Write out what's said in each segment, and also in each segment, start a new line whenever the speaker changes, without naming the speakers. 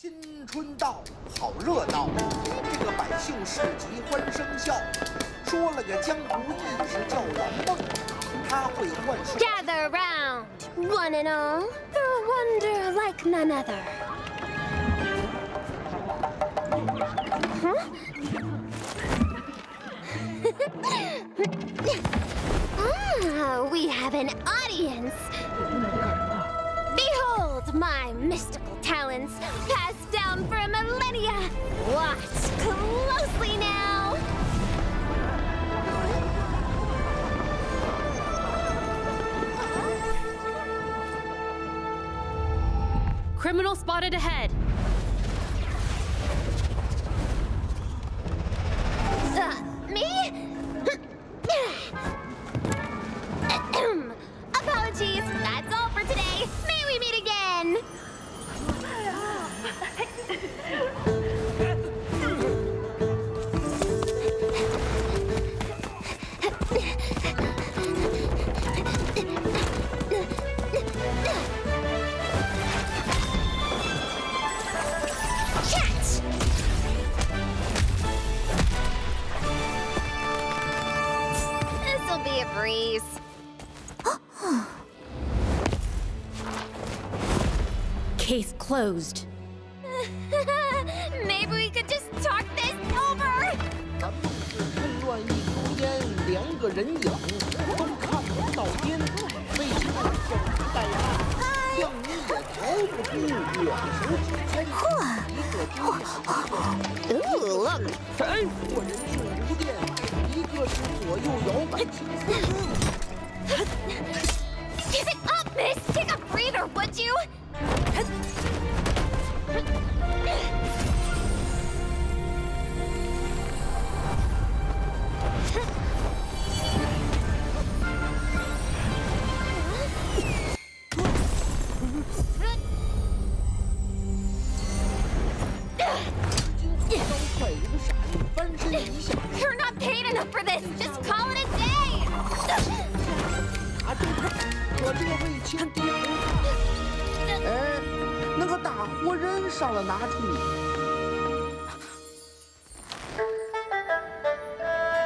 新春到，好热闹，这个百姓市集欢声笑。说了个江湖义士叫蓝梦，他会幻术。
Gather round, one and all, for a wonder like none other. Ah, we have an audience. Behold my mystical talents, passed down for millennia. Watch closely now.
Criminal spotted ahead.
Me? Apologies, that's all for today. May we meet again? Catch! This'll be a breeze.
Case closed.
Maybe we could just talk this over.
咱们是混乱一抽烟，两个人影都看不到边，为什么手持带蜡，像你也毫不突兀，两手指参与，一个丢下一个。
哎，
我人数无电，一个是左右摇摆轻松。
Give it up, miss! Take a breather, would you? You're not paid enough for this! Just call it a day!
拿住他，可这位轻低头看，哎，那个大活人上了哪处？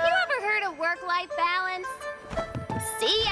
You ever heard of work-life balance? See ya!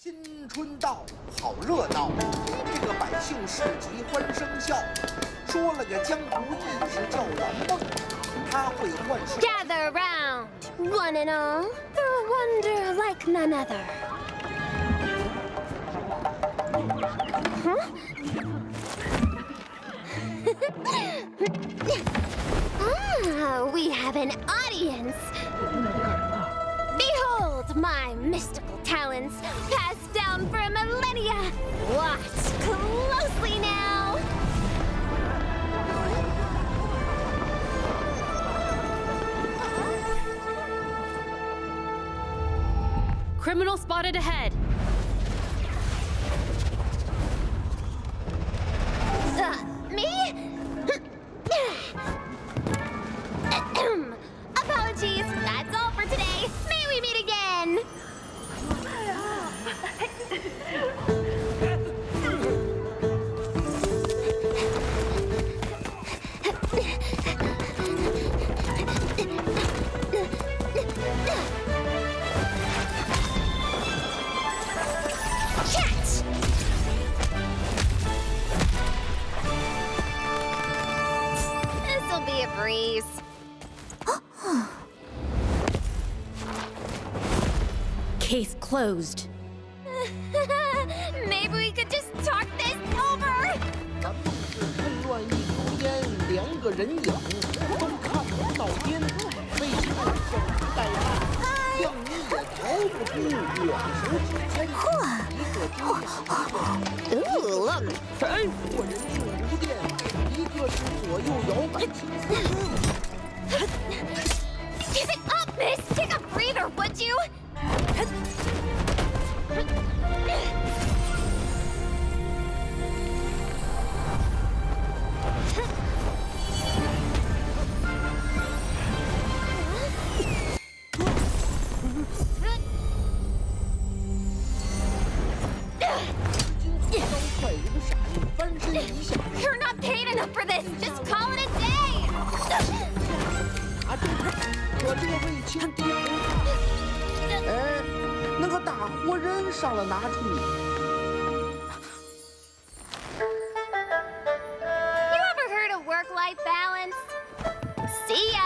新春到，好热闹，这个百姓市集欢声笑。说了个江湖义士叫蓝梦，他会幻术。
Gather round, one and all, for a wonder like none other. We have an audience. Behold my mystical talents, passed down for millennia. Watch closely now.
Criminal spotted ahead.
Me? Apologies, that's all for today. May we meet again? Catch! This'll be a breeze.
Case closed.
Maybe we could just talk this over.
蓝梦是趁乱一口烟，2个人影都看不到边，为什么守株待兔？让你也逃不出我手指间。一个低下，一个
Ooh, look.
我人性无变，一个是左右摇摆青丝。
Give it up, miss! Take a breather, would you? You're not paid enough for this! Just call it a day!
可这个为情敌不怕。哎，那个大活人上了哪处？
You ever heard of work-life balance? See ya!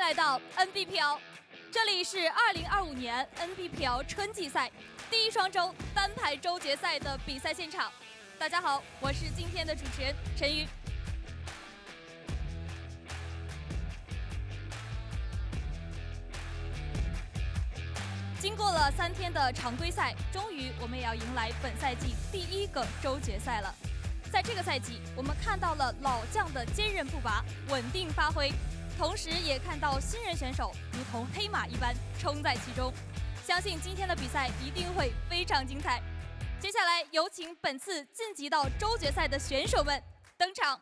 来到 Nbpl， 这里是2025年 Nbpl 春季赛第一双周单排周决赛的比赛现场。大家好，我是今天的主持人陈瑜。经过了3天的常规赛，终于我们也要迎来本赛季第一个周决赛了。在这个赛季，我们看到了老将的坚韧不拔、稳定发挥，同时也看到新人选手如同黑马一般冲在其中。相信今天的比赛一定会非常精彩。接下来有请本次晋级到周决赛的选手们登场。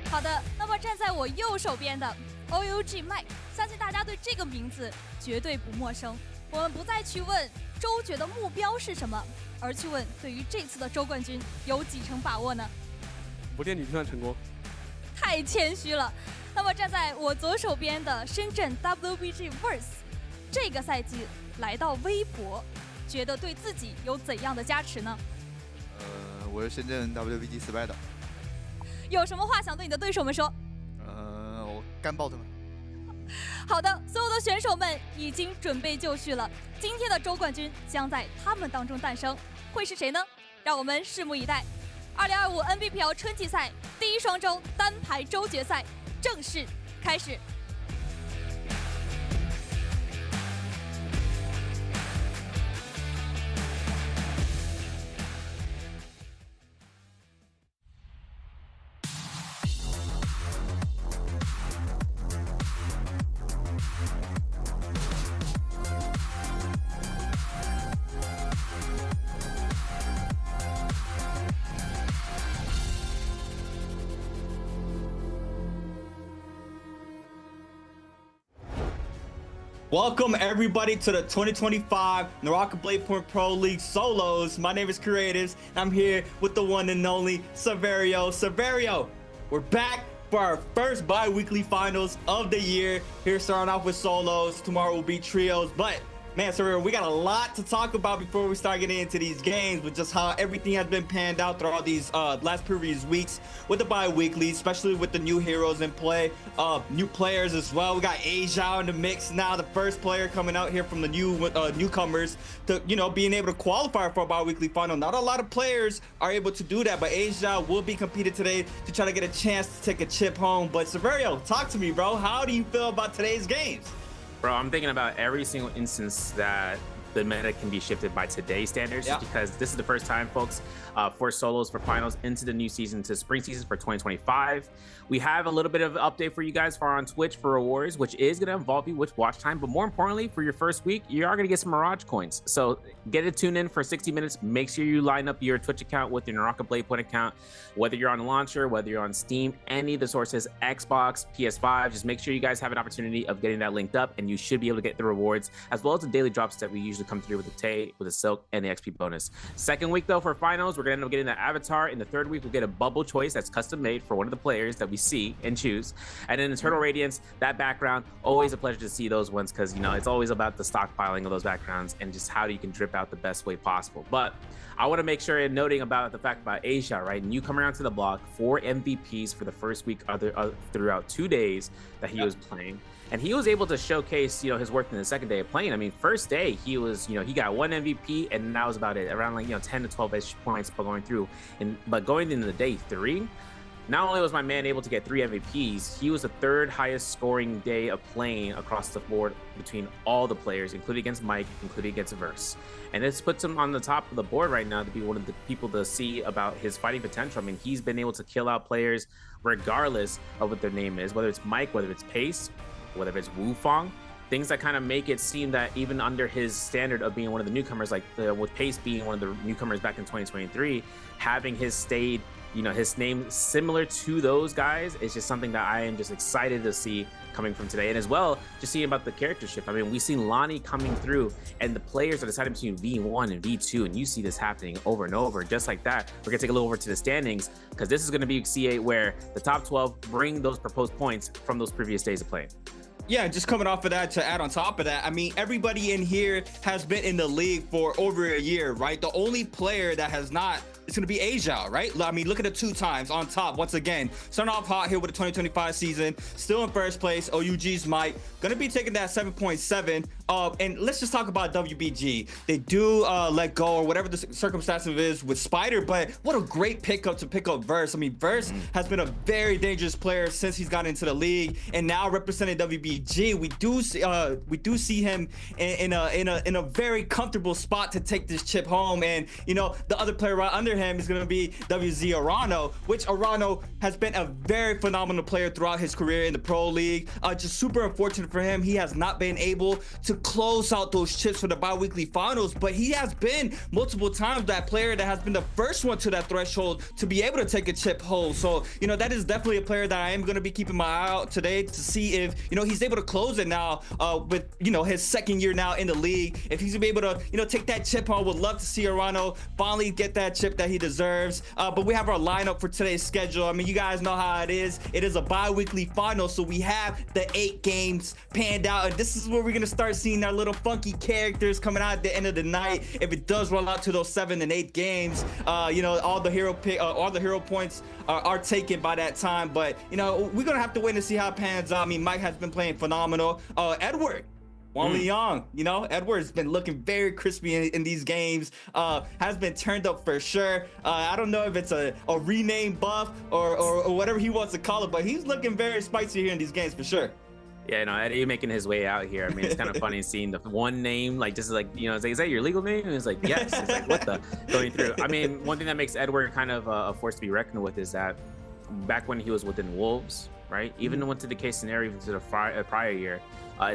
好的，那么站在我右手边的 OUG 麦，相信大家对这个名字绝对不陌生。我们不再去问周决的目标是什么，而去问对于这次的周冠军有几成把握呢？
不垫底就算成功。
太谦虚了。那么站在我左手边的深圳 WBG Verse， 这个赛季来到微博，觉得对自己有怎样的加持呢？
我是深圳 WBG 400的。
有什么话想对你的对手们说？
我干爆他们！
好的，所有的选手们已经准备就绪了。今天的周冠军将在他们当中诞生，会是谁呢？让我们拭目以待。2025 Nbpl 春季赛第一双周单排周决赛正式开始。
Welcome everybody to the 2025 NARAKA BLADEPOINT Pro League Solos. My name is Creatives. I'm here with the one and only Severio. Severio, we're back for our first bi-weekly finals of the year. Here starting off with solos. Tomorrow will be trios. But man, Severio, we got a lot to talk about before we start getting into these games, with just how everything has been panned out throughout these last previous weeks with the bi-weekly, especially with the new heroes in play, new players as well. We got Asia in the mix now, the first player coming out here from the newcomers to, you know, being able to qualify for a bi-weekly final. Not a lot of players are able to do that, but Asia will be competing today to try to get a chance to take a chip home. But Severio, talk to me, bro. How do you feel about today's games?
Bro, I'm thinking about every single instance that the meta can be shifted by today's standards, because this is the first time, folks, for solos for finals into the new season, to spring season for 2025. We have a little bit of an update for you guys for on Twitch for rewards, which is going to involve you with watch time. But more importantly, for your first week, you are going to get some Mirage coins. So get it tuned in for 60 minutes. Make sure you line up your Twitch account with your NARAKA BLADEPOINT account, whether you're on the launcher, whether you're on Steam, any of the sources, Xbox, PS5. Just make sure you guys have an opportunity of getting that linked up, and you should be able to get the rewards as well as the daily drops that we usually come through with the Tay, with the Silk, and the XP bonus. Second week, though, for finals, we're going to end up getting that avatar. In the third week, we'll get a bubble choice that's custom made for one of the players that we see and choose. And then Eternal Radiance, that background, always a pleasure to see those ones, because, you know, it's always about the stockpiling of those backgrounds and just how you can drip out the best way possible. But I want to make sure in noting about the fact about Asia, right? Newcomer onto the block, 4 MVPs for the first week throughout 2 days that he was playing. And he was able to showcase, you know, his work in the second day of playing. I mean, first day, he was, you know, he got 1 MVP, and that was about it, around like, you know, 10 to 12-ish points going through. But going into the day 3, not only was my man able to get 3 MVPs, he was the 3rd highest scoring day of playing across the board between all the players, including against Mike, including against Verse. And this puts him on the top of the board right now to be one of the people to see about his fighting potential. I mean, he's been able to kill out players regardless of what their name is, whether it's Mike, whether it's Pace, whether it's Wufong, things that kind of make it seem that even under his standard of being one of the newcomers, like with Pace being one of the newcomers back in 2023, having his stayed his name similar to those guys is just something that I am just excited to see coming from today. And as well, just seeing about the character shift. I mean, we've seen Lonnie coming through and the players are deciding between V1 and V2, and you see this happening over and over. Just like that, we're gonna take a look over to the standings, because this is gonna be C8 where the top 12 bring those proposed points from those previous days of playing.
Yeah, just coming off of that, to add on top of that, I mean, everybody in here has been in the league for over a year, right? The only player that has not, it's going to be Asia, right? I mean, look at it 2 times on top. Once again, starting off hot here with the 2025 season, still in first place. OUG's Mike going to be taking that 7.7. And let's just talk about WBG. They do let go, or whatever the circumstances is with Spider, but what a great pickup to pick up Verse. I mean, Verse has been a very dangerous player since he's gotten into the league, and now representing WBG, we do see him in a very comfortable spot to take this chip home. And the other player right under him is going to be WZ Arano, which Arano has been a very phenomenal player throughout his career in the pro league. Just super unfortunate for him, he has not been able to close out those chips for the bi-weekly finals, but he has been multiple times that player that has been the first one to that threshold to be able to take a chip home. So that is definitely a player that I am going to be keeping my eye out today to see if he's able to close it now with his second year now in the league. If he's gonna be able to take that chip home, would love to see Arano finally get that chip that he deserves. But we have our lineup for today's schedule. I mean, you guys know how it is. It is a bi-weekly final, so we have the 8 games panned out, and this is where we're gonna start seeing our little funky characters coming out at the end of the night. If it does roll out to those 7 and 8 games, all the hero points are taken by that time. But we're gonna have to wait and see how it pans out. I mean, Mike has been playing phenomenal. Edward Wang Liang, Edward's been looking very crispy in these games, has been turned up for sure. I don't know if it's a rename buff or whatever he wants to call it, but he's looking very spicy here in these games for sure.
Yeah, Eddie making his way out here. I mean, it's kind of funny seeing the one name, like, just like, it's like, is that your legal name? And it's like, yes. It's like, what the, going through. I mean, one thing that makes Edward kind of a force to be reckoned with is that back when he was within Wolves, right? Even went to the case scenario, even to the prior year,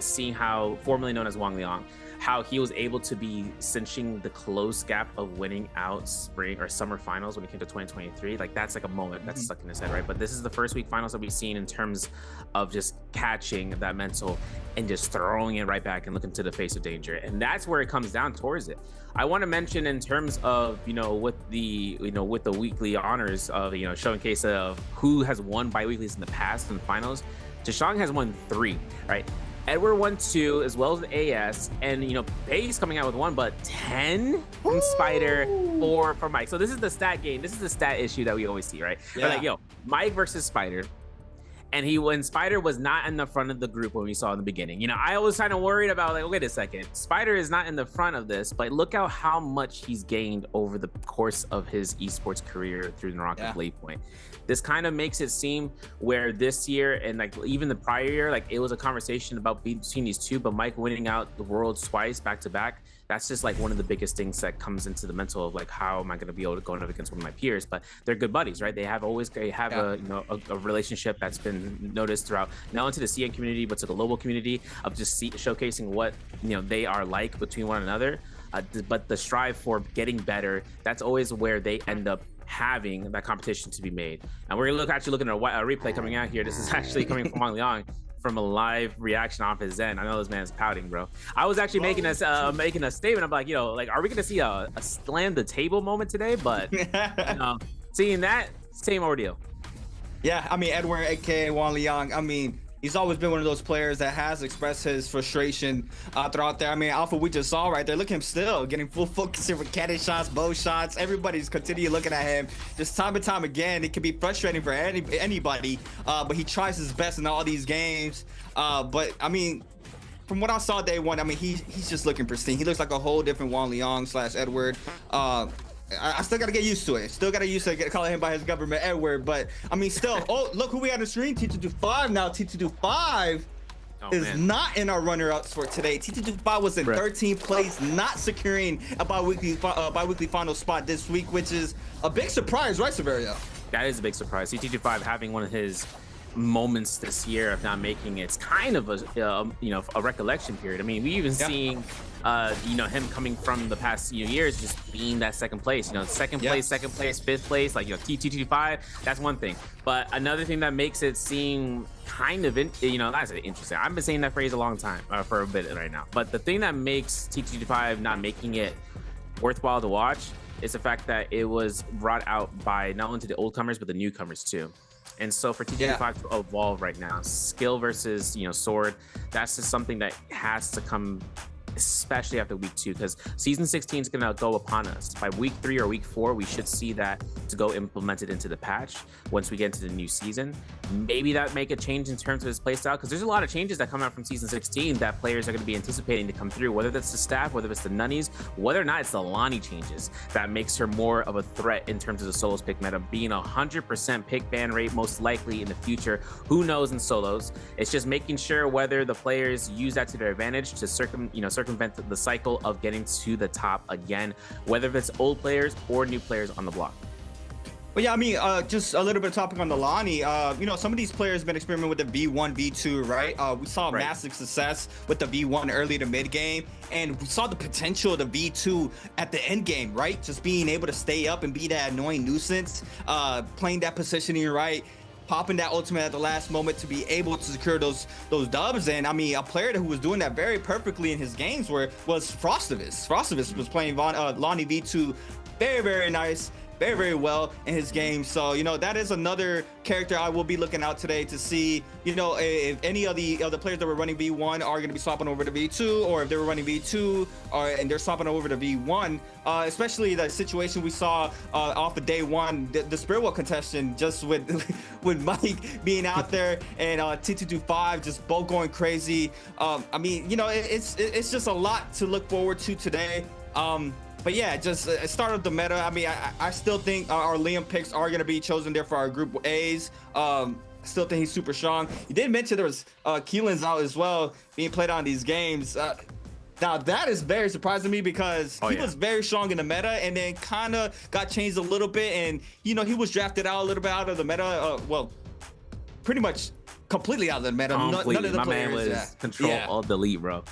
seeing how, formerly known as Wang Liang, how he was able to be cinching the close gap of winning out spring or summer finals when it came to 2023. Like, that's like a moment that's stuck in his head, right? But this is the first week finals that we've seen in terms of just catching that mental and just throwing it right back and looking to the face of danger. And that's where it comes down towards it. I want to mention in terms of, with the weekly honors of, showing case of who has won bi-weeklies in the past in the finals. Jashang has won 3, right? Edward won 2, as well as the AS, and Bay's coming out with 1, but 10 from Spider, 4 from Mike. So this is the stat game. This is the stat issue that we always see, right? Yeah. Like, Mike versus Spider, and when Spider was not in the front of the group when we saw in the beginning. I was kind of worried about, like, wait a second, Spider is not in the front of this, but look how much he's gained over the course of his esports career through NARAKA BLADEPOINT. This kind of makes it seem where this year and like even the prior year, like it was a conversation about between these two, but Mike winning out the Worlds twice back to back, that's just like one of the biggest things that comes into the mental of like, how am I going to be able to go up against one of my peers? But they're good buddies, right? They have a relationship that's been noticed throughout not only to the CN community but to the global community of just showcasing what they are like between one another. But the strive for getting better, that's always where they end up having that competition to be made. And we're actually looking at a replay coming out here. This is actually coming from Wang Liang from a live reaction off his end. I know this man's pouting, bro. I was actually making a statement. I'm like, are we gonna see a slam the table moment today? But seeing that, same ordeal.
Yeah, I mean, Edward, aka Wang Liang, I mean, he's always been one of those players that has expressed his frustration throughout there. I mean, Alpha, we just saw right there. Look at him still getting full focus here with cannon shots, bow shots. Everybody's continuing looking at him just time and time again. It can be frustrating for anybody, but he tries his best in all these games. But I mean, from what I saw day one, I mean, he's just looking pristine. He looks like a whole different Wang Liang / Edward. I still gotta get used to it. Still gotta used to calling him by his government Edward, but I mean, still. Oh, look who we had on the stream. T225 now. T225 is not in our runner-ups for today. T225 was in 13th place, not securing a bi-weekly final spot this week, which is a big surprise, right, Severio?
That is a big surprise. T225 having one of his moments this year of not making it. It's kind of a recollection period. I mean, we even seeing you know, him coming from the past years, just being that second place, you know, second place, fifth place, like, you know, T225, that's one thing. But another thing that makes it seem kind of, you know, that's interesting. I've been saying that phrase a long time, for a bit right now. But the thing that makes T225 not making it worthwhile to watch is the fact that it was brought out by not only the old comers, but the newcomers too. And so for T225 to evolve right now, skill versus, you know, sword, that's just something that has to come, especially after week 2, because season 16 is going to go upon us. By week 3 or week 4, we should see that to go implemented into the patch once we get into the new season. Maybe that make a change in terms of his playstyle, because there's a lot of changes that come out from season 16 that players are going to be anticipating to come through, whether that's the staff, whether it's the nunnies, whether or not it's the Lonnie changes that makes her more of a threat in terms of the solos pick meta, being 100% pick ban rate most likely in the future. Who knows in solos? It's just making sure whether the players use that to their advantage to circumvent the cycle of getting to the top again, whether it's old players or new players on the block.
But yeah, I mean, just a little bit of topic on the Lonnie. You know, some of these players have been experimenting with the V1, V2, right? We saw massive success with the V1 early to mid game, and we saw the potential of the V2 at the end game, right? Just being able to stay up and be that annoying nuisance, playing that positioning right, popping that ultimate at the last moment to be able to secure those dubs. And I mean, a player who was doing that very perfectly in his games was Frostivus. Frostivus was playing Lonnie V2 very, very nice, very, very well in his game. So, you know, that is another character I will be looking out today to see, you know, if any of the players that were running V1 are going to be swapping over to V2, or if they were running V2 and they're swapping over to V1, especially the situation we saw off of day 1, the Spirit World contestant, just with with Mike being out there and T225 just both going crazy. I mean, you know, it's just a lot to look forward to today. But yeah, just start of the meta. I mean, I still think our Liam picks are going to be chosen there for our group A's. Still think he's super strong. You did mention there was Keelan's out as well being played on these games. Now that is very surprising to me, because he was very strong in the meta and then kind of got changed a little bit. And, you know, he was drafted out a little bit out of the meta. Well, pretty much completely out of the meta. None of the
my
players,
man was control alt delete, bro.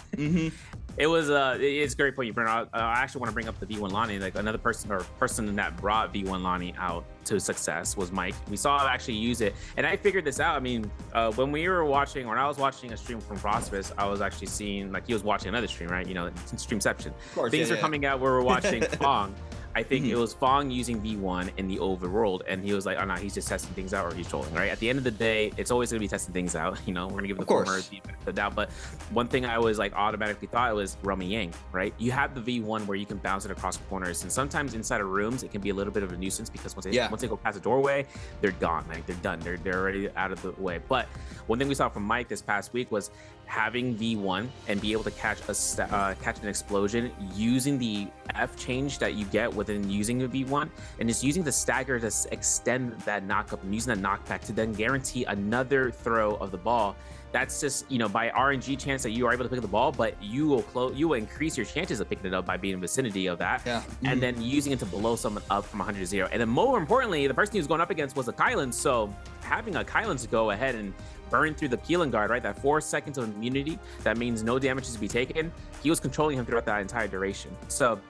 It was it's a great point you bring out. I actually want to bring up the V1 Lonnie. Like, another person that brought V1 Lonnie out to success was Mike. We saw him actually use it, and I figured this out. I mean, when I was watching a stream from Frostivus, I was actually seeing, like, he was watching another stream, right? You know, Streamception. Things are coming out where we're watching Fong. I think it was Fong using V1 in the overworld, and he was like, oh no, he's just testing things out, or he's trolling, right? At the end of the day, it's always going to be testing things out. You know, we're going to give the former the benefit of the doubt. But one thing I was like automatically thought was Romy Yang, right? You have the V1 where you can bounce it across corners, and sometimes inside of rooms, it can be a little bit of a nuisance, because once they go past the doorway, they're gone. Like, they're done. They're already out of the way. But one thing we saw from Mike this past week was having V1 and be able to catch an explosion using the F change that you get within using the V1, and just using the stagger to extend that knock-up and using that knockback to then guarantee another throw of the ball. That's just, you know, by RNG chance that you are able to pick up the ball, but you will increase your chances of picking it up by being in the vicinity of that. And then using it to blow someone up from 100 to 0. And then more importantly, the person he was going up against was a Kylan. So having a Kylan to go ahead and burn through the Peeling guard, right? That 4 seconds of immunity, that means no damage is to be taken. He was controlling him throughout that entire duration. So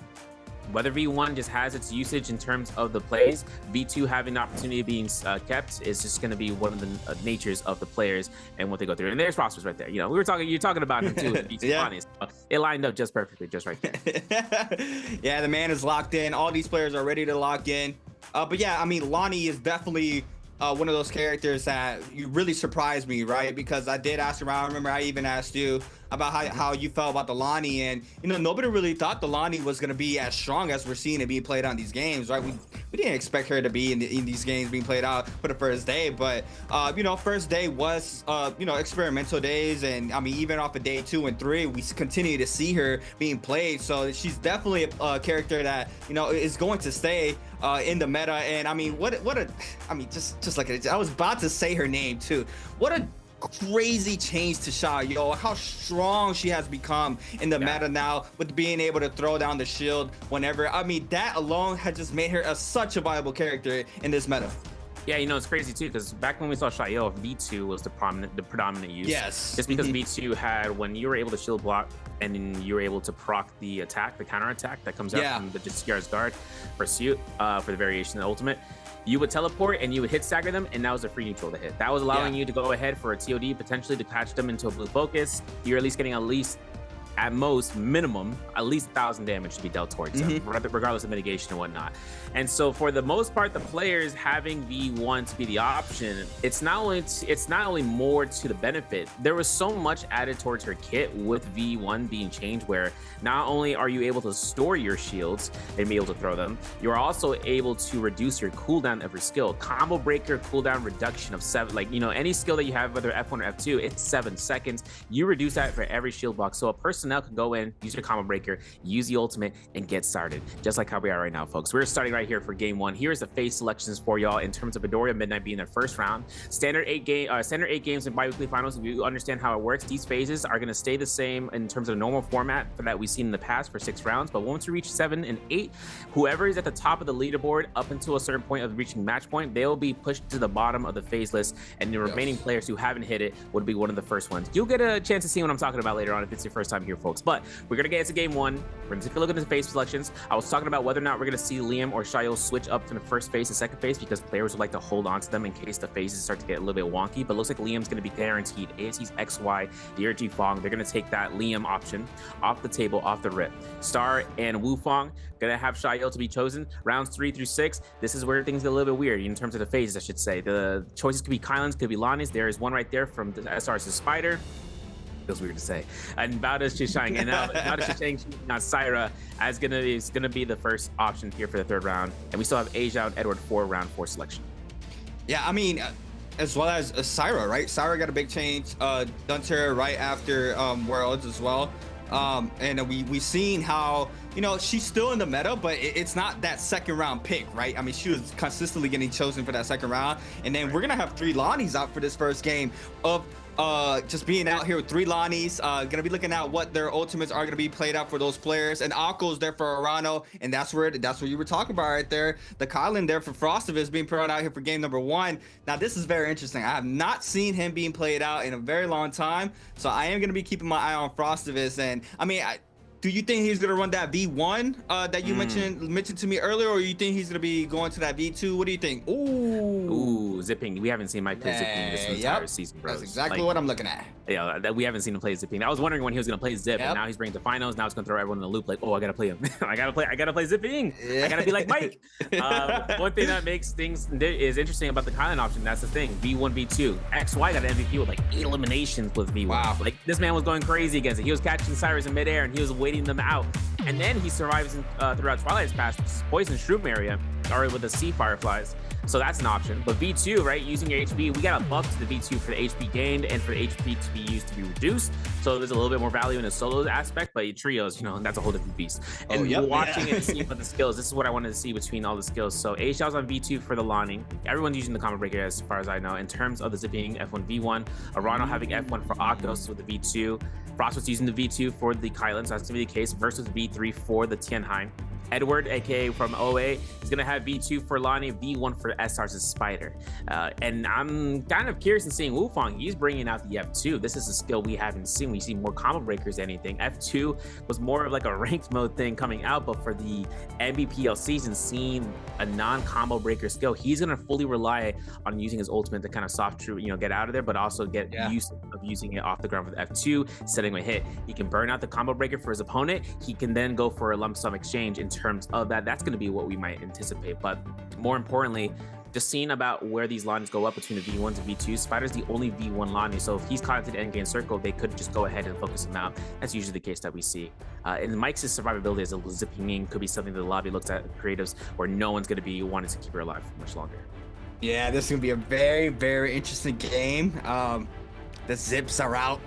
whether V1 just has its usage in terms of the plays, V2 having the opportunity of being kept is just going to be one of the natures of the players and what they go through. And there's Rosters right there. You know, you're talking about him too. V2 it lined up just perfectly, just right there.
Yeah, the man is locked in. All these players are ready to lock in. But yeah, I mean, Lonnie is definitely one of those characters that you really surprised me, right? Because I did ask around. I remember I even asked you about how you felt about the Lonnie, and, you know, nobody really thought the Lonnie was going to be as strong as we're seeing it being played on these games, right? We didn't expect her to be in these games being played out for the first day, but you know, first day was you know, experimental days, and I mean, even off of day 2 and 3, we continue to see her being played. So she's definitely a character that, you know, is going to stay in the meta. And I mean, I mean, just like I was about to say her name too. What a crazy change to Sha, yo, how strong she has become in the meta now, with being able to throw down the shield whenever. I mean, that alone had just made her such a viable character in this meta.
Yeah, you know, it's crazy too, because back when we saw Shayo, V2 was the predominant use.
Yes.
Just because V2 had, when you were able to shield block and then you were able to proc the attack, the counter attack that comes out from the Discard's Guard Pursuit for the variation of the ultimate, you would teleport and you would hit stagger them, and that was a free neutral to hit. That was allowing you to go ahead for a TOD, potentially to catch them into a blue focus. You're at least getting at most minimum at least 1,000 damage to be dealt towards them, regardless of mitigation and whatnot. And so for the most part, the players having V1 to be the option, it's not only more to the benefit. There was so much added towards her kit with V1 being changed, where not only are you able to store your shields and be able to throw them, you're also able to reduce your cooldown of your skill. Combo breaker cooldown reduction of 7, like, you know, any skill that you have, whether F1 or F2, it's 7 seconds. You reduce that for every shield block. So a person now can go in, use your combo breaker, use the ultimate, and get started, just like how we are right now, folks. We're starting right here for game 1. Here's the phase selections for y'all in terms of Midoriya Midnight being their first round. Standard 8 games in biweekly finals. If you understand how it works, these phases are going to stay the same in terms of the normal format for that we've seen in the past for 6 rounds. But once you reach 7 and 8, whoever is at the top of the leaderboard up until a certain point of reaching match point, they will be pushed to the bottom of the phase list, and the remaining players who haven't hit it would be one of the first ones. You'll get a chance to see what I'm talking about later on if it's your first time here, folks. But we're gonna get into game 1. We're gonna take a look at the phase selections. I was talking about whether or not we're gonna see Liam or Shayo switch up from the first phase to second phase, because players would like to hold on to them in case the phases start to get a little bit wonky. But it looks like Liam's gonna be guaranteed. ASE's XY, DRG Fong, they're gonna take that Liam option off the table, off the rip. Star and Wu Fong gonna have Shayo to be chosen. Rounds 3 through 6, this is where things get a little bit weird in terms of the phases, I should say. The choices could be Kylan's, could be Lonnie's. There is one right there from the SR's Spider. Feels weird to say. And Bowda's Chishang, and now Bowda's Chishang, not Syra, is gonna be the first option here for the 3rd round. And we still have Asia and Edward for round 4 selection.
Yeah, I mean, as well as Syra, right? Syra got a big change done to her right after Worlds as well. And we seen how, you know, she's still in the meta, but it's not that 2nd round pick, right? I mean, she was consistently getting chosen for that 2nd round. And then we're gonna have 3 Lonnies out for this first game of just being out here with 3 Lonnies. Gonna be looking at what their ultimates are gonna be played out for those players. And Akko's there for Arano, and that's what you were talking about right there. The Kylan there for Frostivus being put out here for game number 1. Now this is very interesting. I have not seen him being played out in a very long time, so I am gonna be keeping my eye on Frostivus. And I mean, do you think he's gonna run that V1 that you mentioned to me earlier, or you think he's gonna be going to that V2? What do you think?
Ooh, zipping. We haven't seen Mike play zipping this entire season, bro.
That's exactly what I'm looking at.
Yeah, that we haven't seen him play zipping. I was wondering when he was gonna play zip, and now he's bringing to finals. Now it's gonna throw everyone in the loop. Like, oh, I gotta play him. I gotta play zipping. I gotta be like Mike. One thing that makes things is interesting about the Kylan option. That's the thing. V1, V2. XY got an MVP with like 8 eliminations with V1. Wow. Like this man was going crazy against it. He was catching Cyrus in midair, and he was waiting them out. And then he survives throughout Twilight's Pass, Poison Shroom area, or with the Sea Fireflies. So that's an option. But V2, right, using your HP, we got a buff to the V2 for the HP gained and for the HP to be used to be reduced. So there's a little bit more value in the solos aspect, but trios, you know, that's a whole different beast. And watching and seeing what the skills, this is what I wanted to see between all the skills. So A-Shell's on V2 for the Lonnie. Everyone's using the combo breaker as far as I know. In terms of the zipping, F1, V1. Arano having F1 for Akos with the V2. Frost was using the V2 for the Kylan, so that's gonna be the case, versus V3 for the Tianheim. Edward, aka from OA, is gonna have V2 for Lonnie, V1 for SR's Spider. And I'm kind of curious in seeing Wufang. He's bringing out the F2. This is a skill we haven't seen. We see more combo breakers than anything. F2 was more of like a ranked mode thing coming out, but for the Nbpl season, seeing a non-combo breaker skill, he's gonna fully rely on using his ultimate to kind of soft true, you know, get out of there, but also get used of using it off the ground with F2, setting a hit. He can burn out the combo breaker for his opponent. He can then go for a lump sum exchange in terms of that. That's going to be what we might anticipate. But more importantly, just seeing about where these lines go up between the V1s and V2s, Spider's the only V1 Lonnie, so if he's caught into the end game circle, they could just go ahead and focus him out. That's usually the case that we see. And Mike's survivability as a zipping could be something that the lobby looks at creatives where no one's going to be wanting to keep her alive for much longer. Yeah, this is going to be a very, very interesting game. The zips are out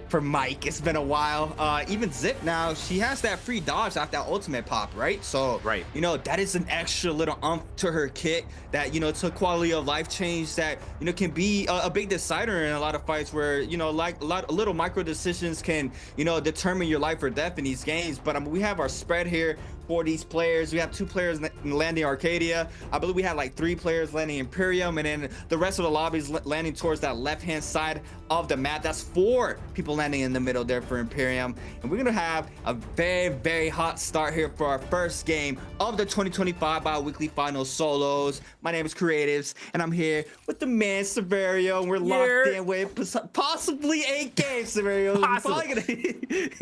for Mike. It's been a while. Even Zip now, she has that free dodge after that ultimate pop, right? So, you know, that is an extra little umph to her kit that, you know, it's a quality of life change that, you know, can be a big decider in a lot of fights where, you know, like little micro decisions can, you know, determine your life or death in these games. But we have our spread here
for these players. We have 2 players landing Arcadia. I believe we had like 3 players landing Imperium, and then the rest of the lobbies landing towards that left-hand side of the map. That's 4 people landing in the middle there for Imperium. And we're gonna have a very, very hot start here for our first game of the 2025 Biweekly Finals Solos. My name is Creatives, and I'm here with the man Severio, and we're locked in with possibly 8 games, Severio.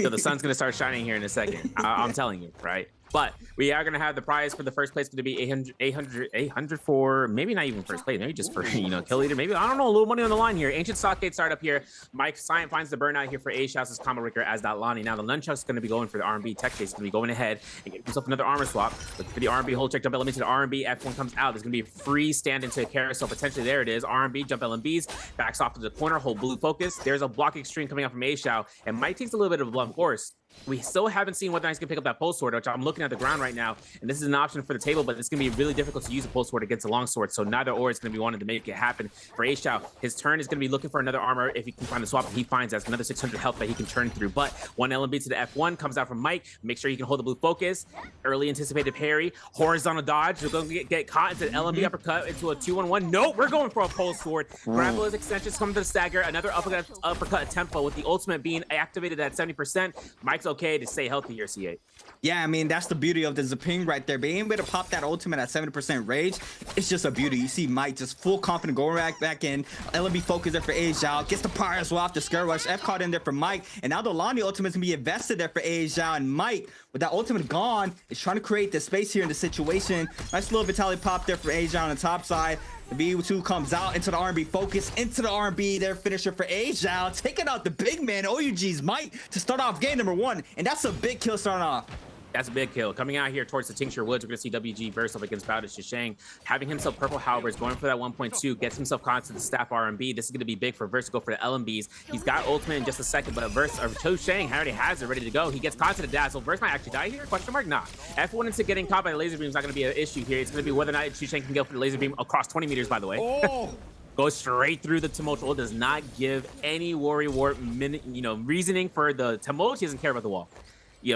So the sun's gonna start shining here in a second. I'm telling you, right? But we are going to have the prize for the first place going to be 800 for maybe not even first place, maybe just for, kill leader. Maybe, I don't know, a little money on the line here. Ancient Stockade start up here. Mike Science finds the burnout here for A-Shouts' combo breaker as that Lonnie. Now the Nunchuck's going to be going for the R&B. Tech Chase is going to be going ahead and get himself another armor swap. Looking for the R&B hold check, jump element to the R&B. F1 comes out. There's going to be a free stand into a carousel. Potentially there it is. R&B, jump LMBs, backs off to the corner, hold blue focus. There's a block extreme coming out from A-Shou, and Mike takes a little bit of a blunt course. We still haven't seen whether he's going to pick up that pulse sword, which I'm looking at the ground right now, and this is an option for the table, but it's going to be really difficult to use a pulse sword against a long sword, so neither or is going to be wanting to make it happen for A-Shou. His turn is going to be looking for another armor. If he can find the swap, he finds that's another 600 health that he can turn through, but 1 LMB to the F1 comes out from Mike. Make sure you can hold the blue focus. Early anticipated parry. Horizontal dodge. We're going to get caught into the LMB uppercut into a 2-1-1. No, we're going for a pulse sword. Grapple his extensions, come to the stagger. Another uppercut tempo with the ultimate being activated at 70%. Mike's okay to stay healthy here, C8.
Yeah, I mean, that's the beauty of the Zaping right there. Being able to pop that ultimate at 70% rage, it's just a beauty. You see Mike just full confident going back in. LMB focus there for A-Shou. Gets the power as well off the skirt rush. F caught in there for Mike. And now the Lonnie ultimate's going to be invested there for A-Shou. And Mike, with that ultimate gone, is trying to create the space here in the situation. Nice little Vitality pop there for A-Shou on the top side. The B2 comes out into the R&B focus, into the R&B, their finisher for A-Shou, taking out the big man, OUG's Mike, to start off game number 1. And that's a big kill starting off.
That's a big kill. Coming out here towards the Tincture Woods, we're going to see WG verse up against Bowdish Shishang. Having himself purple halberds, going for that 1.2, gets himself caught to the staff R&B. This is going to be big for Verse to go for the LMBs. He's got ultimate in just a second, but Verse or Shishang already has it ready to go. He gets caught to the dazzle. Verse might actually die here? Question mark? Nah. F1 into getting caught by the laser beam is not going to be an issue here. It's going to be whether or not Shishang can go for the laser beam across 20 meters, by the way.
Oh.
Goes straight through the Tumultual, does not give any worry warp reasoning for the Tumult. He doesn't care about the wall.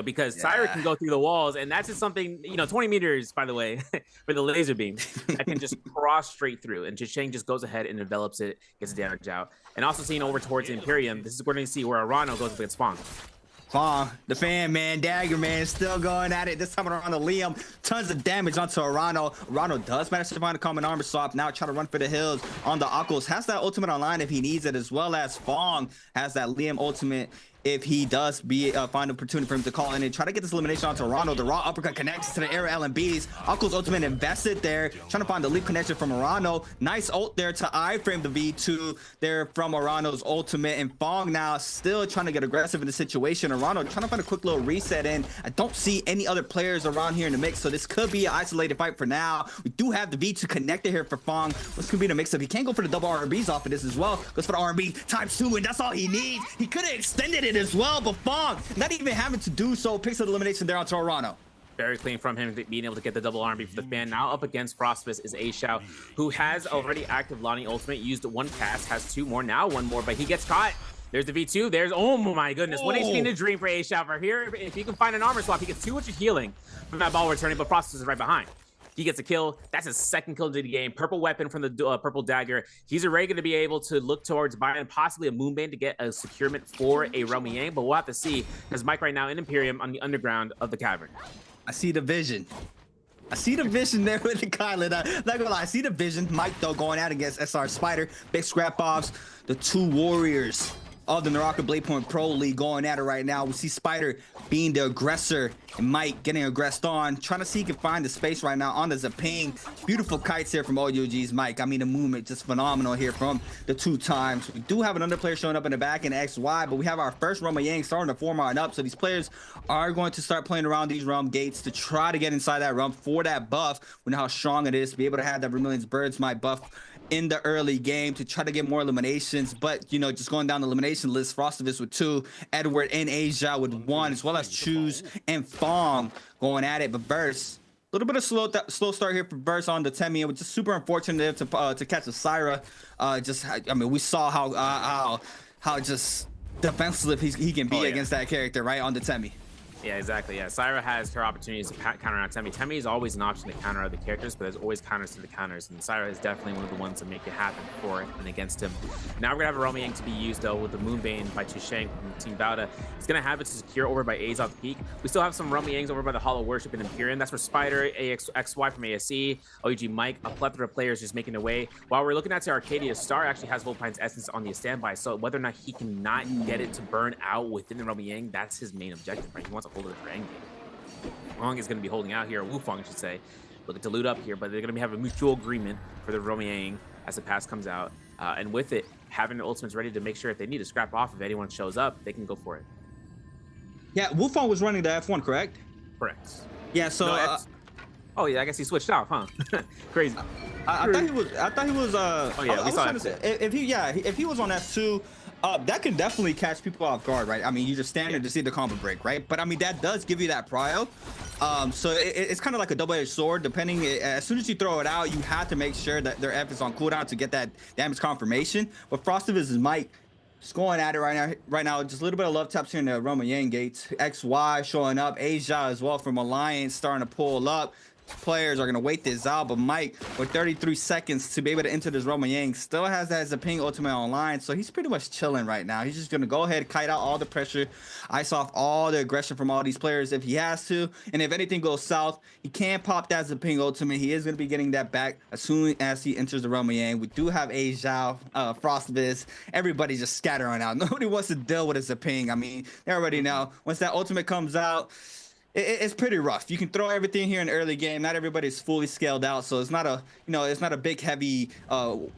Because Syra can go through the walls, and that's just something, 20 meters, by the way, for the laser beam, that can just cross straight through. And Shishang just goes ahead and envelops it, gets the damage out. And also seeing over towards Imperium, this is where we're going to see where Arano goes against Fong.
Fong, the fan man, Dagger man, still going at it. This time around the Liam, tons of damage onto Arano. Arano does manage to find a common armor swap. Now try to run for the hills on the Oculus. Has that ultimate online if he needs it, as well as Fong has that Liam ultimate if he does find an opportunity for him to call in and try to get this elimination onto Arano. The raw uppercut connects to the air LMBs. Oculus ultimate invested there, trying to find the leap connection from Arano. Nice ult there to iframe the V2 there from Arano's ultimate. And Fong now still trying to get aggressive in the situation. Arano trying to find a quick little reset in. I don't see any other players around here in the mix, so this could be an isolated fight for now. We do have the V2 connected here for Fong. What's gonna be the mix-up? He can't go for the double R&Bs off of this as well. Goes for the R&B ×2, and that's all he needs. He could have extended it as well, but Fong, not even having to do so, picks up the elimination there onto Arano.
Very clean from him being able to get the double R&B for the fan. Now up against Frostfist is A-Shou, who has already active Lonnie ultimate, used 1 cast, has 2 more, now 1 more, but he gets caught. There's the V2, there's, oh my goodness, 1 HP in the dream for A-Shou. For here, if he can find an armor swap, he gets 200 healing from that ball returning, but Frostfist is right behind. He gets a kill. That's his 2nd kill of the game. Purple weapon from the purple dagger. He's already going to be able to look towards buying possibly a Moonbane to get a securement for a Romy Yang, but we'll have to see, because Mike right now in Imperium on the underground of the cavern.
I see the vision. I see the vision there with the Kylan. Not gonna lie, I see the vision. Mike, though, going out against SR Spider. Big scrap offs. The 2 warriors of the NARAKA BLADEPOINT Pro League going at it right now. We see Spider being the aggressor and Mike getting aggressed on, trying to see if he can find the space right now on the Zaping. Beautiful kites here from OUG's Mike. I mean, the movement just phenomenal here from the 2 times. We do have another player showing up in the back in XY, but we have our first Roma Yang starting to form on up. So these players are going to start playing around these realm gates to try to get inside that realm for that buff. We know how strong it is to be able to have that Vermilion's Birds Might buff in the early game to try to get more eliminations. But just going down the elimination list, Frostivus with 2, Edward and A-Shou with 1, as well as Choose and Fong going at it. But Verse, a little bit of slow start here for Verse on the Temi. It was just super unfortunate to catch a Syra. I mean, we saw how just defensive he can be against that character right on the Temi.
Yeah, exactly. Yeah, Syra has her opportunities to counter out Temmie. Temmie is always an option to counter other characters, but there's always counters to the counters, and Syra is definitely one of the ones to make it happen for it and against him. Now we're gonna have a Roaming to be used though with the Moonbane by Chusheng from Team Valda. He's gonna have it to secure over by A's off the peak. We still have some Roaming over by the Hollow Worship and Empyrean. That's where Spider, XY from ASC, OUG Mike, a plethora of players just making their way. While we're looking at to Arcadia, Star actually has Volpine's Essence on the standby, so whether or not he cannot get it to burn out within the Roaming, that's his main objective, right? He wants to hold it for endgame. Wong is going to be holding out here, or Wufong, I should say, looking to loot up here, but they're going to have a mutual agreement for the Roaming as the pass comes out. And with it, having their ultimates ready to make sure if they need to scrap off, if anyone shows up, they can go for it.
Yeah, Wufong was running the F1, correct?
Correct.
Yeah, so...
No, oh, yeah, I guess he switched off, huh? Crazy.
I thought he was...
oh, yeah, we saw that.
If he was on F2... that can definitely catch people off guard, right? I mean, you just stand there to see the combo break, right? But I mean, that does give you that prio. So it's kind of like a double-edged sword. Depending, as soon as you throw it out, you have to make sure that their F is on cooldown to get that damage confirmation. But Frostivis is Mike just going at it right now. Just a little bit of love taps here in the Romayen gates. XY showing up. Asia as well from Alliance starting to pull up. Players are going to wait this out, but Mike with 33 seconds to be able to enter this Roman Yang still has that as a ping ultimate online, so he's pretty much chilling right now. He's just going to go ahead, kite out all the pressure, ice off all the aggression from all these players if he has to, and if anything goes south, he can pop that as a ping ultimate. He is going to be getting that back as soon as he enters the Roman Yang. We do have A Zhao, Frostbiz, everybody just scattering out. Nobody wants to deal with his ping. I mean, they already know once that ultimate comes out, it's pretty rough. You can throw everything here in the early game. Not everybody's fully scaled out, so it's not a, it's not a big heavy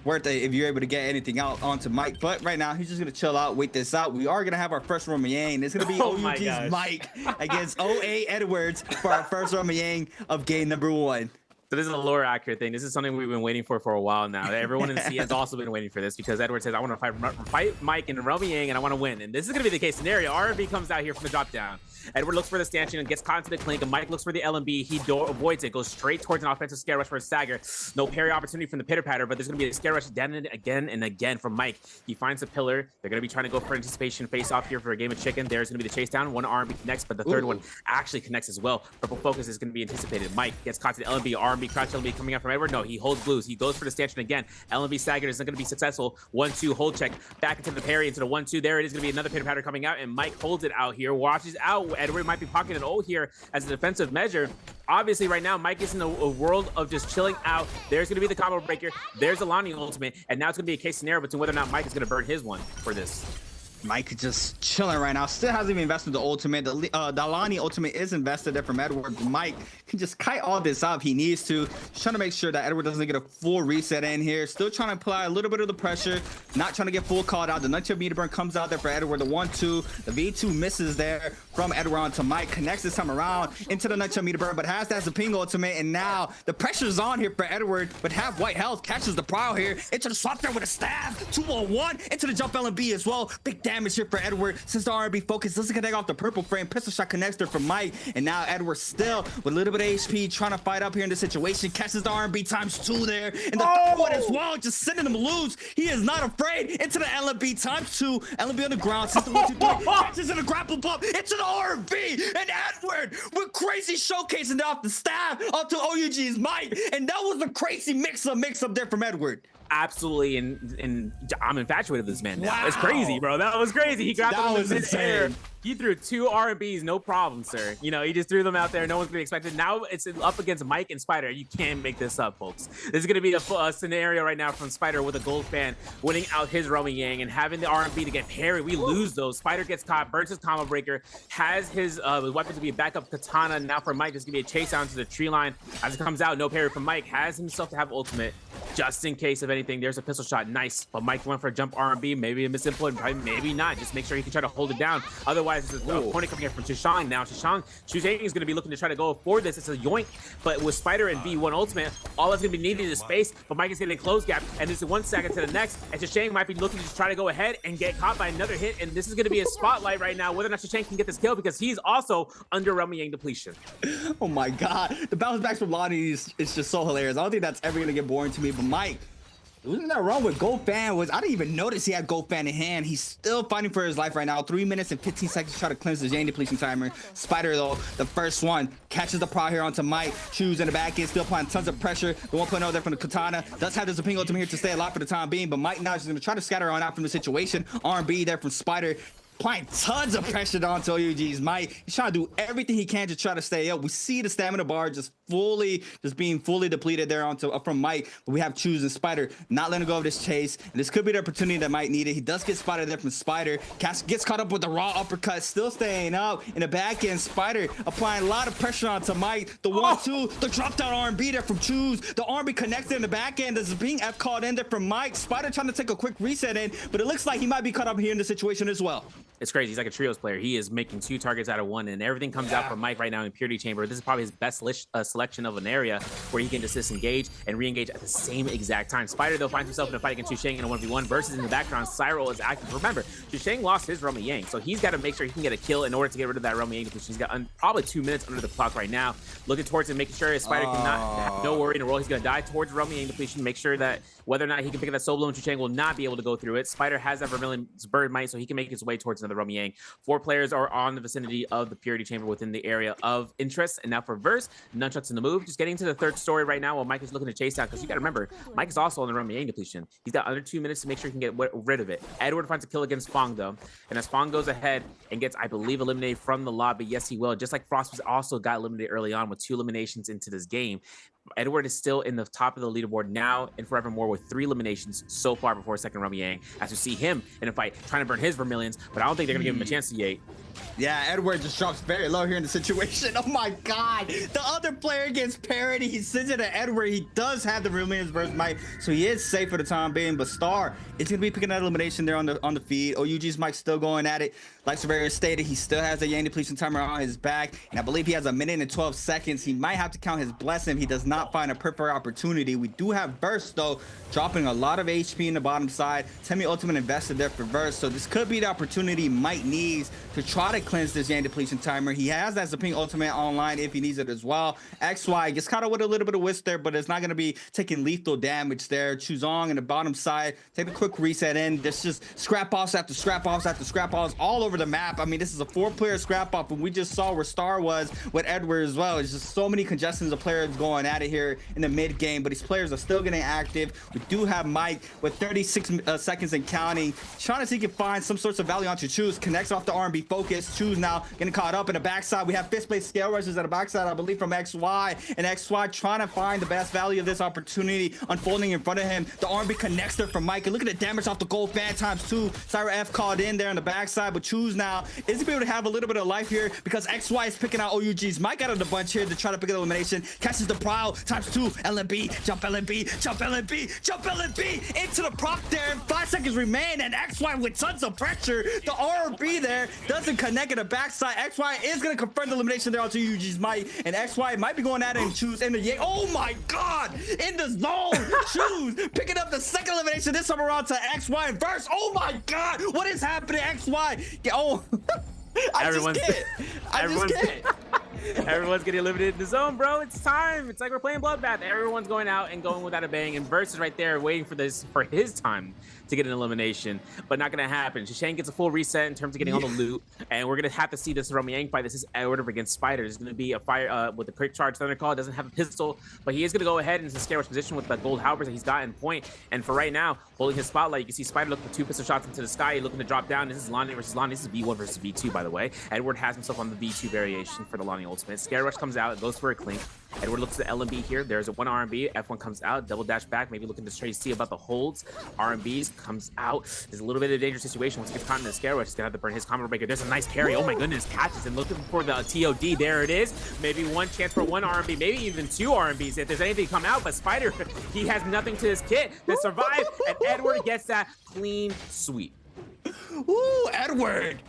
worth if you're able to get anything out onto Mike. But right now, he's just gonna chill out, wait this out. We are gonna have our first Romayang. It's gonna be OUG's Mike against OA Edwards for our first Romayang of game number 1.
So this is a lore accurate thing. This is something we've been waiting for a while now. Everyone in C has also been waiting for this because Edward says, I want to fight Mike and Romayang and I want to win. And this is going to be the case scenario. RB comes out here from the drop down. Edward looks for the stanchion and gets caught into the clink, and Mike looks for the LMB. He avoids it, goes straight towards an offensive scare rush for a stagger. No parry opportunity from the pitter patter, but there's going to be a scare rush again and again from Mike. He finds a pillar. They're going to be trying to go for anticipation face off here for a game of chicken. There's going to be the chase down. One RB connects, but the third one actually connects as well. Purple focus is going to be anticipated. Mike gets caught to the LMB. RB crouch LMB coming out from Edward. No, he holds blues. He goes for the stanchion again. LMB stagger isn't going to be successful. 1-2 hold check back into the parry into the 1-2. There it is going to be another pitter patter coming out, and Mike holds it out here. Watches out. Edward might be pocketing an O here as a defensive measure. Obviously, right now, Mike is in a world of just chilling out. There's going to be the combo breaker. There's the Lonnie ultimate. And now it's going to be a case scenario between whether or not Mike is going to burn his one for this.
Mike just chilling right now. Still hasn't even invested the ultimate. The Lonnie ultimate is invested there from Edward. Mike can just kite all this up. He needs to. Just trying to make sure that Edward doesn't get a full reset in here. Still trying to apply a little bit of the pressure. Not trying to get full called out. The nutshell meter burn comes out there for Edward. The 1-2. The V2 misses there from Edward onto Mike. Connects this time around into the nutshell meter burn, but has that Zaping ultimate. And now the pressure's on here for Edward, but have white health. Catches the prowl here. Into the swap there with a stab. 2-on-1. Into the jump LMB as well. Big damage here for Edward since the R&B focus doesn't connect off the purple frame. Pistol shot connects there from Mike, and now Edward still with a little bit of HP trying to fight up here in this situation. Catches the R&B ×2 there, and the third one as well, just sending him loose. He is not afraid. Into the LMB ×2. LMB on the ground. Since the 1-2-3 catches in a grapple pump into the R&B, and Edward with crazy showcasing off the staff onto OUG's Mike, and that was a crazy mix-up there from Edward.
Absolutely, and I'm infatuated with this man now. Wow. It's crazy, bro. That was crazy. He grabbed him in mid-air. He threw 2 R&Bs, no problem, sir. He just threw them out there. No one's gonna expect it. Now it's up against Mike and Spider. You can't make this up, folks. This is gonna be a scenario right now from Spider with a gold fan winning out his Romayang and having the R&B to get parried. We lose those. Spider gets caught, burns his combo breaker, has his weapon to be a backup katana. Now for Mike, there's gonna be a chase down to the tree line. As it comes out, no parry from Mike. Has himself to have ultimate just in case of anything. There's a pistol shot, nice. But Mike went for a jump R&B, maybe a misinput, probably maybe not. Just make sure he can try to hold it down. Otherwise, this is a opponent coming in from Chusheng now. Chusheng is going to be looking to try to go for this. It's a yoink, but with Spider and V1 ultimate, all that's going to be needed is space. But Mike is getting a close gap, and this is 1 second to the next. And Chusheng might be looking to try to go ahead and get caught by another hit. And this is going to be a spotlight right now, whether or not Chusheng can get this kill, because he's also under Romayang depletion.
Oh my God, the bounce backs from Lonnie is just so hilarious. I don't think that's ever going to get boring to me, but Mike Losing that run with Goldfan was, I didn't even notice he had Goldfan in hand. He's still fighting for his life right now. 3 minutes and 15 seconds to try to cleanse the Jane depletion timer. Spider, though, the first one, catches the prow here onto Mike. Choose in the back end, still applying tons of pressure. The 1.0 there from the Katana. Does have the Zaping ultimate here to stay alive for the time being, but Mike now is going to try to scatter on out from the situation. R&B there from Spider. Applying tons of pressure onto OUG's Mike. He's trying to do everything he can to try to stay up. We see the stamina bar just being fully depleted there from Mike. But we have Choose and Spider not letting go of this chase. And this could be the opportunity that Mike needed. He does get spotted there from Spider. Gets caught up with the raw uppercut, still staying up. In the back end, Spider applying a lot of pressure onto Mike. The 1-2, the drop down R&B there from Choose. The R&B connected in the back end. There's being F called in there from Mike. Spider trying to take a quick reset in, but it looks like he might be caught up here in the situation as well.
It's crazy. He's like a trios player. He is making 2 targets out of 1, and everything comes out from Mike right now in Purity Chamber. This is probably his best selection of an area where he can just disengage and re-engage at the same exact time. Spider, though, finds himself in a fight against Chusheng in a 1v1 versus in the background, Cyril is active. Remember, Chusheng lost his Romy Yang, so he's got to make sure he can get a kill in order to get rid of that Romy Yang depletion. He's got probably 2 minutes under the clock right now. Looking towards him, making sure his Spider cannot have no worry in a roll. He's going to die towards Romy Yang depletion, make sure that whether or not he can pick up that soul blow, and Chusheng will not be able to go through it. Spider has that Vermilion's Bird Might, so he can make his way towards another Romy Yang. 4 players are on the vicinity of the Purity Chamber within the area of interest. And now for Verse, Nunchucks in the move. Just getting to the 3rd story right now while Mike is looking to chase down, because you got to remember, Mike is also on the Romy Yang depletion. He's got under 2 minutes to make sure he can get rid of it. Edward finds a kill against Fong, though. And as Fong goes ahead and gets, I believe, eliminated from the lobby, yes, he will. Just like Frost was also got eliminated early on with 2 eliminations into this game. Edward is still in the top of the leaderboard now and forevermore with 3 eliminations so far before second Romy Yang, as we see him in a fight trying to burn his Vermilions, but I don't think they're gonna give him a chance to Yate.
Yeah, Edward just drops very low here in the situation. Oh my god. The other player gets parity. He sends it to Edward. He does have the Vermilion's Burst Might, so he is safe for the time being, but Star is gonna be picking that elimination there on the feed. OUG's Mike still going at it. Like Severia stated, he still has a Yang depletion timer on his back, and I believe he has 1 minute and 12 seconds. He might have to count his blessing. He does not find a perfect opportunity. We do have Burst, though, dropping a lot of HP in the bottom side. Temi Ultimate invested there for Burst, so this could be the opportunity Mike needs to try to cleanse this Yang depletion timer. He has that Zaping Ultimate online if he needs it as well. XY gets caught up with a little bit of wisp there, but it's not going to be taking lethal damage there. Chuzong in the bottom side, take a quick reset in. There's just scrap offs after scrap offs after scrap offs all over the map. I mean, this is a 4-player scrap off, and we just saw where Star was with Edward as well. It's just so many congestions of players going at it here in the mid game, but these players are still getting active. We do have Mike with 36 seconds and counting, trying to see if he can find some sorts of value onto Choose. Connects off the R&B focus. Choose now getting caught up in the backside. We have 5th place scale rushes at the backside, I believe, from XY, and XY trying to find the best value of this opportunity unfolding in front of him. The R&B connects there from Mike, and look at the damage off the gold fan ×2. Syra F called in there on the backside, but Choose now is able to have a little bit of life here because XY is picking out OUG's Mike out of the bunch here to try to pick an elimination. Catches the prowl ×2. LNB, jump LNB, jump LNB, jump LNB into the prop there. 5 seconds remain, and XY with tons of pressure. The R&B there doesn't connect at the backside. XY is going to confirm the elimination there onto OUG's Mike, and XY might be going at it and Choose in the Yang. Oh my god, in the zone. Choose picking up the 2nd elimination this time around to XY and Verse. Oh my god, what is happening, XY? Oh. Everyone's
getting eliminated in the zone, bro. It's time. It's like we're playing Bloodbath. Everyone's going out and going without a bang, and Verse is right there waiting for his time to get an elimination, but not gonna happen. Chusheng gets a full reset in terms of getting all the loot, and we're gonna have to see this Romy Yang fight. This is Edward against Spider. There's gonna be a fire with a quick charge Thunder Call. Doesn't have a pistol, but he is gonna go ahead into scare rush position with the gold halberds that he's got in point. And for right now, holding his spotlight, you can see Spider looking for 2 pistol shots into the sky, looking to drop down. This is Lonnie versus Lonnie. This is V1 versus V2, by the way. Edward has himself on the V2 variation for the Lonnie ultimate. Scare rush comes out, it goes for a clink. Edward looks at the LMB here. There's a 1 R&B. F1 comes out, double dash back, maybe looking to try to see about the holds. R&Bs comes out. There's a little bit of a dangerous situation. Once he gets caught in the scare rush, he's gonna have to burn his combo breaker. There's a nice parry. Oh my goodness, catches and looking for the TOD. There it is. Maybe 1 chance for 1 R&B, maybe even 2 R&Bs if there's anything come out. But Spider, he has nothing to his kit to survive, and Edward gets that clean sweep.
Ooh, Edward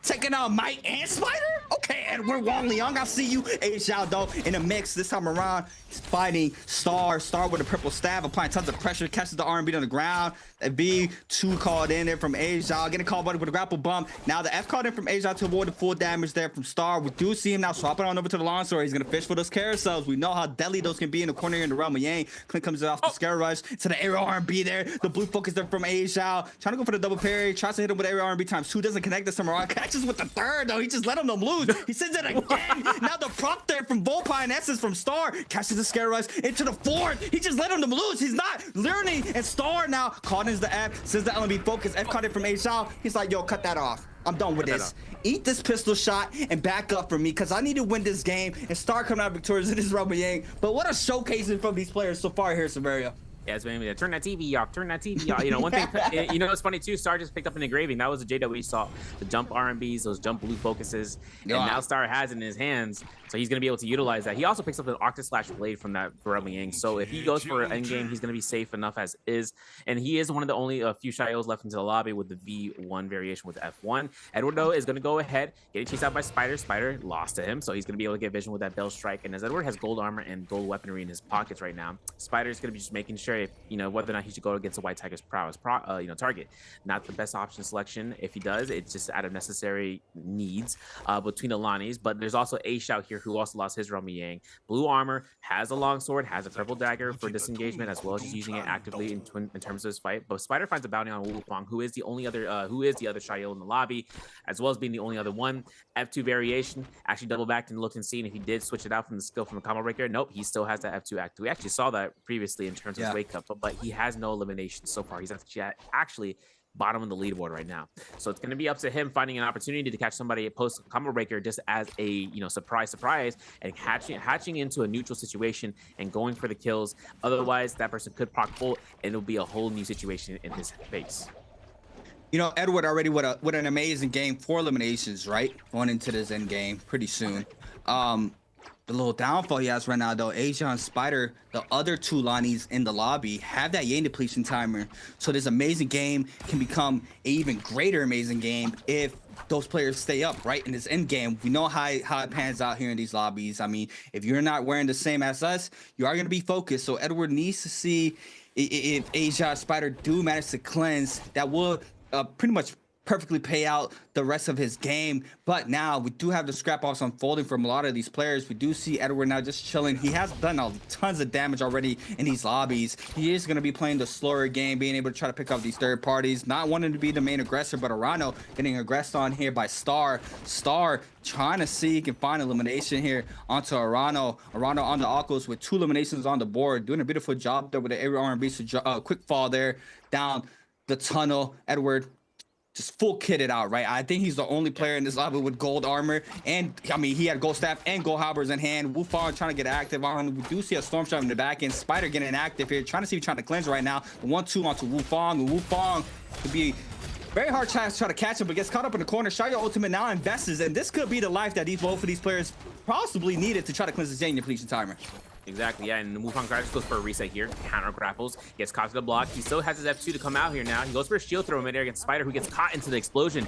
taking out Mike and Spider? Okay, Edward Wong Leong, I see you. A Xiao, though, in the mix this time around. He's fighting Star with a purple staff, applying tons of pressure, catches the R&B on the ground. A B2 called in there from A Xiao, getting called with a grapple bump. Now the F called in from A Xiao to avoid the full damage there from Star. We do see him now swapping on over to the long sword. He's going to fish for those carousels. We know how deadly those can be in the corner here in the realm of Yang. Clint comes off the scare rush to the aerial R&B there. The blue focus there from A Xiao, trying to go for the double parry, tries to hit him with aerial R&B times 2, doesn't connect this time around, catches with the third though. He just let him lose. He sends it again. Now the prop there from Volpine Essence from Star catches the scare rush into the fourth. He just let him lose. He's not learning, and Star now caught in the F, sends the LMB focus. F caught it from A Xiao. He's like, yo, cut that off. I'm done with this. Eat this pistol shot and back up for me, because I need to win this game and start coming out victorious in this Realm of Yang. But what a showcasing from these players so far here, Severio.
Yeah, it's been turn that TV off, turn that TV off. You know, one thing, you know, it's funny too. Star just picked up an engraving. That was the J that we saw. The jump R&Bs, those jump blue focuses, and now Star has it in his hands, so he's gonna be able to utilize that. He also picks up the Octa Blade from that Realm of Yang. So if he goes for an end game, he's gonna be safe enough as is. And he is one of the only few Shios left into the lobby with the V1 variation with F1. Edward though is gonna go ahead, getting chased out by Spider. Spider lost to him, so he's gonna be able to get vision with that Bell Strike. And as Edward has gold armor and gold weaponry in his pockets right now, Spider is gonna be just making sure, if, you know, whether or not he should go against a White Tiger's prowess target. Not the best option selection. If he does, it's just out of necessary needs between the Lanis. But there's also A Xiao here, who also lost his Realm of Yang. Blue armor, has a long sword, has a purple dagger for disengagement, as well as he's using it actively in terms of his fight. But Spider finds a bounty on Wu Fang, who is the only other Shio in the lobby, as well as being the only other one. F2 variation, actually double backed and looked and seen if he did switch it out from the skill from a combo breaker. Nope, he still has that F2 act. We actually saw that previously in terms of his wake up, but he has no elimination so far. He's actually bottom of the leaderboard right now. So it's going to be up to him finding an opportunity to catch somebody post combo breaker just as a, you know, surprise, and hatching into a neutral situation and going for the kills. Otherwise, that person could proc full and it'll be a whole new situation in his face.
You know, Edward already with an amazing game, 4 eliminations, right? Going into this end game pretty soon. The little downfall he has right now, though, Asia and Spider, the other 2 Lanis in the lobby, have that Yang depletion timer. So this amazing game can become an even greater amazing game if those players stay up, right, in this end game. We know how it pans out here in these lobbies. I mean, if you're not wearing the same as us, you are going to be focused. So Edward needs to see if Asia and Spider do manage to cleanse. That will pretty much perfectly pay out the rest of his game. But now we do have the scrap offs unfolding from a lot of these players. We do see Edward now just chilling. He has done tons of damage already in these lobbies. He is going to be playing the slower game, being able to try to pick up these third parties, not wanting to be the main aggressor, but Arano getting aggressed on here by Star trying to see he can find elimination here onto Arano on the Akos with 2 eliminations on the board, doing a beautiful job there with the aerial R&B. So quick fall there down the tunnel. Edward just full kitted out, right? I think he's the only player in this lobby with gold armor, and I mean, he had gold staff and gold halberds in hand. Wu Fang trying to get active on him. We do see a storm shot in the back end. Spider getting active here, trying to see if he's trying to cleanse right now. The 1-2 onto Wu Fang, and Wu Fang could be very hard to try to catch him, but gets caught up in the corner. Xiao ultimate now invests, and this could be the life that both of these players possibly needed to try to cleanse the Yang depletion timer.
Exactly, yeah, and Wu Fang just goes for a reset here. Counter grapples, gets caught to the block. He still has his F2 to come out here now. He goes for a shield throw in midair against Spider, who gets caught into the explosion.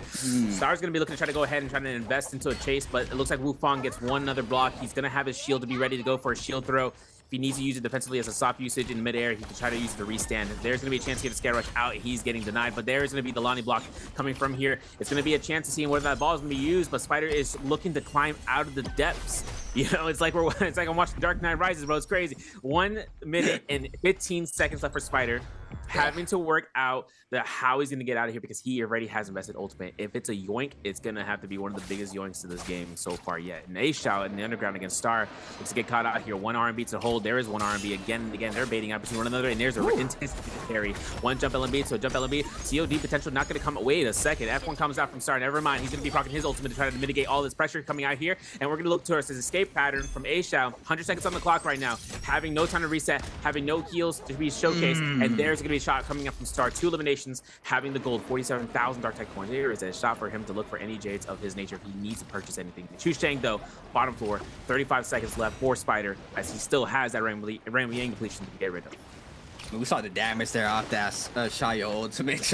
Star's gonna be looking to try to go ahead and try to invest into a chase, but it looks like Wu Fang gets one other block. He's gonna have his shield to be ready to go for a shield throw. If he needs to use it defensively as a soft usage in midair, he can try to use it to restand. There's going to be a chance to get a Scare Rush out. He's getting denied, but there is going to be the Lani block coming from here. It's going to be a chance to see whether that ball is going to be used, but Spider is looking to climb out of the depths. You know, it's like I'm watching Dark Knight Rises, bro. It's crazy. 1 minute and 15 seconds left for Spider. Having to work out how he's going to get out of here because he already has invested ultimate. If it's a yoink, it's going to have to be one of the biggest yoinks to this game so far yet. And A Xiao in the underground against Star looks to get caught out here. 1 R&B to hold. There is 1 R&B again and again. They're baiting out between one another, and there's a intense carry. 1 jump LMB, so jump LMB. COD potential not going to come. Wait a second. F1 comes out from Star. Never mind. He's going to be proccing his ultimate to try to mitigate all this pressure coming out here. And we're going to look towards his escape pattern from A Xiao. 100 seconds on the clock right now. Having no time to reset, having no heals to be showcased, and there's going to be a shot coming up from Star. 2 eliminations, having the gold, 47,000 Dark Tech coins. Here is a shot for him to look for any Jades of his nature if he needs to purchase anything. Chu Shang, though, bottom floor, 35 seconds left for Spider, as he still has that Ram Yang depletion to get rid of.
We saw the damage there off that Shayo ultimate.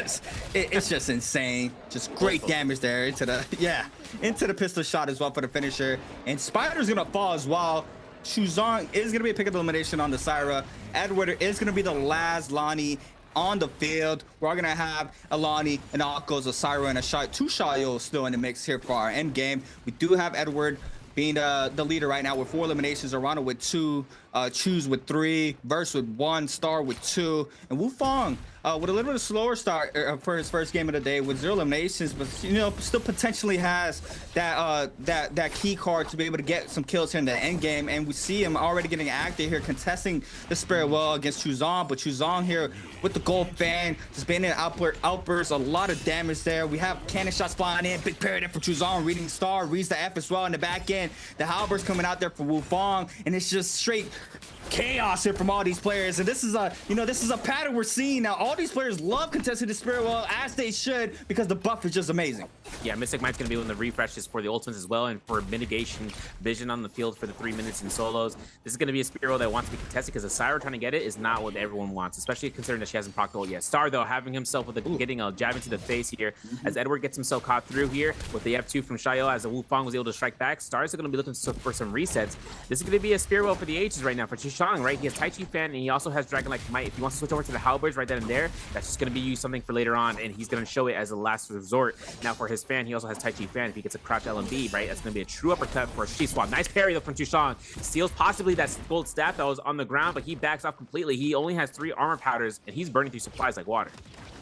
It's just insane. Just great damage there into the pistol shot as well for the finisher. And Spider's gonna fall as well. Chuzong is gonna be a pick of elimination on the Syra. Edward is gonna be the last Lonnie on the field. We're gonna have Alani and Akko's, a Syra and a two Shayo still in the mix here for our end game. We do have Edward being the leader right now with 4 eliminations, Arana with 2, Choose with 3, Verse with 1, Star with 2, and Wufong with a little bit of a slower start for his first game of the day with 0 eliminations, but you know, still potentially has that key card to be able to get some kills here in the end game. And we see him already getting active here, contesting the Spirit Well against Chuzong, but Chuzong here with the gold fan, just being an outburst, a lot of damage there. We have cannon shots flying in, big parry there for Chuzong, reading Star, reads the F as well in the back end. The halberds coming out there for Wufong, and it's just straight chaos here from all these players. And this is a pattern we're seeing now. All these players love contesting the Spirit Well, as they should, because the buff is just amazing.
Yeah, Mystic Might's gonna be one of the refreshes for the ultimates as well, and for mitigation vision on the field for the 3 minutes in solos. This is gonna be a Spirit Well that wants to be contested, because the Syra trying to get it is not what everyone wants, especially considering that she hasn't procced ult yet. Star though having himself with getting a jab into the face here, as Edward gets himself caught through here with the F2 from Shayo, as the Wufong was able to strike back. Star is gonna be looking for some resets. This is gonna be a Spirit Well for the ages right now for Chishang, right? He has Tai Chi Fan, and he also has Dragon Like Might. If he wants to switch over to the halberds right then and there, that's just going to be used something for later on, and he's going to show it as a last resort. Now for his fan, he also has Tai Chi Fan. If he gets a crouch LMB, right, that's going to be a true uppercut for a Chi-Swap. Nice parry though from Chishang. Steals possibly that gold staff that was on the ground, but he backs off completely. He only has 3 armor powders, and he's burning through supplies like water.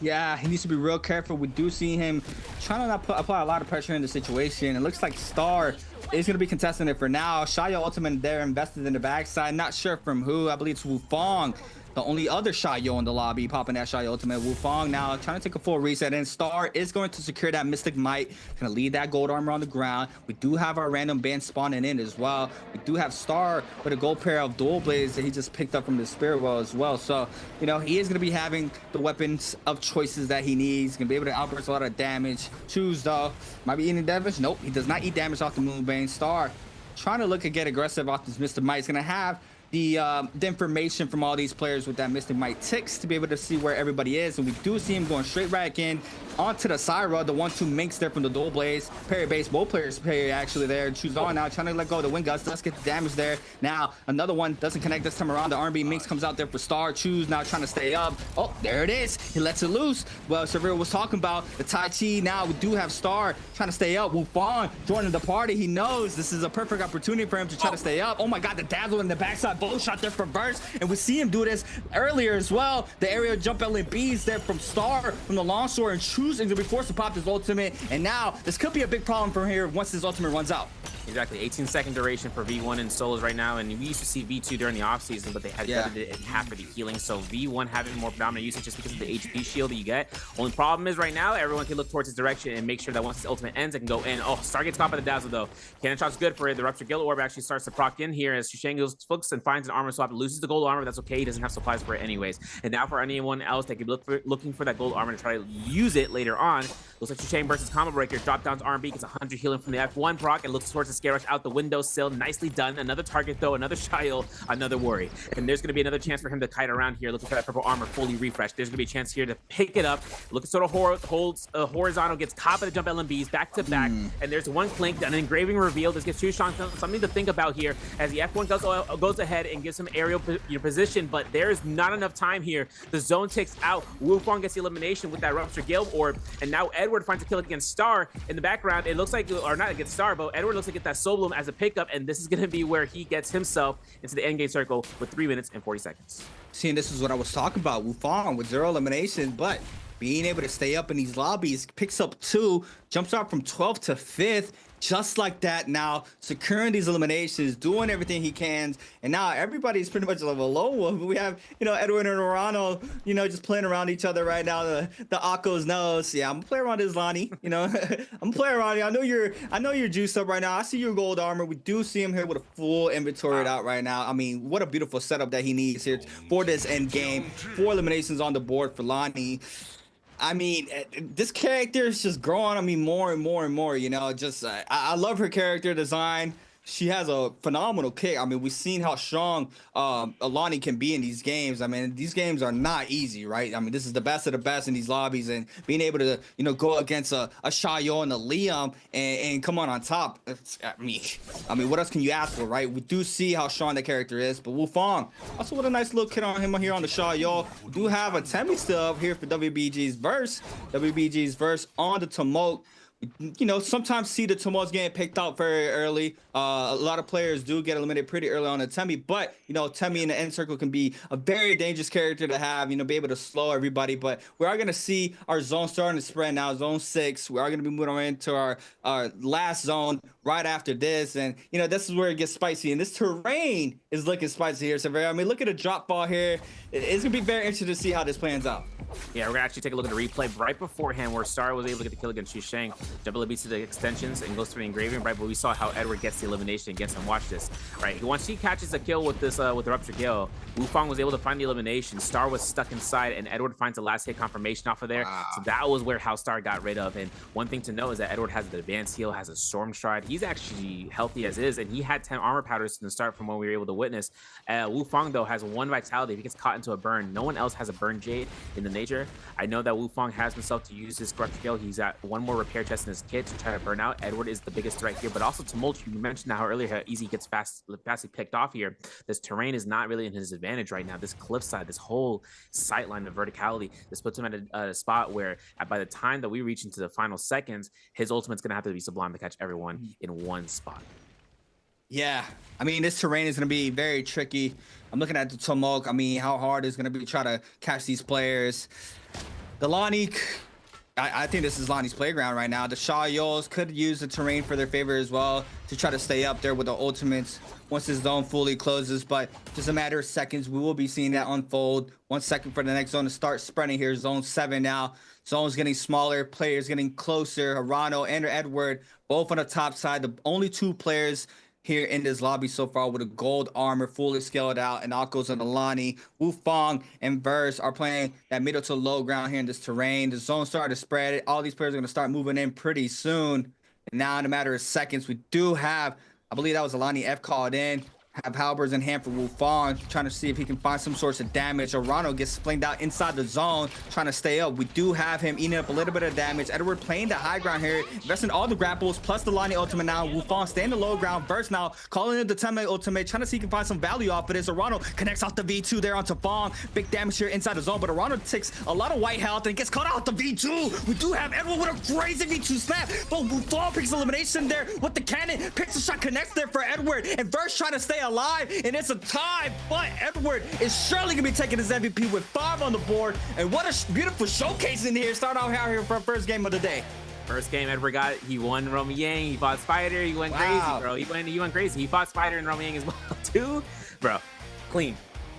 Yeah, he needs to be real careful. We do see him trying to not apply a lot of pressure in the situation. It looks like Star is going to be contesting it for now. Shayo ultimate there invested in the backside. Not sure from who. I believe it's Wufong, the only other Shayo in the lobby, popping that Shayo ultimate. Wufong now trying to take a full reset, and Star is going to secure that Mystic Might, gonna leave that gold armor on the ground. We do have our random band spawning in as well. We do have Star with a gold pair of dual blades that he just picked up from the Spirit Well as well. So, you know, he is gonna be having the weapons of choices that he needs. Gonna be able to outburst a lot of damage. Choose though, might be eating damage. Nope, he does not eat damage off the Moonbane. Star trying to look and get aggressive off this Mr. Might. He's gonna have the information from all these players with that Mystic Might ticks to be able to see where everybody is. And we do see him going straight back in onto the Syra, the 1-2 minks there from the dual blades. Parry base, both players parry actually there. Chuzong now trying to let go of the wind guts. Does get the damage there. Now another one doesn't connect this time around. The R&B minks comes out there for Star. Choose now trying to stay up. Oh, there it is. He lets it loose. Well, Severo was talking about the Tai Chi. Now we do have Star trying to stay up. Wufong joining the party. He knows this is a perfect opportunity for him to try to stay up. Oh my God, the dazzle in the backside. Both shot there from Verse, and we see him do this earlier as well. The aerial jump LMBs there from Star from the longsword, and choosing to be forced to pop his ultimate. And now this could be a big problem from here once his ultimate runs out.
Exactly, 18-second duration for V1 in solos right now, and we used to see V2 during the off season, but they had gutted it in half of the healing. So V1 having more predominant usage just because of the HP shield that you get. Only problem is right now everyone can look towards his direction and make sure that once his ultimate ends, it can go in. Oh, Star gets caught by the dazzle though. Cannon shot's good for it. The Rupture Guild Orb actually starts to proc in here as Shushang goes flicks and finds an armor swap, loses the gold armor. That's okay. He doesn't have supplies for it anyways. And now for anyone else that could looking for that gold armor to try to use it later on, looks like Shushang versus Combo Breaker. Drop downs R&B, gets 100 healing from the F1 proc and looks towards the Scare Rush out the windowsill. Nicely done. Another target though, another Shayo, another worry. And there's going to be another chance for him to kite around here looking for that purple armor fully refreshed. There's going to be a chance here to pick it up. Look, sort of holds horizontal, gets caught by the jump LMBs back to back. And there's one clink, an engraving reveal. This gives Chuzong something to think about here as the F1 goes ahead and gives him aerial position, but there's not enough time here. The zone ticks out. Wufong gets the elimination with that Rupture Guild Orb, and now Edward finds a kill against Star in the background. It looks like, or not against Star, but Edward looks like get that Soul Bloom as a pickup, and this is going to be where he gets himself into the endgame circle with 3 minutes and 40 seconds.
See, and this is what I was talking about. Wufong with 0 eliminations, but being able to stay up in these lobbies, picks up 2, jumps out from 12th to 5th, just like that. Now securing these eliminations, doing everything he can, and now everybody's pretty much level low. We have, you know, Edwin and Orano, you know, just playing around each other right now. The Akko's knows, yeah, I'm gonna play around this Lonnie, you know. I'm playing around you. I know you're juiced up right now. I see your gold armor. We do see him here with a full inventory out right now. I mean, what a beautiful setup that he needs here for this end game. 4 eliminations on the board for Lonnie. I mean, this character is just growing on me more and more and more, you know. Just I love her character design. she has a phenomenal kick. I mean, we've seen how strong Alani can be in these games. I mean, these games are not easy, right? I mean, this is the best of the best in these lobbies, and being able to, you know, go against a Xiaoyu and a Liam and come on top. I mean, what else can you ask for, right? We do see how strong the character is, but Wufang also with a nice little kit on him here on the Xiaoyu. We do have a Temi still up here for WBG's verse. WBG's verse on the Tumult. You know, sometimes see the Tumults getting picked out very early. A lot of players do get eliminated pretty early on the Temi, but, you know, Temi in the end circle can be a very dangerous character to have, you know, be able to slow everybody. But we are going to see our zone starting to spread now, zone 6. We are going to be moving on into our last zone right after this. And, you know, this is where it gets spicy. And this terrain is looking spicy here. So, I mean, look at the drop ball here. It's going to be very interesting to see how this plans out.
Yeah, we're gonna actually take a look at the replay right beforehand where Star was able to get the kill against Xusheng. Double beats to the extensions and goes for the engraving, right? But we saw how Edward gets the elimination against him. Watch this, right? Once he catches a kill with this, with the Rupture Gale, Wufang was able to find the elimination. Star was stuck inside, and Edward finds the last hit confirmation off of there. Wow. So that was where how Star got rid of. And one thing to know is that Edward has the advanced heal, has a Storm Stride. He's actually healthy as is, and he had 10 armor powders from the start from what we were able to witness. Wufang, though, has 1 vitality. If he gets caught into a burn, no one else has a burn Jade in the nature. I know that Wufang has himself to use his Rupture Gale. He's at 1 more repair chest in his kit to try to burn out. Edward is the biggest threat here, but also Tumult. You mentioned how earlier how easy he gets fastly picked off here. This terrain is not really in his advantage right now. This cliffside, this whole sight line of verticality, this puts him at a spot where by the time that we reach into the final seconds, his ultimate's gonna have to be Sublime to catch everyone in one spot. Yeah,
I mean, this terrain is going to be very tricky. I'm looking at the Tumult. I mean, how hard is going to be to try to catch these players. The Lani, I think this is Lani's playground right now. The Xiaoyus could use the terrain for their favor as well to try to stay up there with the ultimates once this zone fully closes. But just a matter of seconds, we will be seeing that unfold. 1 second for the next zone to start spreading here. Zone 7 now. Zone's getting smaller, players getting closer. Harano and Edward both on the top side. The only 2 players here in this lobby so far with a gold armor fully scaled out, and Akos and Alani. Wufang and Verse are playing that middle to low ground here in this terrain. The zone started to spread. All these players are going to start moving in pretty soon. And now in a matter of seconds, we do have, I believe that was Alani F called in. Have halberds in hand for Wufang, trying to see if he can find some sorts of damage. Arano gets flinged out inside the zone, trying to stay up. We do have him eating up a little bit of damage. Edward playing the high ground here, investing all the grapples, plus the Lani ultimate now. Wufang staying the low ground. Burst now, calling in the Temi ultimate, trying to see if he can find some value off of this. Arano connects off the V2 there onto Fong. Big damage here inside the zone, but Arano takes a lot of white health and gets caught out the V2. We do have Edward with a crazy V2 snap, but Wufang picks elimination there with the cannon. Picks a shot, connects there for Edward, and Verse trying to stay alive, and it's a tie, but Edward is surely gonna be taking his MVP with 5 on the board. And what a beautiful showcase in here. Start out here for our first game of the day.
First game Edward got, he won Romy Yang, he fought Spider, he went crazy, bro. He went crazy. He fought Spider and Romy Yang as well, too. Bro, clean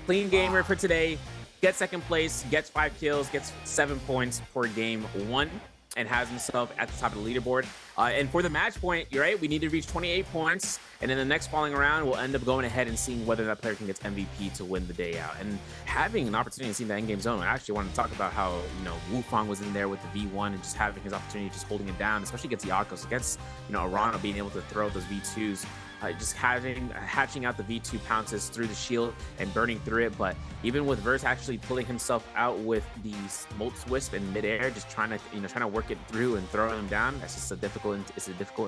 gamer for today. Gets 2nd place, gets 5 kills, gets 7 points for game 1, and has himself at the top of the leaderboard. And for the match point, you're right, we need to reach 28 points. And in the next following round, we'll end up going ahead and seeing whether that player can get MVP to win the day out. And having an opportunity to see the endgame zone, I actually want to talk about how, you know, Wufang was in there with the V1 and just having his opportunity, just holding it down, especially against the Akos, against, you know, Arano being able to throw those V2s. Just hatching out the V2 pounces through the shield and burning through it. But even with Verse actually pulling himself out with the Molt Wisp in midair, just trying to work it through and throw him down, that's just a difficult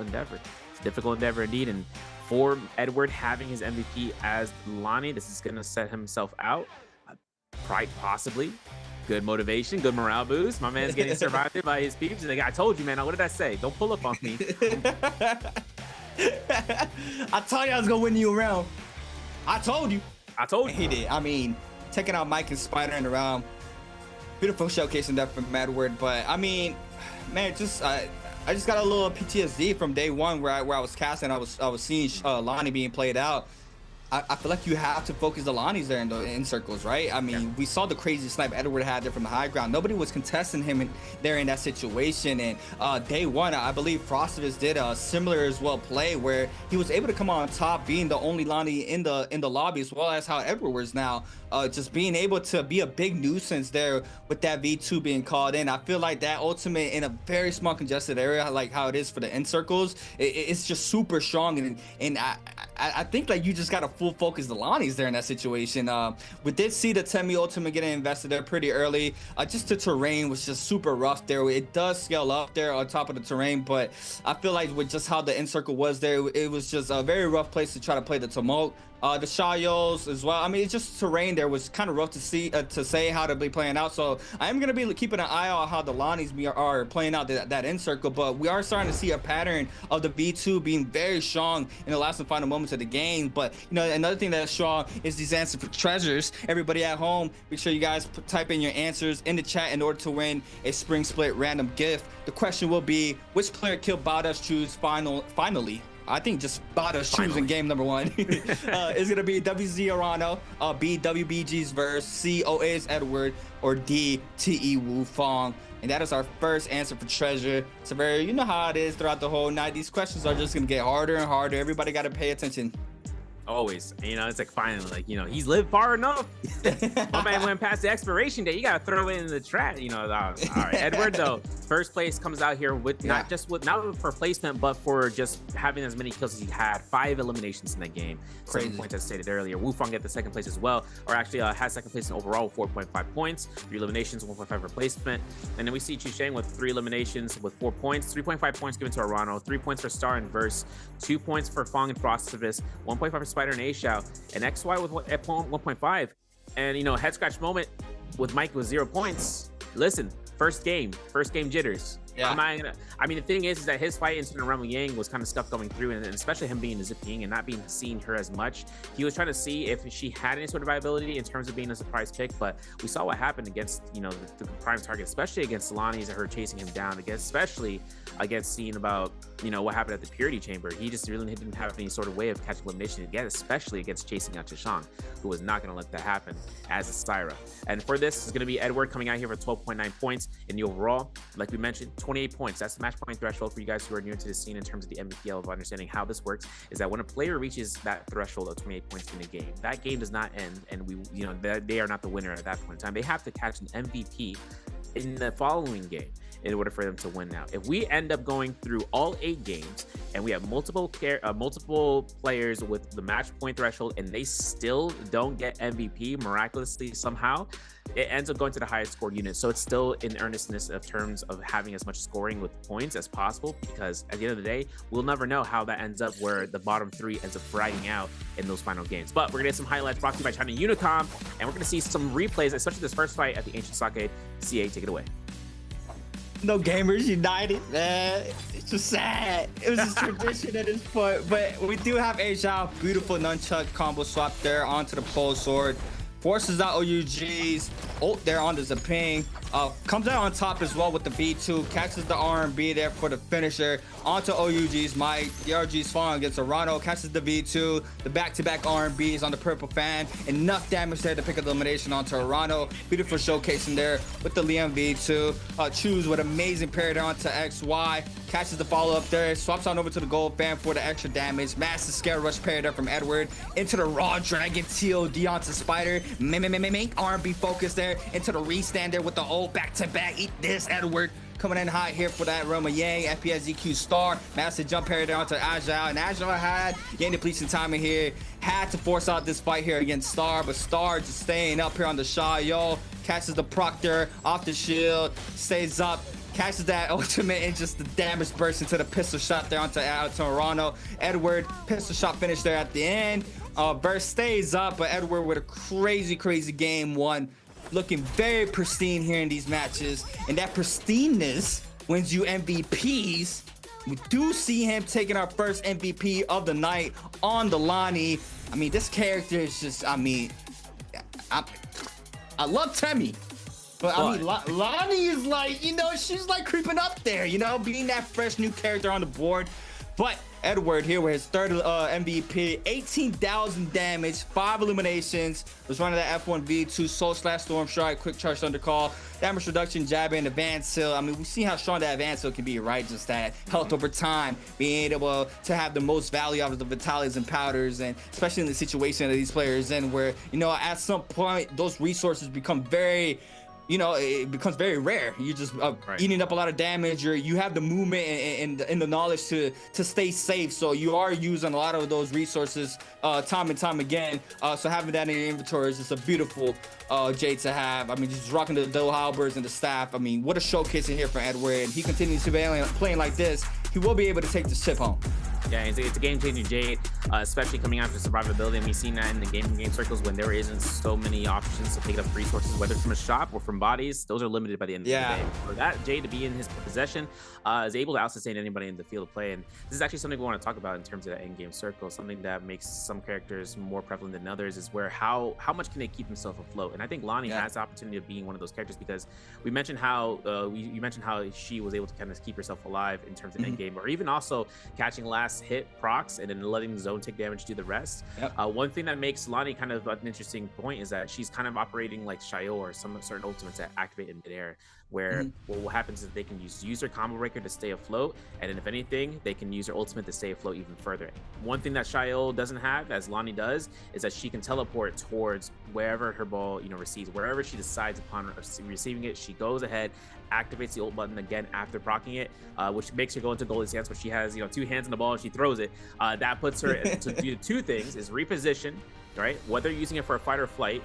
endeavor. It's a difficult endeavor indeed. And for Edward having his MVP as Lani, this is going to set himself out, quite possibly. Good motivation, good morale boost. My man's getting survived by his peeps. And I told you, man, what did I say? Don't pull up on me.
I told you I was gonna win you around. I told you.
He
did. I mean, taking out Mike and Spider in the round. Beautiful showcasing that from Edward. But I mean, man, I just got a little PTSD from day 1 where I was casting. I was seeing Lani being played out. I feel like you have to focus the Lonnies there in circles, right? I mean, we saw the crazy snipe Edward had there from the high ground. Nobody was contesting him there in that situation. And day one, I believe Frostivus did a similar as well play where he was able to come on top, being the only Lonnie in the lobby, as well as how Edward was now just being able to be a big nuisance there with that V2 being called in. I feel like that ultimate in a very small congested area, like how it is for the end circles, it's just super strong. And I think like you just got to full focus the Lonnies there in that situation. We did see the Temi ultimate getting invested there pretty early. Just the terrain was just super rough there. It does scale up there on top of the terrain, but I feel like with just how the end circle was there, it was just a very rough place to try to play the tumult. The Shayos as well. I mean, it's just terrain there was kind of rough to see, to say how to be playing out. So I am going to be keeping an eye on how the Lonnies are playing out that end circle. But we are starting to see a pattern of the V2 being very strong in the last and final moments of the game. But, you know, another thing that's strong is these answer for treasures. Everybody at home, make sure you guys type in your answers in the chat in order to win a Spring Split random gift. The question will be, which player killed Bada's Choose finally? I think just Bada's Choose in game number 1 is going to be WZ Arano, B WBG's verse, C OA's Edward, or D TE Wu Fong. And that is our first answer for treasure. So very, you know how it is throughout the whole night. These questions are just going to get harder and harder. Everybody got to pay attention.
Always, you know, it's like finally, like, you know, he's lived far enough. My man went past the expiration date. You gotta throw it in the trash, you know. All right, Edward though, first place comes out here with not for placement, but for just having as many kills as he had. 5 eliminations in that game. Crazy. 7 points as stated earlier. Wufang get the second place as well, or actually has second place in overall with 4.5 points, 3 eliminations, 1.5 replacement. And then we see Chusheng with 3 eliminations with 4 points, 3.5 points given to Arano, 3 points for Star and Verse, 2 points for Fong and Frostivus, 1.5 for Spider and Ashao, and XY with 1.5. And, you know, head scratch moment with Mike with 0 points. Listen, first game jitters. Yeah. I mean, the thing is that his fight into Rumble Yang was kind of stuff going through, and especially him being a Zipping and not being seeing her as much. He was trying to see if she had any sort of viability in terms of being a surprise pick, but we saw what happened against, you know, the prime target, especially against Lonnie's and her chasing him down, especially against seeing about, you know, what happened at the Purity Chamber. He just really didn't have any sort of way of catching elimination again, especially against chasing out Chusheng, who was not going to let that happen as a Styra. And for this is going to be Edward coming out here for 12.9 points in the overall. Like we mentioned, 28 points. That's the match point threshold for you guys who are new to the scene in terms of the Nbpl, of understanding how this works. Is that when a player reaches that threshold of 28 points in a game, that game does not end, and they are not the winner at that point in time. They have to catch an MVP in the following game in order for them to win. Now, if we end up going through all 8 games and we have multiple players with the match point threshold and they still don't get MVP miraculously somehow, it ends up going to the highest scored unit. So it's still in earnestness of terms of having as much scoring with points as possible, because at the end of the day, we'll never know how that ends up, where the bottom 3 ends up fragging out in those final games. But we're gonna get some highlights brought to you by China Unicom, and we're gonna see some replays, especially this first fight at the Ancient Sake. CA, take it away.
No Gamers United, man. It's just sad. It was a tradition at this point, but we do have Ashao. Beautiful nunchuck combo swap there onto the pole sword. Forces out OUG's ult there on the Zipping. Comes out on top as well with the V2. Catches the R&B there for the finisher. Onto OUG's Might. The RG's falling against Arano. Catches the V2. The back-to-back R&B's on the purple fan. Enough damage there to pick up the elimination onto Arano. Beautiful showcasing there with the Liam V2. Choose with amazing parry there onto XY. Catches the follow-up there. Swaps on over to the gold fan for the extra damage. Massive scare rush parry there from Edward. Into the Raw Dragon TOD onto Spider. R&B focus there. Into the restand there with the old back-to-back. Eat this, Edward. Coming in hot here for that Roma Yang. FPS EQ Star. Massive jump parry there onto Agile. And Agile had Yang depletion timing here. Had to force out this fight here against Star. But Star just staying up here on the Shayo. Catches the Proctor off the shield. Stays up. Catches that ultimate and just the damage burst into the pistol shot there onto Arano. Edward, pistol shot finish there at the end. Burst stays up, but Edward with a crazy game 1. Looking very pristine here in these matches. And that pristineness wins you MVPs. We do see him taking our first MVP of the night on the Lonnie. I mean, this character is just, I mean, I love Temi. But I mean, Lonnie is like, you know, she's like creeping up there, you know, being that fresh new character on the board. But Edward here with his third MVP, 18,000 damage, 5 eliminations, was running that F1 V2, Soul/Storm Strike, quick charge undercall, damage reduction, jabbing, advanced heal. I mean, we've seen how strong that advanced heal can be, right? Just that health over time, being able to have the most value out of the Vitalities and powders, and especially in the situation that these players in, where, you know, at some point, those resources become very, you know, it becomes very rare. You just eating up a lot of damage, or you have the movement and the knowledge to stay safe. So you are using a lot of those resources time and time again. So having that in your inventory is just a beautiful Jade to have. I mean, just rocking the dual halberds and the staff. I mean, what a showcase in here for Edward. And he continues to be playing like this, he will be able to take this chip home.
Yeah, it's a game-changing Jade, especially coming after survivability. And we've seen that in the game circles when there isn't so many options to pick up resources, whether from a shop or from bodies. Those are limited by the end of the day. For that Jade to be in his possession is able to out-sustain anybody in the field of play. And this is actually something we want to talk about in terms of that end-game circle. Something that makes some characters more prevalent than others is where how much can they keep themselves afloat. And I think Lonnie has the opportunity of being one of those characters, because we mentioned how you mentioned how she was able to kind of keep herself alive in terms of end-game, or even also catching last hit procs and then letting the zone take damage, do the rest. One thing that makes Lonnie kind of an interesting point is that she's kind of operating like Shayo or some certain ultimates that activate in midair, where what happens is they can use their combo breaker to stay afloat, and then if anything, they can use their ultimate to stay afloat even further. One thing that Shayo doesn't have, as Lonnie does, is that she can teleport towards wherever her ball, you know, receives. Wherever she decides upon receiving it, she goes ahead, activates the ult button again after proccing it, which makes her go into goalie stance, where she has, you know, 2 hands on the ball and she throws it. That puts her to do 2 things: is reposition, right? Whether using it for a fight or flight,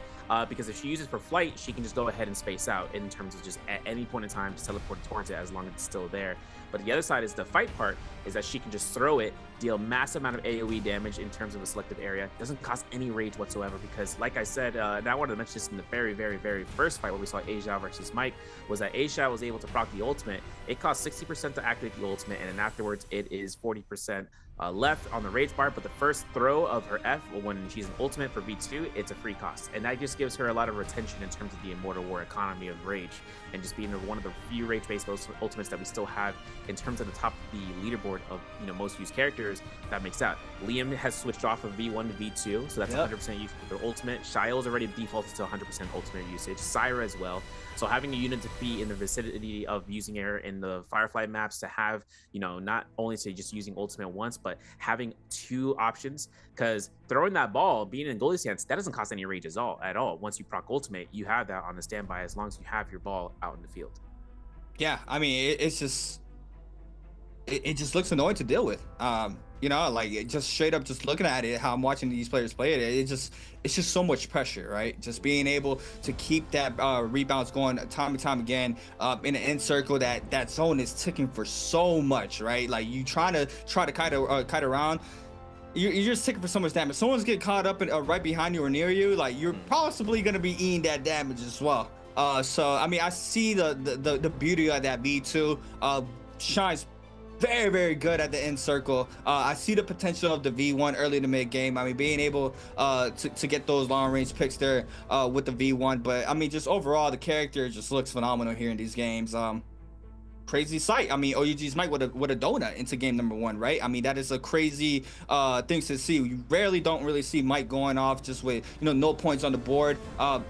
because if she uses for flight, she can just go ahead and space out in terms of just at any point in time just teleport towards it as long as it's still there. But the other side is the fight part, is that she can just throw it, deal massive amount of AoE damage in terms of a selective area. It doesn't cost any rage whatsoever, because like I said, and I wanted to mention this in the very, very, very first fight where we saw Asia versus Mike, was that Asia was able to proc the ultimate. It costs 60% to activate the ultimate, and then afterwards it is 40% left on the rage bar. But the first throw of her F, when she's an ultimate for V2, it's a free cost, and that just gives her a lot of retention in terms of the Immortal War economy of rage, and just being one of the few rage-based ultimates that we still have in terms of the top of the leaderboard of, you know, most used characters. That makes out. Liam has switched off of V1 to V2, so that's 100% use for their ultimate. Shio's already defaulted to 100% ultimate usage. Syra as well. So having a unit to be in the vicinity of using her in the Firefly maps, to have, you know, not only to just using ultimate once, but having 2 options, because throwing that ball, being in goalie stance, that doesn't cost any rage at all. Once you proc ultimate, you have that on the standby as long as you have your ball out in the field.
Yeah, I mean, it's just, it just looks annoying to deal with. You know, like, it just straight up, just looking at it, how I'm watching these players play it, it's just so much pressure, right? Just being able to keep that rebounds going time and time again in an end circle. That zone is ticking for so much, right? Like, you try to kite around, you're just ticking for so much damage. Someone's getting caught up in, right behind you or near you, like, you're possibly gonna be eating that damage as well. So I mean, I see the beauty of that V2 shines very, very good at the end circle. I see the potential of the V1 early to mid game. I mean, being able to get those long range picks there with the V1. But I mean, just overall, the character just looks phenomenal here in these games. Crazy sight. I mean, OUG's Mike with a donut into game number 1, right? I mean, that is a crazy thing to see. You rarely don't really see Mike going off just with, you know, no points on the board.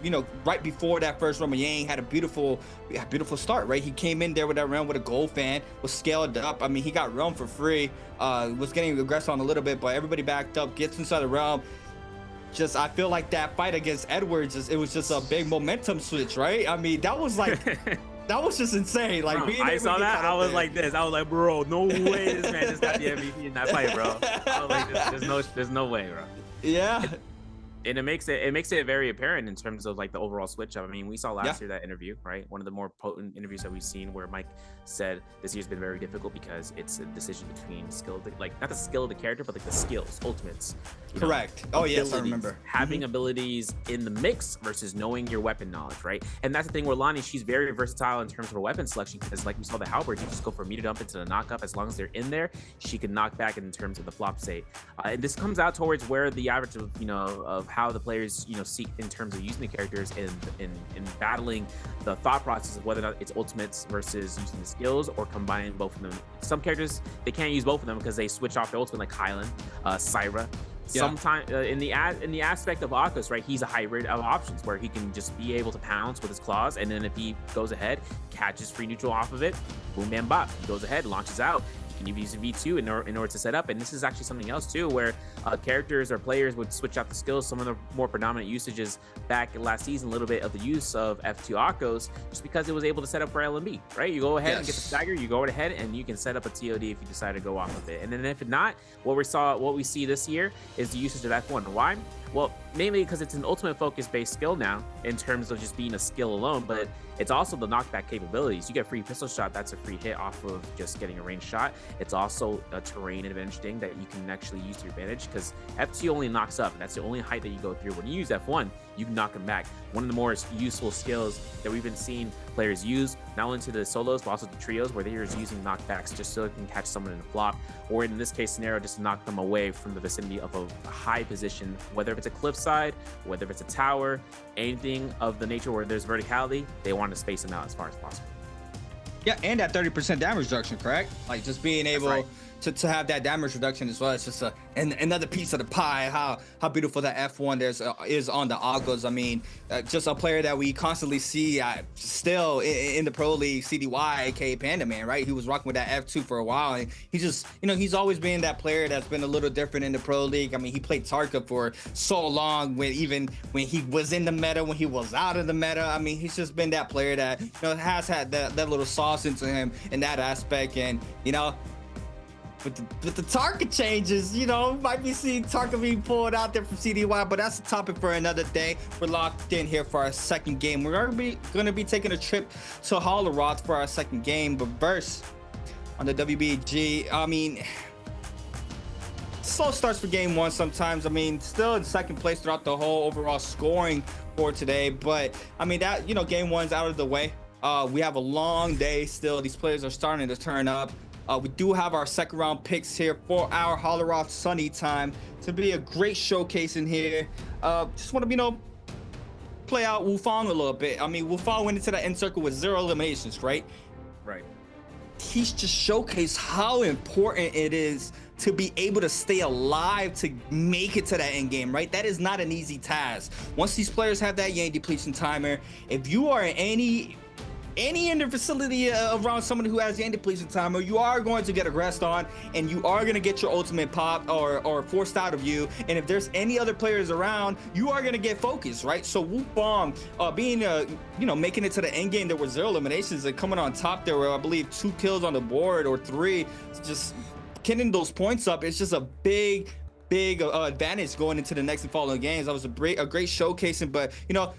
You know, right before that first run, Yang had a beautiful start, right? He came in there with that round with a gold fan, was scaled up. I mean, he got realm for free, was getting aggressive on a little bit, but everybody backed up, gets inside the realm. Just, I feel like that fight against Edwards, it was just a big momentum switch, right? I mean, that was like that was just insane. Like,
bro, I saw that, I was like this. I was like, bro, no way this man just got the MVP in that fight, bro. I was like, there's no way, bro.
Yeah.
And it makes it very apparent in terms of like the overall switch up. I mean, we saw last year that interview, right? One of the more potent interviews that we've seen, where Mike said this year's been very difficult because it's a decision between skill, like not the skill of the character, but like the skills, ultimates.
Correct. Oh yes, I remember.
Having abilities in the mix versus knowing your weapon knowledge, right? And that's the thing where Lonnie, she's very versatile in terms of her weapon selection, because like we saw the halberd, you just go for meter dump into the knockup. As long as they're in there, she can knock back in terms of the flop state. And this comes out towards where the average of, you know, of how the players, seek in terms of using the characters and in battling the thought process of whether or not it's ultimates versus using the skills or combining both of them. Some characters, they can't use both of them because they switch off their ultimate, like Kylan, Syra. Sometimes in the aspect of Akos, right, he's a hybrid of options where he can just be able to pounce with his claws, and then if he goes ahead, catches free neutral off of it, boom, bam, bop, he goes ahead, launches out. Can you use a V2 in order to set up? And this is actually something else too, where characters or players would switch out the skills. Some of the more predominant usages back last season, a little bit of the use of F2 Akos, just because it was able to set up for LMB, right? You go ahead and get the stagger, you go ahead and you can set up a TOD if you decide to go off of it. And then if not, what we see this year is the usage of F1. Why? Well, mainly because it's an ultimate focus based skill now in terms of just being a skill alone, but it's also the knockback capabilities. You get free pistol shot, that's a free hit off of just getting a ranged shot. It's also a terrain advantage thing that you can actually use to your advantage, because F2 only knocks up, and that's the only height that you go through. When you use F1, you can knock them back. One of the more useful skills that we've been seeing players use, not only to the solos, but also the trios, where they're just using knockbacks just so they can catch someone in a flop, or in this case scenario, just knock them away from the vicinity of a high position, whether it's a cliffside, whether it's a tower, anything of the nature where there's verticality, they want to space them out as far as possible.
Yeah, and that 30% damage reduction, correct? Like just being able to have that damage reduction as well. It's just another piece of the pie. How beautiful that F1 is on the Akos. I mean, just a player that we constantly see still in the Pro League, CDY, aka Panda Man, right? He was rocking with that F2 for a while, and he just, he's always been that player that's been a little different in the Pro League. I mean, he played Tarka for so long, when he was in the meta, when he was out of the meta. I mean, he's just been that player that has had that little sauce into him in that aspect, and with the Tarka changes, might be seeing Tarka being pulled out there from CDY, but that's a topic for another day. We're locked in here for our second game. We're gonna be taking a trip to Holleroth for our second game, but verse on the WBG. I mean, slow starts for game one sometimes. I mean, still in second place throughout the whole overall scoring for today, but I mean that game one's out of the way. We have a long day still. These players are starting to turn up. We do have our second round picks here for our Holleroth Sunny time to be a great showcase in here. Just want to, play out Wufong a little bit. I mean, Wufong went into that end circle with 0 eliminations, right?
Right.
He's just showcased how important it is to be able to stay alive to make it to that end game, right? That is not an easy task. Once these players have that Yang depletion timer, if you are in any in the vicinity around someone who has Yang depletion timer, you are going to get aggressed on, and you are going to get your ultimate popped or forced out of you. And if there's any other players around, you are going to get focused, right? So Wufong being making it to the end game, there were 0 eliminations, and coming on top, there were, I believe, 2 kills on the board or 3, just getting those points up. It's just a big advantage going into the next and following games. That was a great showcasing, but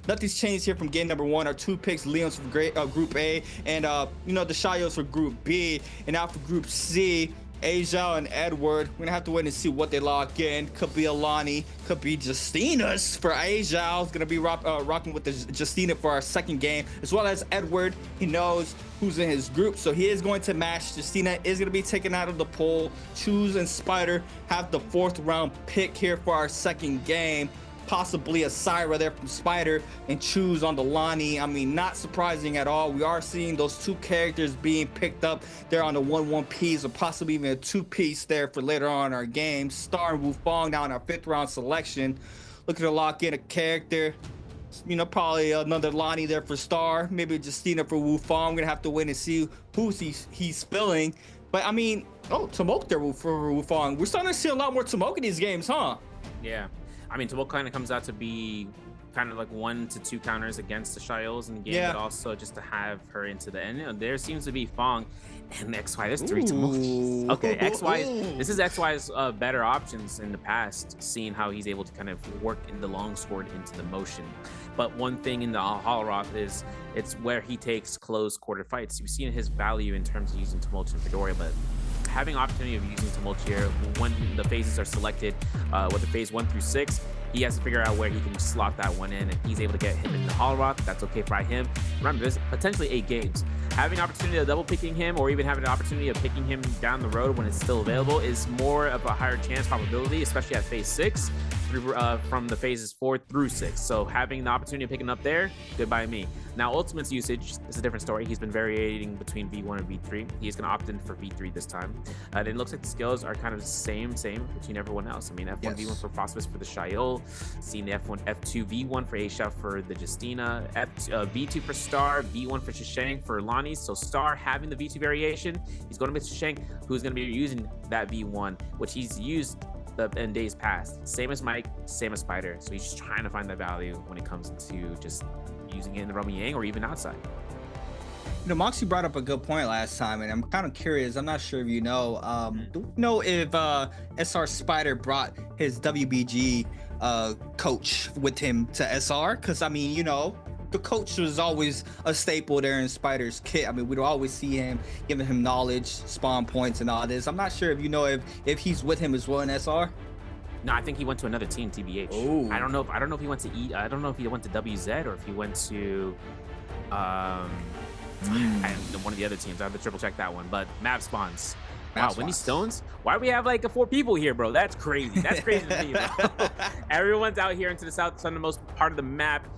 nothing's changed here from game number 1. Our 2 picks, Leon's for Group A, and the Shayos for Group B. And now for Group C, Asia and Edward. We're gonna have to wait and see what they lock in. Could be Alani, could be Justina's for Asia. Is gonna be rocking with the Justina for our second game, as well as Edward. He knows who's in his group, so he is going to match. Justina is gonna be taken out of the poll. Choose and Spider have the 4th round pick here for our second game. Possibly a Syra there from Spider, and Choose on the Lani. I mean, not surprising at all. We are seeing those 2 characters being picked up there on the 1-1 piece, or possibly even a 2-piece there for later on in our game. Star and Wufong now in our 5th round selection. Looking to lock in a character. Probably another Lani there for Star. Maybe Justina for Wufong. I'm gonna have to wait and see who he's spilling. But I mean, Tomoke there for Wufong. We're starting to see a lot more Tomoke in these games, huh?
Yeah. I mean, Tomoke kind of comes out to be kind of like 1 to 2 counters against the Shayos in the game, but also just to have her into the end. There seems to be Fong and XY. There's 3 Tomokes. Okay, XY. This is XY's better options in the past, seeing how he's able to kind of work in the long sword into the motion. But one thing in the Holleroth is it's where he takes close quarter fights. You've seen his value in terms of using Tumult and Fedora, but having opportunity of using Tumult here when the phases are selected, whether phase 1 through 6, he has to figure out where he can slot that one in. If he's able to get him in the Holleroth, that's okay for him. Remember, there's potentially 8 games. Having opportunity of double picking him, or even having an opportunity of picking him down the road when it's still available, is more of a higher chance probability, especially at phase 6. from the phases 4 through 6. So having the opportunity of picking up there, good by me. Now, Ultimate's usage is a different story. He's been varying between V1 and V3. He's going to opt in for V3 this time. And it looks like the skills are kind of the same between everyone else. I mean, F1 V1 for Phosphorus for the Shayol, seeing the F1 F2 V1 for Aisha for the Justina, V2 for Star, V1 for Shisheng for Lonnie. So Star having the V2 variation, he's going to be Shisheng, who's going to be using that V1, which he's used in days past. Same as Mike, same as Spider. So he's just trying to find the value when it comes to just using it in the Roman Yang or even outside.
You know, Moxie brought up a good point last time, and I'm kind of curious. I'm not sure if you know. Do you know if SR Spider brought his WBG coach with him to SR? Because I mean, you know, the coach was always a staple there in Spider's kit. I mean, we'd always see him giving him knowledge, spawn points, and all this. I'm not sure if you know if he's with him as well in SR.
No, I think he went to another team, TBH.
Ooh.
I don't know if he went to I don't know if he went to WZ or if he went to one of the other teams. I have to triple check that one. But Map spawns. Wow, Windy Stones? Why do we have like 4 people here, bro? That's crazy. That's crazy to me, bro. Everyone's out here into the southernmost part of the map.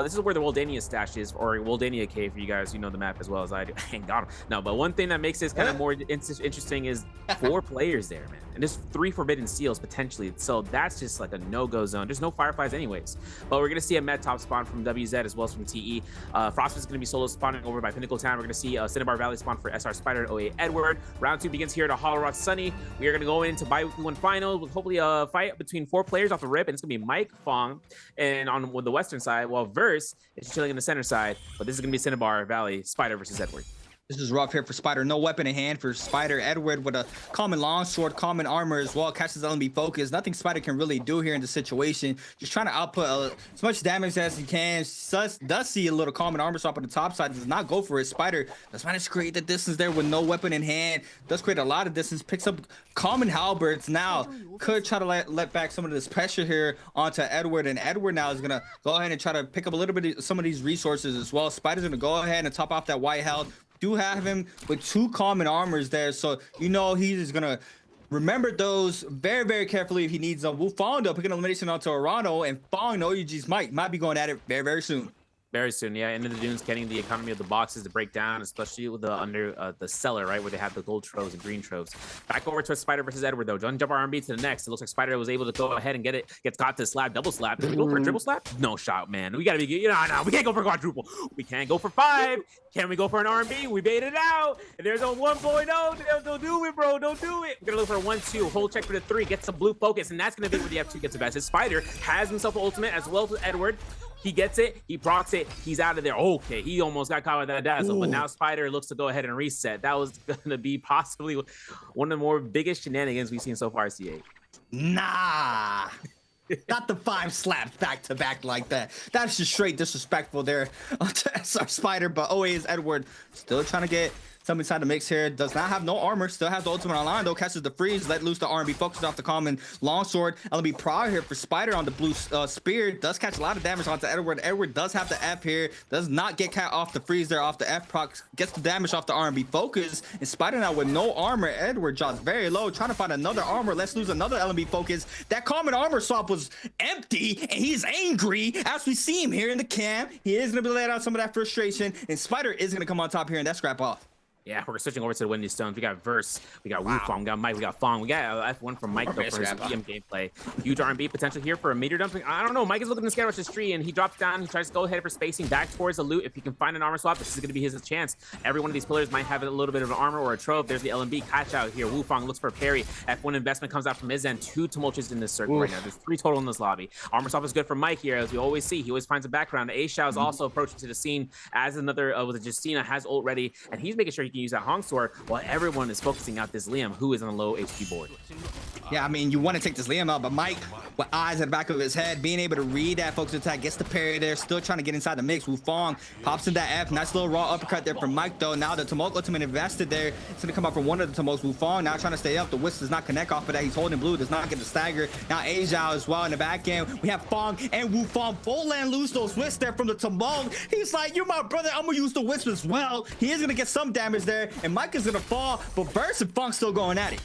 This is where the Woldania stash is, or Woldania Cave for you guys who know the map as well as I do. I ain't got him. No, but one thing that makes this kind of more interesting is 4 players there, man. And there's 3 forbidden seals potentially. So that's just like a no-go zone. There's no fireflies anyways. But we're going to see a Met top spawn from WZ as well as from TE. Frost is going to be solo spawning over by Pinnacle Town. We're going to see Cinnabar Valley spawn for SR Spider and OA Edward. Round 2 begins here at Hollow Rock Sunny. We are going to go into Biweek 1 final with hopefully a fight between 4 players off the rip. And it's going to be Mike, Fong, and on the western side, while Verse is chilling in the center side. But this is going to be Cinnabar Valley Spider versus Edward.
This is rough here for Spider. No weapon in hand for Spider. Edward with a common longsword, common armor as well. Catches LNB focus. Nothing Spider can really do here in the situation. Just trying to output as much damage as he can. Does see a little common armor swap on the top side. Does not go for it. Spider does manage to create the distance there with no weapon in hand. Does create a lot of distance. Picks up common halberds now. Could try to let back some of this pressure here onto Edward. And Edward now is going to go ahead and try to pick up a little bit of some of these resources as well. Spider's going to go ahead and top off that white health. Do have him with 2 common armors there, so you know he's gonna remember those very, very carefully if he needs them. Wu Fong though picking elimination onto Arano, and Fong, no UG's might be going at it very, very soon.
Very soon, yeah. Into the dunes, getting the economy of the boxes to break down, especially with the under the cellar, right, where they have the gold troves and green troves. Back over to Spider versus Edward though. Don't jump R&B to the next. It looks like Spider was able to go ahead and got the slap, double slap. Did we go for a triple slap? No shot, man. We gotta be, no, we can't go for quadruple. We can't go for 5. Can we go for an R&B? We baited it out. And there's a 1.0. Don't do it, bro. Don't do it. We're gonna look for a 1-2. Hold check for the 3. Get some blue focus, and that's gonna be where the F2 gets the best. His Spider has himself an ultimate as well as Edward. He gets it, he procs it, he's out of there. Okay, he almost got caught with that dazzle, but now Spider looks to go ahead and reset. That was gonna be possibly one of the more biggest shenanigans we've seen so far, C8.
Nah. Not the 5 slaps back to back like that. That's just straight disrespectful there to SR Spider, but OA is Edward still trying to get some inside the mix here. Does not have no armor, still has the ultimate online though. Catches the freeze, let loose the R&B, focuses off the common longsword. LNB Prod here for Spider on the blue spear. Does catch a lot of damage onto Edward. Edward does have the F here, does not get cat off the freeze there, off the F proc, gets the damage off the R&B focus. And Spider now with no armor. Edward drops very low, trying to find another armor. Let's lose another LNB focus. That common armor swap was empty, and he's angry as we see him here in the camp. He is gonna be letting out some of that frustration, and Spider is gonna come on top here and that scrap off.
Yeah, we're switching over to the Windy Stones. We got Verse, we got Wu Fong, we got Mike, we got Fong. We got F1 from Mike though for his PM gameplay. Huge R&B potential here for a meter dumping. I don't know. Mike is looking to scare this tree, and he drops down. He tries to go ahead for spacing back towards the loot. If he can find an armor swap, this is going to be his chance. Every one of these pillars might have a little bit of an armor or a trove. There's the LNB catch out here. Wu Fong looks for a parry. F1 investment comes out from his end. 2 tumultuous in this circle right now. There's 3 total in this lobby. Armor swap is good for Mike here, as we always see. He always finds a background. A Shao is also approaching to the scene as another with a Justina has ult ready, and he's making sure he can use that Hong Sword while everyone is focusing out this Liam, who is on a low HP board.
Yeah, I mean, you want to take this Liam out, but Mike, with eyes at the back of his head, being able to read that focus attack, gets the parry there, still trying to get inside the mix. Wu Fong pops in that F. Nice little raw uppercut there from Mike, though. Now the Tumult ultimate invested there. It's going to come out from one of the Tumults. Wu Fong now trying to stay up. The Wisp does not connect off of that. He's holding blue, does not get the stagger. Now Asia as well in the back end. We have Fong and Wu Fong full land lose those Wisps there from the Tumult. He's like, you're my brother, I'm going to use the Wisp as well. He is going to get some damage there, and Mike is going to fall, but Burst and Fong still going at it.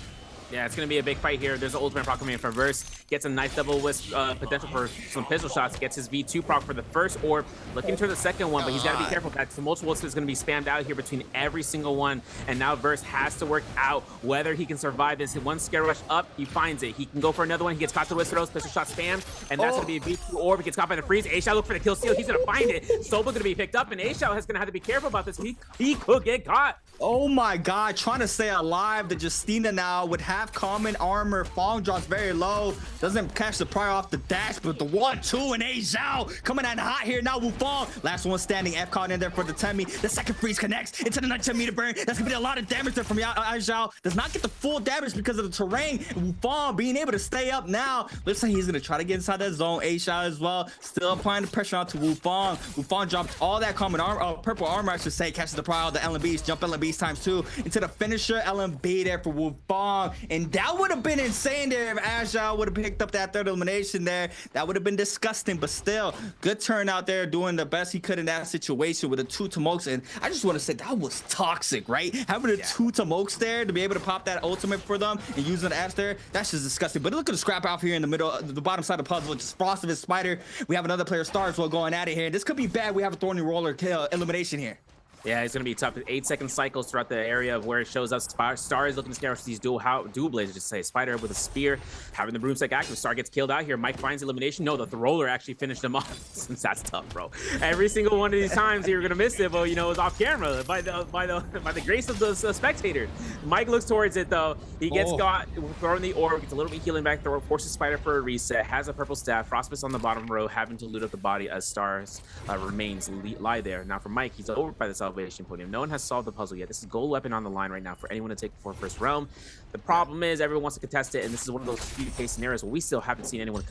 Yeah, it's going to be a big fight here. There's an ultimate proc coming in from Verse. Gets a nice double wisp potential for some pistol shots. Gets his V2 proc for the first orb. Looking for the second one, but he's got to be careful. That tumultuous wisp is going to be spammed out here between every single one. And now Verse has to work out whether he can survive this. One scare rush up, he finds it. He can go for another one. He gets caught to wisp throws, pistol shot spam. And that's going to be a V2 orb. He gets caught by the freeze. A-Shao look for the kill steal. He's going to find it. Soba going to be picked up, and A-Shao is going to have to be careful about this. He could get caught.
Oh my god, trying to stay alive. The Justina now would have common armor. Fong drops very low. Doesn't catch the prior off the dash, but the 1-2 and A-Shao coming out hot here now. Wu Fong, last one standing. F caught in there for the Temi. The second freeze connects into the 9-meter burn. That's gonna be a lot of damage there from A-Shao. Does not get the full damage because of the terrain. Wu Fong being able to stay up now. Looks like he's gonna try to get inside that zone. A-Shao as well. Still applying the pressure onto Wu Fong. Wu Fong dropped all that common armor, purple armor, I should say. Catches the prior, the LMBs, jump LMBs ×2 into the finisher. LMB there for Wu Fong. And that would have been insane there if A-Shao would have picked up that third elimination there. That would have been disgusting, but still, good turn out there, doing the best he could in that situation with the 2 Tomokes. And I just want to say that was toxic, right? Having the 2 Tomokes there to be able to pop that ultimate for them and using the F there, that's just disgusting. But look at the scrap out here in the middle, the bottom side of the puzzle, just Frost of his Spider. We have another player, Star, as well, going at it here. This could be bad. We have a Thorny Roller kill elimination here.
Yeah, it's going to be tough. 8-second cycles throughout the area of where it shows up. Star is looking to scare these dual blades, I just say. Spider with a spear, having the broomstick active. Star gets killed out here. Mike finds elimination. No, the roller actually finished him off. Since that's tough, bro. Every single one of these times you're going to miss it, but you know, it was off camera by the grace of the spectator. Mike looks towards it though. He gets got throwing the orb, gets a little bit healing back, forces Spider for a reset, has a purple staff. Frostbus on the bottom row, having to loot up the body as Star's remains lie there. Now for Mike, he's over by the salvation podium. No one has solved the puzzle yet. This is gold weapon on the line right now for anyone to take before first realm. The problem is everyone wants to contest it, and this is one of those few case scenarios where we still haven't seen anyone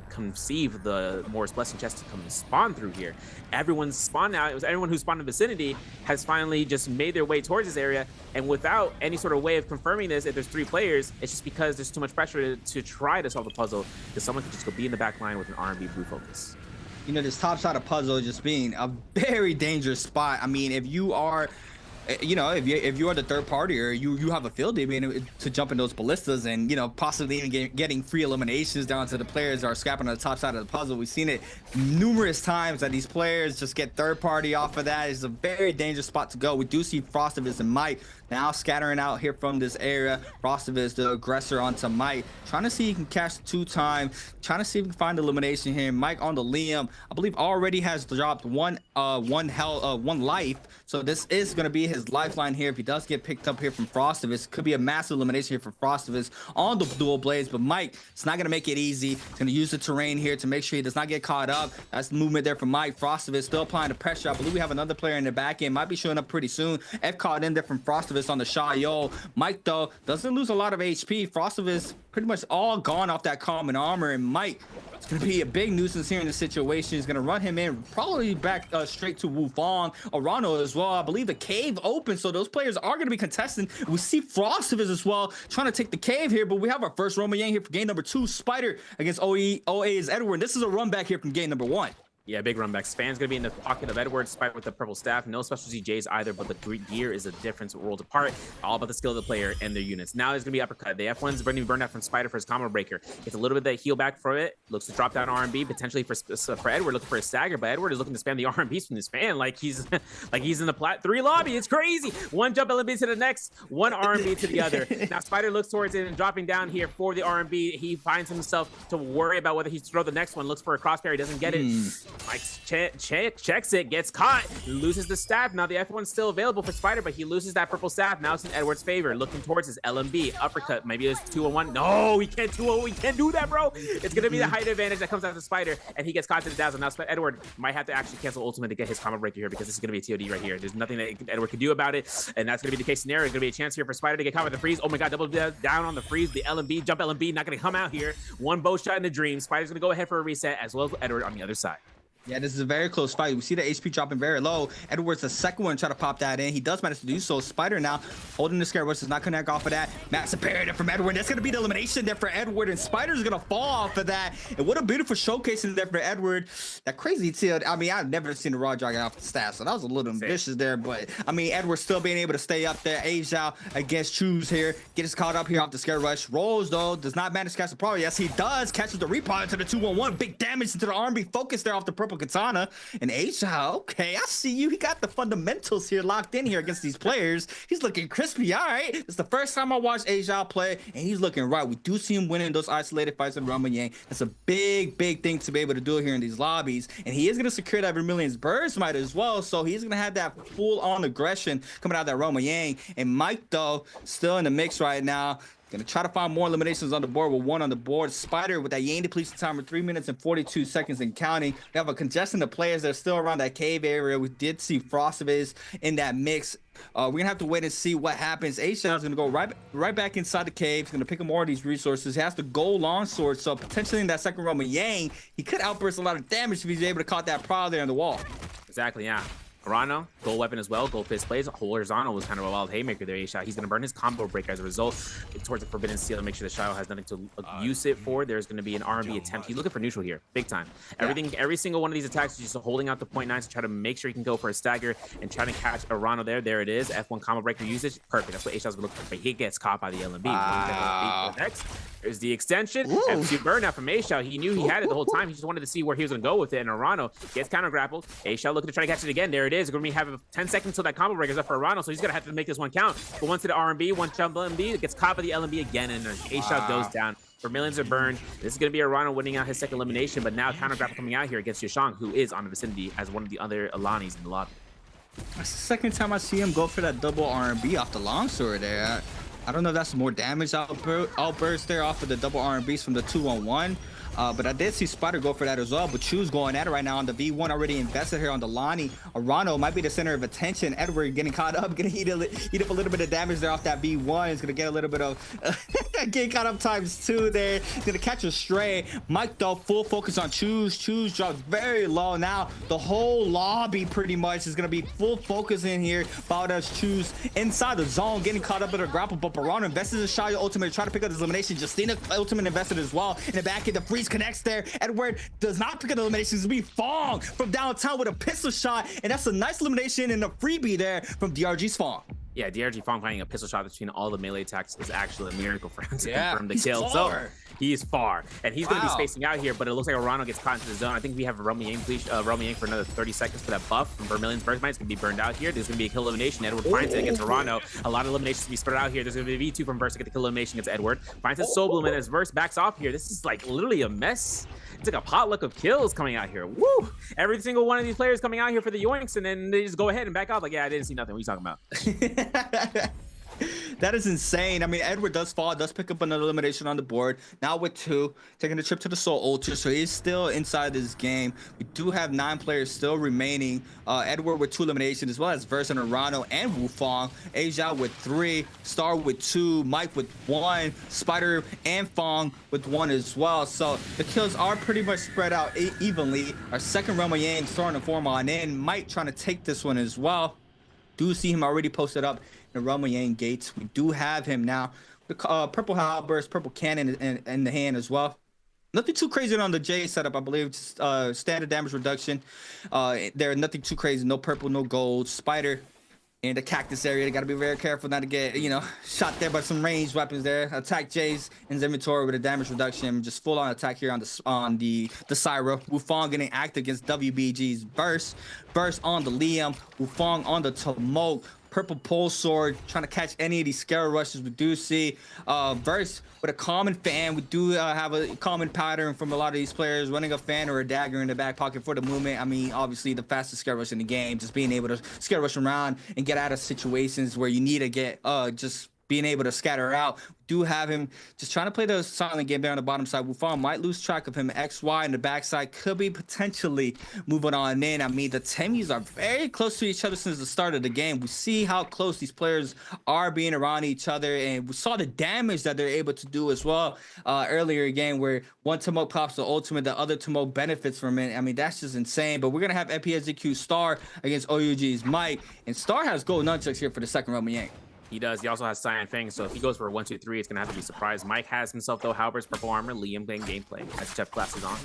conceive the Morris Blessing chest to come and spawn through here. Everyone's spawned out. It was everyone who spawned in the vicinity has finally just made their way towards this area, and without any sort of way of confirming this, if there's 3 players, it's just because there's too much pressure to try to solve the puzzle, because someone could just go be in the back line with an R&B blue focus.
You know, this top side of puzzle just being a very dangerous spot. I mean, if you are, you know, if you are the third party or you have a field day being to jump in those ballistas and, you know, possibly even getting free eliminations down to the players that are scrapping on the top side of the puzzle. We've seen it numerous times that these players just get third party off of that. It's a very dangerous spot to go. We do see Frostivus and Mike now scattering out here from this area. Frostivus, the aggressor, onto Mike, trying to see if he can catch the 2-time, trying to see if he can find elimination here. Mike on the Liam, I believe, already has dropped one life. So this is going to be his lifeline here if he does get picked up here from Frostivus. Could be a massive elimination here for Frostivus on the dual blades, but Mike, it's not going to make it easy. He's going to use the terrain here to make sure he does not get caught up. That's the movement there from Mike. Frostivus still applying the pressure. I believe we have another player in the back end. Might be showing up pretty soon. F caught in there from Frostivus on the Shayo. Mike, though, doesn't lose a lot of HP. Frostivus pretty much all gone off that common armor, and Mike, it's going to be a big nuisance here in this situation. He's going to run him in, probably back straight to Wu Fong. Arano as well. I believe the cave open, so those players are going to be contesting. We see Frostivus as well trying to take the cave here, but we have our first Roman Yang here for game number 2. Spider against OA is Edward. This is a run back here from game number 1.
Yeah, big run back. Span's going to be in the pocket of Edward, Spider with the purple staff. No special CJs either, but the gear is a difference worlds apart. All about the skill of the player and their units. Now there's going to be uppercut. The F1's going to be burned out from Spider for his combo breaker. Gets a little bit of that heal back from it. Looks to drop down R&B, potentially for Edward, looking for a stagger, but Edward is looking to spam the R&Bs from this fan like he's in the plat 3 lobby. It's crazy. One jump LMB to the next, one R&B to the other. Now Spider looks towards it and dropping down here for the R&B. He finds himself to worry about whether he throw the next one. Looks for a crosshair. He doesn't get it. Mike's checks it, gets caught, loses the staff. Now the F1's still available for Spider, but he loses that purple staff. Now it's in Edward's favor. Looking towards his LMB uppercut. Maybe it's 2-on-1. No, we can't 2-0. We can't do that, bro. It's gonna be the height advantage that comes out to Spider, and he gets caught to the dazzle. Now Edward might have to actually cancel ultimate to get his combo breaker here, because this is gonna be a TOD right here. There's nothing that Edward can do about it, and that's gonna be the case scenario. It's gonna be a chance here for Spider to get caught with the freeze. Oh my god, double down on the freeze. The LMB, jump LMB, not gonna come out here. One bow shot in the dream. Spider's gonna go ahead for a reset, as well as Edward on the other side.
Yeah, this is a very close fight. We see the HP dropping very low. Edward's the second one to try to pop that in. He does manage to do so. Spider now holding the scare rush, does not connect off of that. Massive parry there from Edward. That's going to be the elimination there for Edward, and Spider's going to fall off of that. And what a beautiful showcasing there for Edward. That crazy tilt. I mean, I've never seen a Raw Dragon off the staff, so that was a little ambitious there. But I mean, Edward still being able to stay up there. Asia against Choose here. Gets caught up here off the scare rush. Rolls though, does not manage to catch the power. Yes, he does. Catches the repot into the 2-1-1. Big damage into the R&B focus there off the purple katana. And Asia, okay, I see you. He got the fundamentals here locked in here against these players. He's looking crispy. All right. It's the first time I watched Asia play, and he's looking right. We do see him winning those isolated fights in Rama Yang. That's a big thing to be able to do here in these lobbies. And he is going to secure that Vermilion's Burst Might as well. So he's going to have that full-on aggression coming out of that Rama Yang. And Mike, though, still in the mix right now. Gonna try to find more eliminations on the board with one on the board. Spider with that Yang depletion timer, 3 minutes and 42 seconds and counting. We have a congestion of players that are still around that cave area. We did see Frostoviz in that mix. We're gonna have to wait and see what happens. A-Shell is gonna go right back inside the cave. He's gonna pick up more of these resources. He has the gold longsword, so potentially in that second round with Yang, he could outburst a lot of damage if he's able to caught that prow there on the wall.
Exactly, yeah. Arano, gold weapon as well, gold fist plays. Horizontal was kind of a wild haymaker there, A-Shot. He's going to burn his combo breaker as a result towards the Forbidden Seal to make sure the Shadow has nothing to use it for. There's going to be an R&B attempt. He's looking for neutral here, big time. Every single one of these attacks is just holding out the .9 to try to make sure he can go for a stagger and try to catch Arano there. There it is. F1 combo breaker usage. Perfect. That's what A-Shot's going to look for. But he gets caught by the LMB. Next, there's the extension. FC burn out from A-Shot. He knew he had it the whole time. He just wanted to see where he was going to go with it. And Arano gets counter grappled. A-Shot looking to try to catch it again. There it is. Going to have 10 seconds till that combo break is up for Arano, so he's gonna have to make this one count. But once to the R&B, one jump LMB, it gets caught by the LMB again, and A-Shot goes down. Vermilions are burned. This is gonna be Arano winning out his second elimination, but now counter grapple coming out here against Yashang, who is on the vicinity as one of the other Alanis in the lobby.
That's the second time I see him go for that double R&B off the longsword there. I don't know if that's more damage outburst there off of the double R&Bs from the 2-on-1. But I did see Spider go for that as well. But Chu's going at it right now on the V1, already invested here on the Lonnie. Arano might be the center of attention. Edward getting caught up, gonna eat up a little bit of damage there off that V1. He's gonna get a little bit of getting caught up ×2 there. He's gonna catch a stray. Mike though, full focus on Chu's. Chu's drops very low. Now the whole lobby pretty much is gonna be full focus in here. Baldas Chu's inside the zone, getting caught up in a grapple. But Arano invested in Shaya ultimate to try to pick up this elimination. Justina ultimate invested as well. In the back end, the freeze connects there. Edward does not pick up the elimination. It's gonna be Fong from downtown with a pistol shot, and that's a nice elimination and a freebie there from DRG's Fong.
Yeah, DRG Fong finding a pistol shot between all the melee attacks is actually a miracle for him to confirm the kill. So he's far, and he's going to be spacing out here, but it looks like Arano gets caught into the zone. I think we have Roma Yang for another 30 seconds for that buff from Vermilion's Burst Might. It's going to be burned out here. There's going to be a kill elimination. Edward finds it against Arano. A lot of eliminations to be spread out here. There's going to be V2 from Verse to get the kill elimination against Edward. Finds his Soul Bloom, and as Verse backs off here, this is like literally a mess. It's like a potluck of kills coming out here. Woo! Every single one of these players coming out here for the yoinks, and then they just go ahead and back off. Like, yeah, I didn't see nothing. What are you talking about?
That is insane. I mean, Edward does fall, does pick up another elimination on the board. Now with 2, taking the trip to the Soul Ultra, so he's still inside this game. We do have 9 players still remaining. Edward with 2 eliminations, as well as Verse and Arano and Wufong. Asia with 3, Star with 2, Mike with 1, Spider and Fong with 1 as well. So the kills are pretty much spread out evenly. Our second Roma Yang starting to form on in. Mike trying to take this one as well. Do see him already posted up in the Roma Yang gates. We do have him now. The purple halberds, purple cannon in the hand as well. Nothing too crazy on the J setup, I believe. Just standard damage reduction. There, nothing too crazy. No purple, no gold. Spider in the cactus area. They got to be very careful not to get, shot there by some ranged weapons there. Attack Jays in his inventory with a damage reduction. Just full on attack here on the Syra. Wufong getting active against WBG's Burst. Burst on the Liam. Wufong on the Tumult. Purple pole sword, trying to catch any of these scare rushes. We do see Verse with a common fan. We do have a common pattern from a lot of these players, running a fan or a dagger in the back pocket for the movement. I mean, obviously the fastest scare rush in the game, just being able to scare rush around and get out of situations where you need to get just being able to scatter out. Do have him just trying to play the silent game there on the bottom side. Wufang might lose track of him. XY in the backside could be potentially moving on in. I mean, the Temis are very close to each other since the start of the game. We see how close these players are being around each other, and we saw the damage that they're able to do as well earlier again, where one Tomo pops the ultimate, the other Tomo benefits from it. I mean, that's just insane. But we're gonna have NPSZQ Star against OUG's Mike, and Star has gold nunchucks here for the second round Yang.
He does. He also has Cyan Fang, so if he goes for a 1-2-3, it's going to have to be surprised. Mike has himself, though, Halberds, Purple Armor, Liam playing gameplay as Jeff classes on.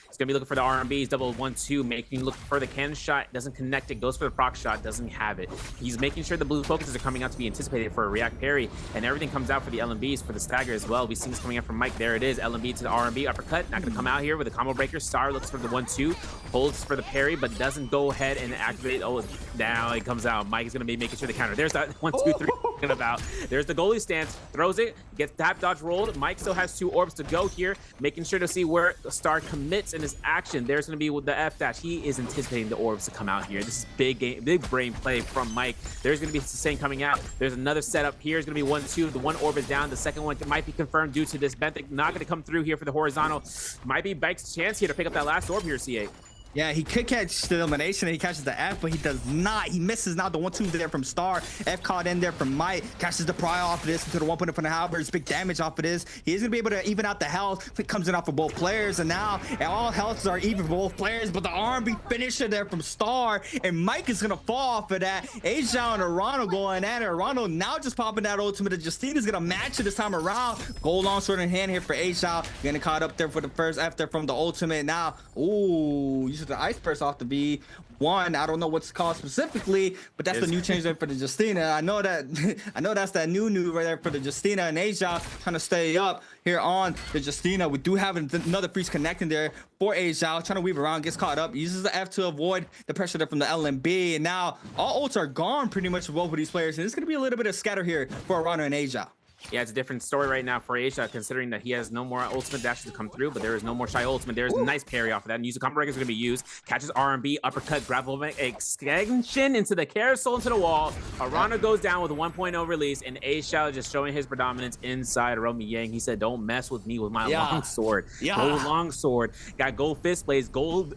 He's going to be looking for the RMBs, double 1-2, making look for the cannon shot, doesn't connect it, goes for the proc shot, doesn't have it. He's making sure the blue focuses are coming out to be anticipated for a react parry, and everything comes out for the LMBs for the stagger as well. We've seen this coming out from Mike. There it is, LMB to the RMB, uppercut, not going to come out here with a combo breaker. Star looks for the 1-2, holds for the parry, but doesn't go ahead and activate. Oh, now it comes out. Mike is going to be making sure the counter. There's that 1-2-3 talking about. There's the goalie stance, throws it, gets tap dodge rolled. Mike still has 2 orbs to go here, making sure to see where Star commits in his action. There's going to be with the F dash. He is anticipating the orbs to come out here. This is big game, big brain play from Mike. There's going to be Sustain coming out. There's another setup here. It's going to be 1-2. The one orb is down. The second one might be confirmed due to this Benthic not going to come through here for the horizontal. Might be Mike's chance here to pick up that last orb here, C8.
Yeah, he could catch the elimination. He catches the F, but he does not. He misses now the 1-2 there from Star. F caught in there from Mike. Catches the pry off of this into the 1 point from the Halberds. Big damage off of this. He is going to be able to even out the health. It comes in off of both players. And now all healths are even for both players. But the R&B finisher there from Star. And Mike is going to fall off of that. Ajao and Arano going at it. Arano now just popping that ultimate. Justine is going to match it this time around. Gold long sword in hand here for Ajao. Getting caught up there for the first F there from the ultimate. Now, ooh, the ice burst off the B1. I don't know what's called specifically, but that's the new change there for the Justina. I know that's that new right there for the Justina, and Asia trying to stay up here on the Justina. We do have another freeze connecting there for Asia, trying to weave around, gets caught up, uses the F to avoid the pressure there from the LMB, and now all ults are gone pretty much for both of these players, and it's going to be a little bit of scatter here for Arano and Asia.
Yeah, it's a different story right now for Asia, considering that he has no more ultimate dashes to come through, but there is no more shy ultimate. There's a nice parry off of that. And use the combo breaker is going to be used. Catches RMB, uppercut, grapple, extension into the carousel, into the wall. Arana goes down with a 1.0 release, and Asia just showing his predominance inside Romy Yang. He said, don't mess with me with my long sword. Gold long sword. Got gold fist blades, gold,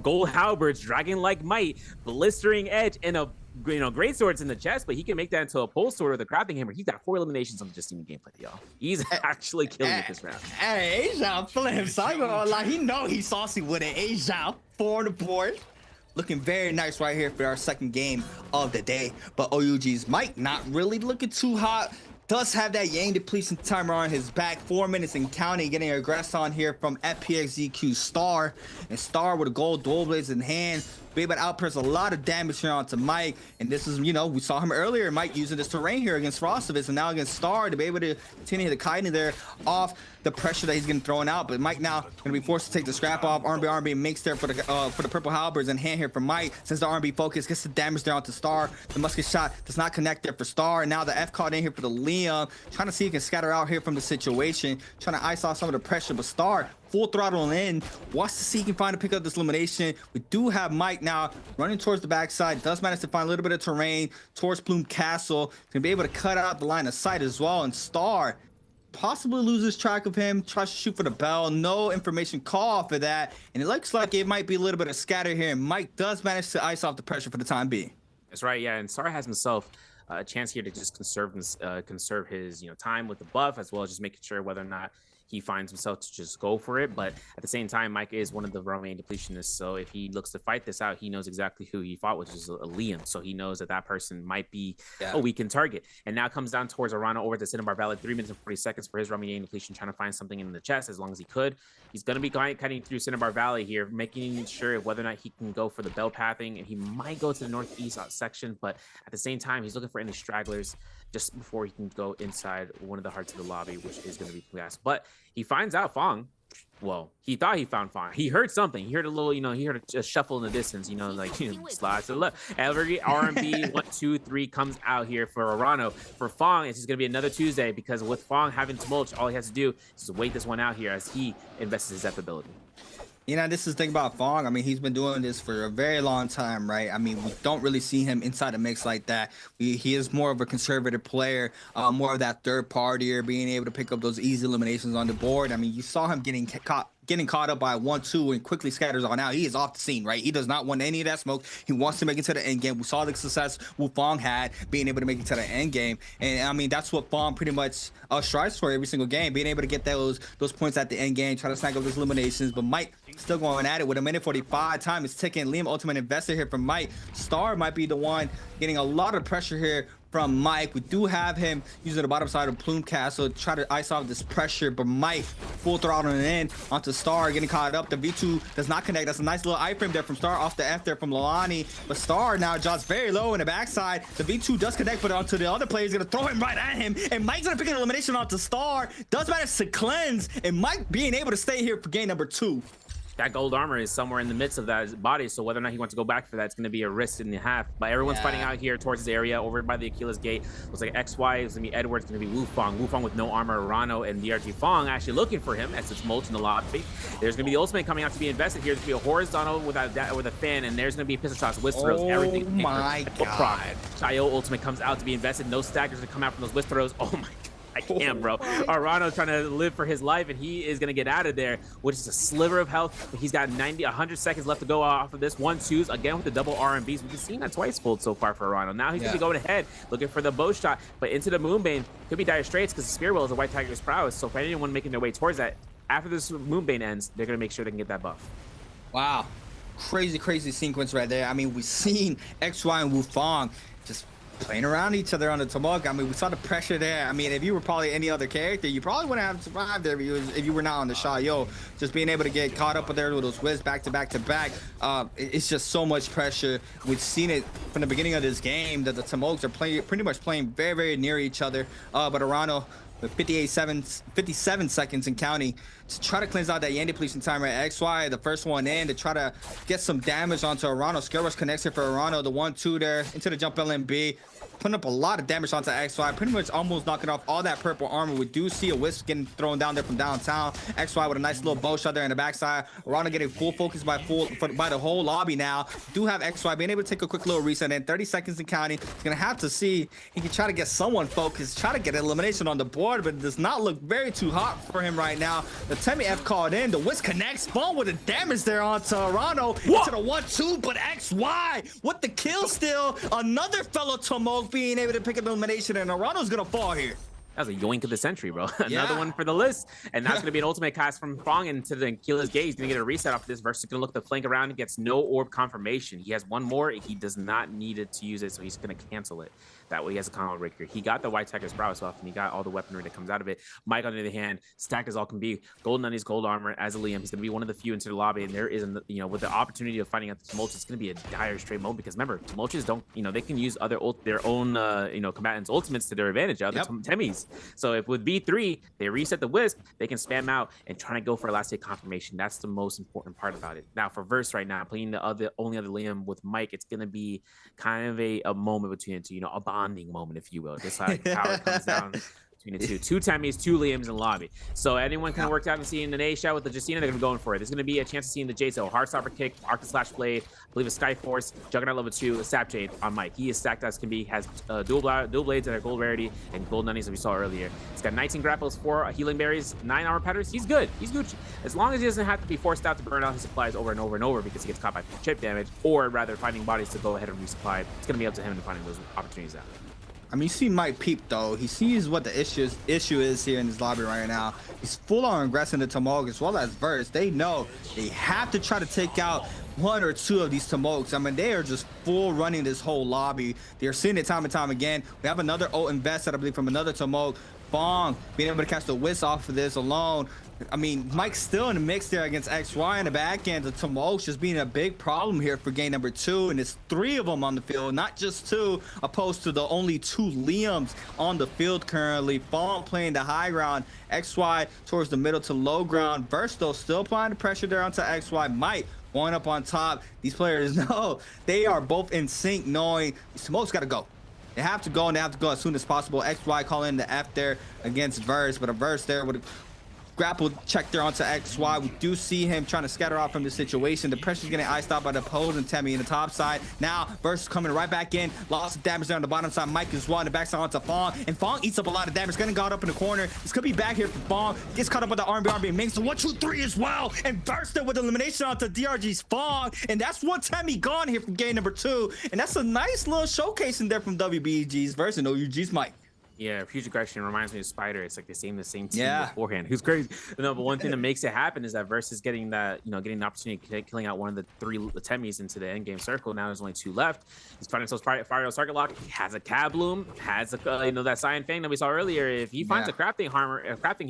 gold halberds, dragon like might, blistering edge, and a great swords in the chest, but he can make that into a pole sword with a crafting hammer. He's got 4 eliminations on the Justine gameplay, y'all. He's actually killing it this round.
Hey, Asia feeling himself. Like, he know he's saucy with it. Asia 4 on the board. Looking very nice right here for our second game of the day. But OUG's Mike not really looking too hot. Does have that Yang depletion timer on his back. 4 minutes and counting, getting a aggress on here from FPXZQ Star. And Star with a gold dual blades in hand. Be able to outpress a lot of damage here onto Mike. And this is, we saw him earlier, Mike using this terrain here against Frostovitz, and now against Star to be able to continue the kiting there off the pressure that he's getting thrown out. But Mike now going to be forced to take the scrap off. R&B makes there for the purple halberds and hand here for Mike. Since the R&B focus gets the damage there onto Star, the musket shot does not connect there for Star. And now the F caught in here for the Liam, trying to see if he can scatter out here from the situation, trying to ice off some of the pressure. But Star full throttle in, wants to see if he can find to pick up this elimination. We do have Mike now running towards the backside, does manage to find a little bit of terrain towards Plume Castle, can be able to cut out the line of sight as well. And Star possibly loses track of him, tries to shoot for the bell, no information call for that, and it looks like it might be a little bit of scatter here, and Mike does manage to ice off the pressure for the time being.
That's right, yeah, and Star has himself a chance here to just conserve his time with the buff, as well as just making sure whether or not he finds himself to just go for it. But at the same time, Mike is one of the Romaine depletionists, so if he looks to fight this out, he knows exactly who he fought, which is a Liam. So he knows that person might be a weakened target. And now comes down towards Arana over to Cinnabar Valley, 3 minutes and 40 seconds for his Romaine depletion, trying to find something in the chest as long as he could. He's going to be cutting through Cinnabar Valley here, making sure whether or not he can go for the bell pathing, and he might go to the northeast section, but at the same time, he's looking for any stragglers just before he can go inside one of the hearts of the lobby, which is going to be Glass. But he finds out Fong. Well, he thought he found Fong. He heard something. He heard a little, he heard a shuffle in the distance, slides to the left. Every R&B 1, 2, 3 comes out here for Arano. For Fong, it's just going to be another Tuesday, because with Fong having to mulch, all he has to do is just wait this one out here as he invests his Zep ability.
You know, this is the thing about Fong. I mean, he's been doing this for a very long time, right? I mean, we don't really see him inside a mix like that. He is more of a conservative player, more of that third partier, being able to pick up those easy eliminations on the board. I mean, you saw him getting caught up by 1-2 and quickly scatters on out. He is off the scene, right? He does not want any of that smoke. He wants to make it to the end game. We saw the success Fong had being able to make it to the end game. And I mean, that's what Fong pretty much strives for every single game, being able to get those points at the end game, try to snag up those eliminations. But Mike still going at it with a minute 45. Time is ticking. Liam ultimate investor here from Mike. Star might be the one getting a lot of pressure here from Mike. We do have him using the bottom side of Plume Castle to try to ice off this pressure, but Mike full throttling in onto Star, getting caught up. The V2 does not connect. That's a nice little iframe there from Star off the F there from Lalani, but Star now drops very low in the backside. The V2 does connect, but onto the other player is gonna throw him right at him, and Mike's gonna pick an elimination onto Star. Does manage to cleanse, and Mike being able to stay here for game number 2.
That gold armor is somewhere in the midst of that body, so whether or not he wants to go back for that, it's going to be a risk in the half. But everyone's fighting out here towards this area over by the Achilles Gate. Looks like XY is going to be Edward, it's going to be Wufong. Wufong with no armor, Rano and DRG Fong actually looking for him as it's Mulch in the lobby. There's going to be the ultimate coming out to be invested here. There's going to be a horizontal with a fan, and there's going to be pistol shots, whisk throws, everything.
Oh my god.
Chayo ultimate comes out to be invested. No stackers to come out from those whisk throws. Oh my god. I can't, bro. Arano's trying to live for his life, and he is going to get out of there, which is a sliver of health. But he's got 100 seconds left to go off of this. 1-2s, again with the double RMBs. We've seen that twice fold so far for Arano. Now he's going to be going ahead, looking for the bow shot, but into the Moonbane. Could be dire straits because the Spear Will is a White Tiger's prowess. So for anyone making their way towards that, after this Moonbane ends, they're going to make sure they can get that buff.
Wow. Crazy sequence right there. I mean, we've seen XY and Wufong just playing around each other on the Tomok. I mean, we saw the pressure there. I mean, if you were probably any other character, you probably wouldn't have survived there if you were not on the shot. Yo, just being able to get caught up with there with those whiz back to back to back. It's just so much pressure. We've seen it from the beginning of this game that the Tomoks are pretty much playing very near each other. But Arano with 57 seconds and counting to try to cleanse out that Yan depletion timer at XY, the first one in to try to get some damage onto Arano. Skill Rush connects here for Arano, the 1-2 there into the jump LMB, putting up a lot of damage onto XY, pretty much almost knocking off all that purple armor. We do see a wisp getting thrown down there from downtown. XY with a nice little bow shot there in the backside. Arano getting full focus by the whole lobby now. Do have XY being able to take a quick little reset in 30 seconds and counting. He's gonna have to see he can try to get someone focused, try to get an elimination on the board, but it does not look very too hot for him right now. The Temi F called in, the Wisp connects, Spawn with the damage there onto Arano into the 1-2, but XY with the kill still. Another fellow Tomok being able to pick up elimination, and Arano's gonna fall here.
That was a yoink of the century, bro. Another one for the list. And that's going to be an ultimate cast from Fong into the Achilles Gate. He's going to get a reset off this versus going to look to flank around and gets no orb confirmation. He has one more. He does not need it to use it, so he's going to cancel it. That way he has a combo breaker. He got the White Tiger's prowess off, and he got all the weaponry that comes out of it. Mike, on the other hand, stacked as all can be. Golden on his gold armor as a Liam. He's going to be one of the few into the lobby, and there is, with the opportunity of fighting out the Tumulch, it's going to be a dire straight moment because remember, Tumulches don't, they can use their own, combatants' ultimates to their advantage, other Temis. So if with V3, they reset the Wisp, they can spam out and try to go for a last hit confirmation. That's the most important part about it. Now, for Verse right now, playing the only other Liam with Mike, it's going to be kind of a moment between the two, a bonding moment, if you will. Just how power comes down between the two Temis, 2 Liams in the lobby. So anyone kind of worked out and seeing the A shot with the Justina, they're going to be going for it. There's going to be a chance to see in the Jade. So Heartstopper kick, Arc Slash Blade, I believe a Skyforce, Juggernaut level 2, a Sap Jade on Mike. He is stacked as can be, has dual blades that are gold rarity and gold nunnies that we saw earlier. He's got 19 grapples, 4 healing berries, 9 armor patterns. He's good. He's Gucci. As long as he doesn't have to be forced out to burn out his supplies over and over and over because he gets caught by chip damage, or rather finding bodies to go ahead and resupply. It's going to be up to him to finding those opportunities out.
I mean, you see Mike peep though. He sees what the issue is here in this lobby right now. He's full on aggressing the Tomok as well as Verse. They know they have to try to take out 1 or 2 of these Tomoks. I mean, they are just full running this whole lobby. They're seeing it time and time again. We have another ult invested, I believe, from another Tomok. Fong being able to catch the Wisp off of this alone. I mean, Mike's still in the mix there against XY in the back end. The Tomok just being a big problem here for game number 2, and it's 3 of them on the field, not just 2, opposed to the only 2 Liams on the field currently. Fong playing the high ground, XY towards the middle to low ground. Verse though still applying the pressure there onto XY. Mike going up on top. These players know they are both in sync, knowing these Tomok's got to go. They have to go, and they have to go as soon as possible. XY calling the F there against Verse, but a Verse there with grapple check there onto XY. We do see him trying to scatter off from the situation. The pressure's getting iced out by the opposing Temmie in the top side. Now, Verse coming right back in. Lots of damage there on the bottom side. Mike as well on the backside onto Fong. And Fong eats up a lot of damage. Getting got up in the corner. This could be back here for Fong. Gets caught up with the RB Ming. So 1, 2, 3 as well. And Verse there with elimination onto DRG's Fong. And that's one Temmie gone here from game number 2. And that's a nice little showcasing there from WBG's Verse and OUG's Mike.
Yeah, Future Aggression reminds me of Spider. It's like the same team beforehand. Who's crazy? No, but one thing that makes it happen is that Versus getting that, getting the opportunity of killing out one of the 3 Temmies into the end game circle. Now there's only 2 left. He's finding himself Fire Target Lock. He has a Cab Bloom, has a that Cyan Fang that we saw earlier. If he finds a crafting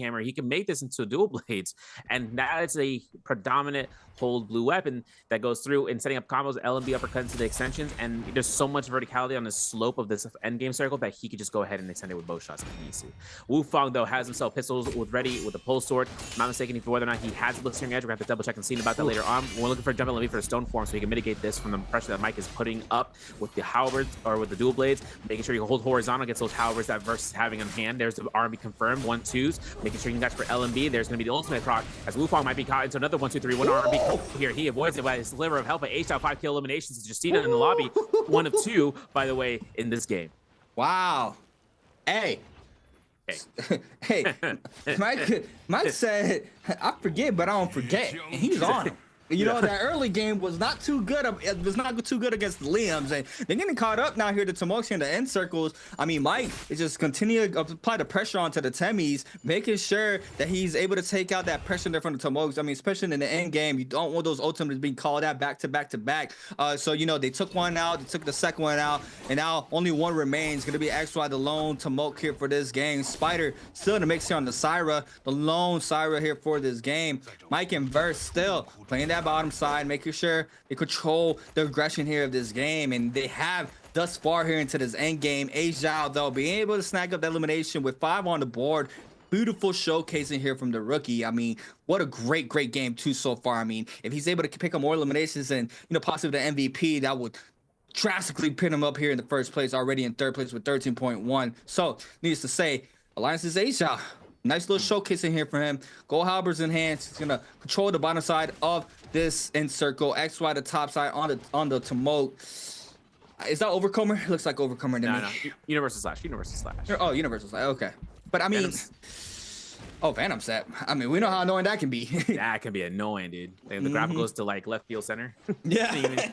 hammer, he can make this into dual blades, and that is a predominant hold blue weapon that goes through and setting up combos, LMB uppercut into the extensions, and there's so much verticality on the slope of this end game circle that he could just go ahead and extend it with bow shots if he needs to. Wu Fong though has himself pistols ready with the pole sword. I'm not mistaken for whether or not he has the blistering edge. We're gonna have to double check and see about that later on. We're looking for a jump LMB for a stone form so he can mitigate this from the pressure that Mike is putting up with the halberds or with the dual blades, making sure you hold horizontal against those halberds that Versus having on hand. There's the RB confirmed 1-2s, making sure you can catch for LMB. There's gonna be the ultimate proc as Wu Fong might be caught into another 1-2-3-1 RB here. He avoids it by a sliver of help, but H-out 5 kill eliminations. Justina in the lobby, 1 of 2, by the way, in this game.
Wow. Hey. Hey. Mike said, I forget, but I don't forget. And he's on him. You know, that early game was not too good. It was not too good against the Liams, and they're getting caught up now here. The Tomoki in the end circles. I mean, Mike is just continuing to apply the pressure onto the Temmies, making sure that he's able to take out that pressure there from the Tomoki. I mean, especially in the end game, you don't want those ultimates being called out back to back to back. So they took one out, they took the second one out, and now only one remains. Gonna be XY, the lone Tomoki here for this game. Spider still in the mix here on the Syra, the lone Syra here for this game. Mike and Verse still playing that bottom side, making sure they control the aggression here of this game, and they have thus far here into this end game. Zhao though being able to snag up that elimination with 5 on the board. Beautiful showcasing here from the rookie. I mean, what a great game too so far. I mean, if he's able to pick up more eliminations and possibly the MVP, that would drastically pin him up here in the first place, already in 3rd place with 13.1. So needless to say, Alliance's Zhao. Nice little showcasing here for him. Gold halberds in hand. He's gonna control the bottom side of this end circle. XY the top side on the Tomoki. Is that Overcomer? Looks like Overcomer to me.
No. Universal Slash.
Oh, Universal Slash. Okay. But I mean, Phantom Set. I mean, we know how annoying that can be.
That can be annoying, dude. And the grapple goes to like left field center.
Yeah.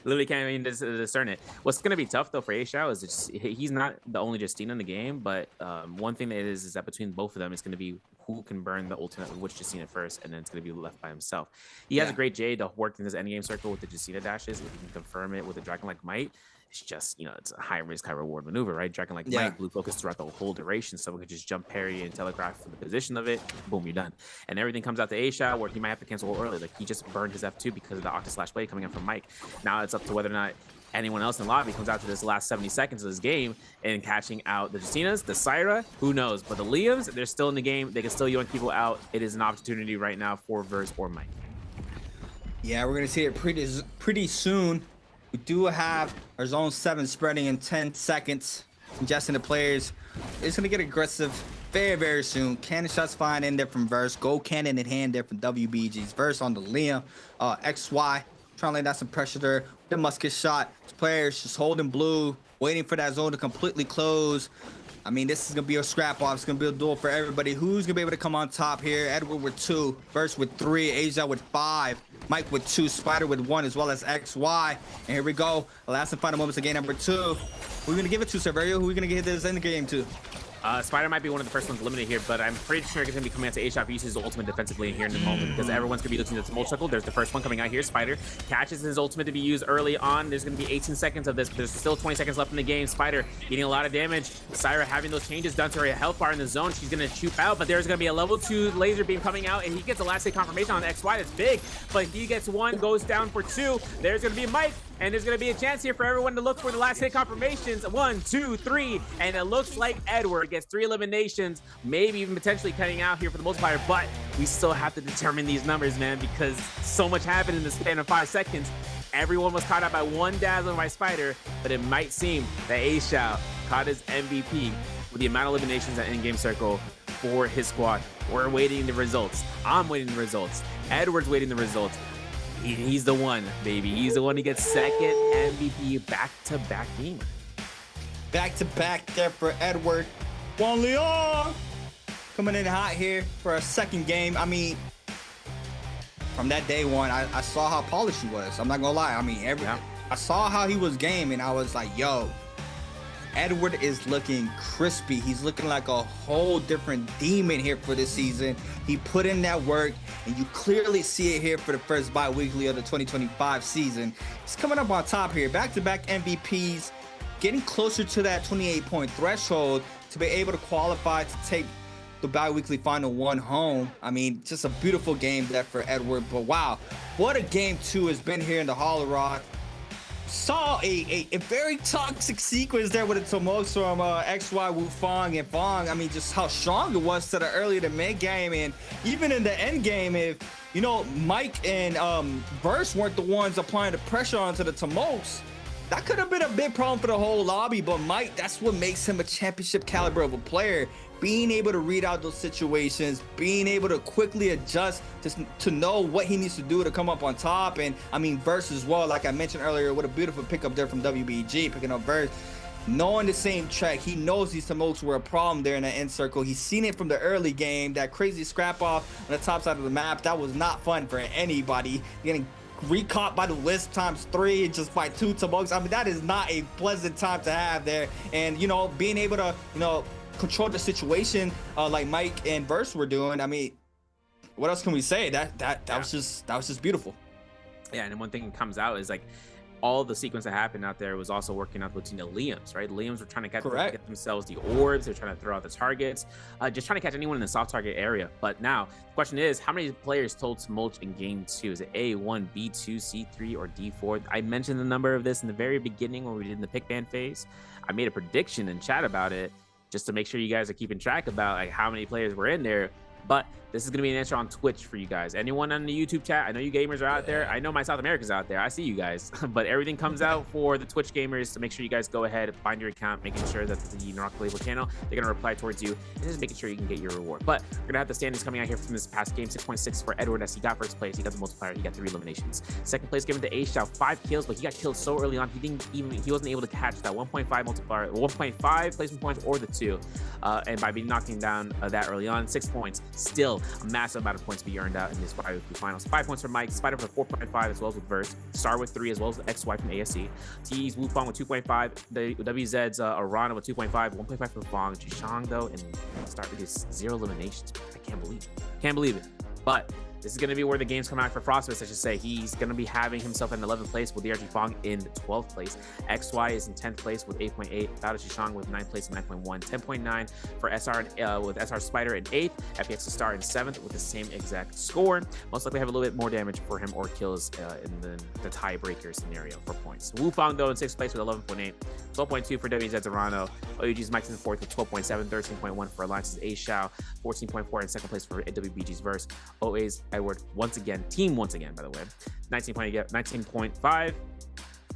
Literally can't even discern it. What's going to be tough though for H-Shao is he's not the only Justina in the game, but one thing that is that between both of them is going to be who can burn the ultimate with which Justina first, and then it's going to be left by himself. He has a great Jade to work in his endgame circle with the Justina dashes. If he can confirm it with the Dragon-like Might, it's just, it's a high risk, high reward maneuver, right? Dragon-like Might, blue focus throughout the whole duration. Someone could just jump parry and telegraph for the position of it. Boom, you're done. And everything comes out to A-Shao where he might have to cancel early. Like he just burned his F2 because of the Octa Slash Blade coming in from Mike. Now it's up to whether or not anyone else in the lobby comes out to this last 70 seconds of this game and catching out the Justinas, the Syra, who knows? But the Liams, they're still in the game. They can still yoink people out. It is an opportunity right now for Verse or Mike.
Yeah, we're gonna see it pretty soon. We do have our zone 7 spreading in 10 seconds. Ingesting the players. It's gonna get aggressive very soon. Cannon shots flying in there from Verse. Gold cannon in hand there from WBG's Verse on the Liam. XY trying to lay down some pressure there. The musket shot. This players just holding blue, waiting for that zone to completely close. I mean, this is gonna be a scrap off. It's gonna be a duel for everybody. Who's gonna be able to come on top here? Edward with 2, Verse with 3, Asia with 5, Mike with 2, Spider with 1, as well as XY. And here we go. The last and final moments of game number 2. Who are we gonna give it to, Severio? Who are we gonna get this end game to?
Spider might be one of the first ones eliminated here, but I'm pretty sure it's going to be coming out to A-Shao if he uses his ultimate defensively here in the moment, because everyone's going to be looking at the Tumult Circle. There's the first one coming out here. Spider catches his ultimate to be used early on. There's going to be 18 seconds of this. There's still 20 seconds left in the game. Spider getting a lot of damage. Syra having those changes done to her health bar in the zone. She's going to shoot out, but there's going to be a level 2 laser beam coming out, and he gets a last hit confirmation on XY. That's big, but he gets 1, goes down for 2. There's going to be Mike, and there's going to be a chance here for everyone to look for the last hit confirmations. 1, 2, 3, and it looks like Edward gets 3 eliminations, maybe even potentially cutting out here for the multiplier, but we still have to determine these numbers, man, because so much happened in the span of 5 seconds. Everyone was caught out by 1 dazzle by Spider, but it might seem that A-Shao caught his MVP with the amount of eliminations at in-game circle. for his squad. We're waiting the results. I'm waiting the results. Edward's waiting the results. He's the one, baby. He's the one who gets second MVP back-to-back game.
Back-to-back there for Edward. Juan Leon coming in hot here for a second game. I mean, from that day one, I saw how polished he was. I'm not gonna lie. I mean, I saw how he was game, and I was like, yo, Edward is looking crispy. He's looking like a whole different demon here for this season. He put in that work, and you clearly see it here for the first bi-weekly of the 2025 season. He's coming up on top here. Back-to-back MVPs, getting closer to that 28-point threshold to be able to qualify to take the bi-weekly final one home. I mean, just a beautiful game there for Edward. But wow, what a game two has been here in the Hollow Rock. Saw a very toxic sequence there with the Tomos from XY, Wu Fong, and Fong. I mean, just how strong it was to the early to mid game, and even in the end game, if you know Mike and Verse weren't the ones applying the pressure onto the Tomos, that could have been a big problem for the whole lobby. But Mike, that's what makes him a championship caliber of a player. Being able to read out those situations, being able to quickly adjust to know what he needs to do to come up on top. And I mean, Verse as well, like I mentioned earlier, what a beautiful pickup there from WBG, picking up Verse. Knowing the same track, he knows these Tomos were a problem there in the end circle. He's seen it from the early game, that crazy scrap off on the top side of the map. That was not fun for anybody. Getting recaught by the Wisp ×3 and just fight two Tomos. I mean, that is not a pleasant time to have there. And, you know, being able to, you know, control the situation like Mike and Verse were doing. I mean, what else can we say? That was just beautiful.
Yeah, and then one thing that comes out is like all the sequence that happened out there was also working out between the Liams, right? Liams were trying to get themselves the orbs. They're trying to throw out the targets, just trying to catch anyone in the soft target area. But now the question is, how many players told Smolch in game two? Is it A1, B2, C3, or D4? I mentioned the number of this in the very beginning when we did in the pick ban phase. I made a prediction in chat about it, just to make sure you guys are keeping track about like how many players were in there. But this is going to be an answer on Twitch for you guys. Anyone on the YouTube chat, I know you gamers are out there. I know my South America's out there. I see you guys. But everything comes out for the Twitch gamers, to make sure you guys go ahead, find your account, making sure that the NARAKA label channel, they're going to reply towards you, and just making sure you can get your reward. But we're going to have the standings coming out here from this past game. 6.6 for Edward, as he got first place. He got the multiplier. He got 3 eliminations. Second place given to A-Shao, 5 kills, but he got killed so early on. He wasn't able to catch that 1.5 multiplier, 1.5 placement points, or the 2. And by being knocking down that early on, 6 points, still a massive amount of points to be earned out in this bi-weekly finals. 5 points for Mike, Spider with 4.5, as well as with Verse, Star with 3, as well as the XY from ASC, T's Wu Fong with 2.5, the WZ's Arana with 2.5, 1.5 for Fong, Jishang though, and start with his 0 eliminations. I can't believe it. But this is going to be where the games come out for Frostbus, I should say. He's going to be having himself in 11th place with DRG Fong in 12th place. XY is in 10th place with 8.8. Bao Shishang with 9th place and 9.1. 10.9 for SR with SR Spider in 8th. FPX Star in 7th with the same exact score. Most likely have a little bit more damage for him or kills in the tiebreaker scenario for points. Wu Fong though in 6th place with 11.8. 12.2 for WZ Zarano. OUG's Mike's in 4th with 12.7. 13.1 for Alliance's A-Shao. 14.4 in 2nd place for WBG's Verse. OA's Edward once again by the way, 19.5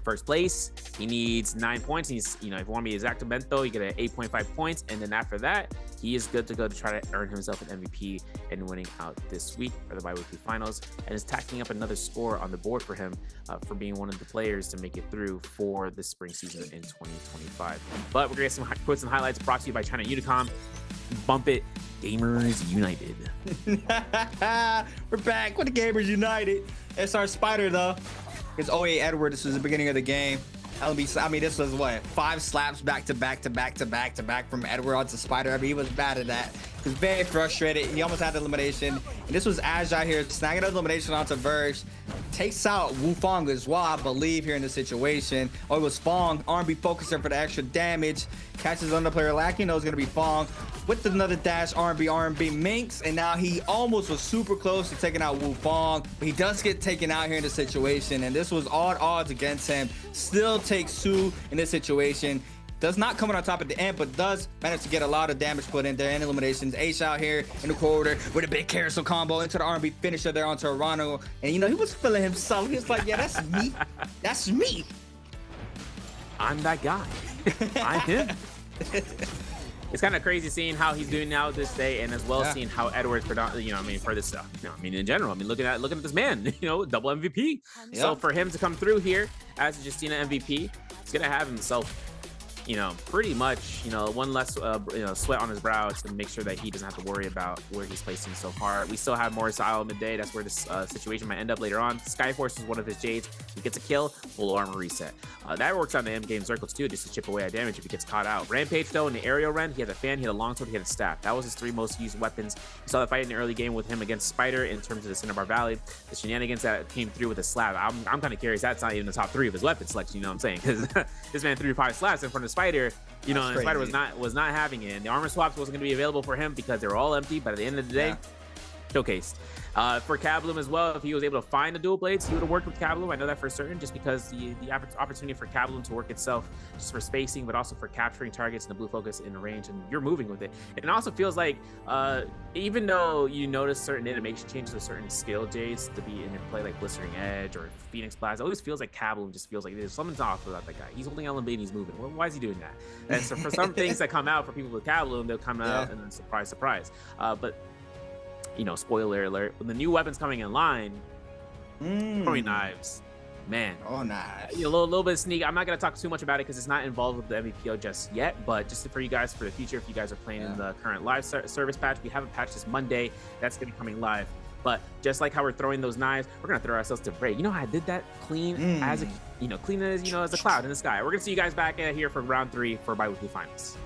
first place. He needs 9 points. He's, you know, if you want to be exactamento, you get an 8.5 points, and then after that he is good to go to try to earn himself an MVP and winning out this week for the bi-weekly finals, and is tacking up another score on the board for him for being one of the players to make it through for the spring season in 2025. But we're gonna get some quotes and highlights brought to you by China Unicom. Bump it, Gamers United.
We're back with the Gamers United. SR Spider though, it's OA Edward. This was the beginning of the game. I mean, this was what, 5 slaps back to back from Edward onto Spider. I mean, he was bad at that. He was very frustrated. He almost had the elimination. And this was Aj out here snagging the elimination onto Verge. Takes out Wu Fong as well, I believe, here in this situation. Oh, it was Fong. R&B focuser for the extra damage. Catches another player lacking. Knows it's going to be Fong. With another dash, R&B Minx. And now he almost was super close to taking out Wu Fong. But he does get taken out here in this situation. And this was odd odds against him. Still takes Su in this situation. Does not come on top at the end, but does manage to get a lot of damage put in there and eliminations. Ace out here in the corridor with a big carousel combo into the R&B finisher there onto Arano. And, you know, he was feeling himself. He was like, yeah, that's me. That's me.
I'm that guy. I'm him. it's kind of crazy seeing how he's doing now this day, and as well seeing how Edwards, for this, in general, looking at this man, double MVP. So for him to come through here as a Justina MVP, he's gonna have himself, pretty much, one less, sweat on his brow to make sure that he doesn't have to worry about where he's placing so far. We still have more Isle midday. That's where this situation might end up later on. Skyforce is one of his Jades. He gets a kill, full armor reset. That works on the end game circles too, just to chip away at damage if he gets caught out. Rampage though, in the aerial run, he had a fan, he had a longsword, he had a staff. That was his 3 most used weapons. We saw the fight in the early game with him against Spider in terms of the Cinnabar Valley. The shenanigans that came through with the slab, I'm kind of curious. That's not even the top 3 of his weapon selection. You know what I'm saying? Because this man threw 5 slabs in front of Spider. And Spider was not having it. And the armor swaps wasn't going to be available for him because they were all empty. But at the end of the day, showcased. For Kabloom as well, if he was able to find the dual blades, he would have worked with Kabloom. I know that for certain, just because the opportunity for Kabloom to work itself, just for spacing, but also for capturing targets in the blue focus in range, and you're moving with it. And it also feels like, even though you notice certain animation changes with certain skill Jades to be in your play, like Blistering Edge or Phoenix Blast, it always feels like Kabloom just feels like there's something's off about that guy. He's holding LMB and he's moving. Well, why is he doing that? And so for some things that come out for people with Kabloom, they'll come out and then surprise. But spoiler alert, when the new weapons coming in line, throwing knives, man.
Oh, nice.
A little bit of sneak. I'm not going to talk too much about it because it's not involved with the Nbpl just yet, but just for you guys for the future, if you guys are playing in the current live service patch, we have a patch this Monday that's going to be coming live. But just like how we're throwing those knives, we're going to throw ourselves to break. You know how I did that clean as clean as, as a cloud in the sky. We're going to see you guys back here for round 3 for Biweekly Finals.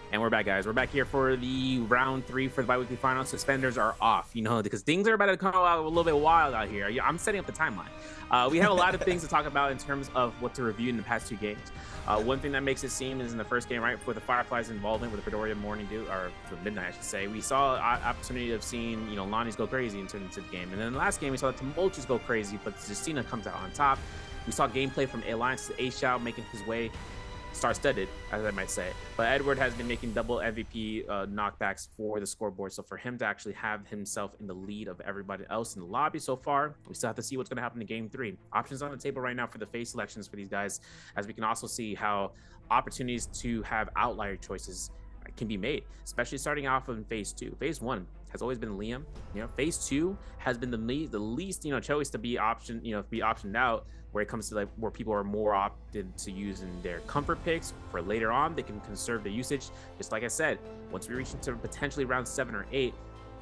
And we're back, guys. We're back here for the round 3 for the Biweekly Finals. Suspenders are off, because things are about to come out a little bit wild out here. I'm setting up the timeline. We have a lot of things to talk about in terms of what to review in the past 2 games. One thing that makes it seem is in the first game, right, for the Fireflies' involvement with the Predoria Morning Dew, or for Midnight, I should say, we saw an opportunity of seeing, Lonnie's go crazy into the game. And then the last game, we saw the Tumultuous go crazy, but Justina comes out on top. We saw gameplay from Alliance to A-Shao making his way star-studded, as I might say. But Edward has been making double MVP knockbacks for the scoreboard. So for him to actually have himself in the lead of everybody else in the lobby so far, we still have to see what's going to happen in game 3. Options on the table right now for the phase selections for these guys, as we can also see how opportunities to have outlier choices can be made, especially starting off in phase 2. Phase 1 has always been Liam. Phase 2 has been the least choice to be optioned out, where it comes to where people are more opted to use in their comfort picks for later on. They can conserve the usage. Just like I said, once we reach into potentially round 7 or 8,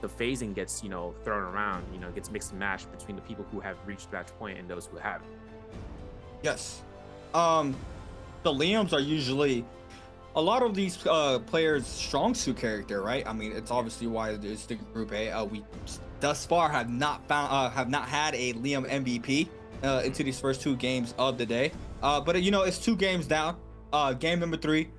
the phasing gets thrown around. Gets mixed and matched between the people who have reached that point and those who haven't.
Yes. The Liams are usually a lot of these players' strong suit character, right? I mean, it's obviously why it's the Group A. We thus far have not had a Liam MVP into these first 2 games of the day. But you know, it's 2 games down. Game number 3,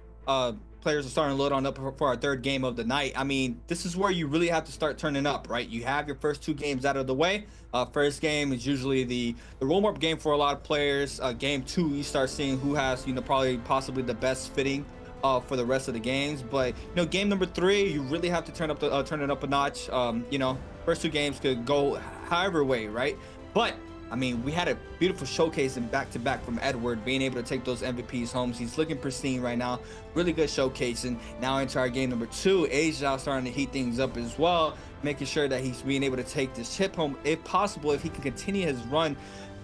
players are starting to load on up for our 3rd game of the night. I mean, this is where you really have to start turning up, right? You have your first 2 games out of the way. First game is usually the warm-up game for a lot of players. Game 2, you start seeing who has, you know, possibly the best fitting for the rest of the games. But you know, game number 3, you really have to turn it up a notch. You know, first 2 games could go however way, right? But I mean, we had a beautiful showcase in back-to-back from Edward, being able to take those MVPs home. He's looking pristine right now. Really good showcase. And now into our game number 2, Asia starting to heat things up as well, making sure that he's being able to take this chip home, if possible, if he can continue his run,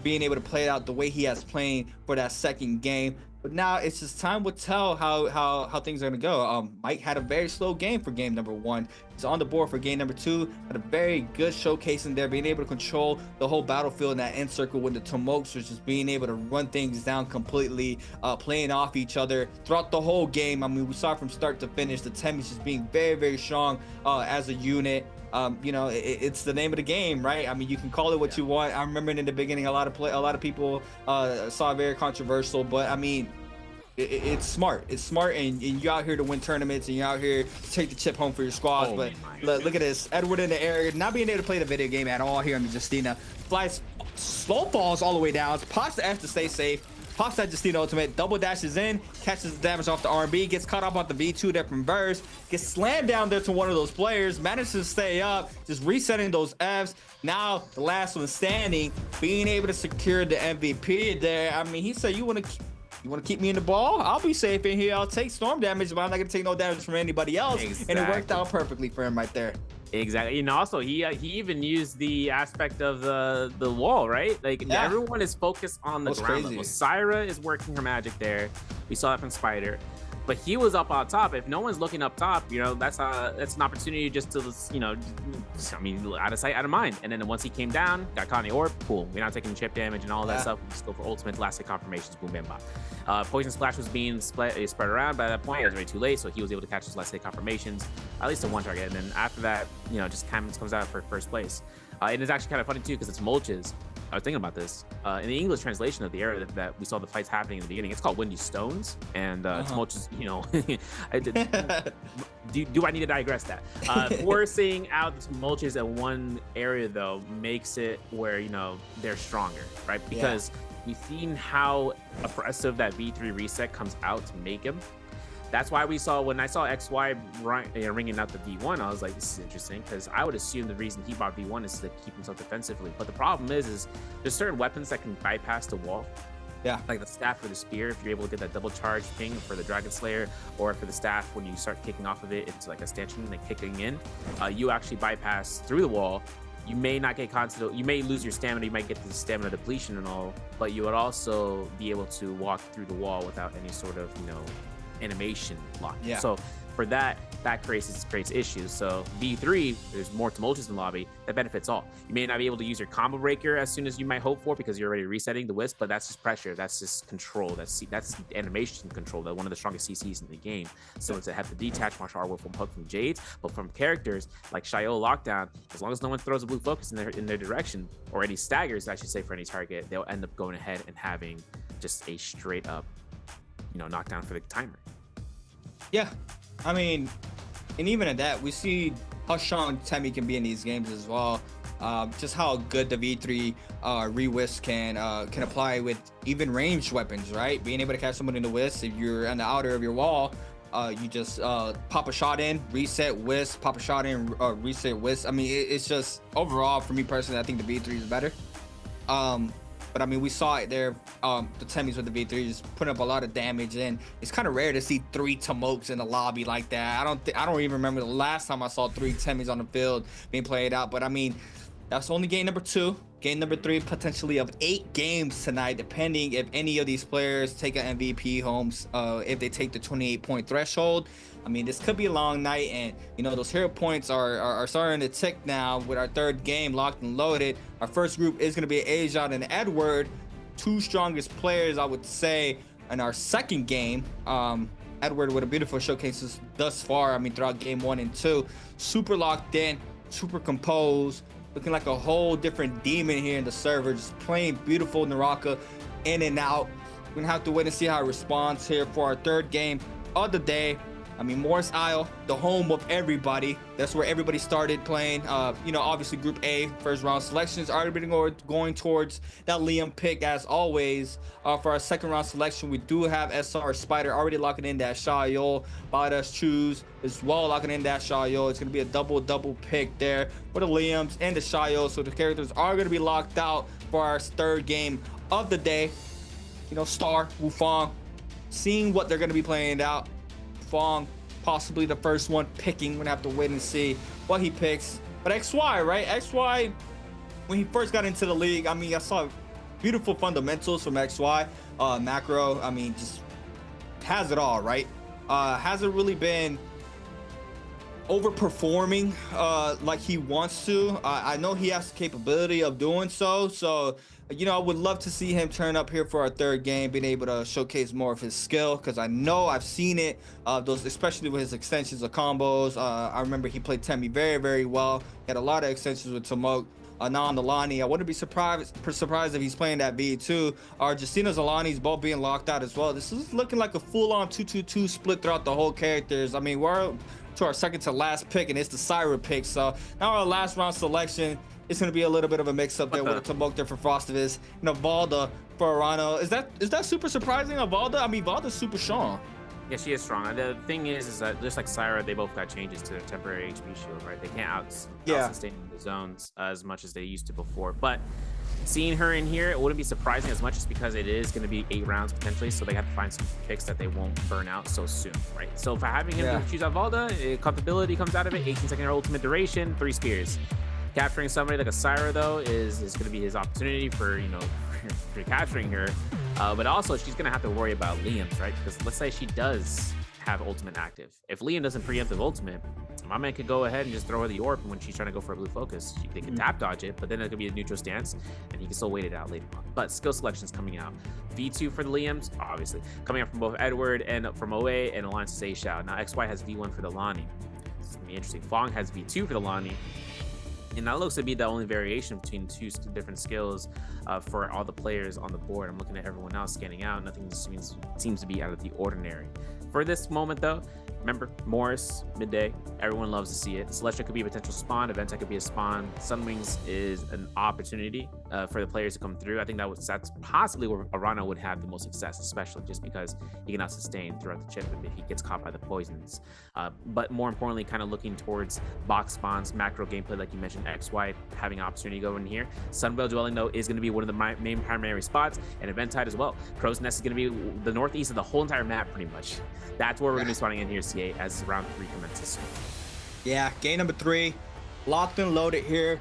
being able to play it out the way he has playing for that 2nd game. But now it's just time will tell how things are going to go. Mike had a very slow game for game number 1. He's on the board for game number 2. Had a very good showcase in there, being able to control the whole battlefield in that end circle with the Tomokes, which is being able to run things down completely, playing off each other throughout the whole game. I mean, we saw from start to finish the Temis just being very, very strong as a unit. You know, it's the name of the game, right? I mean, you can call it what you want. I remember in the beginning, a lot of people saw it very controversial, but I mean, it's smart. It's smart, and you're out here to win tournaments, and you're out here to take the chip home for your squads.
Oh,
but look at this, Edward in the air, not being able to play the video game at all here on the Justina. Flies, slow falls all the way down, pops the F to stay safe. Pops that Justina ultimate, double dashes in, catches the damage off the R&B, gets caught up on the V2 there from Verse, gets slammed down there to one of those players, manages to stay up, just resetting those Fs. Now the last one standing, being able to secure the MVP there. I mean, he said, you want to keep me in the ball? I'll be safe in here. I'll take storm damage, but I'm not gonna take no damage from anybody else. Exactly. And it worked out perfectly for him right there.
Exactly. And also he even used the aspect of the wall, right? Like everyone is focused on the ground level. Syra is working her magic there. We saw that from Spider. But he was up on top. If no one's looking up top, you know, that's an opportunity just to, you know, I mean, out of sight, out of mind. And then once he came down, got caught in the orb, cool. We're not taking chip damage and all that stuff. We just go for ultimate, last hit confirmations, boom, bam, bam. Poison Splash was being spread around by that point. It was already too late, so he was able to catch his last hit confirmations, at least to 1 target. And then after that, you know, just comes out for first place. And it's actually kind of funny too, because it's Mulches. I was thinking about this. In the English translation of the era that we saw the fights happening in the beginning, it's called Windy Stones. And it's Mulches, you know, do I need to digress that? Forcing out the Mulches at one area, though, makes it where, you know, they're stronger, right? Because we've seen how oppressive that V3 reset comes out to make him. That's why we saw, when I saw XY ringing out the V1, I was like, this is interesting, because I would assume the reason he bought V1 is to keep himself defensively. But the problem is there's certain weapons that can bypass the wall. Yeah. Like the staff or the spear, if you're able to get that double charge ping for the Dragon Slayer, or for the staff, when you start kicking off of it, it's like a stanchion, like kicking in. You actually bypass through the wall. You may not get constant, you may lose your stamina, you might get the stamina depletion and all, but you would also be able to walk through the wall without any sort of, you know, animation lock. Yeah. So for that creates issues. So V3, there's more tumultuous in the lobby. That benefits all. You may not be able to use your combo breaker as soon as you might hope for, because you're already resetting the wisp, but that's just pressure. That's just control. That's animation control. That one of the strongest CCs in the game. So it's to have to detach martial art from Puck from Jades, but from characters like Shio Lockdown, as long as no one throws a blue focus in their direction, or any staggers, I should say, for any target, they'll end up going ahead and having just a straight up, you know, knockdown for the timer.
Yeah, I mean, and even at that, we see how strong Temi can be in these games as well. Just how good the V3 re-wisp can apply with even ranged weapons, right? Being able to catch someone in the wisp, if you're on the outer of your wall, you just pop a shot in, reset wisp, pop a shot in, reset wisp. I mean, it's just, overall, for me personally, I think the V3 is better. But I mean, we saw it there, the Temis with the V3 just putting up a lot of damage, and it's kind of rare to see 3 Tomokes in the lobby like that. I don't even remember the last time I saw 3 Temis on the field being played out. But I mean, that's only game number 2. Game number 3 potentially of 8 games tonight, depending if any of these players take an MVP homes, if they take the 28-point threshold. I mean, this could be a long night, and you know, those hero points are starting to tick now with our 3rd game locked and loaded. Our first group is going to be Ajot and Edward, 2 strongest players, I would say, in our 2nd game. Edward with a beautiful showcases thus far. I mean, throughout game 1 and 2, super locked in, super composed, looking like a whole different demon here in the server, just playing beautiful NARAKA in and out. We're gonna have to wait and see how it responds here for our third game of the day. I mean, Morris Isle, the home of everybody. That's where everybody started playing. You know, obviously Group A, first round selections already been going towards that Liam pick as always. For our second round selection, we do have SR Spider already locking in that Shayol. Badass Choose as well locking in that Shayol. It's gonna be a double pick there for the Liams and the Shayol. So the characters are gonna be locked out for our third game of the day. You know, Star, Wufong, seeing what they're gonna be playing out. Fong, possibly the first one picking. We're gonna have to wait and see what he picks. But XY, right? XY, when he first got into the league, I mean, I saw beautiful fundamentals from XY. Macro, I mean, just has it all, right? Hasn't really been overperforming like he wants to. I know he has the capability of doing so. So, you know, I would love to see him turn up here for our third game, being able to showcase more of his skill, because I know I've seen it, those, especially with his extensions of combos. I remember he played Temi very well. He had a lot of extensions with Tomok. Now on the Lani, I wouldn't be surprised if he's playing that V2. Justina's Alani's both being locked out as well. This is looking like a full-on 2-2-2 split throughout the whole characters. I mean, we're to our second to last pick, and it's the Syra pick. So now our last round selection, it's going to be a little bit of a mix-up there with a Tomok there for Frostivus. You know, Valda for Arano. Is that super surprising of Valda? I mean, Valda's super strong.
Yeah, she is strong. The thing is that just like Syra, they both got changes to their temporary HP shield, right? They can't out-sustain the zones as much as they used to before. But seeing her in here, it wouldn't be surprising as much, just because it is going to be 8 rounds potentially, so they have to find some picks that they won't burn out so soon, right? So for having him choose out Valda, comfortability comes out of it. 18-second ultimate duration, 3 spears. Capturing somebody like a Syra though is going to be his opportunity for, you know, for capturing her. But also she's going to have to worry about Liam's, right? Because let's say she does have ultimate active. If Liam doesn't preempt the ultimate, my man could go ahead and just throw her the orb when she's trying to go for a blue focus. They can tap dodge it, but then it could be a neutral stance, and he can still wait it out later on. But skill selection's coming out. V2 for the Liams, obviously. Coming out from both Edward and from OA and Alliance to Seishao. Now XY has V1 for the Lani. It's going to be interesting. Fong has V2 for the Lani. And that looks to be the only variation between 2 different skills for all the players on the board. I'm looking at everyone else scanning out. Nothing seems to be out of the ordinary. For this moment, though, remember, Morris, midday, everyone loves to see it. Celestia could be a potential spawn. Eventide could be a spawn. Sunwings is an opportunity for the players to come through. I think that's possibly where Arano would have the most success, especially just because he cannot sustain throughout the chip if he gets caught by the poisons. But more importantly, kind of looking towards box spawns, macro gameplay, like you mentioned, XY having an opportunity to go in here. Sunwell Dwelling, though, is going to be one of the main primary spots, and Eventide as well. Crow's Nest is going to be the northeast of the whole entire map, pretty much. That's where we're going to be spawning in here, CA, as round 3 commences.
Yeah, game number 3, locked and loaded here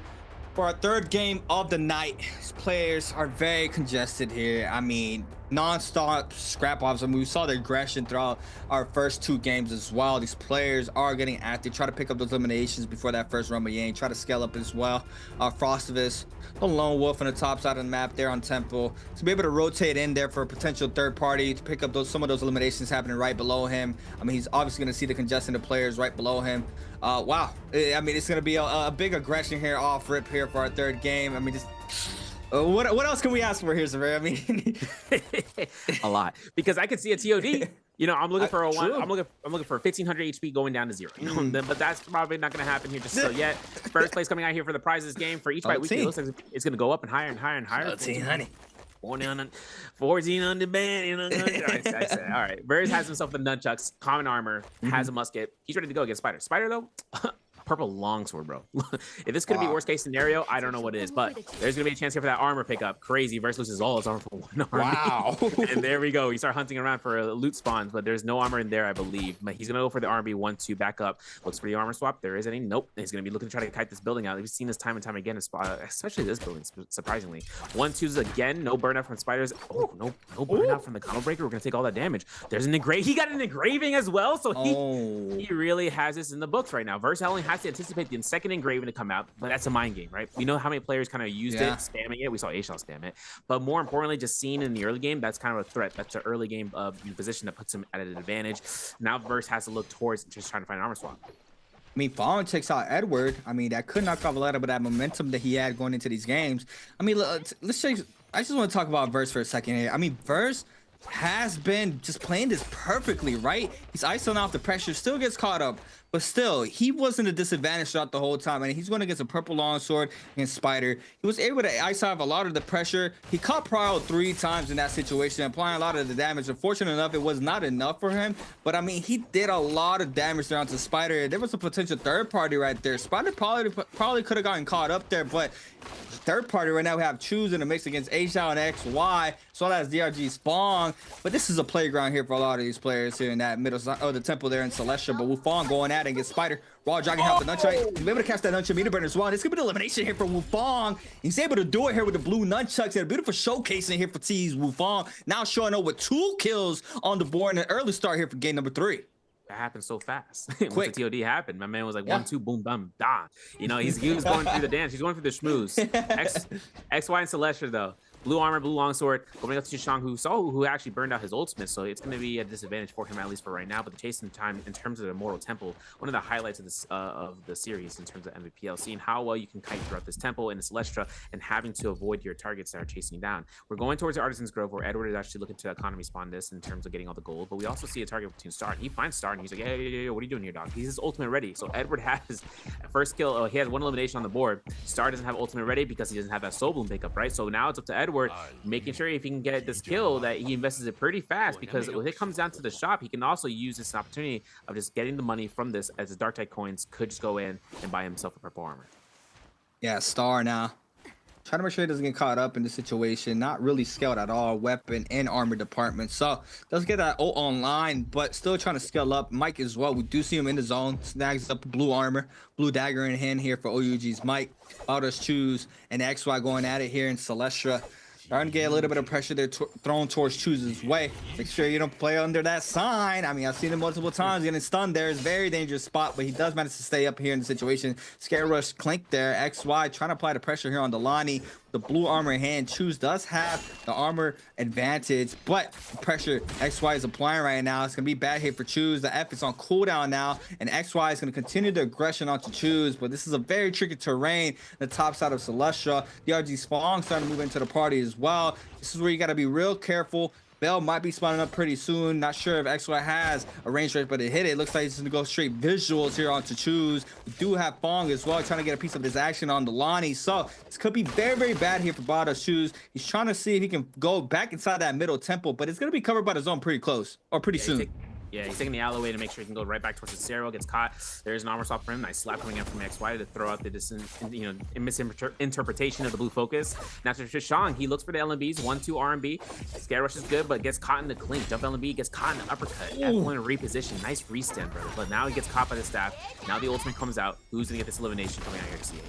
for our third game of the night. These players are very congested here. I mean, non-stop scrap-offs. I mean, we saw the aggression throughout our first 2 games as well. These players are getting active, try to pick up those eliminations before that first Rumble Yang, try to scale up as well. Frostivus, the lone wolf on the top side of the map there on Temple, to be able to rotate in there for a potential third party to pick up some of those eliminations happening right below him. I mean, he's obviously going to see the congestion of players right below him. Wow, I mean, it's going to be a big aggression here off rip here for our third game. I mean, just what else can we ask for here, Xavier? I mean,
a lot, because I could see a TOD. You know, I'm looking for I'm looking for 1500 HP going down to 0. You know, but that's probably not going to happen here just so yet. First place coming out here for the prizes game for each Biweek. It looks like it's going to go up and higher and higher and higher.
14, honey.
14 on the band. All right. Verse has himself the nunchucks, common armor, has a musket. He's ready to go against Spider. Spider, though, purple longsword, bro. If this could be worst case scenario, I don't know what it is, but there's gonna be a chance here for that armor pickup. Crazy. Verse loses all his armor for 1 army.
Wow.
And there we go. You start hunting around for loot spawns, but there's no armor in there, I believe. But he's gonna go for the RB 1-2 backup. Looks for the armor swap. There is any. Nope. He's gonna be looking to try to kite this building out. We've seen this time and time again, especially this building, surprisingly. 1-2s again. No burnout from spiders. Oh, no burnout from the combo breaker. We're gonna take all that damage. There's an engrave. He got an engraving as well, so he really has this in the books right now. Verse only has to anticipate the second engraving to come out, but that's a mind game, right? We know how many players kind of used it, spamming it. We saw Ashal spam it, but more importantly, just seeing in the early game, that's kind of a threat. That's an early game position that puts him at an advantage. Now Verse has to look towards just trying to find an armor swap.
I mean, Fong takes out Edward. I mean, that could knock off a lot of that momentum that he had going into these games. I mean, let's say, I just want to talk about Verse for a second here. I mean, Verse has been just playing this perfectly, right? He's isolating off the pressure, still gets caught up, but still, he wasn't a disadvantage throughout the whole time. And he's going against a purple longsword against Spider. He was able to ice off a lot of the pressure. He caught Prowl 3 times in that situation, applying a lot of the damage. Unfortunately enough, it was not enough for him. But I mean, he did a lot of damage there onto Spider. There was a potential third party right there. Spider probably could have gotten caught up there, but third party right now we have Choose in the mix against H-Dow and XY, as well as DRG's Fong. But this is a playground here for a lot of these players here in that middle of the temple there in Celestia. But Wufong going at it and gets Spider. Raw Dragon help the nunchuck. He's able to catch that nunchuck meter burner as well. This could be an elimination here for Wufong. He's able to do it here with the blue nunchucks and a beautiful showcasing here for T's Wufong. Now showing up with 2 kills on the board and an early start here for game number 3.
That happened so fast.
Quick.
Once the TOD happened, my man was like 1-2, boom, bum, da. You know, he was going through the dance. He's going through the schmooze. XY and Celestia though. Blue armor, blue longsword, going up to Shang, who actually burned out his ultimate, so it's going to be a disadvantage for him at least for right now. But the chasing time in terms of the Immortal Temple, one of the highlights of this of the series in terms of Nbpl, seeing how well you can kite throughout this temple in the Celestia and having to avoid your targets that are chasing you down. We're going towards the Artisan's Grove where Edward is actually looking to economy spawn this in terms of getting all the gold, but we also see a target between Star, and he finds Star and he's like, hey, what are you doing here, dog? He's his ultimate ready. So Edward has his first kill. He has 1 elimination on the board. Star doesn't have ultimate ready because he doesn't have that soul bloom pickup, right? So now it's up to Edward making sure if he can get this kill that he invests it pretty fast, because when it comes down to the shop, he can also use this opportunity of just getting the money from this, as the Dark Tide coins could just go in and buy himself a purple armor.
Yeah, Star now. Trying to make sure he doesn't get caught up in the situation. Not really scaled at all, weapon and armor department. So does get that ult online, but still trying to scale up. Mike as well. We do see him in the zone. Snags up blue armor, blue dagger in hand here for OUG's Mike. Autos Choose and XY going at it here in Celestia. Starting to get a little bit of pressure there thrown towards Choose's way. Make sure you don't play under that sign. I mean, I've seen him multiple times getting stunned there. It's a very dangerous spot, but he does manage to stay up here in the situation. Scare Rush Clink there. XY trying to apply the pressure here on Delani. The blue armor in hand. Choose does have the armor advantage, but the pressure XY is applying right now, it's going to be bad here for Choose. The F is on cooldown now, and XY is going to continue the aggression onto Choose, but this is a very tricky terrain. The top side of Celestia. DRG's Fong starting to move into the party as well. This is where you got to be real careful. Bell might be spawning up pretty soon. Not sure if XY has a range rate, but it hit it. Looks like he's going to go straight visuals here onto Choose. We do have Fong as well, trying to get a piece of this action on Delani. So this could be very, very bad here for Bada Choose. He's trying to see if he can go back inside that middle temple, but it's going to be covered by the zone pretty close, or pretty soon.
He's taking the alleyway to make sure he can go right back towards the Cero. Gets caught. There's an armor swap for him. Nice slap coming in from XY to throw out the misinterpretation of the blue focus. Now to Shang, he looks for the LMBs. 1-2 RMB. Scare Rush is good, but gets caught in the clink. Jump LMB gets caught in the uppercut. F1 reposition. Nice restand, brother. But now he gets caught by the staff. Now the ultimate comes out. Who's gonna get this elimination coming out here to see it?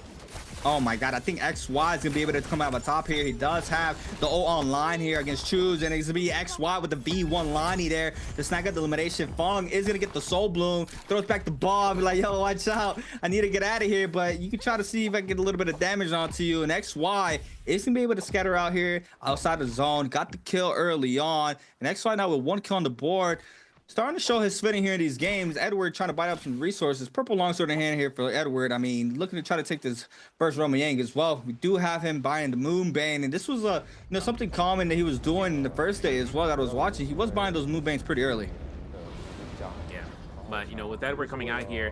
Oh my god, I think XY is gonna be able to come out on top here. He does have the O online here against Choose, and it's gonna be XY with the V1 liney there to snag up the elimination. Fong is gonna get the soul bloom, throws back the ball, be like, yo, watch out, I need to get out of here. But you can try to see if I can get a little bit of damage onto you, and XY is gonna be able to scatter out here outside the zone. Got the kill early on, and XY now with 1 kill on the board. Starting to show his footing here in these games. Edward trying to bite up some resources. Purple longsword in hand here for Edward. I mean, looking to try to take this first Roman Yang as well. We do have him buying the Moonbane, and this was something common that he was doing in the first day as well that I was watching. He was buying those Moonbanes pretty early.
Yeah, but with Edward coming out here,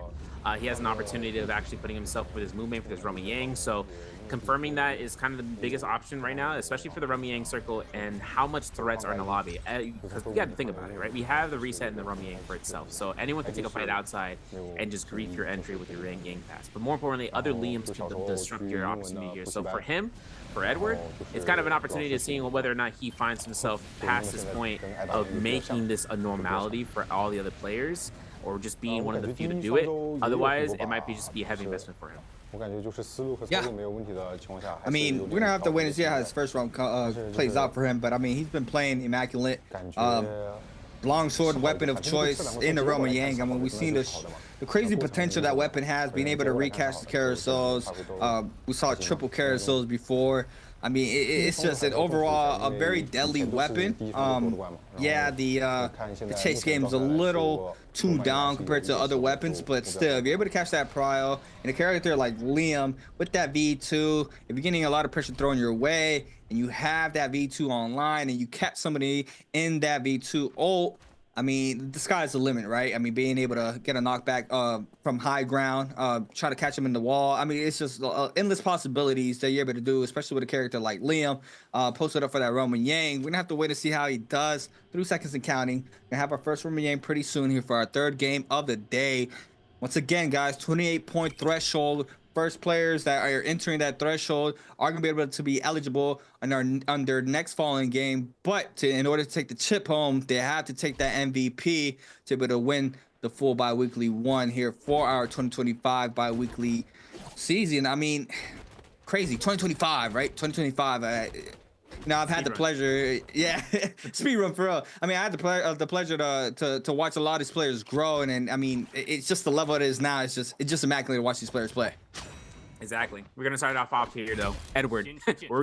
he has an opportunity of actually putting himself with his Moonbane for this Roman Yang. So confirming that is kind of the biggest option right now, especially for the Roman Yang circle and how much threats are in the lobby. Because we got to think about it, right? We have the reset in the Roman Yang for itself, so anyone can take a fight outside and just grief your entry with your Yang pass. But more importantly, other Liams can disrupt your opportunity here. So for him, for Edward, it's kind of an opportunity to see whether or not he finds himself past this point of making this a normality for all the other players, or just being one of the few to do it. Otherwise, it might just be a heavy investment for him.
Yeah. I mean, we're gonna have to wait and see how his first round plays out for him, but I mean, he's been playing immaculate. Longsword weapon of choice in the Roman Yang. I mean, we've seen the crazy potential that weapon has, being able to recast the carousels. We saw triple carousels before. I mean, it's just an overall a very deadly weapon. Yeah, the chase game is a little tuned down compared to other weapons, but still, if you're able to catch that prio and a character like Liam with that V2, if you're getting a lot of pressure thrown your way and you have that V2 online and you catch somebody in that V2 ult, I mean, the sky's the limit, right? I mean, being able to get a knockback from high ground, try to catch him in the wall. I mean, it's just endless possibilities that you're able to do, especially with a character like Liam, posted up for that Roman Yang. We're gonna have to wait to see how he does. 3 seconds and counting. Gonna have our first Roman Yang pretty soon here for our 3rd game of the day. Once again, guys, 28-point threshold. First players that are entering that threshold are going to be able to be eligible on their next following game. But in order to take the chip home, they have to take that MVP to be able to win the full bi-weekly one here for our 2025 bi-weekly season. I mean, crazy. 2025, right? 2025. Now I've had the pleasure, speed run for real. I mean, I had the pleasure to watch a lot of these players grow, and I mean, it's just the level it is now. It's just immaculate to watch these players play.
Exactly. We're going to start off here, though. Edward,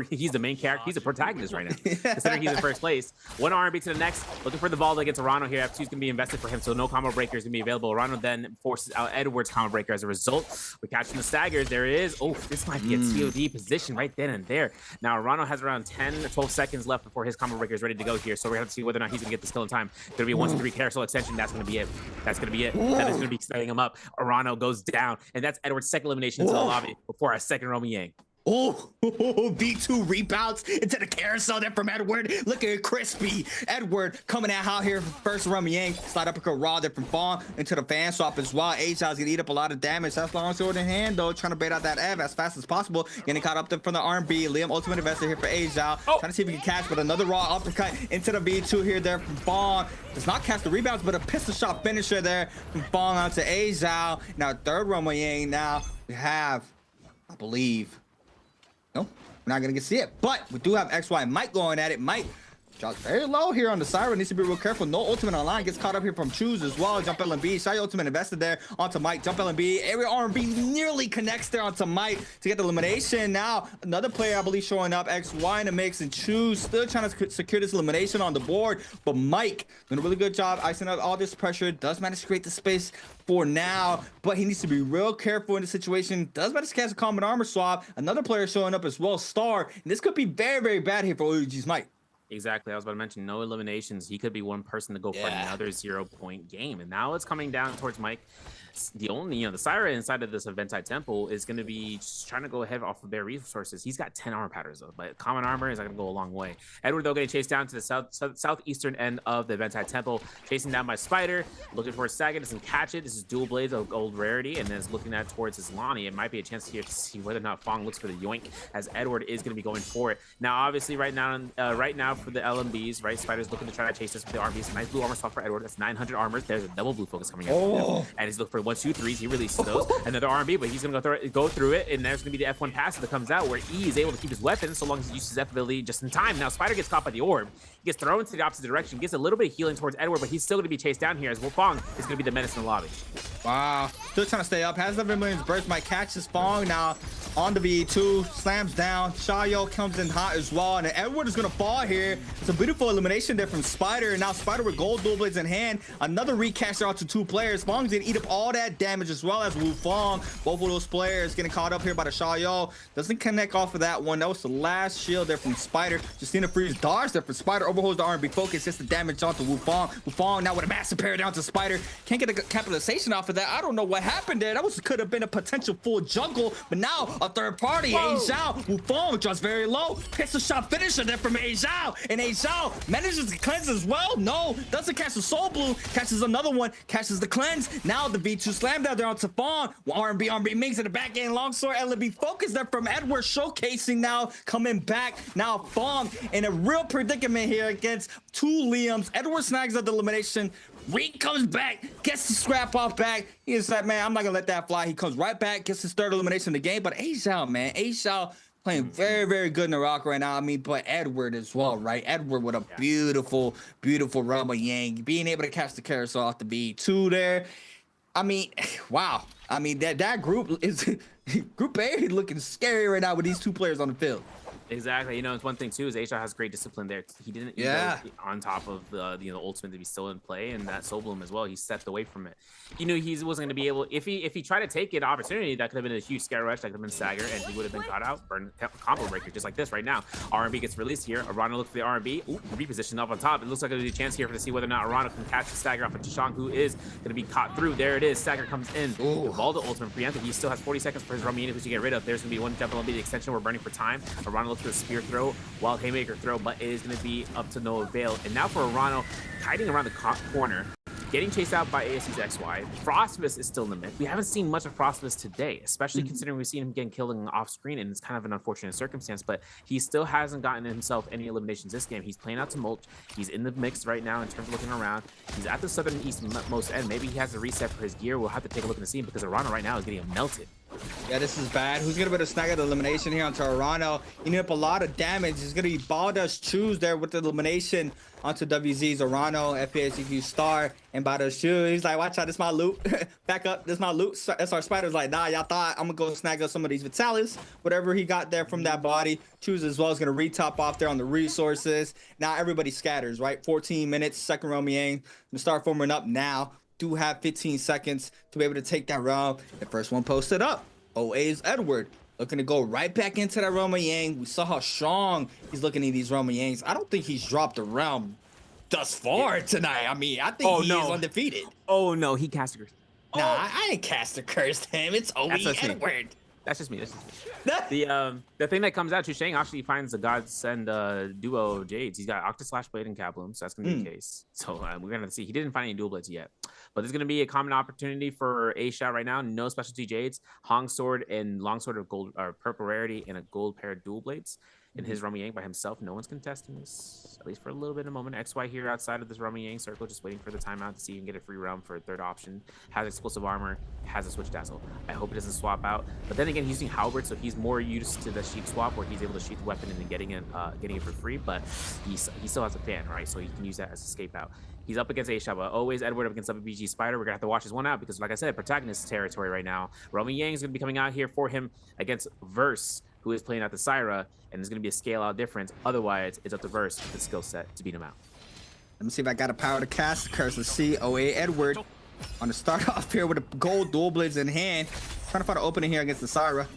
he's the main character. He's a protagonist right now. Considering he's in first place. One R&B to the next. Looking for the ball against Arano here. F2 is going to be invested for him, so no combo breaker is going to be available. Arano then forces out Edward's combo breaker as a result. We're catching the staggers. There it is. Oh, this might be a TOD position right then and there. Now, Arano has around 10 to 12 seconds left before his combo breaker is ready to go here, so we're going to have to see whether or not he's going to get this kill in time. Going to be a 1-2-3 carousel extension. That's going to be it. That's going to be it. That is going to be setting him up. Arano goes down, and that's Edward's second elimination into the lobby before our second Roman Yang.
Oh, V2 rebounds into the carousel there from Edward. Look at it, crispy. Edward coming out here for first Roman Yang. Slide up a raw there from Fawn into the fan swap as well. Aja's gonna eat up a lot of damage. That's long sword in hand though, trying to bait out that Ev as fast as possible. Getting caught up there from the R&B. Liam ultimate investor here for Aja. Trying to see if he can catch, but another raw uppercut into the V2 here there from Fawn. Does not catch the rebounds, but a pistol shot finisher there from Fawn onto Aja. Now 3rd Roman Yang. Now we have, I believe. No, we're not gonna get to see it, but we do have XY Mike going at it. Mike drops very low here on the Siren. Needs to be real careful. No ultimate online. Gets caught up here from Choose as well. Jump LMB. Shy ultimate invested there onto Mike. Jump LMB. Area R&B nearly connects there onto Mike to get the elimination. Now another player I believe showing up. XY in the mix and Choose still trying to secure this elimination on the board. But Mike doing a really good job icing out all this pressure. Does manage to create the space for now, but he needs to be real careful in the situation. Does manage to catch a common armor swap. Another player showing up as well, Star. And this could be very, very bad here for OUG's Mike.
Exactly. I was about to mention no eliminations. He could be one person to go for another 0-point game. And now it's coming down towards Mike. The only, the Siren inside of this Eventai Temple is going to be just trying to go ahead off of their resources. He's got 10 armor patterns though, but common armor is not going to go a long way. Edward though getting chased down to the southeastern end of the Eventai Temple, chasing down by Spider, looking for a Saga, doesn't catch it. This is dual blades of gold rarity, and then is looking at towards his Lonnie. It might be a chance here to see whether or not Fong looks for the yoink, as Edward is going to be going for it. Now, obviously, right now for the LMBs, right, Spider's looking to try to chase this with the RBs. Nice blue armor swap for Edward. That's 900 armors. There's a double blue focus coming out, and he's looking for 1, 2, 3s. He releases those. Another RB, but he's going to go through it, and there's going to be the F1 passive that comes out where E is able to keep his weapon so long as he uses his F ability just in time. Now, Spider gets caught by the orb. He gets thrown into the opposite direction, gets a little bit of healing towards Edward, but he's still going to be chased down here as Fong is going to be the menace in the lobby.
Wow. Still trying to stay up. Has 11 million burst. Might catch his Fong now on the V2. Slams down. Shayo comes in hot as well. And Edward is going to fall here. It's a beautiful elimination there from Spider. And now Spider with gold dual blades in hand. Another recast out to 2 players. Fong's going to eat up all that damage as well as Wu Fong. Both of those players getting caught up here by the Shayo. Doesn't connect off of that one. That was the last shield there from Spider. Just seeing a freeze dodge there from Spider. Overholds the R&B focus. Gets the damage onto Wu Fong. Wu Fong now with a massive parry down to Spider. Can't get a capitalization off of that. I don't know what happened there. That could have been a potential full jungle, but now a third party. A Zhao, Wu Fong drops very low. Pistol shot finisher there from A Zhao, and A Zhao manages to cleanse as well. No, doesn't catch the soul blue. Catches another one. Catches the cleanse. Now the V2 slam down there onto Fong. R&B Mings in the back end. Longsword LB focus there from Edward, showcasing now coming back. Now Fong in a real predicament here against 2 Liams. Edward snags up the elimination. Reek comes back, gets the scrap off back. He is like, man, I'm not gonna let that fly. He comes right back, gets his 3rd elimination of the game. But A Zhao, man, A Zhao playing very, very good in NARAKA right now. I mean, but Edward as well, right? Edward with a beautiful, beautiful Roman Yang, being able to catch the carousel off the B2 there. I mean, wow. I mean, that group is Group A looking scary right now with these 2 players on the field.
Exactly. You know, it's one thing too is A-Shot has great discipline there. He didn't go on top of the ultimate to be still in play, and that Soul Bloom as well. He stepped away from it. He knew he wasn't going to be able. If he tried to take it opportunity, that could have been a huge scare rush. That could have been stagger, and he would have been caught out. Burn combo breaker just like this right now. RB gets released here. Arana looks for the RB. Ooh, repositioned up on top. It looks like there's a chance here to see whether or not Arana can catch the stagger off of Chishang, who is going to be caught through. There it is. Stagger comes in. Valda ultimate preempted. He still has 40 seconds for his Rummy which you get rid of. There's going to be one jump the extension. We're burning for time. Arana looks for the spear throw. Wild haymaker throw, but it is going to be up to no avail. And now for Arano, hiding around the corner, getting chased out by ASC's XY. Frostvis is still in the mid. We haven't seen much of Frostvis today, especially considering we've seen him getting killed off screen, and it's kind of an unfortunate circumstance, but he still hasn't gotten himself any eliminations this game. He's playing out to mulch. He's in the mix right now in terms of looking around. He's at the southern east most end. Maybe he has a reset for his gear. We'll have to take a look and see because Arano right now is getting melted.
Yeah, this is bad. Who's gonna be able to snag out the elimination here onto Arano? He needed up a lot of damage. It's gonna be Balda's choose there with the elimination onto WZ's Arano, FPHQ star, and Balda's choose. He's like, watch out, this my loot. Back up, this my loot. SR Spider's like, nah, y'all thought I'm gonna go snag up some of these Vitalis. Whatever he got there from that body. Choose as well is gonna retop off there on the resources. Now everybody scatters, right? 14 minutes, second round Yang. Gonna start forming up now. Do have 15 seconds to be able to take that round. The first one posted up. OA's Edward looking to go right back into that Roma Yang. We saw how strong he's looking at these Roma Yangs. I don't think he's dropped a round thus far tonight. I mean, I think he is undefeated.
Oh no, he cast a curse.
Nah, I ain't cast a curse him. It's OA Edward.
That's just me. The thing that comes out, Chusheng actually finds the Godsend duo Jades. He's got Octa Slash Blade and Kabloom, so that's gonna be the case. So we're gonna see. He didn't find any dual blades yet, but there's gonna be a common opportunity for A-Shot right now. No specialty Jades, Hong Sword and Long Sword of gold or purple rarity, and a gold pair of dual blades. In his Rummy Yang by himself, no one's contesting this, at least for a little bit of a moment. XY here outside of this Rummy Yang circle, just waiting for the timeout to see if he can get a free round for a third option. Has explosive armor, has a switch dazzle. I hope it doesn't swap out. But then again, he's using Halberd, so he's more used to the sheep swap where he's able to shoot the weapon and then getting it for free. But he still has a fan, right? So he can use that as a escape out. He's up against A-Shot, but always Edward up against WBG Spider. We're gonna have to watch this one out because, like I said, protagonist territory right now. Rummy Yang is gonna be coming out here for him against Verse, who is playing out the Syra, and there's going to be a scale out difference. Otherwise, it's up to Verse with the skill set to beat him out.
Let me see if I got a power to cast the curse. Let's see. OA Edward on the start off here with the gold dual blades in hand. Trying to find an opening here against the Syra.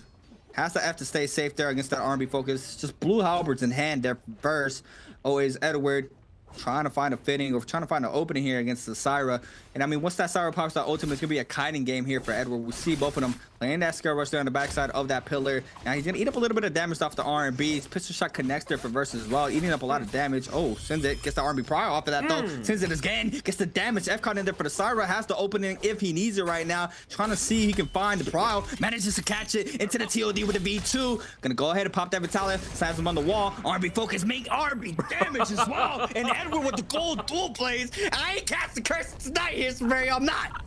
Has to have to stay safe there against that R&B focus. Just blue halberds in hand there. Verse. OA's Edward trying to find a fitting or trying to find an opening here against the Syra. And I mean, once that Syra pops out ultimate, it's gonna be a kiting game here for Edward. We see both of them playing that scare rush there on the backside of that pillar. Now he's gonna eat up a little bit of damage off the R&B. His pistol shot connects there for Versus as well, eating up a lot of damage. Oh, Sinzit gets the R&B prior off of that though. Sinzit again gets the damage. F-Caught in there for the Syra, has the opening if he needs it right now. Trying to see if he can find the prior. Manages to catch it into the TOD with a V2. Gonna go ahead and pop that Vitalia, slams him on the wall. R&B focus, make R&B damage as well. And Edward with the gold dual plays. I ain't cast the curse tonight here, Semifinal. I'm not.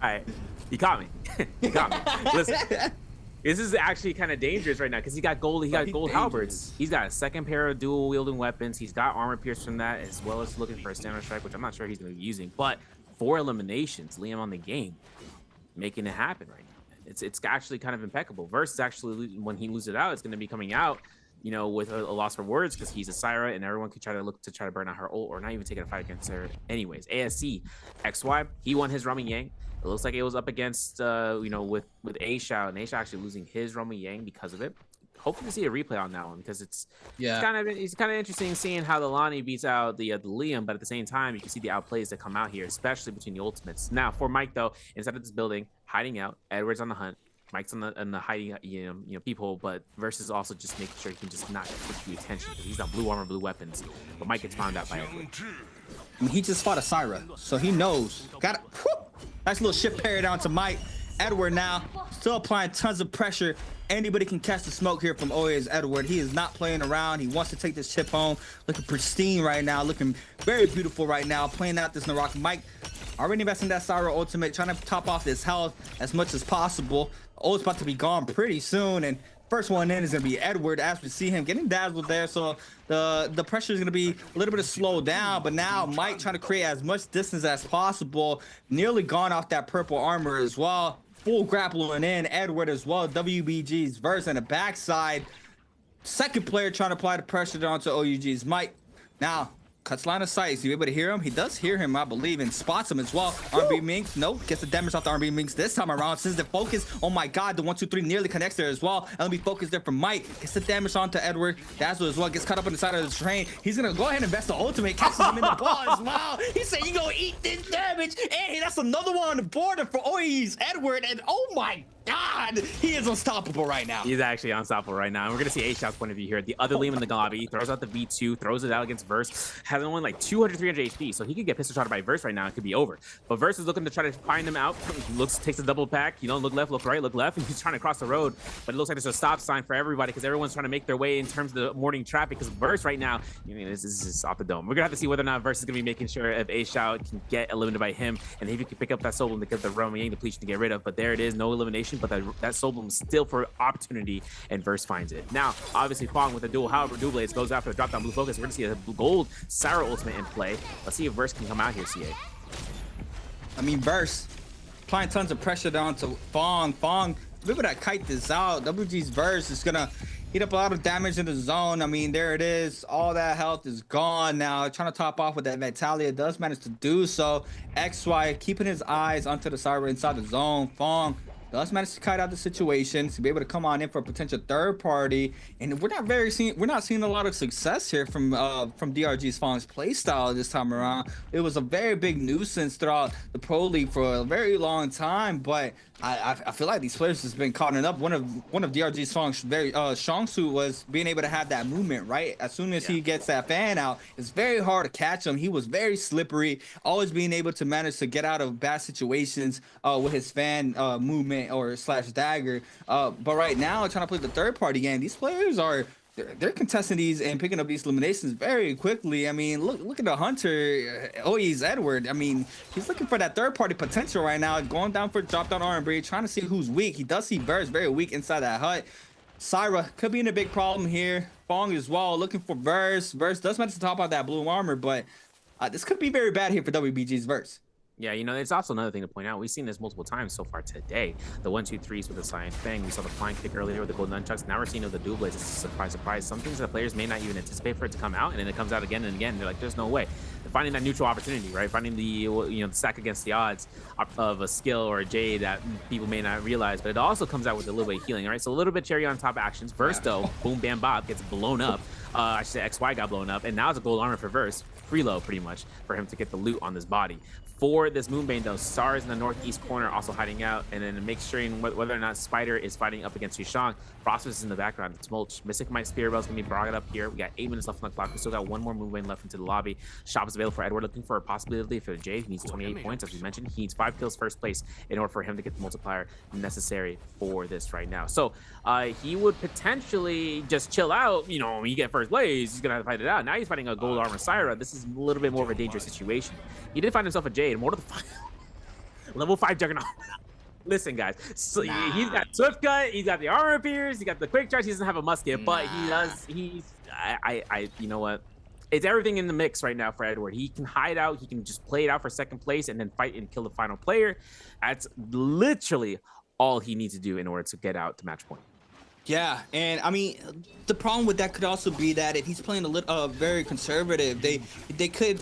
All right, you caught me. You got me. Listen, this is actually kind of dangerous right now because he got gold. He got gold halberds. He's got a second pair of dual wielding weapons. He's got armor pierce from that, as well as looking for a stamina strike, which I'm not sure he's going to be using. But 4 eliminations, Liam on the game, making it happen right now. It's actually kind of impeccable. Versus actually, when he loses it out, it's going to be coming out, you know, with a loss for words because he's a Syra and everyone could try to burn out her ult or not even taking a fight against her anyways. ASC XY, he won his Rummy Yang. It looks like it was up against you know, with A-Shot, and A-Shot actually losing his Rummy Yang because of it. Hopefully to see a replay on that one because it's kind of interesting seeing how the Lonnie beats out the Liam, but at the same time you can see the outplays that come out here, especially between the ultimates. Now for Mike though, inside of this building, hiding out, Edward's on the hunt. Mike's on the hiding, you know, peephole, but Versus also just making sure he can just not get the attention. He's got blue armor, blue weapons, but Mike gets found out by Edward.
I mean, he just fought a Syra, so he knows. Got it. Nice little ship parry down to Mike. Edward now still applying tons of pressure. Anybody can catch the smoke here from OA's Edward. He is not playing around. He wants to take this chip home. Looking pristine right now. Looking very beautiful right now. Playing out this NARAKA. Mike already investing that Syra ultimate, trying to top off his health as much as possible. Ult's about to be gone pretty soon, and first one in is gonna be Edward as we see him getting dazzled there. So the pressure is gonna be a little bit of slow down, but now Mike trying to create as much distance as possible. Nearly gone off that purple armor as well. Full grappling in Edward as well. WBG's Verse on the backside. second player trying to apply the pressure onto OUG's Mike. Now, cuts line of sight. Is he able to hear him? He does hear him, I believe, and spots him as well. RB Minx, nope, gets the damage off the RB Minx this time around. Since the focus, oh my god, the 1-2-3 nearly connects there as well. LB focus there from Mike. Gets the damage onto Edward. Dazzle as well, gets caught up on the side of the train. He's gonna go ahead and invest the ultimate, catches him in the ball as well. He said, you gonna eat this damage. And that's another one on the border for OE's Edward. And oh my god, he is unstoppable right now.
He's actually unstoppable right now. And we're going to see A-Shot's point of view here. The other Liam in the lobby throws out the V2, throws it out against Verse. Has only like 200, 300 HP, so he could get pistol shot by Verse right now. It could be over. But Verse is looking to try to find him out. Takes a double pack. You know, look left, look right, look left. And he's trying to cross the road. But it looks like there's a stop sign for everybody because everyone's trying to make their way in terms of the morning traffic. Because Verse right now, you know, this is off the dome. We're going to have to see whether or not Verse is going to be making sure if A-Shot can get eliminated by him. And if he can pick up that soul bloom to get the remaining depletion to get rid of. But there it is, no elimination. But that soul bloom still for opportunity, and Verse finds it. Now, obviously, Fong with the dual blades goes after the drop down blue focus. We're gonna see a gold Sarah ultimate in play. Let's see if Verse can come out here, CA.
I mean, Verse applying tons of pressure down to Fong. Fong, maybe that kite this out. WG's Verse is gonna eat up a lot of damage in the zone. I mean, there it is. All that health is gone now. Trying to top off with that Vitalia, does manage to do so. XY keeping his eyes onto the Sarah inside the zone. Fong does manage to kite out the situation to be able to come on in for a potential third party, and we're not seeing a lot of success here from DRG's Fong's playstyle this time around. It was a very big nuisance throughout the Pro League for a very long time, but I feel like these players has been caught up. One of DRG's Fong's very strong suit was being able to have that movement, right? As soon as he gets that fan out, it's very hard to catch him. He was very slippery, always being able to manage to get out of bad situations with his fan movement or slash dagger. But right now, trying to play the third party game, these players are they're contesting these and picking up these eliminations very quickly. I mean, look at the Hunter. Oh, he's Edward. I mean, he's looking for that third party potential right now. Going down for drop down R&B, trying to see who's weak. He does see Verse very weak inside that hut. Syra could be in a big problem here. Fong as well, looking for Verse. Verse does manage to top out that blue armor, but this could be very bad here for WBG's Verse.
Yeah, you know, it's also another thing to point out. We've seen this multiple times so far today. The 1-2-3s with the Cyan Fang. We saw the flying kick earlier with the gold nunchucks. Now we're seeing with the dual blades. It's a surprise, surprise. Some things that players may not even anticipate for it to come out, and then it comes out again and again. They're like, there's no way. They're finding that neutral opportunity, right? Finding the the stack against the odds of a skill or a J that people may not realize. But it also comes out with a little bit of healing, right? So a little bit cherry on top actions. Verse though, boom, bam, bob, gets blown up. I should say XY got blown up, and now it's a gold armor for Verse. Freelo pretty much for him to get the loot on this body. For this Moonbane though, Star is in the northeast corner also hiding out, and then make sure whether or not Spider is fighting up against Yushang. Frostmas is in the background. It's Mulch. Mystic Might Spear Bell's gonna be brought up here. We got 8 minutes left on the clock. We still got one more Moonbane left into the lobby. Shop is available for Edward, looking for a possibility for Jay. He needs 28 points, as we mentioned. He needs 5 kills first place in order for him to get the multiplier necessary for this right now. So he would potentially just chill out. You know, when you get first place, he's gonna have to fight it out. Now he's fighting a gold armor Syra. This is a little bit more of a dangerous situation. He did find himself a Jade. More to the final. Level 5 Juggernaut. Listen, guys. So he's got Swift Cut. He's got the armor pierce. He got the quick charge. He doesn't have a musket, but he does. You know what? It's everything in the mix right now for Edward. He can hide out. He can just play it out for second place and then fight and kill the final player. That's literally all he needs to do in order to get out to match point.
Yeah, and I mean, the problem with that could also be that if he's playing a little very conservative, they could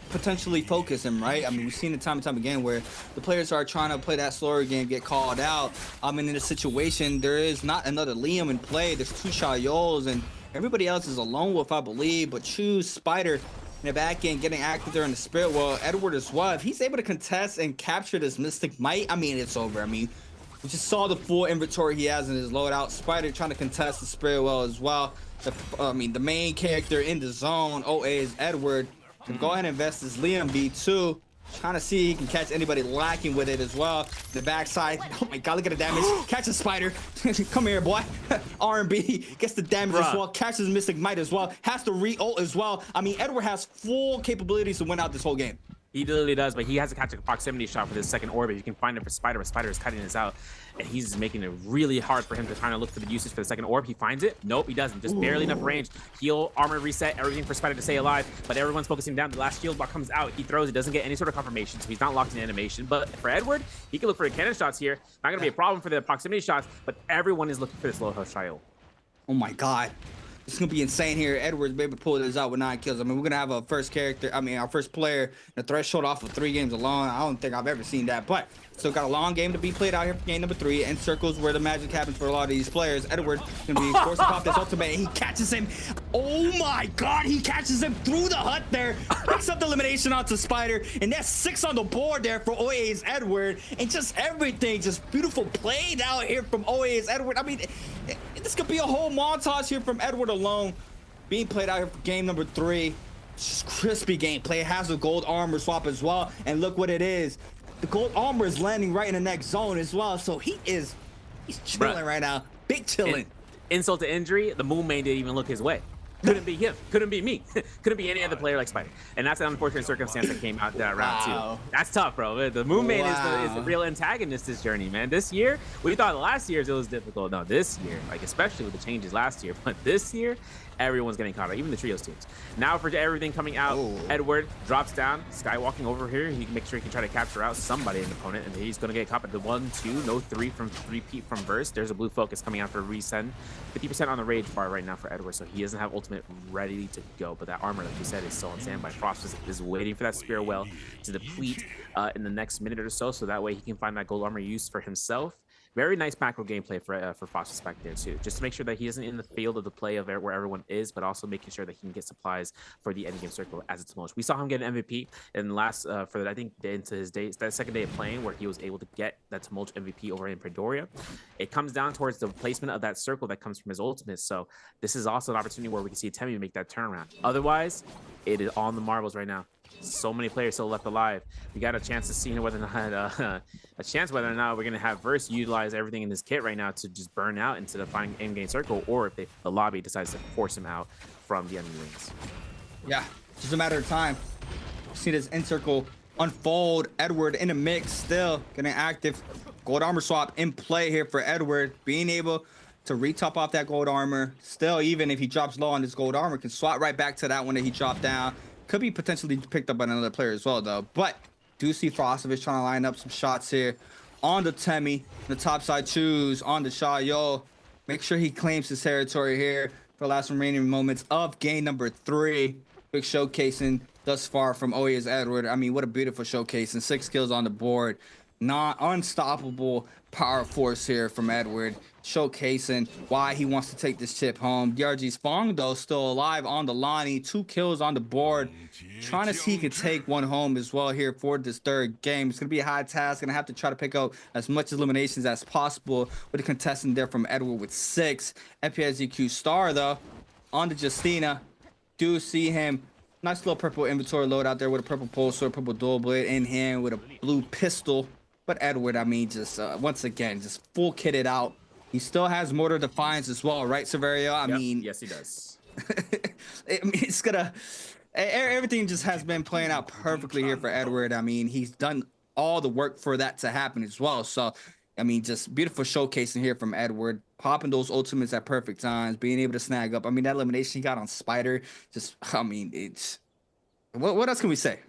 potentially focus him, right? I mean, we've seen it time and time again where the players are trying to play that slower game, get called out. I mean, in a situation, there is not another Liam in play. There's 2 Shayols, and everybody else is a lone wolf, I believe. But choose Spider in the back end, getting active there in the spirit. Well, Edward as well. If he's able to contest and capture this Mystic Might, I mean, it's over. I mean, we just saw the full inventory he has in his loadout. Spider trying to contest the spirit well as well. The main character in the zone, OA, is Edward. Can go ahead and invest his Liam B2. Trying to see if he can catch anybody lacking with it as well. The backside. Oh my god, look at the damage. Catches Spider. Come here, boy. R&B gets the damage as well. Catches Mystic Might as well. Has to re-ult as well. I mean, Edward has full capabilities to win out this whole game.
He literally does, but he has to catch a proximity shot for this second orbit. You can find it for Spider, but Spider is cutting this out, and he's making it really hard for him to kind of look for the usage for the second orb. He finds it. Nope, he doesn't. Just barely enough range. Heal, armor reset, everything for Spider to stay alive, but everyone's focusing down. The last shield block comes out. He throws. It doesn't get any sort of confirmation, so he's not locked in animation. But for Edward, he can look for the cannon shots here. Not going to be a problem for the proximity shots, but everyone is looking for this low health Shayo.
Oh my god. It's gonna be insane here. Edwards be able to pull this out with 9 kills. I mean, we're gonna have a first character. I mean, our first player, the threshold off of 3 games alone. I don't think I've ever seen that. But still got a long game to be played out here for game number 3. And circles where the magic happens for a lot of these players. Edwards gonna be forced to pop this ultimate. And he catches him. Oh my God! He catches him through the hut there. Picks up the elimination onto Spider, and that's 6 on the board there for OA's Edward. And just everything, just beautiful played out here from OA's Edward. I mean, this could be a whole montage here from Edward alone being played out here for game number 3. Just crispy gameplay. It has a gold armor swap as well, and look what it is. The gold armor is landing right in the next zone as well, so he's chilling right now. Big chilling.
Insult to injury, the Moon Main didn't even look his way. Couldn't be him. Couldn't be me. Couldn't be any other player like Spider. And that's an unfortunate circumstance that came out that round too. That's tough, bro. The Moon Main is the real antagonist this journey, man. This year, we thought last year's it was difficult. No, this year, like especially with the changes last year, but this year, everyone's getting caught up, even the trios teams. Now for everything coming out, Edward drops down, skywalking over here. He can make sure he can try to capture out somebody in the opponent, and he's gonna get caught at the 1, 2, no 3 from 3P from Burst. There's a blue focus coming out for resend. 50% on the rage bar right now for Edward, so he doesn't have ultimate ready to go. But that armor, like you said, is still on standby. Frost is waiting for that spear well to deplete in the next minute or so that way he can find that gold armor use for himself. Very nice macro gameplay for Frostus back there too, just to make sure that he isn't in the field of the play of where everyone is, but also making sure that he can get supplies for the endgame circle as it's most. We saw him get an MVP in the last for I think into his days that second day of playing where he was able to get that Tumulch MVP over in Predoria. It comes down towards the placement of that circle that comes from his ultimate. So this is also an opportunity where we can see Temi make that turnaround. Otherwise, it is on the marbles right now. So many players still left alive. We got a chance to see whether or not we're gonna have Verse utilize everything in this kit right now to just burn out instead of finding in-game circle, or if the lobby decides to force him out from the enemy wings.
Yeah, just a matter of time. See this in circle unfold. Edward in the mix, still getting active. Gold armor swap in play here for Edward, being able to retop off that gold armor. Still, even if he drops low on this gold armor, can swap right back to that one that he dropped down. Could be potentially picked up by another player as well, though. But do see Frostovich trying to line up some shots here on the Temi. The top side choose on the Shayo. Make sure he claims his territory here for the last remaining moments of game number 3. Big showcasing thus far from OA's Edward. I mean, what a beautiful showcasing. 6 kills on the board. Not unstoppable power force here from Edward, showcasing why he wants to take this chip home. DRG's Fong, though, still alive on the Lonnie. 2 kills on the board. Trying to see if he can take one home as well here for this 3rd game. It's going to be a high task. Going to have to try to pick up as much eliminations as possible with a contestant there from Edward with 6. FPSGQ Star, though, on the Justina. Do see him. Nice little purple inventory load out there with a purple pulsar, purple dual blade in hand with a blue pistol. But Edward, I mean, just once again, just full kitted out. He still has Mortar Defiance as well, right, Severio? I mean,
yes, he does.
I mean, it's gonna. Everything just has been playing out perfectly here for Edward. I mean, he's done all the work for that to happen as well. So, I mean, just beautiful showcasing here from Edward, popping those ultimates at perfect times, being able to snag up. I mean, that elimination he got on Spider, just, I mean, it's. What else can we say?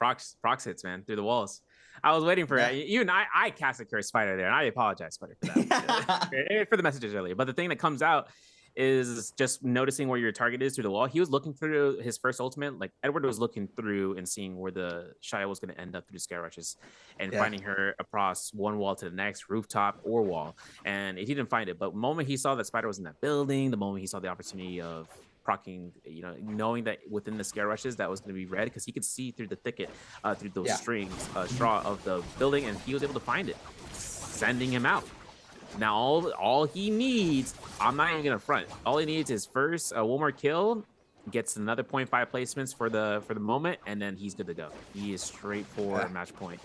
Prox hits, man, through the walls. I was waiting for it. Even I cast a curse Spider there, and I apologize, Spider, for that. For the messages earlier. But the thing that comes out is just noticing where your target is through the wall. He was looking through his first ultimate. Like, Edward was looking through and seeing where the Shia was going to end up through scare rushes and finding her across one wall to the next, rooftop or wall. And he didn't find it. But the moment he saw that Spider was in that building, the moment he saw the opportunity of procking, you know, knowing that within the scare rushes that was going to be red, because he could see through the thicket, through those strings, straw of the building, and he was able to find it, sending him out. Now all he needs, I'm not even gonna front, all he needs is first one more kill, gets another 0.5 placements for the moment, and then he's good to go. He is straight for match point.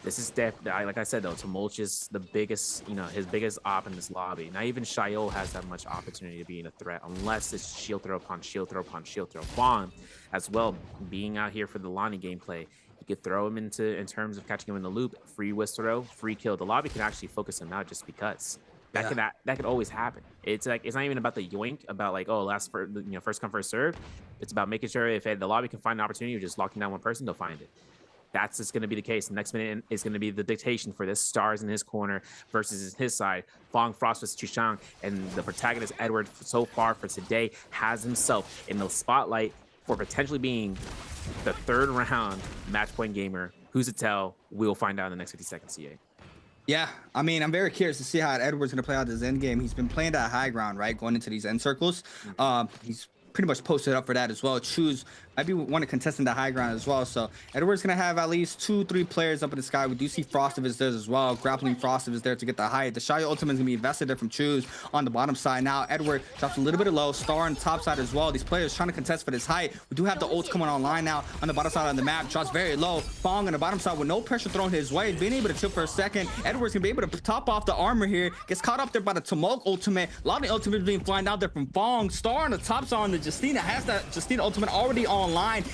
This is definitely, like I said though, Tumulch is the biggest, you know, his biggest op in this lobby. Not even Shayo has that much opportunity to be in a threat unless it's shield throw upon shield throw upon shield throw. Bond as well, being out here for the Lonnie gameplay, you could throw him in terms of catching him in the loop, free whisk throw, free kill. The lobby can actually focus him out just because. That could always happen. It's like, it's not even about the yoink, about like, oh, first come first serve. It's about making sure if the lobby can find an opportunity of just locking down one person, they'll find it. that's just going to be the case. The next minute is going to be the dictation for this. Stars in his corner versus his side. Fong, Frost versus Chushang, and the protagonist Edward so far for today has himself in the spotlight for potentially being the third round match point gamer. Who's to tell? We'll find out in the next 50 seconds, CA.
Yeah, I mean, I'm very curious to see how Edward's going to play out this end game. He's been playing that high ground, right? Going into these end circles. He's pretty much posted up for that as well. Choose might be one to contest in the high ground as well. So Edward's gonna have at least 2-3 players up in the sky. We do see Frostive is there as well. Grappling Frostive is there to get the height. The Shia ultimate is gonna be invested there from Choose on the bottom side. Now Edward drops a little bit of low. Star on the top side as well. These players trying to contest for this height. We do have the ults coming online now on the bottom side of the map. Drops very low. Fong on the bottom side with no pressure thrown his way. Being able to chill for a second. Edward's gonna be able to top off the armor here. Gets caught up there by the Tumult ultimate. A lot of the ultimates being flying out there from Fong. Star on the top side on the Justina has that Justina ultimate already online.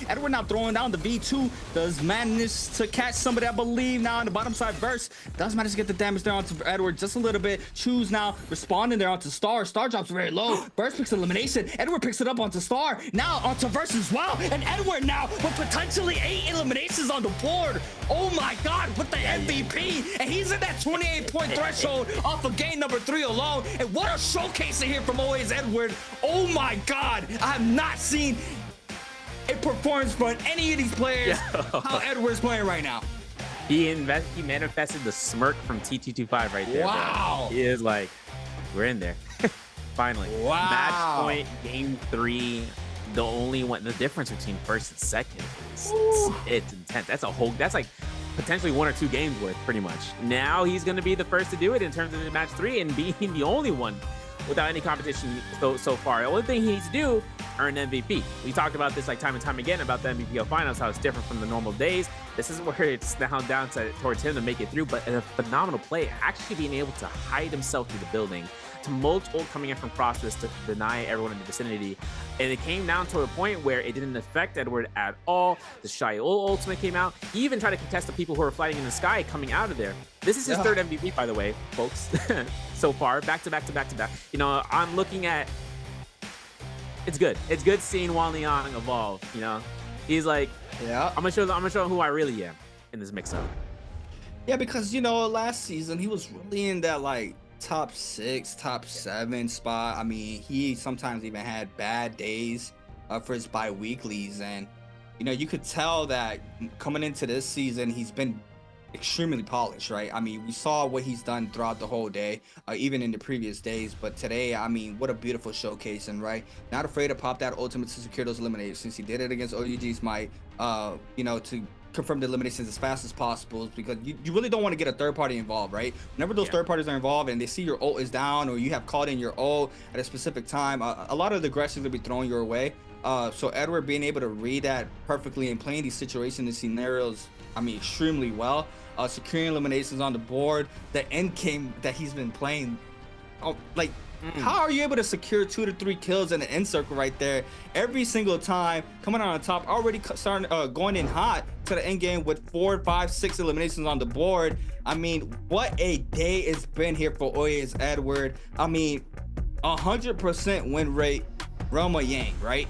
Edward now throwing down the V2. Does manage to catch somebody, I believe, now on the bottom side. Burst does manage to get the damage there onto Edward just a little bit. Choose now responding there onto Star. Star drops very low. Burst picks elimination. Edward picks it up onto Star. Now onto Verse as well. And Edward now with potentially 8 eliminations on the board. Oh my God, with the MVP. And he's in that 28-point threshold off of game number 3 alone. And what a showcase here from Always Edward. Oh my God, I have not seen a performance from any of these players how Edward's playing right now.
He manifested the smirk from T225 right there.
Wow.
Bro. He is like, we're in there. Finally.
Wow.
Match point, game 3. The only one, the difference between first and second is it's intense. That's like potentially 1 or 2 games worth, pretty much. Now he's going to be the first to do it in terms of the match 3 and being the only one without any competition so far. The only thing he needs to do, earn MVP. We talked about this like time and time again about the Nbpl finals, how it's different from the normal days. This is where it's now down towards him to make it through, but a phenomenal play, actually being able to hide himself through the building. Tumult ult coming in from Frostus to deny everyone in the vicinity. And it came down to a point where it didn't affect Edward at all. The Shia ultimate came out. He even tried to contest the people who were fighting in the sky coming out of there. This is his third MVP, by the way, folks, so far. Back to back to back to back. You know, I'm looking at, it's good. It's good seeing Wan Liang evolve, you know? He's like, I'm gonna show him who I really am in this mix-up.
Yeah, because, you know, last season, he was really in that, like, top 6, top 7 spot. I mean, he sometimes even had bad days for his bi-weeklies, and you know, you could tell that coming into this season he's been extremely polished, right? I mean, we saw what he's done throughout the whole day, even in the previous days, but today, I mean, what a beautiful showcasing, right? Not afraid to pop that ultimate to secure those eliminations. He did it against OUG's Might, you know, to confirm the eliminations as fast as possible, because you really don't want to get a third party involved, right? Whenever those third parties are involved and they see your ult is down or you have called in your ult at a specific time, a lot of the aggression will be thrown your way. So Edward being able to read that perfectly and playing these situations and scenarios, I mean, extremely well. Securing eliminations on the board, the end game that he's been playing, like, how are you able to secure 2 to 3 kills in the end circle right there every single time, coming out on top, already starting going in hot to the end game with 4, 5, 6 eliminations on the board? I mean, what a day it's been here for Oyes Edward. I mean, 100% win rate, Roma Yang, right?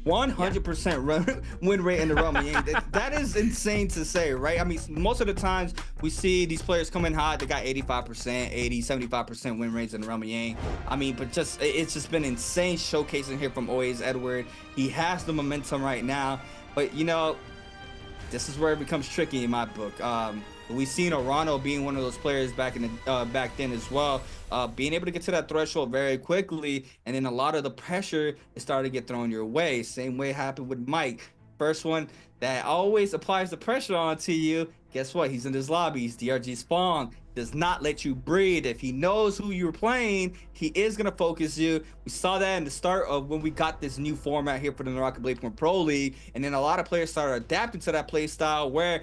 100% win rate in the Roma Yang. That is insane to say, right? I mean, most of the times we see these players come in hot, they got 85%, 80, 75% win rates in the Roma Yang. I mean, but it's just been insane showcasing here from Oyes Edward. He has the momentum right now, but you know, this is where it becomes tricky in my book. We've seen Orano being one of those players back then as well, being able to get to that threshold very quickly, and then a lot of the pressure is starting to get thrown your way. Same way happened with Mike. First one that always applies the pressure onto you. Guess what? He's in his lobby. He's DRG spawn. Does not let you breathe. If he knows who you're playing, he is gonna focus you. We saw that in the start of when we got this new format here for the NARAKA BLADEPOINT Pro League, and then a lot of players started adapting to that play style where,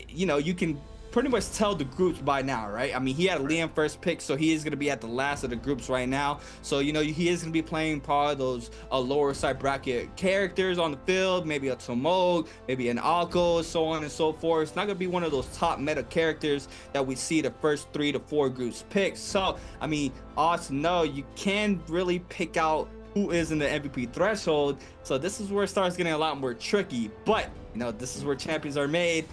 you know, you can pretty much tell the groups by now, right? I mean, he had Liam first pick, so he is going to be at the last of the groups right now. So, you know, he is going to be playing part of those lower side bracket characters on the field, maybe a Tomog, maybe an Alco, so on and so forth. It's not going to be one of those top meta characters that we see the first 3 to 4 groups pick. So, I mean, odds to know, you can really pick out who is in the MVP threshold. So this is where it starts getting a lot more tricky. But, you know, this is where champions are made.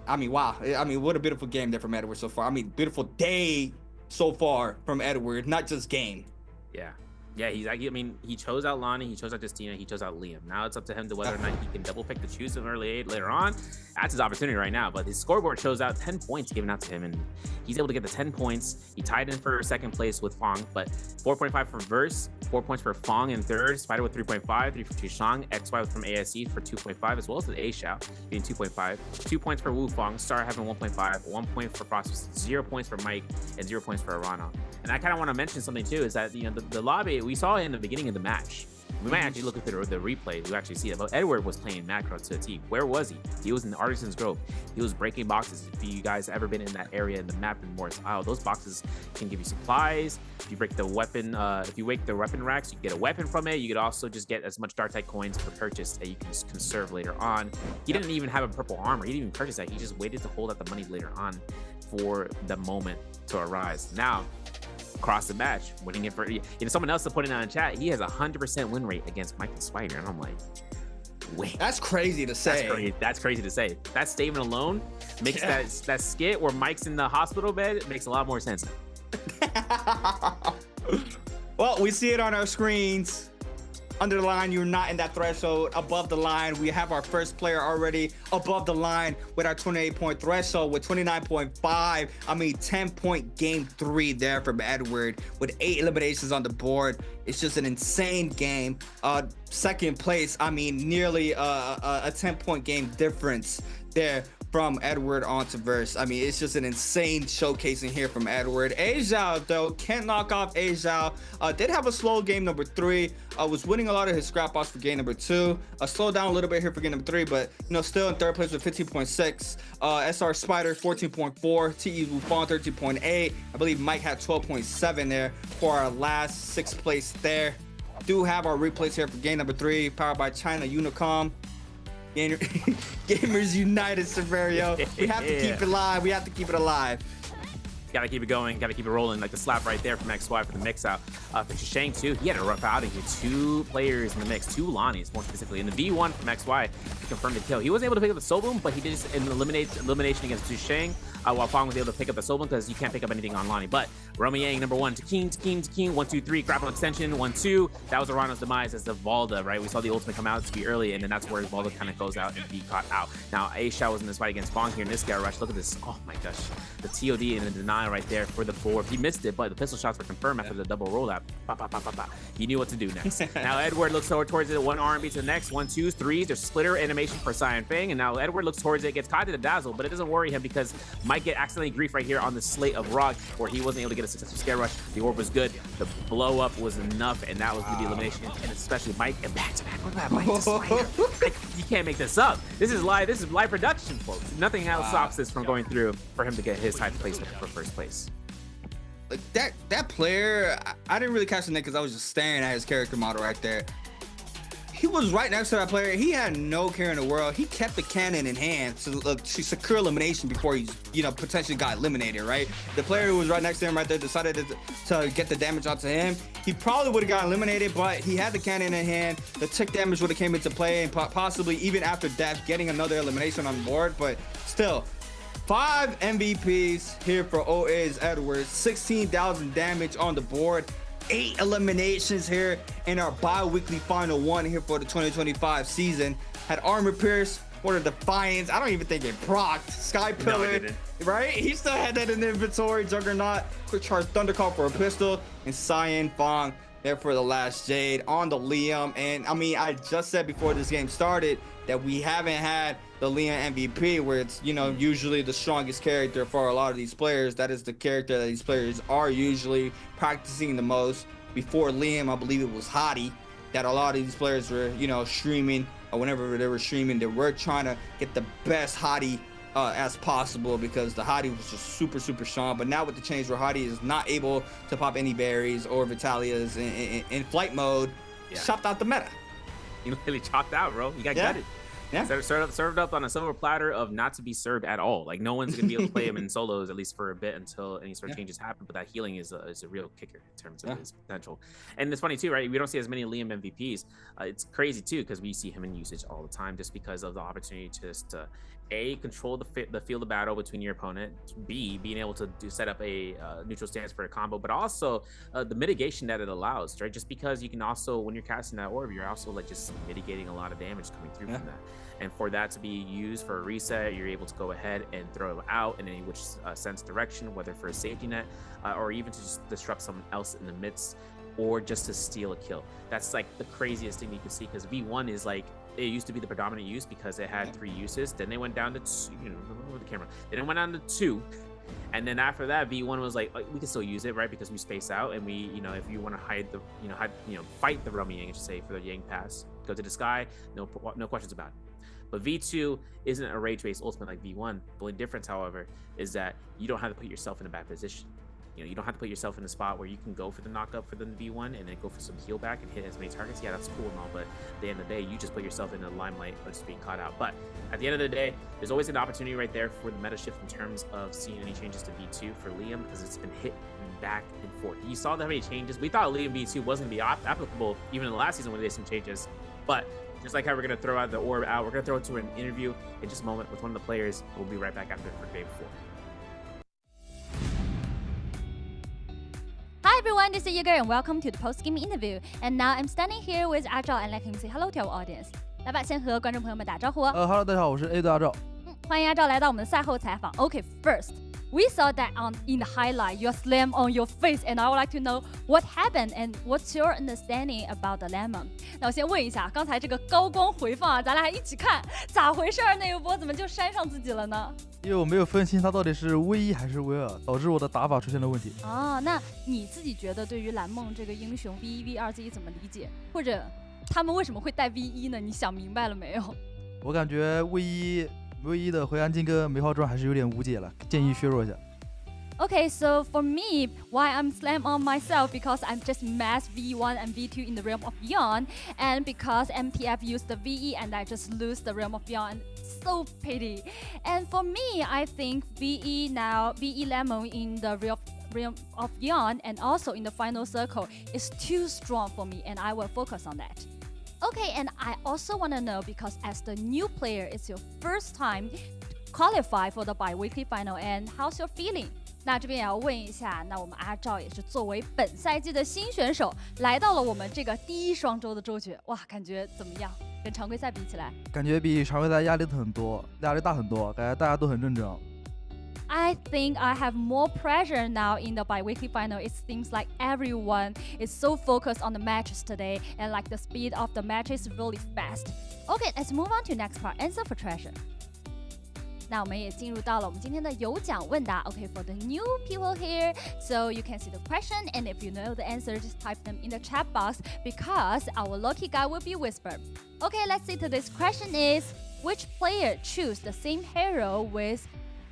I mean, wow. I mean, what a beautiful game there from Edward so far. I mean, beautiful day so far from Edward, not just game.
Yeah. Yeah, I mean, he chose out Lonnie, he chose out Justina, he chose out Liam. Now it's up to him to whether or not he can double pick the choose him early later on. That's his opportunity right now. But his scoreboard shows out 10 points given out to him, and he's able to get the 10 points. He tied in for second place with Fong, but 4.5 for Verse, 4 points for Fong in third, Spider with 3.5, 3 for Chushang, XY from ASE for 2.5, as well as the A Xiao getting 2.5, 2 points for Wu Fong, Star having 1.5, 1 point for Frost, 0 points for Mike, and 0 points for Arano. And I kind of want to mention something too, is that, you know, the lobby we saw in the beginning of the match. We might actually look at the replay to actually see it, but Edward was playing macro to a T. Where was he? He was in the Artisan's Grove. He was breaking boxes. If you guys ever been in that area in the map in Morris Isle, those boxes can give you supplies. If you break the weapon, if you wake the weapon racks, you get a weapon from it. You could also just get as much Dark Tide coins for purchase that you can conserve later on. He didn't even have a purple armor. He didn't even purchase that. He just waited to hold out the money later on for the moment to arise. Now, across the match, winning it for, you know, someone else to put it on in chat, he has a 100% win rate against Mike and Spider, and I'm like, wait,
that's crazy to say.
That's crazy to say. That statement alone makes that skit where Mike's in the hospital bed, it makes a lot more sense.
Well, we see it on our screens. Under the line, you're not in that threshold. Above the line, we have our first player already above the line with our 28-point threshold with 29.5. I mean, 10-point game 3 there from Edward with 8 eliminations on the board. It's just an insane game. Second place, I mean, nearly a 10-point game difference there from Edward onto Verse. I mean, it's just an insane showcasing here from Edward. A Xiao, though, can't knock off A Xiao. Did have a slow game number 3. Was winning a lot of his scrap offs for game number 2. Slowed down a little bit here for game number 3, but, you know, still in third place with 15.6. SR Spider, 14.4. TE Wufang, 13.8. I believe Mike had 12.7 there for our last 6th place there. Do have our replays here for game number 3, powered by China Unicom. Gamers United, Severio. We have to keep it live. We have to keep it alive.
Gotta keep it going, gotta keep it rolling. Like the slap right there from XY for the mix out. For Chushang too, he had a rough outing here. 2 players in the mix, 2 Lonnies more specifically. In the V1 from XY, he confirmed the kill. He was able to pick up the Soul Boom, but he did just an elimination against Chushang, while Fong was able to pick up the Soul Boom because you can't pick up anything on Lonnie. But Romy Yang, number 1, Takeen, 1, 2, 3, grapple extension, 1, 2. That was Arano's demise as the Valda, right? We saw the ultimate come out to be early, and then that's where Valda kind of goes out and be caught out. Now, A Xiao was in this fight against Fong here in this guy rush. Look at this. Oh my gosh. The TOD and the denial right there for the board. He missed it, but the pistol shots were confirmed after the double rollout. He knew what to do next. Now Edward looks towards it, 1 R&B to the next, 1, 2, 3. There's splitter animation for Cyan Fang, and now Edward looks towards it, gets caught to the dazzle, but it doesn't worry him because Mike get accidentally grief right here on the slate of rock where he wasn't able to get a successful scare rush. The orb was good. The blow up was enough, and that was the elimination. And especially Mike and back to back. Look at that Mike to Spider. Like, you can't make this up. This is live. This is live production, folks. Nothing else stops this from going through for him to get his high placement for first place.
Like that player, I didn't really catch the name because I was just staring at his character model right there. He was right next to that player. He had no care in the world. He kept the cannon in hand to secure elimination before he, you know, potentially got eliminated, right? The player who was right next to him right there decided to get the damage onto him. He probably would have got eliminated, but he had the cannon in hand. The tick damage would have came into play, and possibly even after death, getting another elimination on board. But still, 5 MVPs here for OA's Edwards. 16,000 damage on the board. 8 eliminations here in our bi-weekly final 1 here for the 2025 season. Had Armor Pierce, Order Defiance. I don't even think it procced. Sky Pillar, right? He still had that in the inventory. Juggernaut, Quick Charge Thundercall for a pistol, and Cyan Fang there for the last Jade on the Liam. And I mean, I just said before this game started that we haven't had the Liam MVP, where it's, you know, usually the strongest character for a lot of these players. That is the character that these players are usually practicing the most. Before Liam, I believe it was Hottie that a lot of these players were, you know, streaming, or whenever they were streaming, they were trying to get the best Hottie as possible, because the Hottie was just super strong. But now with the change where Hottie is not able to pop any berries or Vitalias in flight mode, chopped out the meta.
You literally chopped out, bro. You got gutted. Yeah. Served up on a silver platter of not to be served at all. Like no one's gonna be able to play him in solos at least for a bit until any sort of changes happen. But that healing is a real kicker in terms of his potential. And it's funny too, right? We don't see as many Liam MVPs. It's crazy too because we see him in usage all the time just because of the opportunity to just A, control the field of battle between your opponent. B, being able to set up a neutral stance for a combo, but also the mitigation that it allows, right? Just because you can also, when you're casting that orb, you're also like just mitigating a lot of damage coming through from that. And for that to be used for a reset, you're able to go ahead and throw it out in any which sense direction, whether for a safety net or even to just disrupt someone else in the midst or just to steal a kill. That's like the craziest thing you can see because V1 is like, it used to be the predominant use because it had 3 uses. Then they went down to 2, move the camera. Then it went down to 2. And then after that, V1 was like, we can still use it, right? Because we space out and we, if you want to fight the Rummy Yang, I should say, for the Yang pass, go to the sky, no questions about it. But V2 isn't a rage-based ultimate like V1. The only difference, however, is that you don't have to put yourself in a bad position. You don't have to put yourself in a spot where you can go for the knockup for the V1 and then go for some heal back and hit as many targets. Yeah, that's cool and all, but at the end of the day, you just put yourself in the limelight of just being caught out. But at the end of the day, there's always an opportunity right there for the meta shift in terms of seeing any changes to V2 for Liam because it's been hit back and forth. You saw that many changes. We thought Liam V2 wasn't going to be applicable even in the last season when they did some changes, but just like how we're going to throw out the orb out, we're going to throw it to an interview in just a moment with one of the players. We'll be right back after for game 4.
Hi everyone, this is Yeager and welcome to the post-game interview. And now I'm standing here with 阿赵 and let him say hello to our audience. 来吧，先和观众朋友们打招呼哦。
Hello， 大家好，我是 A 队阿赵。
欢迎阿赵来到我们的赛后采访。Okay, first, we saw that in the highlight, you slam on your face, and I would like to know what happened and what's your understanding about the lemon. 那我先问一下，刚才这个高光回放啊，咱俩还一起看，咋回事？那一波怎么就扇上自己了呢？
因为我没有分清他到底是 V1 还是 V2，导致我的打法出现了问题。
哦，那你自己觉得对于蓝梦这个英雄 V1、V2自己怎么理解？或者他们为什么会带 V1 呢？你想明白了没有？
我感觉 V1 的回蓝金跟梅花桩还是有点无解了，建议削弱一下。
Okay, so for me, why I'm slam on myself because I'm just mass V1 and V2 in the Realm of Beyond, and because Nbpl used the VE and I just lose the Realm of Beyond. So pity. And for me, I think VE Lemon in the Realm of Beyond and also in the final circle is too strong for me, and I will focus on that. Okay, and I also want to know because as the new player, it's your first time qualify for the bi-weekly final, and how's your feeling? 那这边也要问一下，那我们阿赵也是作为本赛季的新选手，来到了我们这个第一双周的周决，哇，感觉怎么样？跟常规赛比起来，
感觉比常规赛压力大很多，感觉大家都很认真。
I think I have more pressure now in the bi-weekly final. It seems like everyone is so focused on the matches today, and like the speed of the matches is really fast. Okay, let's move on to next part. Answer for treasure. 那我们也进入到了我们今天的有奖问答。Okay, for the new people here, so you can see the question, and if you know the answer, just type them in the chat box because our lucky guy will be whispered. Okay, let's see. Today's question is, which player choose the same hero with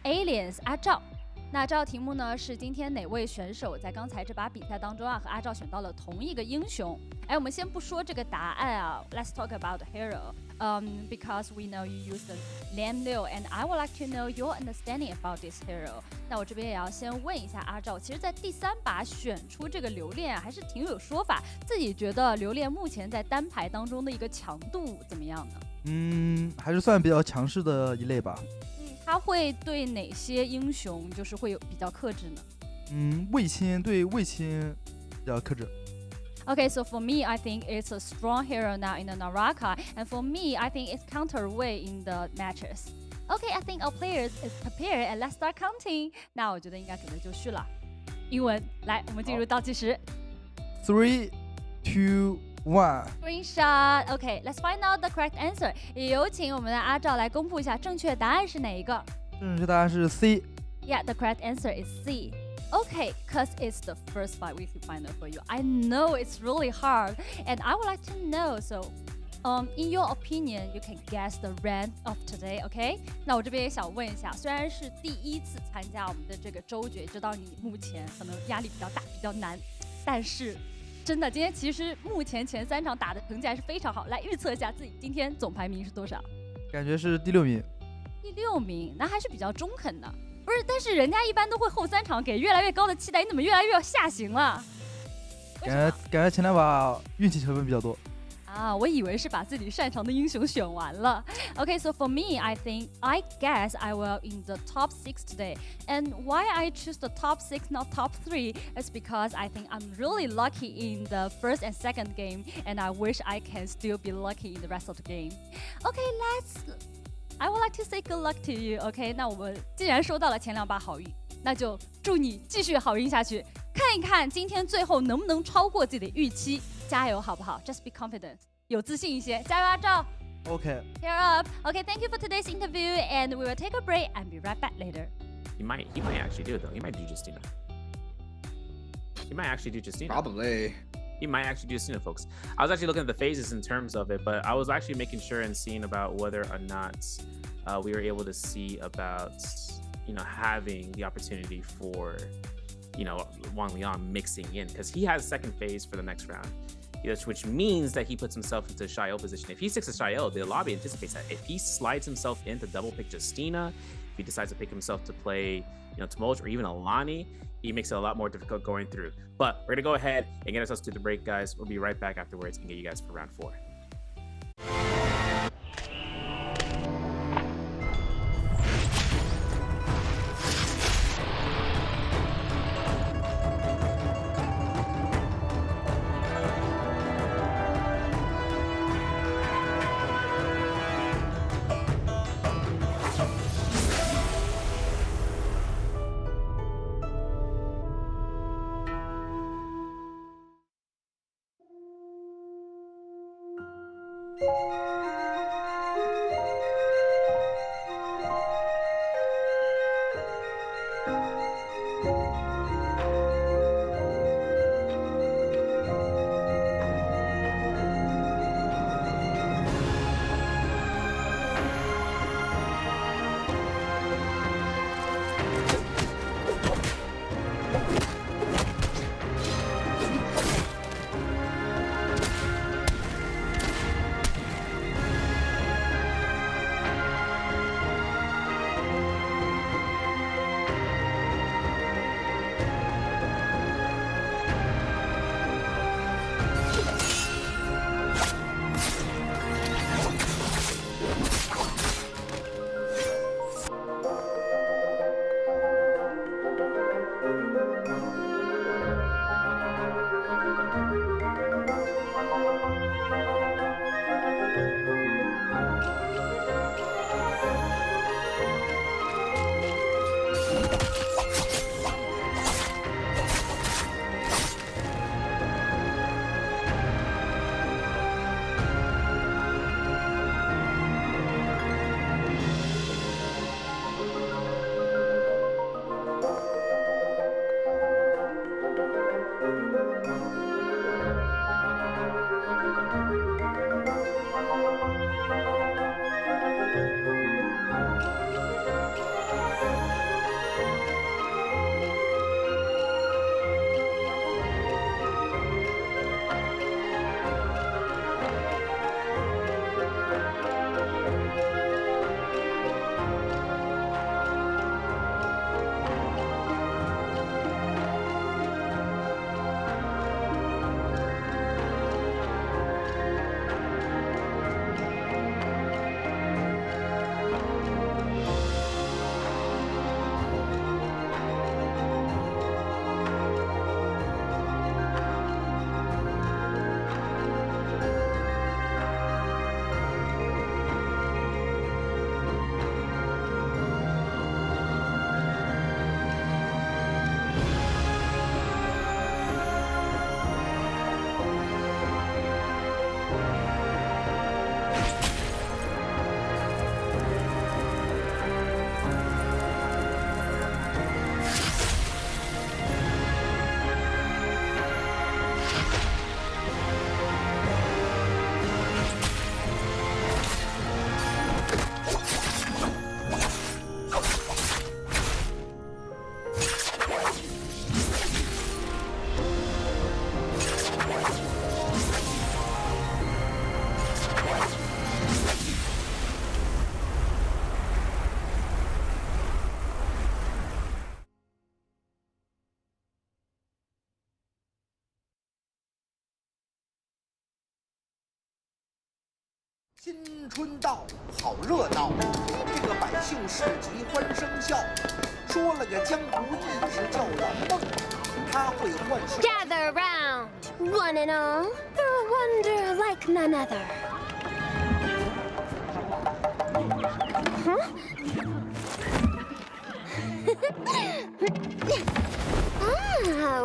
aliens? 阿赵。那这道题目呢是今天哪位选手在刚才这把比赛当中啊和阿赵选到了同一个英雄？哎，我们先不说这个答案啊 ，Let's talk about the hero. Because we know you use the Lam Liu, and I would like to know your understanding about this hero. 那我这边也要先问一下阿赵，其实，在第3把选出这个榴莲啊，还是挺有说法。自己觉得榴莲目前在单排当中的一个强度怎么样呢？
还是算比较强势的一类吧。
他会对哪些英雄就是会有比较克制呢？
卫青对卫青比较克制。
Okay, so for me, I think it's a strong hero now in the NARAKA, and for me, I think it's counterweight in the matches. Okay, I think our players is prepared, and let's start counting. 那我觉得应该准备就绪了。英文，来，我们进入倒计时。
3, 2, 1.
Screenshot. Okay, let's find out the correct answer. 也有请我们的阿赵来公布一下正确答案是哪一个。
正确答案是 C.
Yeah, the correct answer is C. Okay, because it's the first bi-weekly final for you. I know it's really hard, and I would like to know, so in your opinion, you can guess the rank of today, okay? 那我这边也想问一下，虽然是第一次参加我们的这个周决，知道你目前可能压力比较大，比较难，但是真的今天其实目前前3场打的成绩还是非常好。来预测一下自己今天总排名是多少？
感觉是第6名。
第6名，那还是比较中肯的。不是，但是人家一般都会后3场给越来越高的期待，你怎么越来越要下行了？
感觉前2把运气成分比较多。
啊，我以为是把自己擅长的英雄选完了。Okay, so for me, I guess I will in the top 6 today. And why I choose the top 6, not top 3, is because I think I'm really lucky in the first and second game, and I wish I can still be lucky in the rest of the game. Okay, I would like to say good luck to you. Okay, 那我们既然收到了前2把好运，那就祝你继续好运下去，看一看今天最后能不能超过自己的预期。加油好不好 ？Just be confident， 有自信一些，加油啊，赵。
Okay.
Cheer up. Okay, thank you for today's interview, and we will take a break and be right back later.
He might actually do it though. He might do Justina. He might actually do Justina.
Probably.
He might actually do Justina, folks. I was actually looking at the phases in terms of it, but I was actually making sure and seeing about whether or not we were able to see about having the opportunity for Wang Liang mixing in, because he has second phase for the next round. Yes, which means that he puts himself into Xiao position. If he sticks to Xiao, the lobby anticipates that. If he slides himself in to double pick Justina, if he decides to pick himself to play, Tumulch or even Alani, he makes it a lot more difficult going through. But we're gonna go ahead and get ourselves to the break, guys. We'll be right back afterwards and get you guys for round 4.
新春到，好热闹，这个百姓市集欢声笑。说了个江湖义士叫蓝梦，他会幻术。
Gather round, one and all, for a wonder like none other. Huh?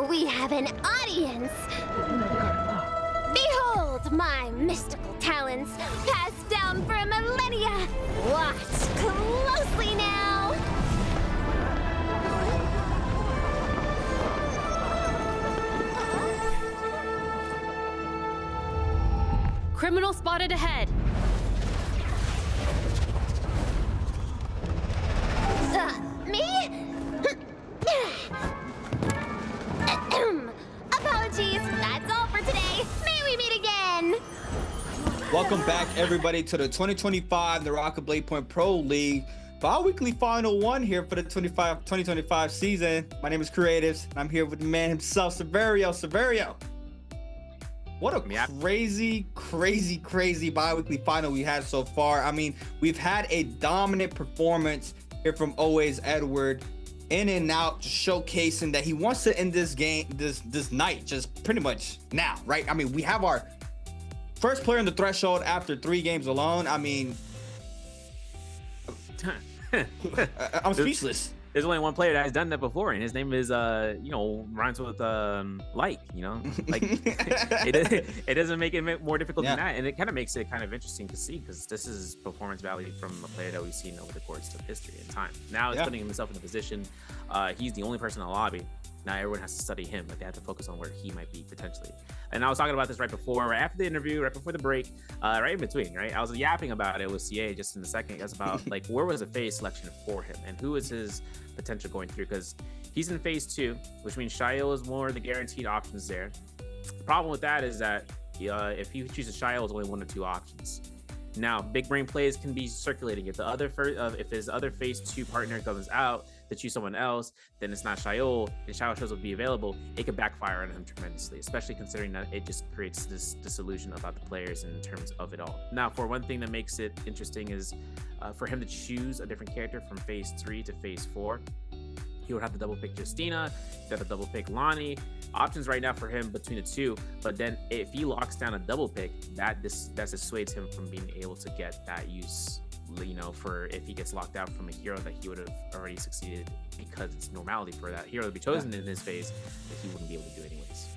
We have an audience. Behold my mystical talents, passed down for millennia. Watch closely now.
Criminal spotted ahead.
Me? Apologies, that's all for today. May we meet again?
Welcome back, everybody, to the 2025 NARAKA BLADEPOINT Pro League Biweekly Final 1 here for the 2025 season. My name is Creatives, and I'm here with the man himself, Severio. What a crazy Biweekly Final we had so far. I mean, we've had a dominant performance here from Always Edward, in and out, showcasing that he wants to end this game, this night, just pretty much now, right? I mean, we have our first player in the threshold after 3 games alone. I mean, I'm speechless.
There's only one player that has done that before, and his name is rhymes with like, it doesn't make it more difficult than that, and it kind of makes it kind of interesting to see, because this is performance value from a player that we've seen over the course of history and time. Now it's putting himself in a position, he's the only person in the lobby. Now everyone has to study him, but they have to focus on where he might be potentially. And I was talking about this right after the interview, right before the break, right in between, right? I was yapping about it with CA just in a second. It was about like, where was the phase selection for him and who is his potential going through? Because he's in phase 2, which means Shail is more the guaranteed options there. The problem with that is that if he chooses Shail, it's only 1 or 2 options. Now, big brain plays can be circulating. If his other phase 2 partner comes out to choose someone else, then it's not Shail, and Shail shows will be available, it could backfire on him tremendously, especially considering that it just creates this disillusion about the players in terms of it all. Now, for one thing that makes it interesting is for him to choose a different character from phase 3 to phase 4. He would have to double pick Justina, he'd have to double pick Lonnie. Options right now for him between the 2, but then if he locks down a double pick, that dissuades him from being able to get that use, for if he gets locked out from a hero that he would have already succeeded, because it's normality for that hero to be chosen in his phase that he wouldn't be able to do anyways.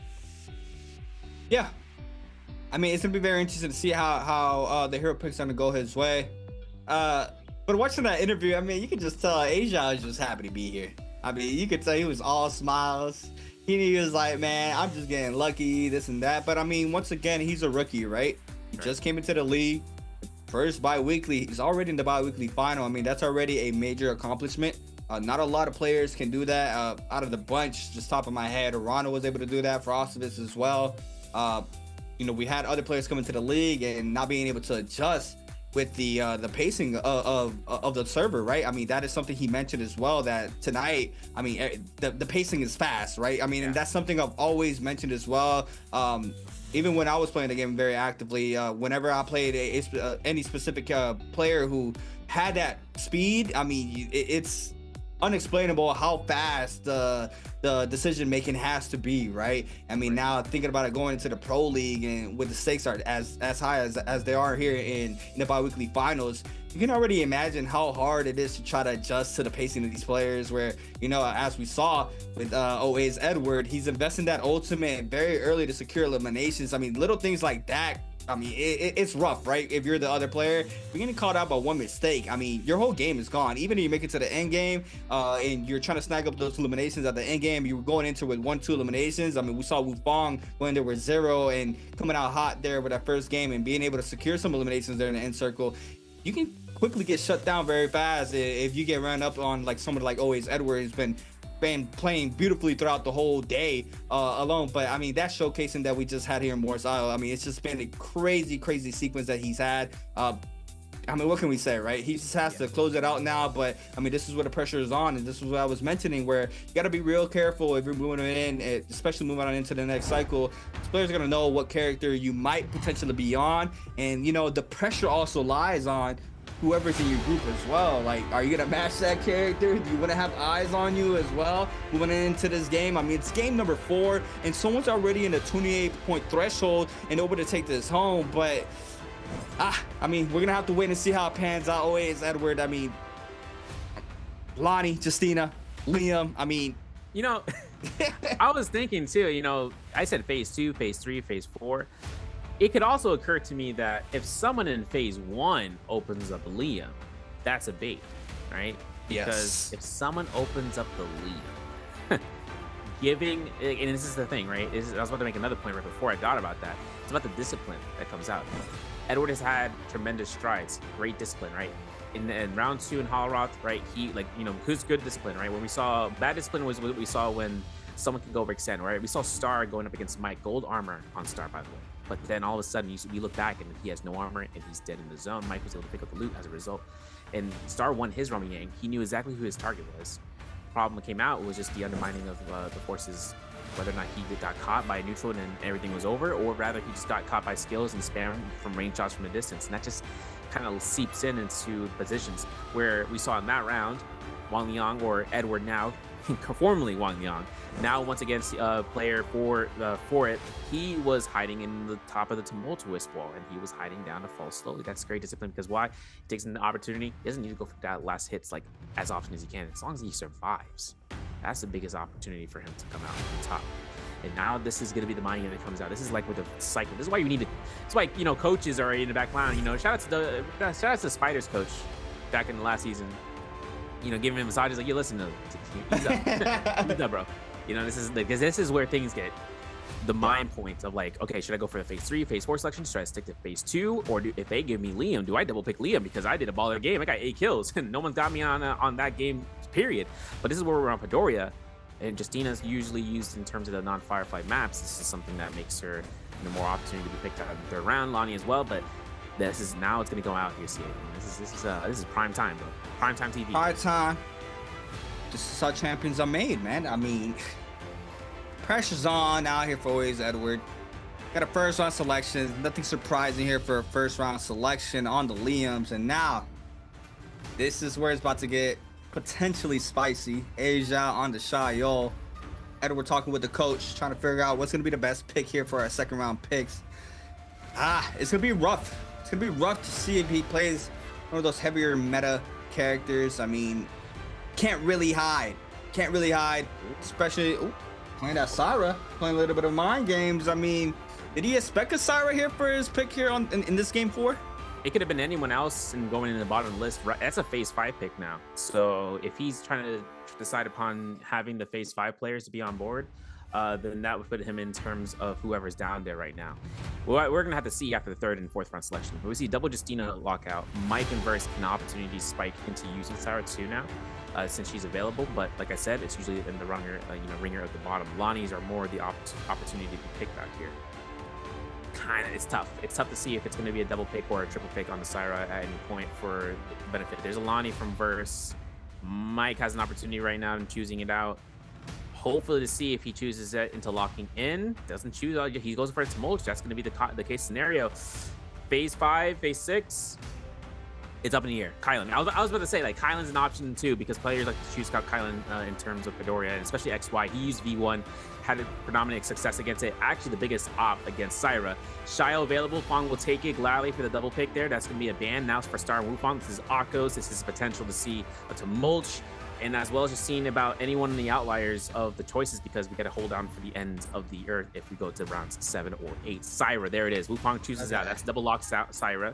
Yeah, I mean, it's gonna be very interesting to see how the hero picks gonna go his way. But watching that interview, I mean, you can just tell Asia was just happy to be here. I mean, you could tell he was all smiles. He was like, man, I'm just getting lucky, this and that. But I mean, once again, he's a rookie, right? He just came into the league. First bi-weekly, he's already in the bi-weekly final. I mean, that's already a major accomplishment. Not a lot of players can do that out of the bunch. Just top of my head, Arana was able to do that, Frostovitz as well. We had other players coming to the league and not being able to adjust with the pacing of the server, right? I mean, that is something he mentioned as well, that tonight, I mean, the pacing is fast, right? I mean, and that's something I've always mentioned as well. Even when I was playing the game very actively, whenever I played any specific player who had that speed, I mean, it's unexplainable how fast the decision making has to be, right? I mean, now thinking about it going into the pro league and with the stakes are as high as they are here in the bi-weekly finals, you can already imagine how hard it is to try to adjust to the pacing of these players, where, as we saw with Always Edward, he's investing that ultimate very early to secure eliminations. I mean, little things like that, I mean, it's rough, right? If you're the other player, you're getting caught out by one mistake, I mean, your whole game is gone. Even if you make it to the end game and you're trying to snag up those eliminations at the end game, you were going into with 1-2 eliminations. I mean, we saw Wufong when there were 0 and coming out hot there with that first game and being able to secure some eliminations there in the end circle. You can quickly get shut down very fast if you get run up on like someone like Always Edward, who's been playing beautifully throughout the whole day alone. But I mean, that showcasing that we just had here in Morris Isle, I mean, it's just been a crazy sequence that he's had. I mean, what can we say, right? He just has to close it out now. But I mean, this is where the pressure is on, and this is what I was mentioning, where you got to be real careful if you're moving in, especially moving on into the next cycle. These players are gonna know what character you might potentially be on, and you know, the pressure also lies on whoever's in your group as well. Like, are you gonna match that character? Do you want to have eyes on you as well moving into this game? I mean, it's game number 4, and someone's already in the 28-point threshold and able to take this home. But I mean, we're gonna have to wait and see how it pans out. Always, Edward. I mean, Lonnie, Justina, Liam. I mean,
you know, I was thinking too. You know, I said phase 2, phase 3, phase 4. It could also occur to me that if someone in phase 1 opens up Liam, that's a bait, right? Because if someone opens up the Liam, giving, and this is the thing, right? I was about to make another point right before I thought about that. It's about the discipline that comes out. Edward has had tremendous strides, great discipline, right? In round 2 in Holoroth, right? He, like, you know, who's good discipline, right? When we saw bad discipline was what we saw when someone can go overextend, right? We saw Star going up against Mike, gold armor on Star, by the way. But then all of a sudden, we look back and he has no armor and he's dead in the zone. Mike was able to pick up the loot as a result. And Star won his Roman Yang. He knew exactly who his target was. The problem that came out was just the undermining of the forces, whether or not he got caught by a neutral and everything was over, or rather he just got caught by skills and spam from range shots from a distance. And that just kind of seeps into positions where we saw in that round, Wang Liang, or Edward now, formerly Wang Liang, now once again player for it, he was hiding in the top of the tumultuous wall, and he was hiding down to fall slowly. That's great discipline, because why? He takes an opportunity. He doesn't need to go for that last hits like as often as he can, as long as he survives. That's the biggest opportunity for him to come out on top. And now this is going to be the mining that comes out. This is like with the cycle. This is why you need to. It's why, you know, coaches are in the back line. You know, shout out to Spider's coach back in the last season. You know, giving him massages like, you listen to him. He's up. He's up, bro. You know, this is where things get the mind point of like, okay, should I go for the phase 3, phase 4 selection? Should I stick to phase 2? Or if they give me Liam, do I double pick Liam? Because I did a baller game. I got 8 kills and no one's got me on that game, period. But this is where we're on Padoria. And Justina's usually used in terms of the non-Firefly maps. This is something that makes her, you know, more opportunity to be picked out in the 3rd round. Lonnie as well, but this is now it's going to go out here. See, this is prime time, bro. Prime time TV.
Prime time. This is how champions are made, man. I mean, pressure's on out here for always, Edward. Got a 1st round selection. Nothing surprising here for a 1st round selection on the Liams. And now, this is where it's about to get potentially spicy. Asia on the Shayo. Edward talking with the coach, trying to figure out what's going to be the best pick here for our 2nd round picks. It's going to be rough. It's going to be rough to see if he plays one of those heavier meta characters. I mean, can't really hide, especially playing that Syra, playing a little bit of mind games. I mean, did he expect a Syra here for his pick here in this game 4?
It could have been anyone else and going in the bottom of the list. That's a phase 5 pick now. So if he's trying to decide upon having the phase 5 players to be on board, then that would put him in terms of whoever's down there right now. Well, we're gonna have to see after the 3rd and 4th round selection. But we see double Justina lockout. Mike and Verse can opportunity spike into using Syra too now, since she's available. But like I said, it's usually in the ringer at the bottom. Lonnie's are more the opportunity to be picked out here. It's tough. It's tough to see if it's going to be a double pick or a triple pick on the Syra at any point for benefit. There's a Lonnie from Verse. Mike has an opportunity right now in choosing it out. Hopefully to see if he chooses it into locking in. Doesn't choose, he goes for a tumult. That's going to be the case scenario. Phase 5, phase 6. It's up in the air. Kylan. I was about to say, like, Kylan's an option too, because players like to choose Kylan in terms of Padoria, and especially XY. He used V1, had a predominant success against it. Actually, the biggest op against Syra. Shio available. Fong will take it gladly for the double pick there. That's going to be a ban. Now for Star and Wufong. This is Akos. This is potential to see a tumult. And as well as just seeing about anyone in the outliers of the choices, because we got to hold on for the ends of the earth if we go to rounds 7 or 8. Syra, there it is. Wufong chooses out. That's double lock Syra.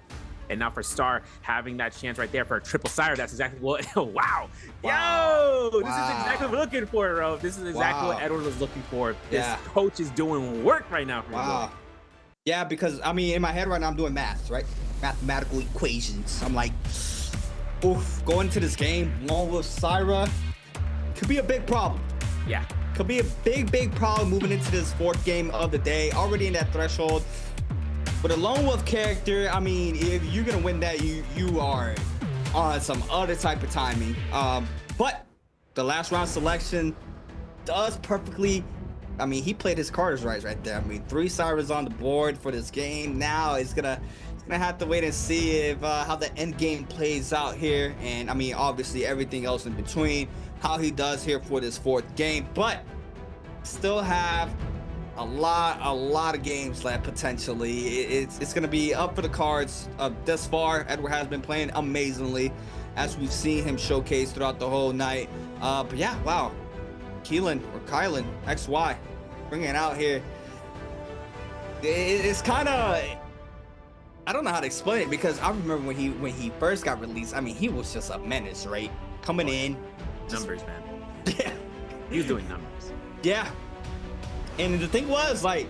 And now for Star, having that chance right there for a triple Syra, that's exactly what, wow. Yo, this is exactly what we're looking for, bro. This is exactly what Edward was looking for. This coach is doing work right now for you.
Yeah, because, I mean, in my head right now, I'm doing math, right? Mathematical equations. I'm like, oof, going into this game, along with Syra, could be a big problem.
Yeah.
Could be a big problem moving into this 4th game of the day. Already in that threshold. With a lone wolf character, I mean, if you're gonna win that, you are on some other type of timing. But the last round selection does perfectly. I mean, he played his cards right there. I mean, 3 sirens on the board for this game. Now it's gonna have to wait and see if how the end game plays out here, and I mean, obviously everything else in between, how he does here for this 4th game. But still have a lot of games left potentially. It's gonna be up for the cards. Thus far, Edward has been playing amazingly, as we've seen him showcase throughout the whole night. But yeah, wow, Kylan XY bringing it out here. It's kind of, I don't know how to explain it, because I remember when he first got released. I mean, he was just a menace, right? Coming in,
Numbers, man.
yeah,
He was doing numbers.
yeah. And the thing was, like,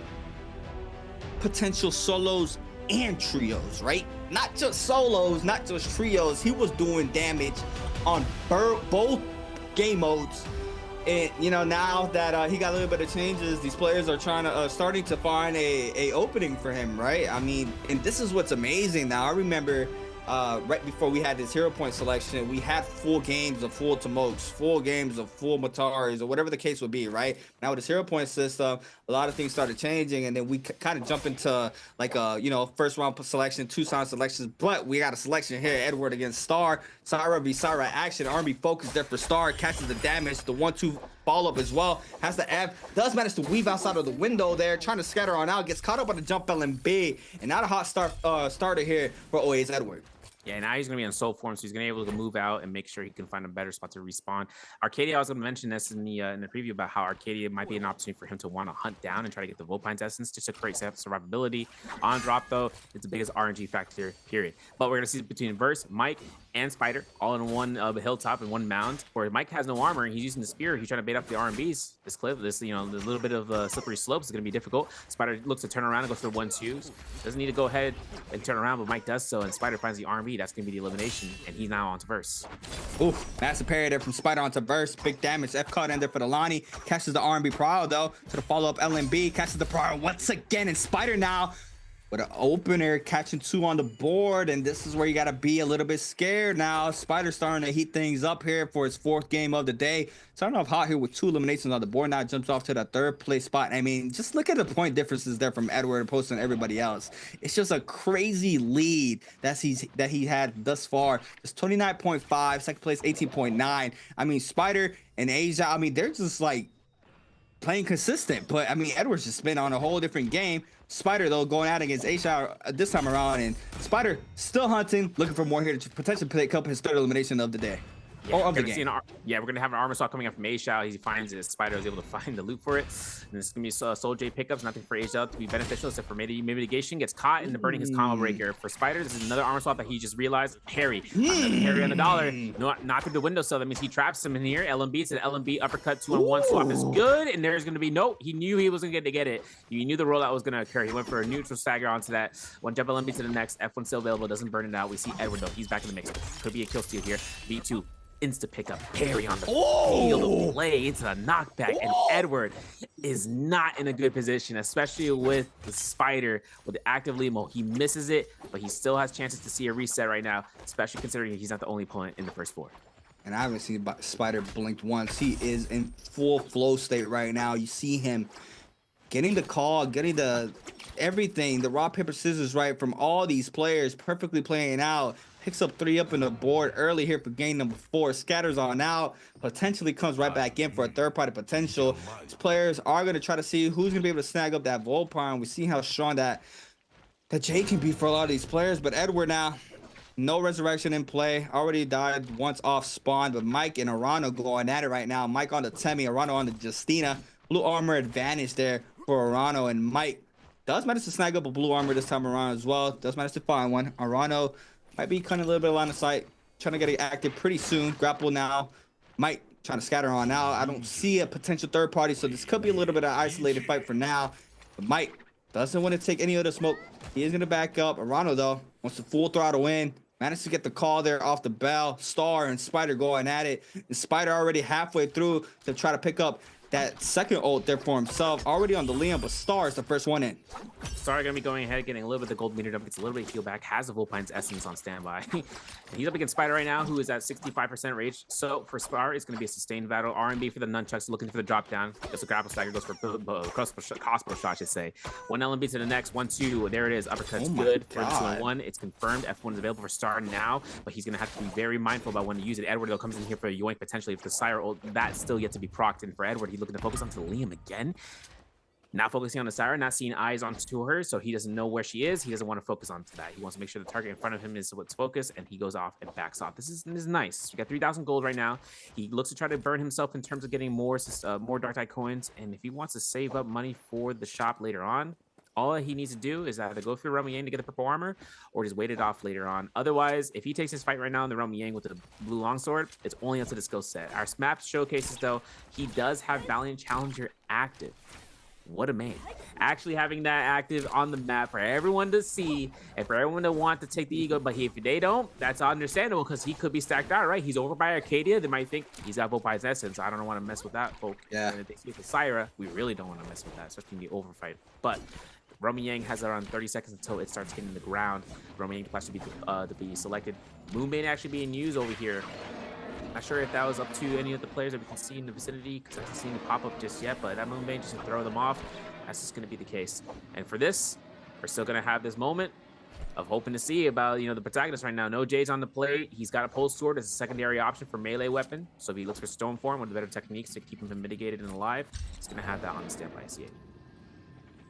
potential solos and trios, right? Not just solos, not just trios. He was doing damage on both game modes. And you know, now that he got a little bit of changes, these players are starting to find a opening for him, right? I mean, and this is what's amazing now. I remember right before we had this hero point selection, we had full games of full Tomokes, full games of full Mataris, or whatever the case would be, right? Now with this hero point system, a lot of things started changing, and then we kind of jump into like a, you know, first round selection, 2 sound selections. But we got a selection here: Edward against Star, Syra v Syra action, R&B focus there for Star, catches the damage, the 1-2 follow up as well, has the F, does manage to weave outside of the window there, trying to scatter on out, gets caught up on the jump LMB, and not a hot starter here for OA's Edward.
Yeah, now he's going to be in soul form, so he's going to be able to move out and make sure he can find a better spot to respawn. Arcadia, I was going to mention this in the preview about how Arcadia might be an opportunity for him to want to hunt down and try to get the Vulpine's Essence just to create survivability. On drop, though, it's the biggest RNG factor, period. But we're going to see between Verse, Mike, and Spider all in one hilltop and one mound. Where Mike has no armor and he's using the spear. He's trying to bait up the R&Bs. This cliff, you know, the little bit of slippery slopes is going to be difficult. Spider looks to turn around and go for the 1-2s. Doesn't need to go ahead and turn around, but Mike does so, and Spider finds the R&B. That's going to be the elimination, and he's now on to Verse.
Ooh, massive parry there from Spider onto Verse. Big damage. F caught in there for the Lonnie. Catches the R&B Prowl, though, to the follow-up LMB. Catches the Prowl once again, and Spider now with an opener, catching 2 on the board, and this is where you got to be a little bit scared now. Spider starting to heat things up here for his 4th game of the day. Starting off hot here with 2 eliminations on the board. Now jumps off to the 3rd place spot. I mean, just look at the point differences there from Edward opposed to everybody else. It's just a crazy lead that he had thus far. It's 29.5, 2nd place 18.9. I mean, Spider and Asia, I mean, they're just like playing consistent, but I mean, Edward's just been on a whole different game. Spider, though, going out against Asia this time around, and Spider still hunting, looking for more here to potentially pick up his 3rd elimination of the day.
Yeah,
or of the game.
We're going to have an armor saw coming up from Asia. He finds it. Spider is able to find the loot for it. And this is going to be Soul J pickups. Nothing for Asia to be beneficial except for mitigation. Gets caught in the burning his combo breaker. For Spider, this is another armor swap that he just realized. Parry. Parry on the dollar. Not through the window, so that means he traps him in here. LMB to the LMB uppercut 2-on-1 swap is good. And there's going to be he knew he wasn't going to get it. He knew the rollout was going to occur. He went for a neutral stagger onto that. One jump LMB to the next. F1 still available. Doesn't burn it out. We see Edward, though. He's back in the mix. Could be a kill steal here. B2. Insta pickup, parry on the field of play into the knockback, and Edward is not in a good position, especially with the Spider with the active Limo. He misses it, but he still has chances to see a reset right now, especially considering he's not the only opponent in the first 4.
And I haven't seen Spider blinked once. He is in full flow state right now. You see him getting the call, getting the everything, the rock, paper, scissors, right, from all these players, perfectly playing out. Picks up 3 up in the board early here for game number 4. Scatters on out. Potentially comes right back in for a 3rd-party potential. These players are going to try to see who's going to be able to snag up that Vulpine. We see how strong that Jay can be for a lot of these players. But Edward now, no resurrection in play. Already died once off spawn. But Mike and Arano going at it right now. Mike on the Temi, Arano on the Justina. Blue armor advantage there for Arano. And Mike does manage to snag up a blue armor this time around as well. Does manage to find one. Arano might be cutting a little bit of line of sight, trying to get it active pretty soon. Grapple now. Mike trying to scatter on now. I don't see a potential 3rd party, so this could be a little bit of isolated fight for now. But Mike doesn't want to take any of the smoke. He is going to back up. Arano, though, wants to full throttle in. Managed to get the call there off the bell. Star and Spider going at it. And Spider already halfway through to try to pick up that 2nd ult there for himself. Already on the Liam, but Star is the first one in.
Star gonna be going ahead, getting a little bit of the gold meter up, gets a little bit of heal back, has the Vulpine's Essence on standby. He's up against Spider right now, who is at 65% rage. So for Star, it's gonna be a sustained battle. RMB for the nunchucks, looking for the drop down. Goes to grapple stagger, goes for crossbow shot, I should say. One LMB to the next, 1-2. There it is. Uppercut's good for the 2-1. It's confirmed. F1 is available for Star now, but he's gonna have to be very mindful about when to use it. Edward though comes in here for a yoink potentially for the Syra ult. That's still yet to be procced. And for Edward, he's looking to focus onto Liam again. Not focusing on the Syra, not seeing eyes onto her, so he doesn't know where she is. He doesn't want to focus onto that. He wants to make sure the target in front of him is what's focused, and he goes off and backs off. This is nice. We got 3,000 gold right now. He looks to try to burn himself in terms of getting more Dark Tide coins, and if he wants to save up money for the shop later on, all he needs to do is either go through Realm Yang to get the purple armor, or just wait it off later on. Otherwise, if he takes his fight right now in the Realm Yang with the blue longsword, it's only up to the skill set. Our map showcases, though, he does have Valiant Challenger active. What a man. Actually having that active on the map for everyone to see and for everyone to want to take the ego, but if they don't, that's understandable because he could be stacked out, right? He's over by Arcadia. They might think he's got Vulpine's Essence. I don't want to mess with that, folks.
Yeah.
And if they see the Syra, we really don't want to mess with that, especially in the overfight. But Roman Yang has around 30 seconds until it starts hitting the ground. Roman Yang has to be selected. Moonbane actually being used over here. Not sure if that was up to any of the players that we can see in the vicinity because I haven't seen the pop-up just yet, but that Moonbane just to throw them off, that's just going to be the case. And for this, we're still going to have this moment of hoping to see about, the protagonist right now. No J's on the plate. He's got a pulse sword as a secondary option for melee weapon. So if he looks for stone form, one of the better techniques to keep him mitigated and alive, he's going to have that on the standby CA.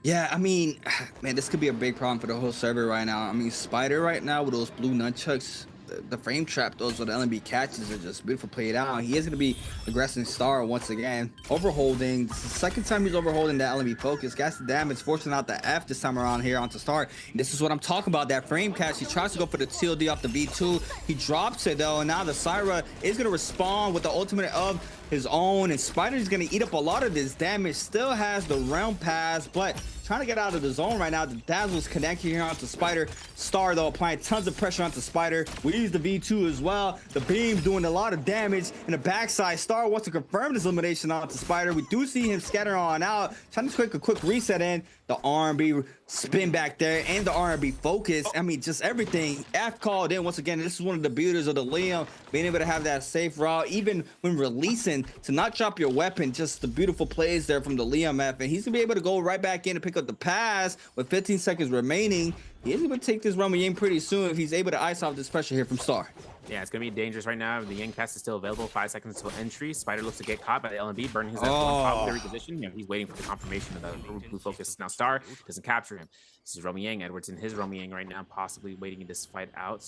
Yeah, I mean, man, this could be a big problem for the whole server right now. I mean, Spider right now with those blue nunchucks, the frame trap, those with the LMB catches are just beautiful played out. He is going to be aggressing Star once again. Overholding. This is the second time he's overholding that LMB focus. Gas the damage, forcing out the F this time around here onto Star. And this is what I'm talking about, that frame catch. He tries to go for the TLD off the V2. He drops it though, and now the Syra is going to respond with the ultimate of his own, and Spider's going to eat up a lot of this damage. Still has the realm pass, but trying to get out of the zone right now. The Dazzle's connecting here onto Spider. Star though applying tons of pressure onto Spider. We use the V2 as well. The beam's doing a lot of damage in the backside. Star wants to confirm this elimination onto Spider. We do see him scatter on out, trying to take a quick reset in. The R&B spin back there and the R&B focus. I mean, just everything. F called in once again. This is one of the beauties of the Liam, being able to have that safe route, even when releasing, to not drop your weapon. Just the beautiful plays there from the Liam F, and he's gonna be able to go right back in and pick up the pass with 15 seconds remaining. He is able to take this Roman Yang pretty soon if he's able to ice off this pressure here from Star. Yeah, it's going to be dangerous right now. The Yang pass is still available. 5 seconds until entry. Spider looks to get caught by the LMB, burning his top position. He's waiting for the confirmation of the blue focus. Now Star doesn't capture him. This is Roman Yang. Edwards in his Roman Yang right now, possibly waiting this fight out.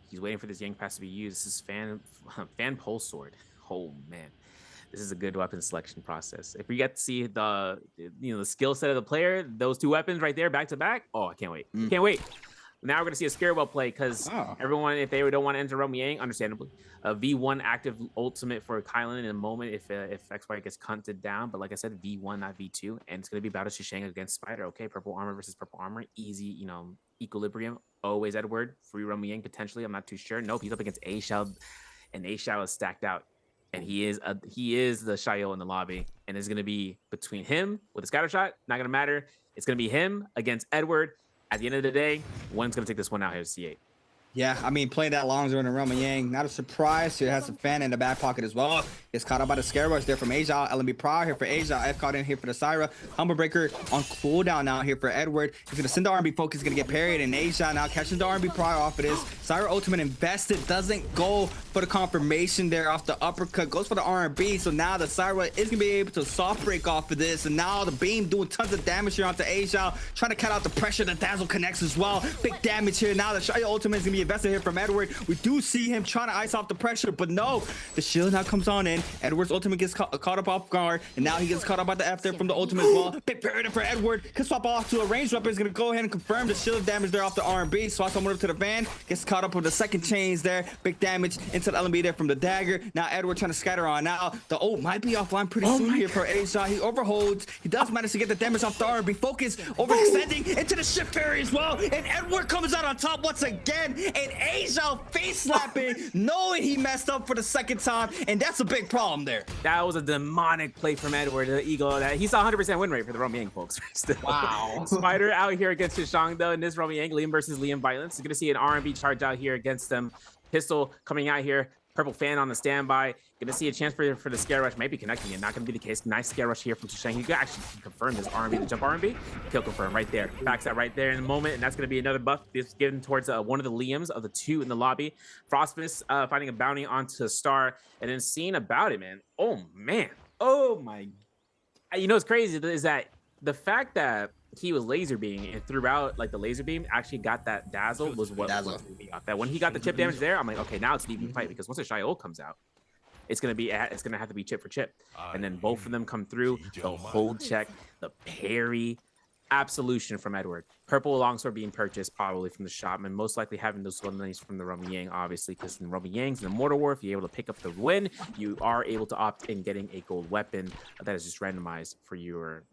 He's waiting for this Yang pass to be used. This is Fan Pulse Sword. Oh, man. This is a good weapon selection process. If we get to see the skill set of the player, those two weapons right there back to back. Oh, I can't wait. Can't wait. Now we're going to see a Scarewell play because everyone, if they don't want to enter Roman Yang, understandably, a V1 active ultimate for Kylan in a moment if XY gets hunted down. But like I said, V1, not V2. And it's going to be Battle Shishang against Spider. Okay, purple armor versus purple armor. Easy, equilibrium. Always Edward. Free Roman Yang potentially. I'm not too sure. Nope, he's up against A Shao. And A Shao is stacked out. And he is the Shayo in the lobby. And it's going to be between him with a scatter shot. Not going to matter. It's going to be him against Edward. At the end of the day, one's going to take this one out here to C8. Yeah, I mean, playing that long zone in Roman Yang, not a surprise. He has a fan in the back pocket as well. Gets caught up by the scare rush there from Asia. Nbpl here for Asia. F caught in here for the Syra. Humble Breaker on cooldown now here for Edward. He's going to send the R&B focus. He's going to get parried. And Asia now catching the Nbpl off of this. Syra ultimate invested. Doesn't go for the confirmation there off the uppercut. Goes for the R&B. So now the Syra is going to be able to soft break off of this. And now the beam doing tons of damage here onto Asia. Trying to cut out the pressure. The Dazzle connects as well. Big damage here. Now the Shaya ultimate is going to be invested here from Edward. We do see him trying to ice off the pressure, but no, the shield now comes on in. Edward's ultimate gets caught up off guard, and now he gets caught up by the F there from the ultimate as well. Big parry for Edward. Can swap off to a ranged weapon. Is going to go ahead and confirm the shield damage there off the R&B. Swaps someone up to the van. Gets caught up with the second chains there. Big damage into the LMB there from the dagger. Now Edward trying to scatter on out. The ult might be offline pretty soon here for A-Shot. He overholds. He does manage to get the damage off the R&B. Focus overextending into the shift parry as well. And Edward comes out on top once again. and Asia face slapping, knowing he messed up for the second time, and that's a big problem there.
That was a demonic play from Edward, the Eagle. That he saw 100% win rate for the Romy Yang folks. Still.
Wow.
Spider out here against Shishang though, in this Romy Yang, Liam versus Liam Violence. You're gonna see an R&B charge out here against them. Pistol coming out here. Purple fan on the standby. Gonna see a chance for the scare rush. Maybe connecting it. Not gonna be the case. Nice scare rush here from Shishang. He actually confirm this R&B, the jump R&B. Kill confirm right there. Backs that right there in the moment, and that's gonna be another buff. This given towards one of the Liams of the two in the lobby. Frostfist finding a bounty onto Star, and then seeing about it, man. Oh man. Oh my. You know what's crazy is that the fact that he was laser beaming and throughout like the laser beam actually got that dazzle was what me off. That when he got the chip damage there, I'm like, okay, now it's an even fight because once the Shio comes out, it's gonna have to be chip for chip, and then both of them come through. The hold check, the parry, absolution from Edward. Purple longsword being purchased probably from the shop, and most likely having those eliminations from the Romy Yang, obviously, because in Romy Yang's in the Mortal War, if you're able to pick up the win, you are able to opt in getting a gold weapon that is just randomized for your,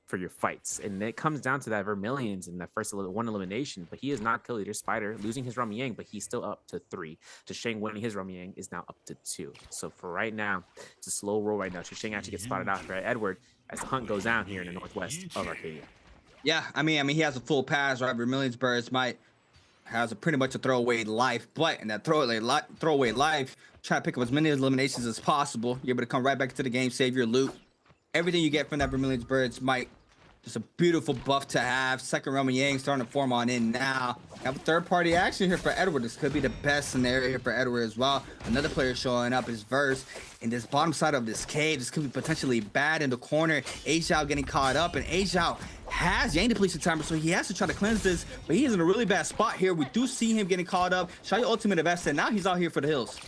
for your fights. And it comes down to that Vermilion's in that first one elimination, but he is not kill leader. Spider losing his Romy Yang, but he's still up to 3. Shishang winning his Romy Yang is now up to 2. So for right now, it's a slow roll right now. Shishang actually gets spotted out for Edward as the hunt goes down here in the northwest of Arcadia.
Yeah, I mean, he has a full pass, right? Vermilion's Birds has a pretty much a throwaway life, but in that throwaway life, try to pick up as many eliminations as possible. You're able to come right back into the game, save your loot. Everything you get from that Vermilion's Birds just a beautiful buff to have. Second Romy Yang starting to form on in now. Have a third party action here for Edward. This could be the best scenario here for Edward as well. Another player showing up is Verse in this bottom side of this cave. This could be potentially bad in the corner. Asia getting caught up, and Asia has Yang depletion timer, so he has to try to cleanse this, but he is in a really bad spot here. We do see him getting caught up. Shao ultimate invested. Now he's out here for the hills.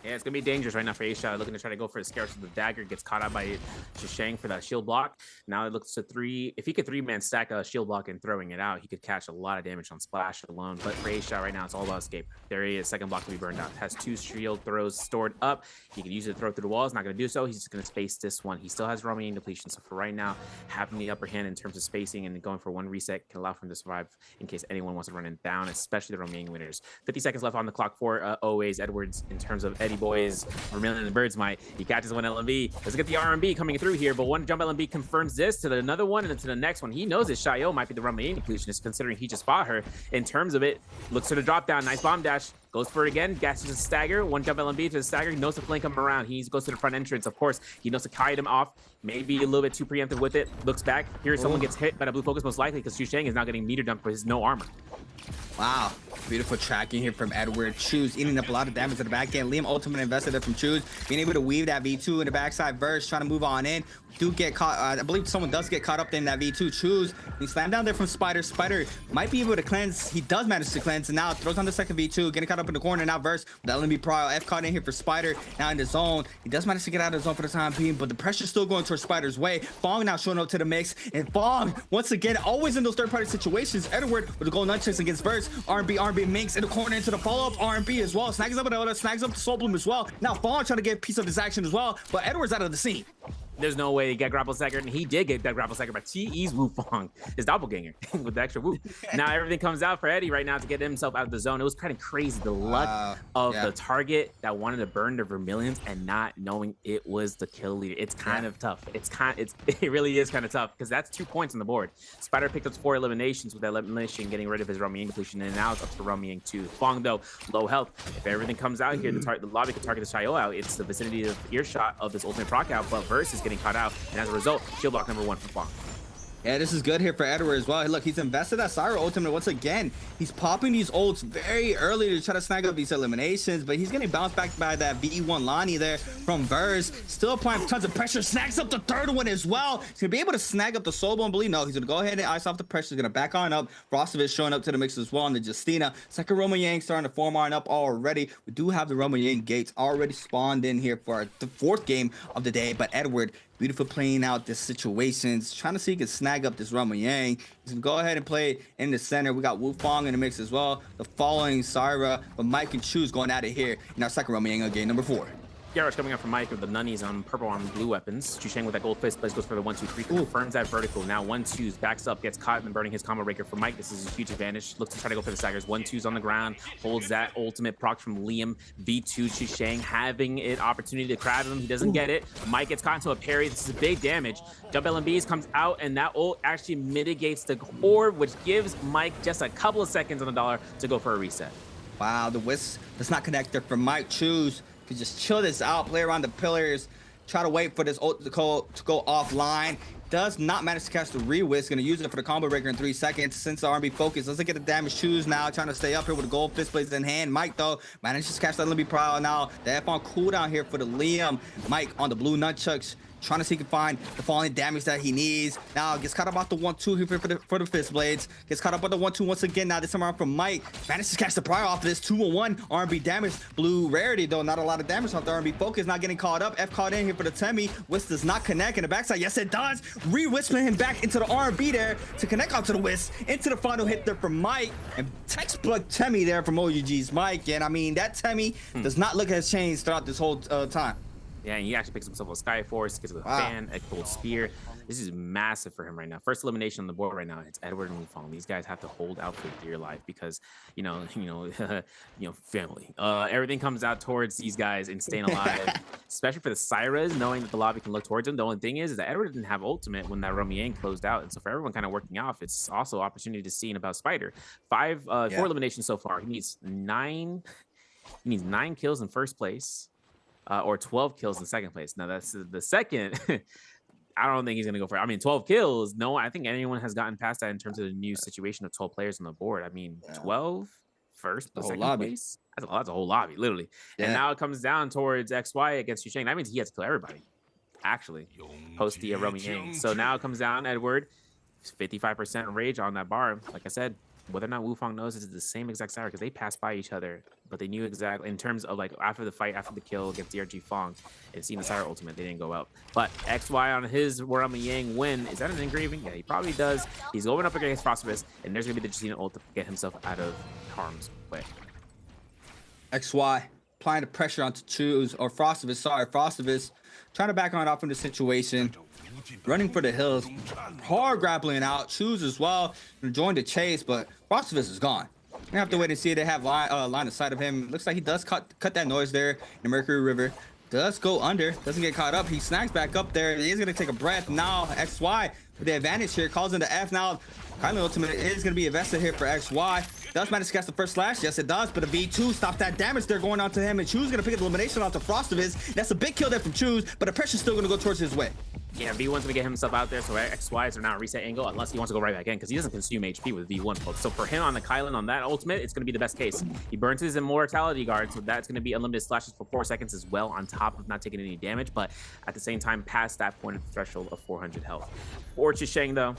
Yeah, it's gonna be dangerous right now for Asia, looking to try to go for the scare. So the dagger gets caught out by Shishang for that shield block. Now it looks to 3. If he could 3-man stack a shield block and throwing it out, he could catch a lot of damage on splash alone. But for Asia right now, it's all about escape. There he is, second block to be burned out. Has 2 shield throws stored up. He can use it to throw through the walls. Not gonna do so. He's just gonna space this one. He still has Romy Yang depletion. So for right now, having the upper hand in terms of spacing and going for 1 reset can allow for him to survive in case anyone wants to run him down, especially the Romy Yang winners. 50 seconds left on the clock for always Edwards in terms of Eddie Boys. Vermilion and the Birds might. He catches one LMB. Let's get the R&B coming through here, but one jump LMB confirms this to another one and then to the next one. He knows that Shio might be the Romy Yang depletionist considering he just fought her. In terms of it, looks for the drop down. Nice bomb dash. Goes for it again. Gashes a stagger. One jump LMB to the stagger. He knows to flank him around. He goes to the front entrance. Of course, he knows to kite him off. Maybe a little bit too preemptive with it. Looks back. Here, someone gets hit by the blue focus, most likely because Shishang is now getting meter dumped for his no armor.
Wow, beautiful tracking here from Edward. Choose eating up a lot of damage at the back end. Liam ultimate invested it from Choose, being able to weave that V2 in the backside. Verse trying to move on in. Do get caught. I believe someone does get caught up in that V2. Choose. He slammed down there from Spider. Spider might be able to cleanse. He does manage to cleanse, and now throws on the second V2. Getting caught up in the corner. Now Verse with the LMB Pro F caught in here for Spider. Now in the zone. He does manage to get out of the zone for the time being, but the pressure's still going towards Spider's way. Fong now showing up to the mix, and Fong once again always in those third-party situations. Edward with the gold nunchucks against Verse. R&B minks in the corner into the follow-up. R&B as well. Snags up another. Snags up the Soul Bloom as well. Now Fong trying to get a piece of this action as well, but Edward's out of the scene.
There's no way he got grapple staggered, and he did get that grapple staggered by T.E.'s Wu Fong, his doppelganger, with the extra Wu. Now everything comes out for Eddie right now to get himself out of the zone. It was kind of crazy, the luck of the target that wanted to burn the Vermilions and not knowing it was the kill leader. It's kind of tough. It really is kind of tough because that's 2 points on the board. Spider picked up 4 eliminations with that elimination, getting rid of his Romy Yang depletion, and now it's up to Romy Yang 2. Fong though, low health. If everything comes out here, the lobby can target the Shio out. It's the vicinity of earshot of this ultimate proc out, but Verse is getting caught out, and as a result, shield block number 1 for Fong.
Yeah, this is good here for Edward as well. Hey, look, he's invested that Syra ultimate once again. He's popping these ults very early to try to snag up these eliminations, but he's getting bounced back by that V1 Lonnie there from Verse. Still applying tons of pressure. Snags up the third one as well. He's going to be able to snag up the Soul Bone Bleed. No, he's going to go ahead and ice off the pressure. He's going to back on up. Frostovich showing up to the mix as well, and the Justina. Second Romy Yang starting to form on up already. We do have the Romy Yang gates already spawned in here for the 4th game of the day, but Edward beautiful playing out the situations, trying to see if he can snag up this Romy Yang. He's gonna go ahead and play it in the center. We got Wu Fong in the mix as well. The following Syra, but Mike and Choose going at it here in our second Romy Yang game number 4.
Garrosh coming up from Mike with the nunnies on purple on blue weapons. Chusheng with that gold fist plays goes for the 1-2-3, confirms that vertical. Now 1-2s, backs up, gets caught and burning his combo breaker for Mike. This is a huge advantage. Looks to try to go for the staggers. 1-2s on the ground, holds that ultimate proc from Liam. V2 Chusheng having an opportunity to crab him. He doesn't get it. Mike gets caught into a parry. This is big damage. Jump LMBs comes out, and that ult actually mitigates the orb, which gives Mike just a couple of seconds on the dollar to go for a reset.
Wow, the Wisp does not connect there for Mike. Choose to just chill this out, play around the pillars, try to wait for this ult to go offline. Does not manage to catch the re-Wisp. Gonna use it for the combo breaker in 3 seconds. Since the R&B focus, doesn't get the damage. Choose now, trying to stay up here with the gold fist blades in hand. Mike though manages to catch that Nbpl now. The F on cooldown here for the Liam. Mike on the blue nunchucks, trying to see if he can find the falling damage that he needs. Now gets caught up off the 1-2 here for the fist blades. Gets caught up on the 1-2 once again. Now this time around from Mike. Manages to catch the prior off of this 2-on-1 R&B damage. Blue rarity though, not a lot of damage off the R&B focus. Not getting caught up. F caught in here for the Temi. Wisp does not connect in the backside. Yes, it does. Re-whisping him back into the R&B there to connect onto the Wisp. Into the final hit there from Mike. And textbook Temi there from OUG's Mike. And I mean, that Temi does not look as changed throughout this whole time.
Yeah, and he actually picks himself a Skyforce, gets with a fan, a gold spear. This is massive for him right now. First elimination on the board right now. It's Edward and Wufong. These guys have to hold out for dear life because, family. Everything comes out towards these guys and staying alive, especially for the Syras, knowing that the lobby can look towards them. The only thing is that Edward didn't have ultimate when that Romiang closed out, and so for everyone kind of working off, it's also an opportunity to see about Spider. 4 eliminations so far. He needs 9 kills in first place. Or 12 kills in second place. Now that's the second. I don't think he's gonna go for it. I mean, 12 kills. No, I think anyone has gotten past that in terms of the new situation of 12 players on the board. I mean, 12 first, the second place. That's a whole lobby, literally. Yeah. And now it comes down towards XY against Chusheng. That means he has to kill everybody. Actually, post the Romiang. So now it comes down Edward, 55% rage on that bar. Like I said, whether or not Wufong knows it's the same exact Syra because they passed by each other, but they knew exactly in terms of like after the fight, after the kill against DRG Fong and seeing the Syra ultimate, they didn't go out. But XY on his Romiang win, is that an engraving? Yeah, he probably does. He's going up against Frostibus, and there's gonna be the Justina ult to get himself out of harm's way.
XY applying the pressure onto Choose or Frostibus. Sorry, Frostibus trying to back on off from the situation. Running for the hills, hard grappling out. Choose as well, join the chase, but Frostibus is gone. We have to wait and see. They have line of sight of him. Looks like he does cut that noise there in the Mercury River. Does go under, doesn't get caught up. He snags back up there. He is gonna take a breath now. XY with the advantage here, calls in the F now. Kindly ultimate is gonna be invested here for XY. Does manage to catch the first slash? Yes, it does. But a V2 stops that damage there going on to him. And Choose gonna pick up the elimination onto Frostibus. That's a big kill there from Choose, but the pressure's still gonna go towards his way.
Yeah, V1's gonna get himself out there, so XYs are not reset angle unless he wants to go right back in because he doesn't consume HP with V1 folks. So for him on the Kylan on that ultimate, it's gonna be the best case. He burns his immortality guard, so that's gonna be unlimited slashes for 4 seconds as well, on top of not taking any damage, but at the same time past that point of the threshold of 400 health. For Chusheng though,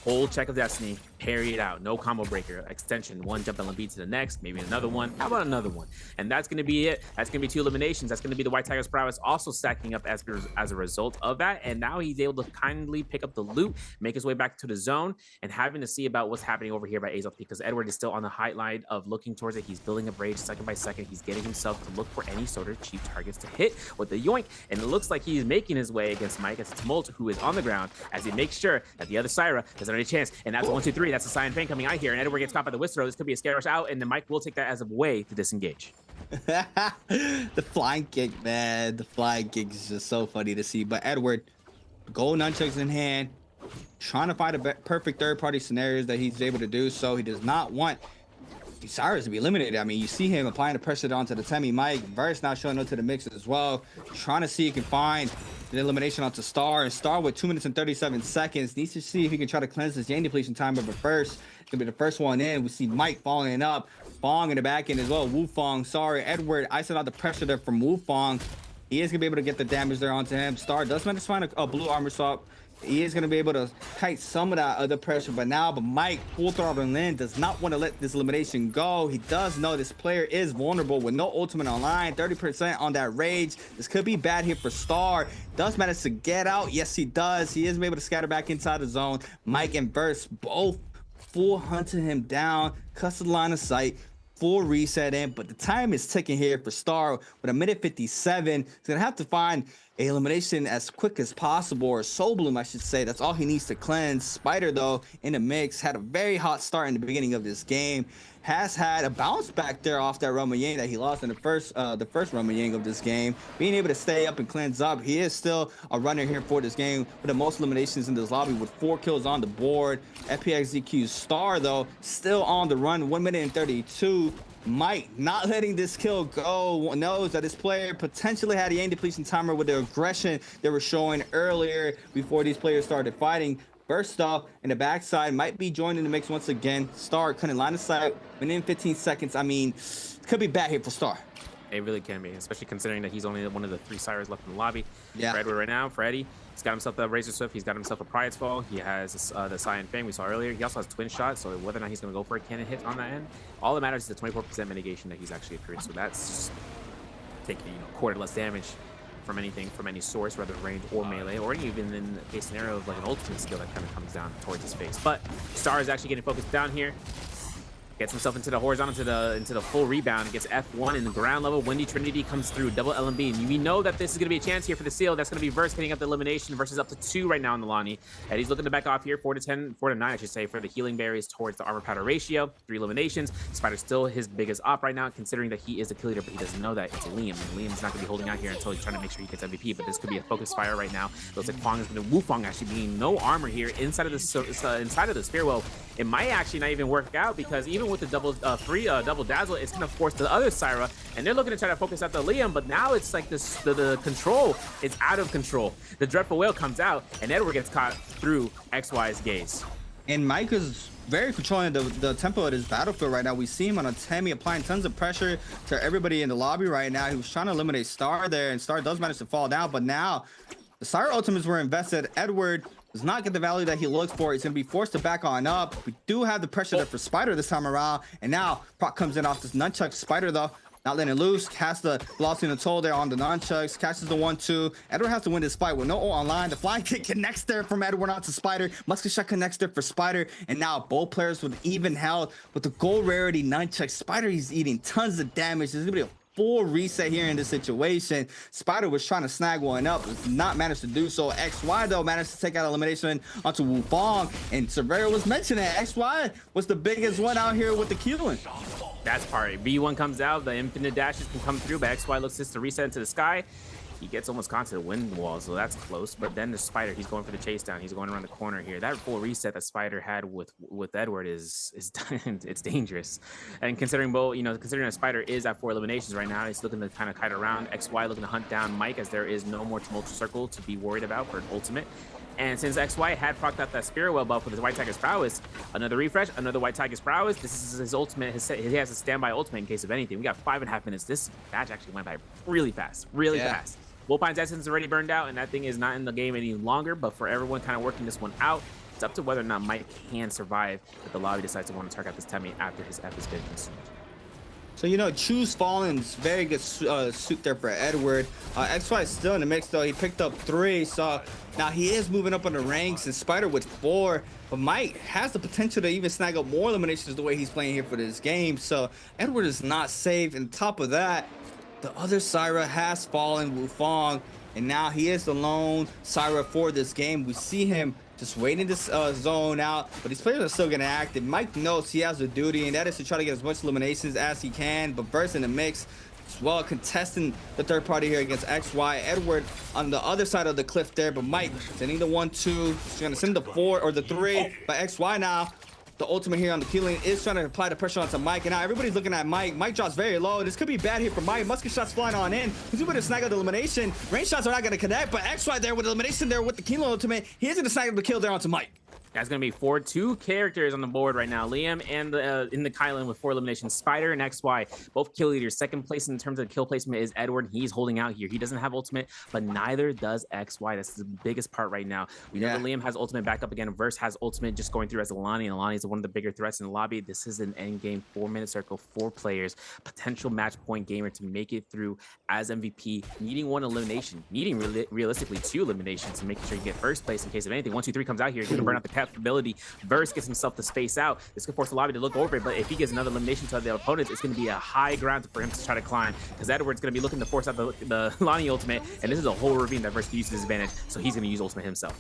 whole check of destiny, parry it out, no combo breaker, extension, 1 jump LMB to the next, maybe another one. How about another one? And that's going to be it. That's going to be 2 eliminations. That's going to be the White Tiger's prowess also stacking up as a result of that. And now he's able to kindly pick up the loot, make his way back to the zone, and having to see about what's happening over here by Azoth because Edward is still on the high line of looking towards it. He's building up rage second by second. He's getting himself to look for any sort of cheap targets to hit with the yoink. And it looks like he's making his way against Mike as Tumult, who is on the ground, as he makes sure that the other Syra doesn't have any chance. And that's 1, 2, 3. That's a Cyan Fang coming out here, and Edward gets caught by the Whistler. This could be a scare rush out, and then Mike will take that as a way to disengage.
The flying kick, man. The flying kick is just so funny to see. But Edward, gold nunchucks in hand, trying to find the perfect third-party scenarios that he's able to do. So he does not want the Syras to be eliminated. I mean, you see him applying the pressure onto the Temi. Mike Verse now showing up to the mix as well, trying to see if he can find the elimination onto Star. And Star with 2 minutes and 37 seconds needs to see if he can try to cleanse his Yang depletion time of a first. It's gonna be the first one in. We see Mike following up, Fong in the back end as well. Wufong, sorry, Edward icing out the pressure there from Wufong. He is gonna be able to get the damage there onto him. Star does manage to find a blue armor swap. He is going to be able to kite some of that other pressure, but Mike full throttle in does not want to let this elimination go. He does know this player is vulnerable with no ultimate online, 30% on that rage. This could be bad here for Star. Does manage to get out. Yes, he does. He is able to scatter back inside the zone. Mike and Verse both full hunting him down, cuts the line of sight. full reset in, but the time is ticking here for Star with a minute 57. He's gonna have to find a elimination as quick as possible, or Soul Bloom, I should say. That's all he needs to cleanse. Spider, though, in the mix, had a very hot start in the beginning of this game. Has had a bounce back there off that Roma Yang that he lost in the first Roma Yang of this game. Being able to stay up and cleanse up. He is still a runner here for this game with the most eliminations in this lobby with 4 kills on the board. FPXZQ's Star, though, still on the run, 1 minute and 32. Mike not letting this kill go, knows that this player potentially had a Yang depletion timer with the aggression they were showing earlier before these players started fighting. First off, in the backside, might be joining the mix once again. Star couldn't line of sight within 15 seconds. I mean, could be bad here for Star.
It really can be, especially considering that he's only one of the 3 Sires left in the lobby.
Yeah.
For Edward right now, for Eddie, he's got himself the Razor Swift, he's got himself a Pride's Fall, he has the Cyan Fang we saw earlier. He also has Twin Shot, so whether or not he's going to go for a cannon hit on that end, all that matters is the 24% mitigation that he's actually accrued. So that's taking, quarter less damage from anything, from any source, whether range or melee, or even in the case scenario of like an ultimate skill that kind of comes down towards his face. But Star is actually getting focused down here. Gets himself into the horizontal, into the full rebound, gets F1 in the ground level. Windy Trinity comes through, double LMB. And we know that this is going to be a chance here for the seal. That's going to be Verse hitting up the elimination versus up to 2 right now in the Lonnie. And he's looking to back off here, 4 to 9, I should say, for the healing berries towards the armor powder ratio. 3 eliminations. Spider's still his biggest op right now, considering that he is a kill leader, but he doesn't know that it's a Liam. And Liam's not going to be holding out here until he's trying to make sure he gets MVP. But this could be a focus fire right now. Looks like Fong is going to Wufong actually being no armor here inside of the spear. Well, it might actually not even work out, because even with the double dazzle, it's gonna force the other Syra, and they're looking to try to focus out the Liam, but now it's like this, the control is out of control. The Dreadful Whale comes out, and Edward gets caught through XY's gaze.
And Mike is very controlling the tempo of his battlefield right now. We see him on a Tammy applying tons of pressure to everybody in the lobby right now. He was trying to eliminate Star there, and Star does manage to fall down, but now the Syra ultimates were invested. Edward does not get the value that he looks for. He's going to be forced to back on up. We do have the pressure there for Spider this time around. And now Proc comes in off this nunchuck. Spider, though, not letting it loose. Casts the velocity and the toll there on the nunchucks. Catches the 1-2. Edward has to win this fight with no ult online. The flying kick connects there from Edward onto Spider. Musket shot connects there for Spider. And now both players with even health with the gold rarity nunchuck. Spider, he's eating tons of damage. There's going to be a full reset here in this situation. Spider was trying to snag one up, but not managed to do so. XY, though, managed to take out elimination onto Wufong, and Severio was mentioning XY was the biggest one out here with the Q1.
That's part. B1 comes out, the infinite dashes can come through, but XY looks just to reset into the sky. He gets almost caught to the wind wall, so that's close. But then the Spider, he's going for the chase down. He's going around the corner here. That full reset that Spider had with Edward is it's dangerous. And considering both, considering that Spider is at 4 eliminations right now, he's looking to kind of kite around. XY looking to hunt down Mike, as there is no more tumultuous circle to be worried about for an ultimate. And since XY had procced out that Spirit Well buff with his White Tiger's Prowess, another refresh, another White Tiger's Prowess. This is his ultimate. He has a standby ultimate in case of anything. We got 5.5 minutes. This match actually went by really fast, really fast. Wolpine's Essence is already burned out, and that thing is not in the game any longer, but for everyone kind of working this one out, it's up to whether or not Mike can survive if the lobby decides to want to target this Temmie after his F has been consumed.
So, Choose Fallen's very good suit there for Edward. XY is still in the mix, though. He picked up 3, so now he is moving up on the ranks, and Spider with 4. But Mike has the potential to even snag up more eliminations the way he's playing here for this game. So Edward is not safe. And top of that, the other Syra has fallen, Wufong, and now he is the lone Syra for this game. We see him just waiting this zone out, but these players are still getting active. Mike knows he has a duty, and that is to try to get as much eliminations as he can, but Burst in the mix as well, contesting the third party here against XY. Edward on the other side of the cliff there, but Mike sending the 1-2. He's going to send the 4 or the 3, but XY now, the ultimate here on the killing, is trying to apply the pressure onto Mike, and now everybody's looking at Mike. Mike drops very low. This could be bad here for Mike. Musket shots flying on in. He's able to snag out the elimination. Range shots are not going to connect, but XY there with elimination there with the Kilo ultimate. He is going to snag up the kill there onto Mike.
That's going to be 2 characters on the board right now. Liam and in the Kylan with 4 eliminations. Spider and XY, both kill leaders. Second place in terms of kill placement is Edward. He's holding out here. He doesn't have ultimate, but neither does XY. That's the biggest part right now. We know that Liam has ultimate back up again. Verse has ultimate just going through as Alani, and Alani is one of the bigger threats in the lobby. This is an end game 4-minute circle, 4 players, potential match point gamer to make it through as MVP, needing 1 elimination, needing realistically 2 eliminations, and making sure you get first place in case of anything. 1, 2, 3 comes out here. You're going to burn out the ineffability. Verse gets himself to space out. This could force the lobby to look over it, but if he gets another elimination to the opponents, it's going to be a high ground for him to try to climb, because Edward's going to be looking to force out the Lonnie ultimate, and this is a whole ravine that Verse can use to his advantage, so he's going to use ultimate himself.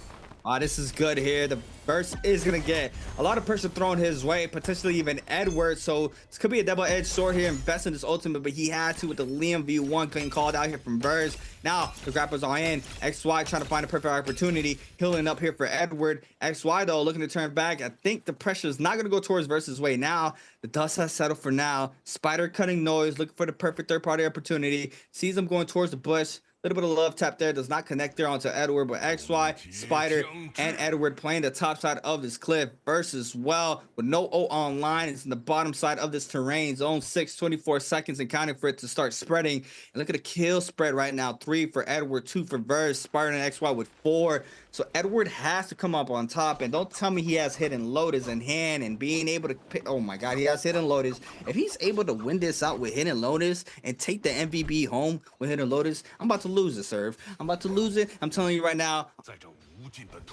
This is good here. The Verse is going to get a lot of pressure thrown his way, potentially even Edward. So this could be a double-edged sword here, investing this ultimate, but he had to with the Liam V1 getting called out here from Verse. Now the grapplers are in. XY trying to find a perfect opportunity, healing up here for Edward. XY though looking to turn back. I think the pressure is not going to go towards Verse's way now. The dust has settled for now. Spider cutting noise, looking for the perfect third-party opportunity. Sees him going towards the bush. Little bit of love tap there, does not connect there onto Edward, but XY, Spider, and Edward playing the top side of this cliff. Versus well with no ult online. It's in the bottom side of this terrain. Zone 6, 24 seconds and counting for it to start spreading. And look at the kill spread right now. 3 for Edward, 2 for Verse, Spider and XY with 4. So Edward has to come up on top, and don't tell me he has Hidden Lotus in hand and being able to pick. Oh my God, he has Hidden Lotus. If he's able to win this out with Hidden Lotus and take the MVP home with Hidden Lotus, I'm about to lose it, Serve. I'm about to lose it. I'm telling you right now.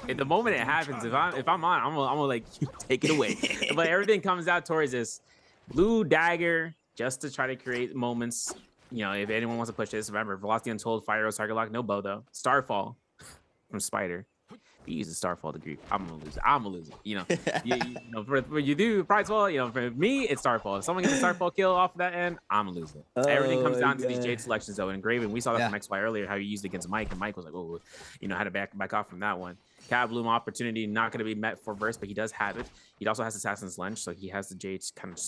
At the moment it happens, if I'm on, I'm gonna like you take it away. But everything comes out towards this blue dagger just to try to create moments. You know, if anyone wants to push this, remember Velocity Untold, Fire Rose, Target Lock, no bow though. Starfall from Spider. If you use a Starfall to grief, I'm gonna lose it. I'm gonna lose it. You know, you know, for you do Pridefall, you know, for me it's Starfall. If someone gets a Starfall kill off of that end, I'm gonna lose it. Everything comes down to these Jade selections though. And Graven, we saw that from XY earlier, how he used it against Mike, and Mike was like, oh, you know, how to back off from that one. Cat Bloom opportunity not gonna be met for Verse, but he does have it. He also has Assassin's Lunge, so he has the Jade kind of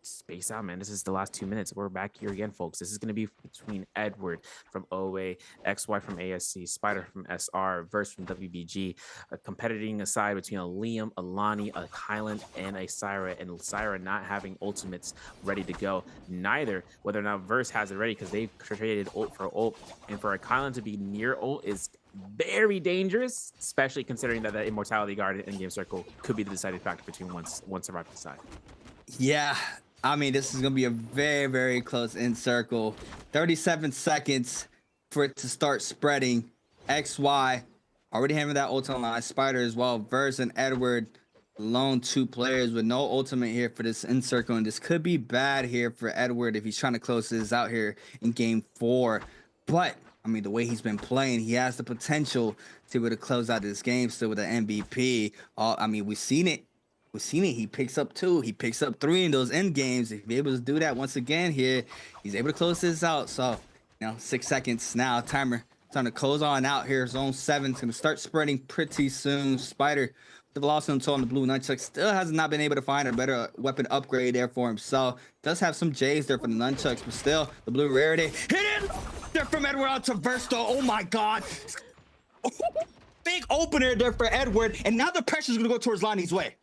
space out, man. This is the last 2 minutes. We're back here again, folks. This is going to be between Edward from OA, XY from ASC, Spider from SR, Verse from WBG, competing aside between a Liam, a Lonnie, a Kylan, and a Syra, and Syra not having ultimates ready to go. Neither, whether or not Verse has it ready, because they traded ult for ult, and for a Kylan to be near ult is very dangerous, especially considering that the Immortality Guard in game circle could be the deciding factor between one survivor side.
Yeah, I mean, this is going to be a very, very close in circle. 37 seconds for it to start spreading. XY already having that ultimate line. Spider as well. Verse and Edward, lone 2 players with no ultimate here for this in circle. And this could be bad here for Edward if he's trying to close this out here in game 4. But, I mean, the way he's been playing, he has the potential to be able to close out this game still with an MVP. I mean, we've seen it. He picks up 2, he picks up 3 in those end games. If he's able to do that once again here, he's able to close this out. So, you know, 6 seconds now, timer time to close on out here. Zone 7 is going to start spreading pretty soon. Spider, the Velocity Untold on the blue nunchuck, still has not been able to find a better weapon upgrade there for himself. Does have some J's there for the nunchucks, but still, the blue rarity. Hit it! There from Edward out to Verse though. Oh my God. Big opener there for Edward, and now the pressure is going to go towards Lonnie's way.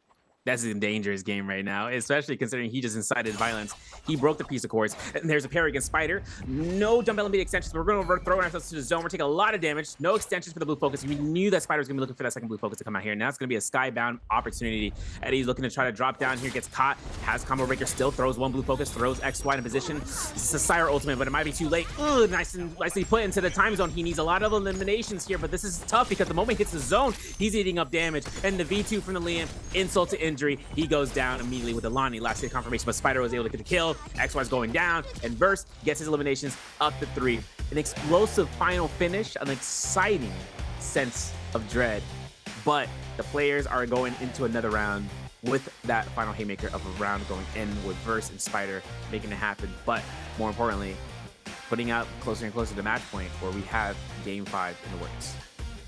That's a dangerous game right now, especially considering he just incited violence. He broke the piece of cords, and there's a parry against Spider. No dumb element extensions. We're going to throw ourselves to the zone. We're taking a lot of damage. No extensions for the blue focus. We knew that Spider was going to be looking for that second blue focus to come out here. Now it's going to be a skybound opportunity. Eddie's looking to try to drop down here, gets caught, has combo breaker still, throws 1 blue focus, throws XY in position. This is a Syra ultimate, but it might be too late. Ooh, nicely put into the time zone. He needs a lot of eliminations here, but this is tough because the moment he hits the zone, he's eating up damage. And the V2 from the Liam, insult to injury. He goes down immediately with the Lonnie. Last hit confirmation, but Spider was able to get the kill. XY's going down, and Verse gets his eliminations up to 3. An explosive final finish, an exciting sense of dread. But the players are going into another round with that final haymaker of a round going in with Verse and Spider making it happen. But more importantly, putting out closer and closer to match point where we have game 5 in the works.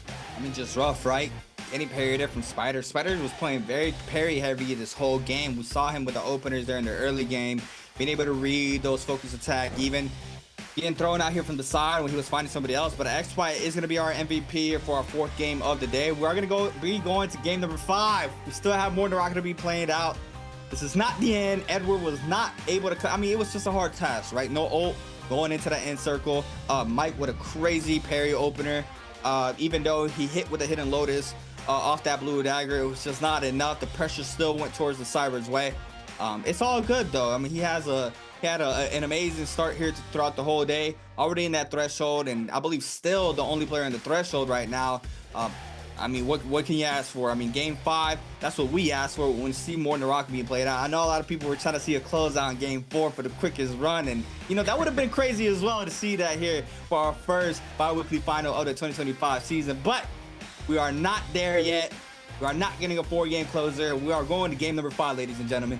I mean, just rough, right? Any parry there from Spider. Spider was playing very parry heavy this whole game. We saw him with the openers there in the early game, being able to read those focus attack, even getting thrown out here from the side when he was finding somebody else. But XY is going to be our MVP for our 4th game of the day. We're going to be going to game number 5. We still have more NARAKA to be played out. This is not the end. Edward was not able to cut. I mean, it was just a hard task, right? No ult going into the end circle. Mike with a crazy parry opener. Even though he hit with a Hidden Lotus off that blue dagger, it was just not enough. The pressure still went towards the Cyber's way. It's all good though. I mean, he had an amazing start here throughout the whole day. Already in that threshold, and I believe still the only player in the threshold right now. I mean, what can you ask for? I mean, Game 5, that's what we asked for when we see more NARAKA being played out. I know a lot of people were trying to see a closeout in Game 4 for the quickest run, and you know that would have been crazy as well to see that here for our first bi-weekly final of the 2025 season. But we are not there yet. We are not getting a 4-game closer. We are going to game number 5, ladies and gentlemen.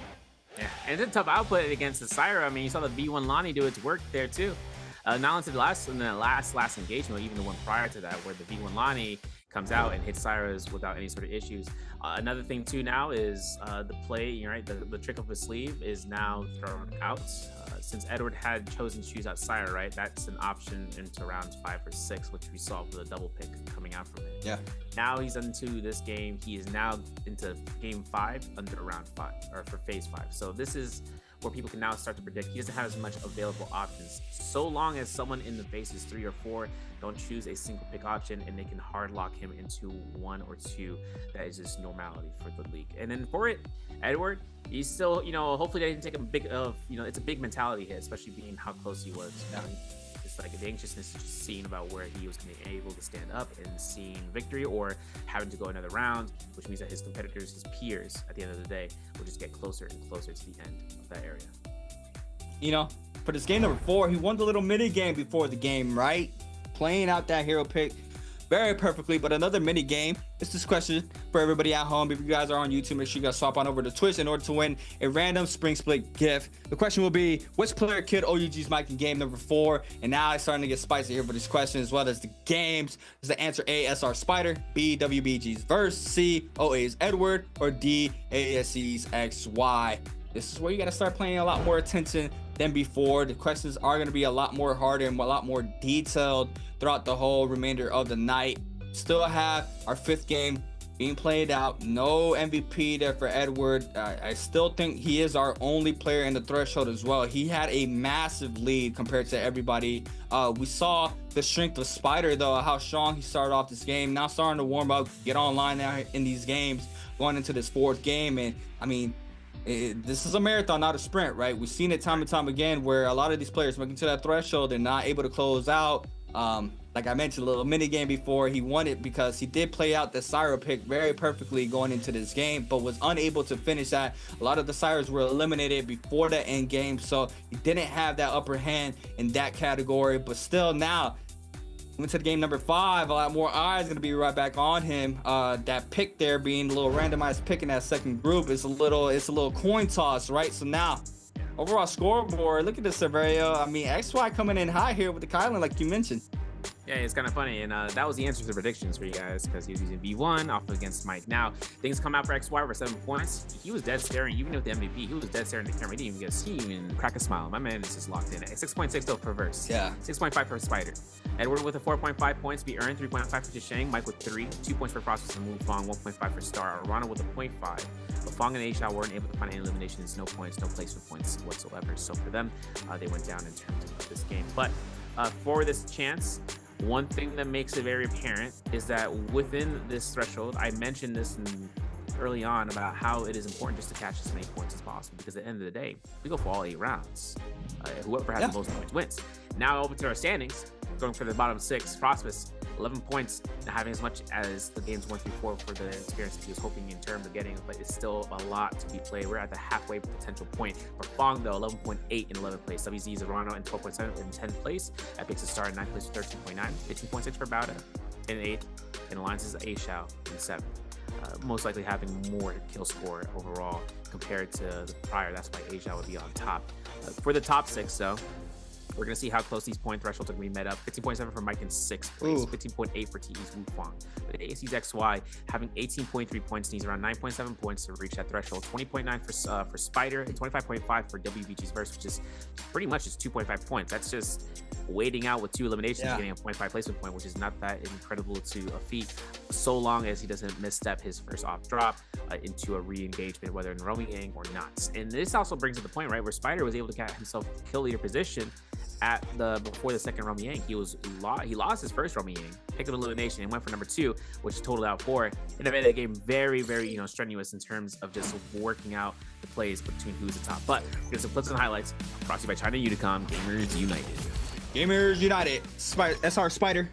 Yeah, and it's a tough output against the Syra. I mean, you saw the V1 Lonnie do its work there too. Not only in the last engagement, even the one prior to that, where the V1 Lonnie comes out and hits Syras without any sort of issues. Another thing too now is the play, right? The trick up his sleeve is now thrown out. Since Edward had chosen to choose out Syra, right? That's an option into rounds 5 or 6, which we saw with the double pick coming out from it.
Yeah.
Now he's into this game. He is now into game 5 under round 5, or for phase 5. So this is where people can now start to predict. He doesn't have as much available options. So long as someone in the phases 3 or 4 don't choose a single pick option, and they can hard lock him into 1 or 2, that is just normality for the league. And then for it, Edward, he's still, you know, hopefully they didn't take a big it's a big mentality hit, especially being how close he was. You know, it's like the anxiousness of just seeing about where he was going to be able to stand up and seeing victory, or having to go another round, which means that his competitors, his peers, at the end of the day, will just get closer and closer to the end of that area.
You know, for this game number 4, he won the little mini game before the game, right? Playing out that hero pick very perfectly. But another mini game, it's this question for everybody at home. If you guys are on YouTube, make sure you guys swap on over to Twitch in order to win a random spring split gift. The question will be, which player killed OUG's mic in game number 4? And now it's starting to get spicy here for this question, as well as the games. Is the answer A, SR Spider, B, WBG's Verse, C, OA's Edward, or D, ASC's XY? This is where you got to start paying a lot more attention than before. The questions are going to be a lot more harder and a lot more detailed throughout the whole remainder of the night. Still have our 5th game being played out. No MVP there for Edward. I still think he is our only player in the threshold as well. He had a massive lead compared to everybody. We saw the strength of Spider, though, how strong he started off this game. Now starting to warm up, get online now in these games, going into this 4th game. And I mean, this is a marathon, not a sprint, right? We've seen it time and time again where a lot of these players making to that threshold, they're not able to close out. Like I mentioned, a little mini game before, he won it because he did play out the Syra pick very perfectly going into this game, but was unable to finish that. A lot of the Syras were eliminated before the end game, so he didn't have that upper hand in that category. But still, now went to the game number 5, a lot more eyes going to be right back on him. That pick there being a little randomized pick in that second group is a little coin toss, right? So now overall scoreboard, look at this, Severio. I mean, XY coming in high here with the Kylan, like you mentioned.
Yeah, it's kind of funny, and that was the answer to the predictions for you guys, because he was using V1 off against Mike. Now, things come out for XY for 7 points. He was dead staring, even with the MVP, he was dead staring at the camera. He didn't even get to see even crack a smile. My man is just locked in. 6.6 though for Verse.
Yeah.
6.5 for Spider. Edward with a 4.5 points, be earned 3.5 for Chisheng. Mike with 3, 2 points for Frostbus and Wu Fong, 1.5 for Star. Arana with a 0.5. But Fong and A-Shao weren't able to find any eliminations, no points, no placement points whatsoever. So for them, they went down in terms of this game. But for this chance, one thing that makes it very apparent is that within this threshold, I mentioned this early on about how it is important just to catch as many points as possible, because at the end of the day, we go for all 8 rounds. Whoever has the most points wins. Now over to our standings, going for the bottom 6, Frostbus, 11 points, not having as much as the games 1 through 4 for the experience that he was hoping in terms of getting, but it's still a lot to be played. We're at the halfway potential point. For Fong, though, 11.8 in 11th place. WZ Zerano in 12.7 in 10th place. Epic's a Star in 9th place with 13.9. 15.6 for Bauda in 8th. And Alliance's A-Shao in 7th. Most likely having more kill score overall compared to the prior. That's why A-Shao would be on top. For the top 6, though, we're going to see how close these point thresholds are going to be met up. 15.7 for Mike in 6th place. 15.8 for TE's Wu Fong. But ASC's XY having 18.3 points, needs around 9.7 points to reach that threshold. 20.9 for Spider and 25.5 for WBG's Verse, which is pretty much just 2.5 points. That's just waiting out with 2 eliminations, getting a 0.5 placement point, which is not that incredible to a feat, so long as he doesn't misstep his first off drop into a re-engagement, whether in roaming Yang or not. And this also brings up the point, right, where Spider was able to get himself kill leader position at before the second Romy Yang. He lost his first Romy Yang, picked up elimination and went for number 2, which totaled out 4. And it made that game very, very strenuous in terms of just working out the plays between who's the top. But here's some clips and highlights brought to you by China Unicom. Gamers United.
Gamers United. SR Spider.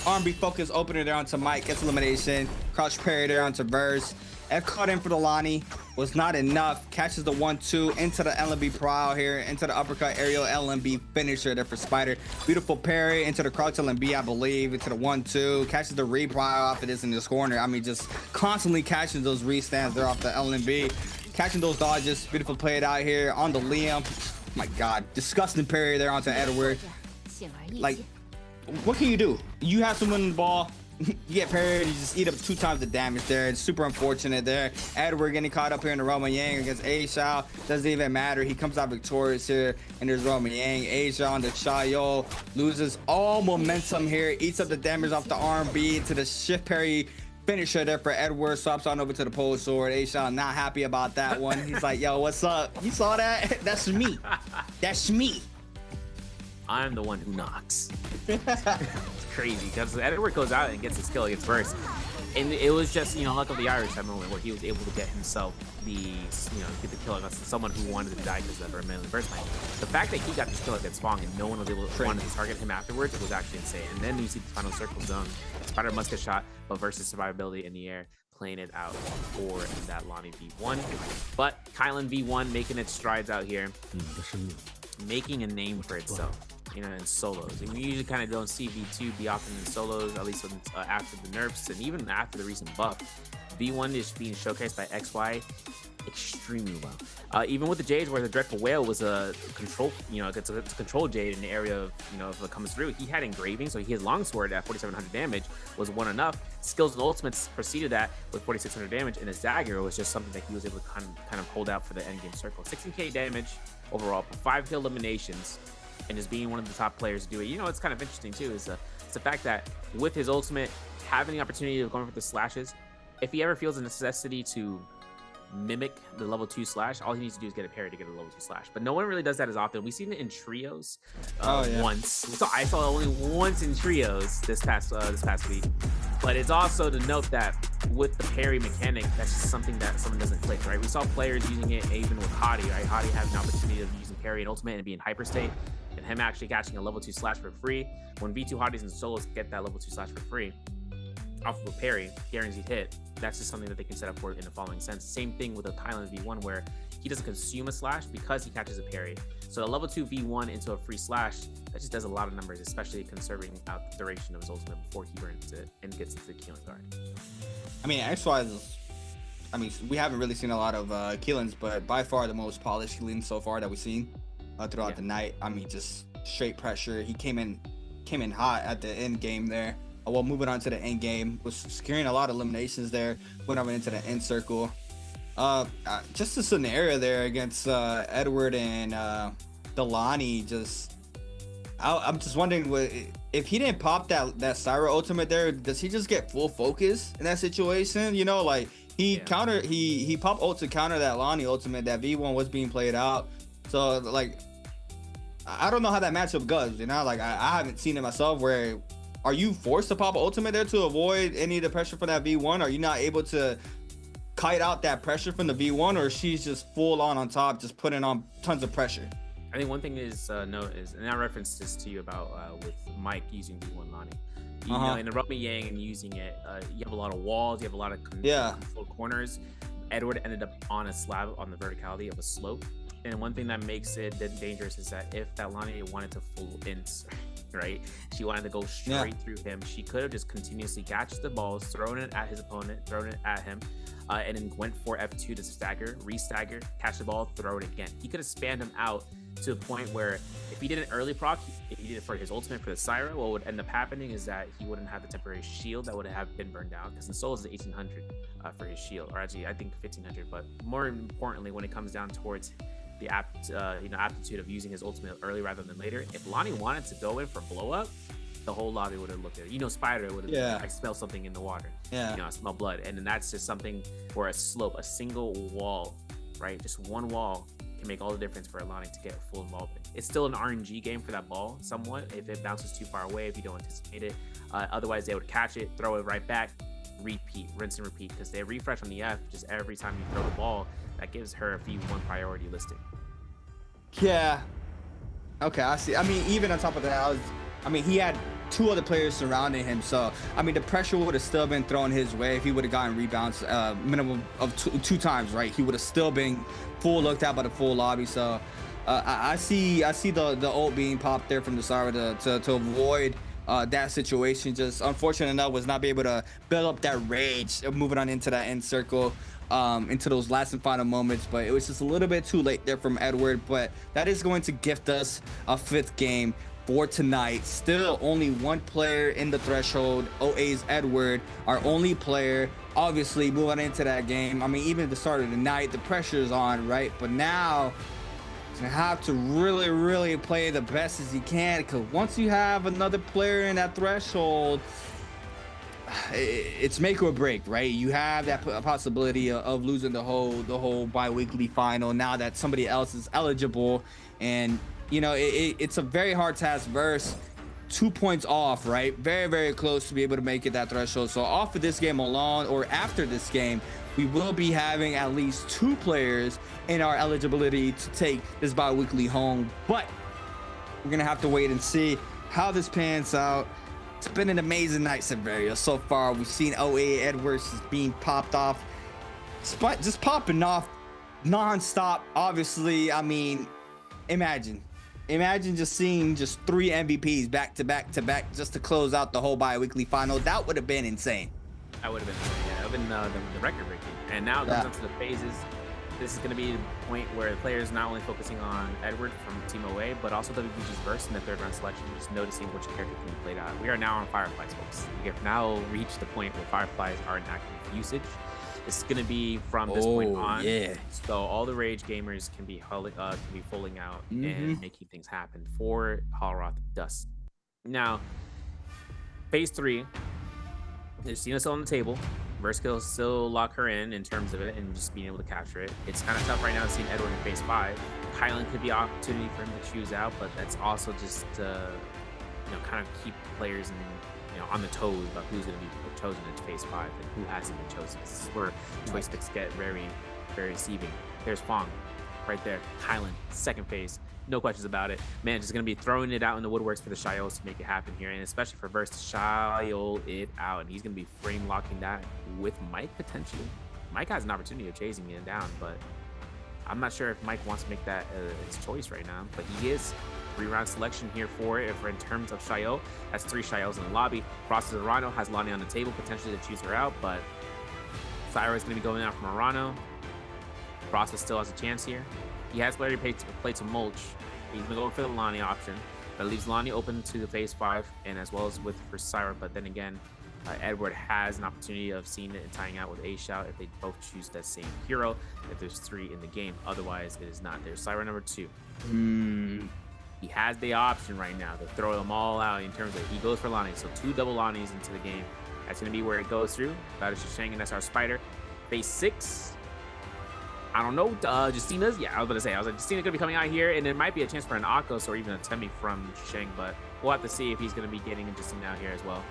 R&B focus opener there onto Mike, gets elimination. Crouch parry there onto Verse. F caught in for the Lonnie, was not enough. Catches the 1-2 into the LMB prowl here, into the uppercut aerial LMB finisher there for Spider. Beautiful parry into the crouch LMB, I believe, into the 1-2. Catches the re-prowl off of this in this corner. I mean, just constantly catching those re-stands there off the LMB. Catching those dodges. Beautiful play it out here on the Liam. My God, disgusting parry there onto Edward. Like, what can you do? You have someone in the ball. You get parried, you just eat up 2 times the damage there. It's super unfortunate there. Edward getting caught up here in the Roman Yang against A Shao. Doesn't even matter. He comes out victorious here. And there's Roman Yang. A Shao on the Chayo loses all momentum here. Eats up the damage off the R&B to the shift parry finisher there for Edward. Swaps on over to the pole sword. A Shao not happy about that one. He's like, yo, what's up? You saw that? That's me. That's me.
I'm the one who knocks. It's crazy because Edward goes out and gets his kill against Verse, and it was just, you know, luck of the Irish that moment where he was able to get himself the, you know, get the kill against someone who wanted to die because of a melee Verse fight. The fact that he got this kill against Fong and no one was able to wanted to target him afterwards was actually insane. And then you see the final circle zone. Spider must get shot, but Versus survivability in the air, playing it out for that Lonnie V1. But Kylan V1 making its strides out here, making a name for itself, you know, in solos. And we usually kind of don't see V2 be often in solos, at least when, after the nerfs and even after the recent buff. V1 is being showcased by XY extremely well. Even with the Jades, where the Dreadful Whale was a control, you know, it's a control Jade in the area of, you know, if it comes through, he had engraving, so his longsword at 4,700 damage was one enough. Skills and ultimates preceded that with 4,600 damage, and his dagger was just something that he was able to kind of hold out for the end game circle. 16k damage overall, 5 kill eliminations, and just being one of the top players to do it. You know, it's kind of interesting too is the fact that with his ultimate, having the opportunity of going for the slashes, if he ever feels a necessity to mimic the level 2 slash, all he needs to do is get a parry to get a level 2 slash. But no one really does that as often. We've seen it in trios once. So I saw it only once in trios this past week. But it's also to note that with the parry mechanic, that's just something that someone doesn't click, right? We saw players using it even with Hadi, right? Hadi having an opportunity of using parry and ultimate and being hyper state, and him actually catching a level 2 slash for free. When V2 Hadis and solos get that level 2 slash for free off of a parry, guaranteed hit, that's just something that they can set up for in the following sense. Same thing with a Kylan V1 where he doesn't consume a slash because he catches a parry. So a level 2 V1 into a free slash, that just does a lot of numbers, especially conserving out the duration of his ultimate before he burns it and gets into the killing guard.
I mean, X-wise, I mean, we haven't really seen a lot of Keelans, but by far the most polished Keelan so far that we've seen throughout the night. I mean, just straight pressure. He came in hot at the end game there. Well, moving on to the end game, was securing a lot of eliminations there, went over into the end circle. Just a scenario there against Edward and Delani. I'm just wondering, if he didn't pop that Syra ultimate there, does he just get full focus in that situation? You know, like he popped ult to counter that Lonnie ultimate. That V1 was being played out. So like, I don't know how that matchup goes. You know, like I haven't seen it myself. Where are you forced to pop ultimate there to avoid any of the pressure from that V1? Are you not able to kite out that pressure from the V1, or she's just full on top, just putting on tons of pressure?
I think one thing is note is, and I referenced this to you about with Mike using V1 Lonnie. You know, in the Roman Yang and using it, you have a lot of walls, you have a lot of control corners. Edward ended up on a slab on the verticality of a slope. And one thing that makes it dangerous is that if that Lonnie wanted to full int, right? She wanted to go straight through him. She could have just continuously catched the balls, thrown it at his opponent, thrown it at him, and then went for F2 to stagger, re-stagger, catch the ball, throw it again. He could have spammed him out to a point where if he did an early proc, if he did it for his ultimate for the Syra, what would end up happening is that he wouldn't have the temporary shield that would have been burned down, because in Soul is 1800 for his shield, or actually I think 1500. But more importantly, when it comes down towards the aptitude of using his ultimate early rather than later, if Lonnie wanted to go in for blow up, the whole lobby would have looked at it. You know, Spider would have I smell something in the water. You know, I smell blood. And then that's just something where a slope, a single wall, right? Just one wall can make all the difference for Lonnie to get full involvement. It's still an RNG game for that ball somewhat, if it bounces too far away, if you don't anticipate it. Otherwise, they would catch it, throw it right back, repeat, rinse and repeat, because they refresh on the F just every time you throw the ball. That gives her a V1 priority listing.
Yeah. Okay, I see. I mean, even on top of that, he had two other players surrounding him. So, I mean, the pressure would have still been thrown his way if he would have gotten rebounds minimum of two times, right? He would have still been full looked at by the full lobby. So, I see the ult being popped there from the start to avoid that situation. Just unfortunate enough was not be able to build up that rage of moving on into that end circle, into those last and final moments. But it was just a little bit too late there from Edward. But that is going to gift us a 5th game for tonight. Still only one player in the threshold. OA's Edward, our only player. Obviously moving into that game. I mean, even at the start of the night, the pressure is on, right? But now you have to really play the best as you can, because once you have another player in that threshold, it's make or break, right? You have that possibility of losing the whole bi-weekly final now that somebody else is eligible. And you know, it's a very hard task versus 2 points off, right? Very close to be able to make it that threshold. So off of this game alone, or after this game, we will be having at least 2 players in our eligibility to take this bi-weekly home. But we're gonna have to wait and see how this pans out. It's been an amazing night, Severio. So far, we've seen OA Edwards just being popped off, just popping off non-stop. Obviously, I mean, imagine just seeing just 3 MVPs back to back just to close out the whole bi-weekly final. That would have been insane.
That would have been, yeah, that would have been the record breaking. And now it comes up to the phases. This is going to be the point where the players not only focusing on Edward from Team OA, but also WBG's verse in the 3rd round selection, just noticing which character can be played out. We are now on Fireflies, folks. We have now reached the point where Fireflies are in active usage. It's going to be from this point on.
Yeah.
So all the Rage gamers can be fulling out and making things happen for Holoroth Dust. Now, phase 3, there's Cena still on the table. Verse will still lock her in terms of it and just being able to capture it. It's kind of tough right now seeing Edward in phase 5. Kylan could be an opportunity for him to choose out, but that's also just kind of keep players on the toes about who's going to be chosen in phase 5 and who hasn't been chosen. This is where choice picks get very deceiving. There's Fong right there. Kylan, 2nd phase. No questions about it. Man, just going to be throwing it out in the woodworks for the Shios to make it happen here. And especially for Verse to Shio it out. And he's going to be frame locking that with Mike potentially. Mike has an opportunity of chasing it down, but I'm not sure if Mike wants to make that his choice right now. But he is 3-round selection here for it. If in terms of Shio, that's 3 Shios in the lobby. Frost of Arano has Lonnie on the table, potentially to choose her out. But Thyra is going to be going out from Arano. Frost still has a chance here. He has already played some mulch. He's gonna go for the Lonnie option. That leaves Lonnie open to the phase 5 and as well as for Syra. But then again, Edward has an opportunity of seeing it and tying out with A-Shout if they both choose that same hero, if there's 3 in the game. Otherwise, it is not. There's Syra number 2. He has the option right now to throw them all out in terms of he goes for Lonnie. So 2 double Lonnies into the game. That's gonna be where it goes through. That is Shang, and that's our Spider. Phase 6. I don't know, Justina's, I was like, Justina gonna be coming out here, and there might be a chance for an Akos or even a Temi from Shang, but we'll have to see if he's gonna be getting a Justina out here as well,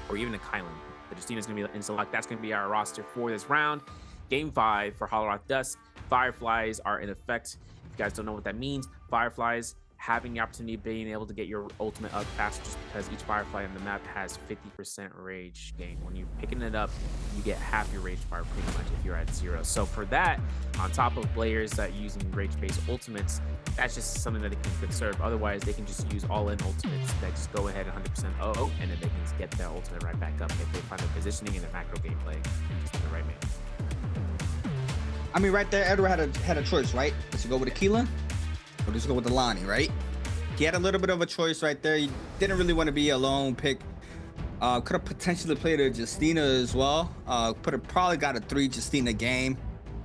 or even a Kylan. But Justina's gonna be in select. That's gonna be our roster for this round. Game 5 for Holoroth Dust. Fireflies are in effect. If you guys don't know what that means, Fireflies having the opportunity of being able to get your ultimate up faster, just because each Firefly on the map has 50% rage gain. When you're picking it up, you get half your rage bar pretty much if you're at 0. So for that, on top of players that are using rage-based ultimates, that's just something that they can conserve. Otherwise, they can just use all-in ultimates that just go ahead 100% OO, and then they can just get their ultimate right back up if they find their positioning and their macro gameplay and just the right man.
I mean, right there, Edward had a choice, right? Does he go with the Keelan or does he go with the Lonnie, right? He had a little bit of a choice right there. He didn't really want to be a lone pick. Could have potentially played a Justina as well. Probably got a 3 Justina game.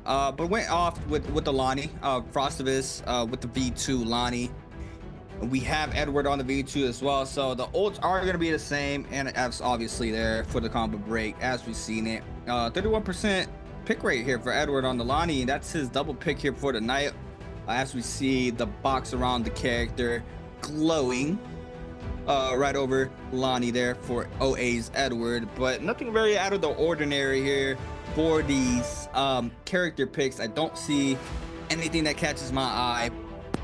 But went off with the Lonnie. Frostivus with the V2 Lonnie. We have Edward on the V2 as well. So the ults are going to be the same. And F's obviously there for the combo break as we've seen it. 31% pick rate here for Edward on the Lonnie. That's his double pick here for the night. As we see the box around the character glowing right over Lonnie there for OA's Edward, but nothing very out of the ordinary here for these character picks. I don't see anything that catches my eye.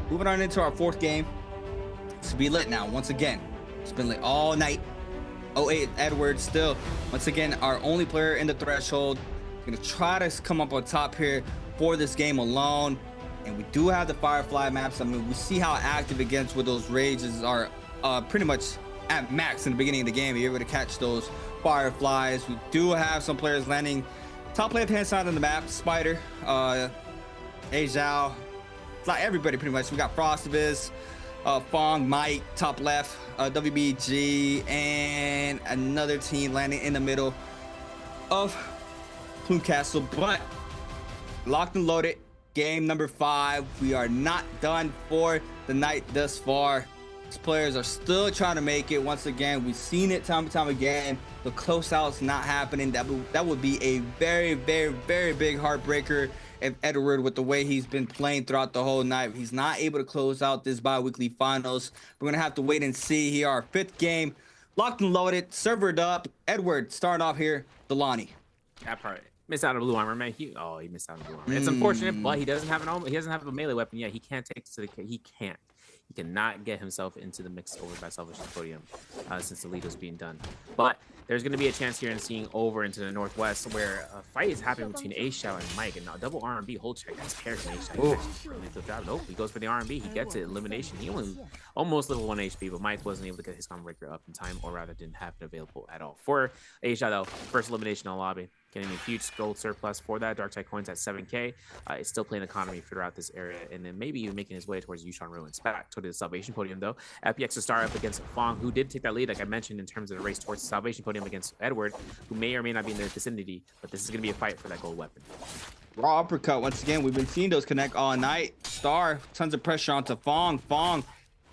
Moving on into our 4th game. To be lit now once again. It's been late all night. 08 Edward still, once again, our only player in the threshold. Gonna try to come up on top here for this game alone. And we do have the Firefly maps. I mean, we see how active it gets with those rages are pretty much at max in the beginning of the game. You're able to catch those Fireflies. We do have some players landing top left-hand side of the map. Spider, Azhao, it's not everybody pretty much. We got Frostivis, Fong, Mike, top left, WBG, and another team landing in the middle of Plume Castle. But locked and loaded, game number 5. We are not done for the night thus far. These players are still trying to make it. Once again, we've seen it time and time again. The closeouts not happening. That would be a very, very, very big heartbreaker if Edward, with the way he's been playing throughout the whole night, he's not able to close out this bi-weekly finals. We're gonna have to wait and see here. Our 5th game, locked and loaded, servered up. Edward, start off here. Delani.
That part. Missed out on blue armor, man. He missed out on blue armor. It's unfortunate, but he doesn't have he doesn't have a melee weapon yet. He can't take to the he cannot get himself into the mix over by Salvation Podium since the lead was being done. But there's going to be a chance here in seeing over into the northwest where a fight is happening between Azhao and Mike, and now double R&B hold check. That's paired to Azhao. Nope, he goes for the R&B. He gets it. Elimination. He only almost level 1 HP, but Mike wasn't able to get his combo breaker up in time, or rather didn't have it available at all. For Azhao, though, first elimination in the lobby. Getting a huge gold surplus for that. Dark Tide coins at 7K. It's still playing economy throughout this area, and then maybe even making his way towards Yushan Ruins. Back to the Salvation Podium, though. FPX star up against Fong, who did take that lead, like I mentioned, in terms of the race towards the Salvation Podium against Edward, who may or may not be in the vicinity, but this is going to be a fight for that gold weapon.
Raw uppercut. Once again, we've been seeing those connect all night. Star, tons of pressure onto Fong. Fong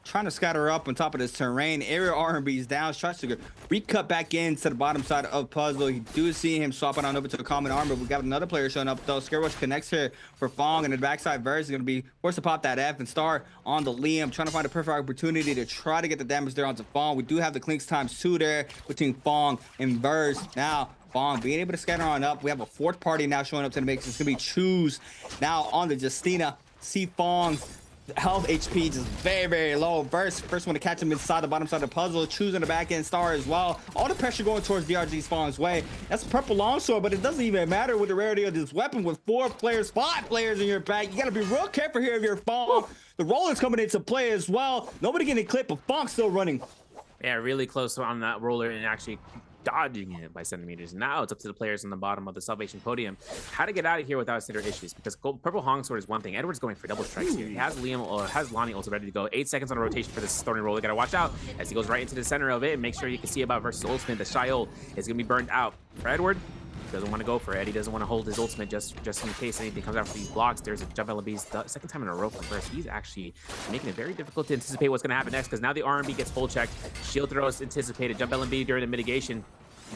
trying to scatter up on top of this terrain. Aerial R&B's down, tries to recut back into the bottom side of puzzle. You do see him swapping on over to the common armor. We got another player showing up though. Scare Rush connects here for Fong, and the backside Verse is going to be forced to pop that F, and Star on the Liam trying to find a perfect opportunity to try to get the damage there onto Fong. We do have the Clinks ×2 there between Fong and Verse. Now Fong being able to scatter on up. We have a 4th party now showing up to the mix. It's going to be Choose now on the Justina. See Fong's health HP just very, very low. First one to catch him inside the bottom side of the puzzle. Choosing the back end. Star as well. All the pressure going towards DRG's Fong's way. That's a purple longsword, but it doesn't even matter with the rarity of this weapon. With 5 players in your back, you got to be real careful here if you're Fong. The roller's coming into play as well. Nobody getting clipped, but Fong's still running.
Yeah, really close on that roller and actually dodging it by centimeters. Now it's up to the players on the bottom of the Salvation Podium how to get out of here without severe issues, because purple Longsword is one thing. Edward's going for double strikes here. He has Liam or has Lonnie also ready to go. 8 seconds on a rotation for this thorny roller. Gotta watch out as he goes right into the center of it, and make sure you can see about versus ultimate. The Shy ult is gonna be burned out for Edward. Doesn't want to go for it. He doesn't want to hold his ultimate just in case anything comes out for these blocks. There's a jump LB's second time in a row for first. He's actually making it very difficult to anticipate what's going to happen next, because now the R&B gets full checked. Shield throws anticipated. Jump LB during the mitigation.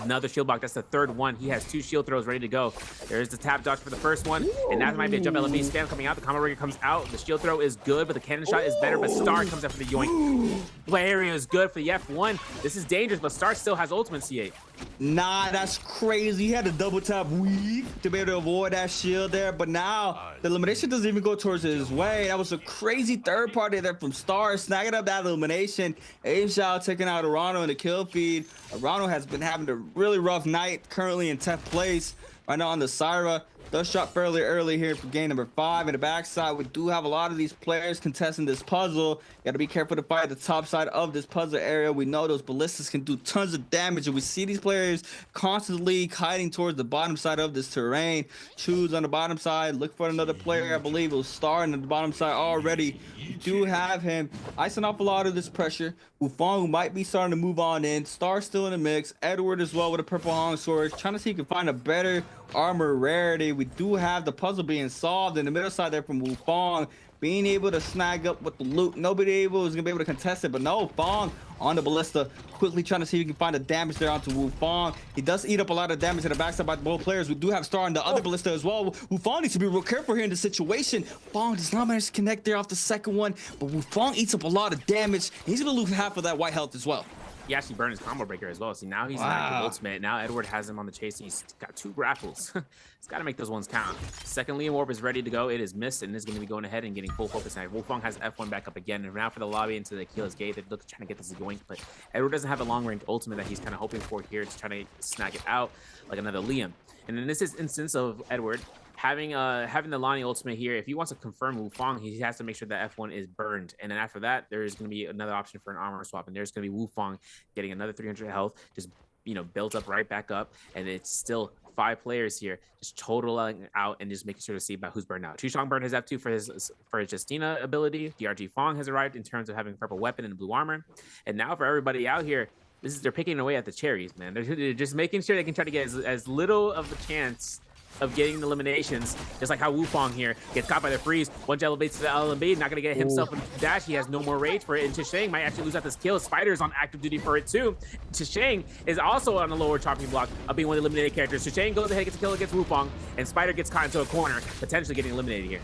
Another shield block. That's the 3rd one. He has 2 shield throws ready to go. There's the tap dodge for the first one, and that might be a jump LB scam coming out. The combo rigger comes out. The shield throw is good, but the cannon shot is better. But Star comes out for the yoink. Play area is good for the F1. This is dangerous, but Star still has ultimate C8.
Nah, that's crazy. He had a double tap weave to be able to avoid that shield there, but now the elimination doesn't even go towards his way. That was a crazy 3rd party there from Star, snagging up that elimination. Azhao taking out Arano in the kill feed. Arano has been having a really rough night, currently in 10th place right now on the Syra. Does shot fairly early here for game number 5. In the backside, we do have a lot of these players contesting this puzzle. Got to be careful to fight the top side of this puzzle area. We know those ballistas can do tons of damage, and we see these players constantly hiding towards the bottom side of this terrain. Choose on the bottom side. Look for another player. I believe it was Star on the bottom side already. We do have him icing off a lot of this pressure. Wufong might be starting to move on in. Star still in the mix. Edward as well with a purple longsword, trying to see if he can find a better armor rarity. We do have the puzzle being solved in the middle side there from Wufong, being able to snag up with the loot. Nobody is gonna be able to contest it, but no, Fong on the ballista, quickly trying to see if he can find the damage there onto Wufong. He does eat up a lot of damage in the backside by both players. We do have Star on the other ballista as well. Wufong needs to be real careful here in this situation. Fong does not manage to connect there off the second one, but Wufong eats up a lot of damage. He's gonna lose half of that white health as well.
he actually burned his combo breaker as well. See, now he's an active ultimate. Now Edward has him on the chase. He's got 2 grapples. He's got to make those ones count. Second Liam Warp is ready to go. It is missed, and is going to be going ahead and getting full focus now. Wufong has F1 back up again. And now for the lobby into the Achilles Gate, they're trying to get this going. But Edward doesn't have a long-range ultimate that he's kind of hoping for here to try to snag it out like another Liam. And in this instance of Edward, having the Lonnie ultimate here, if he wants to confirm Wufong, he has to make sure that F1 is burned. And then after that, there's going to be another option for an armor swap. And there's going to be Wufong getting another 300 health, just, you know, built up right back up. And it's still 5 players here, just totaling out and just making sure to see about who's burned out. Chushong burned his F2 for his Justina ability. DRG Fong has arrived in terms of having purple weapon and blue armor. And now for everybody out here, they're picking away at the cherries, man. They're just making sure they can try to get as little of a chance of getting the eliminations, just like how Wufong here gets caught by the freeze. Once elevates to the LMB, not gonna get himself a dash. He has no more rage for it, and Chisheng might actually lose out this kill. Spider's on active duty for it too. Chisheng is also on the lower chopping block of being one of the eliminated characters. Chisheng goes ahead and gets a kill against Wufong, and Spider gets caught into a corner, potentially getting eliminated here.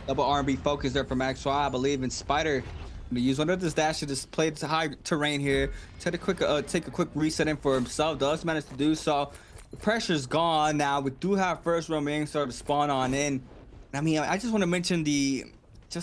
Double R&B focus there from XY, I believe, and Spider gonna use one of his dash to just play to high terrain here. Take a quick reset in for himself. Does manage to do so. The pressure's gone now. We do have first Roman Yang start to spawn on in. I mean, I just want to mention the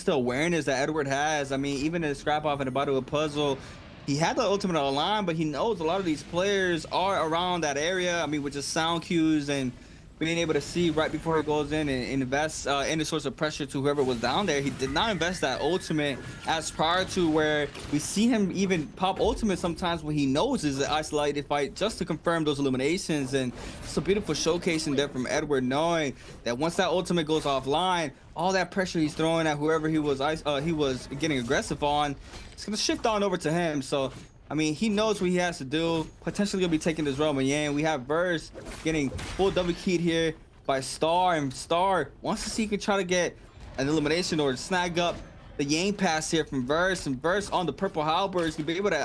awareness that Edward has. I mean, even in the scrap off in the bottom of a puzzle, he had the ultimate online, but he knows a lot of these players are around that area. I mean, with just sound cues and being able to see right before he goes in and invest any source of pressure to whoever was down there. He did not invest that ultimate as prior to, where we see him even pop ultimate sometimes when he knows it's an isolated fight, just to confirm those eliminations. And it's a beautiful showcasing there from Edward, knowing that once that ultimate goes offline, all that pressure he's throwing at whoever he was getting aggressive on, it's gonna shift on over to him. So I mean, he knows what he has to do. Potentially gonna be taking this Roman Yang. We have Verse getting full double keyed here by Star, and Star wants to see if he can try to get an elimination or snag up the Yang pass here from Verse. And Verse on the purple halberds can be able to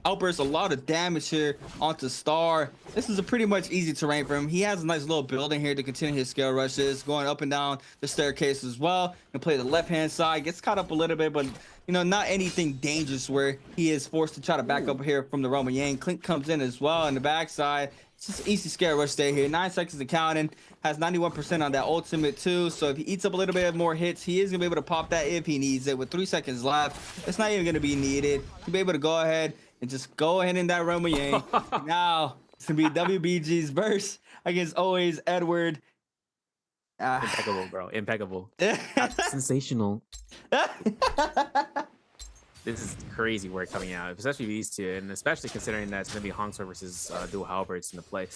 outburst a lot of damage here onto Star. This is a pretty much easy terrain for him. He has a nice little building here to continue his scale rushes, going up and down the staircase as well. Can play the left hand side, gets caught up a little bit, but you know, not anything dangerous where he is forced to try to back up here from the Roman Yang. Clink comes in as well on the backside. It's just easy scare rush stay here. 9 seconds to counting. Has 91% on that ultimate too. So if he eats up a little bit more hits, he is gonna be able to pop that if he needs it. With 3 seconds left, it's not even gonna be needed. He'll be able to go ahead and just go ahead in that Roman Yang. Now it's gonna be WBG's verse against always Edward.
Impeccable, bro. Impeccable. Sensational. This is crazy work coming out, especially these two, and especially considering that it's going to be Hongsor versus dual halberds in the play.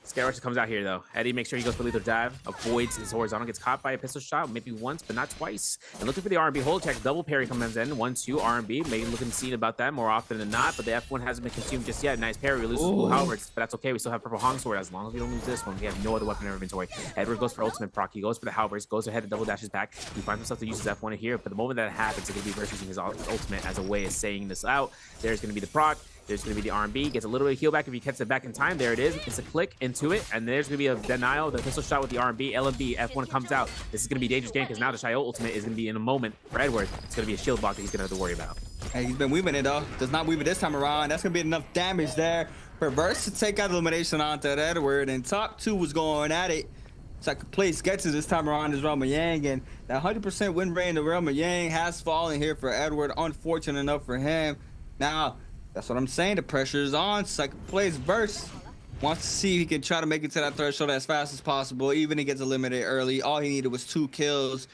Scare Rush comes out here though. Eddie makes sure he goes for lethal dive, avoids his horizontal, gets caught by a pistol shot, maybe once, but not twice. And looking for the R&B hold check, double parry comes in, 1-2 R&B, maybe looking to see about that more often than not, but the F1 hasn't been consumed just yet. Nice parry, we lose blue halberds, but that's okay. We still have purple Hongsword as long as we don't lose this one. We have no other weapon in our inventory. Edward goes for ultimate proc, he goes for the halberds, goes ahead and double dashes back. He finds himself to use his F1 here, but the moment that happens, it's going to be Verse using his ultimate as a way of saying this out. There's going to be the proc. There's going to be the R&B, gets a little bit of heal back if he gets it back in time. There it is. It's a click into it, and there's going to be a denial. The pistol shot with the R&B, LMB, F1 comes out. This is going to be a dangerous game because now the Shio ultimate is going to be in a moment for Edward. It's going to be a shield block that he's going to have to worry about.
Hey, he's been weaving it though. Does not weave it this time around. That's going to be enough damage there for Verse to take out the elimination onto Edward, and top 2 was going at it. Second place gets it this time around is Roman Yang, and that 100% win rate in the Roman Yang has fallen here for Edward. Unfortunate enough for him. Now, that's what I'm saying. The pressure is on. Second place, Verse wants to see if he can try to make it to that threshold as fast as possible. Even if he gets eliminated early, all he needed was 2 kills,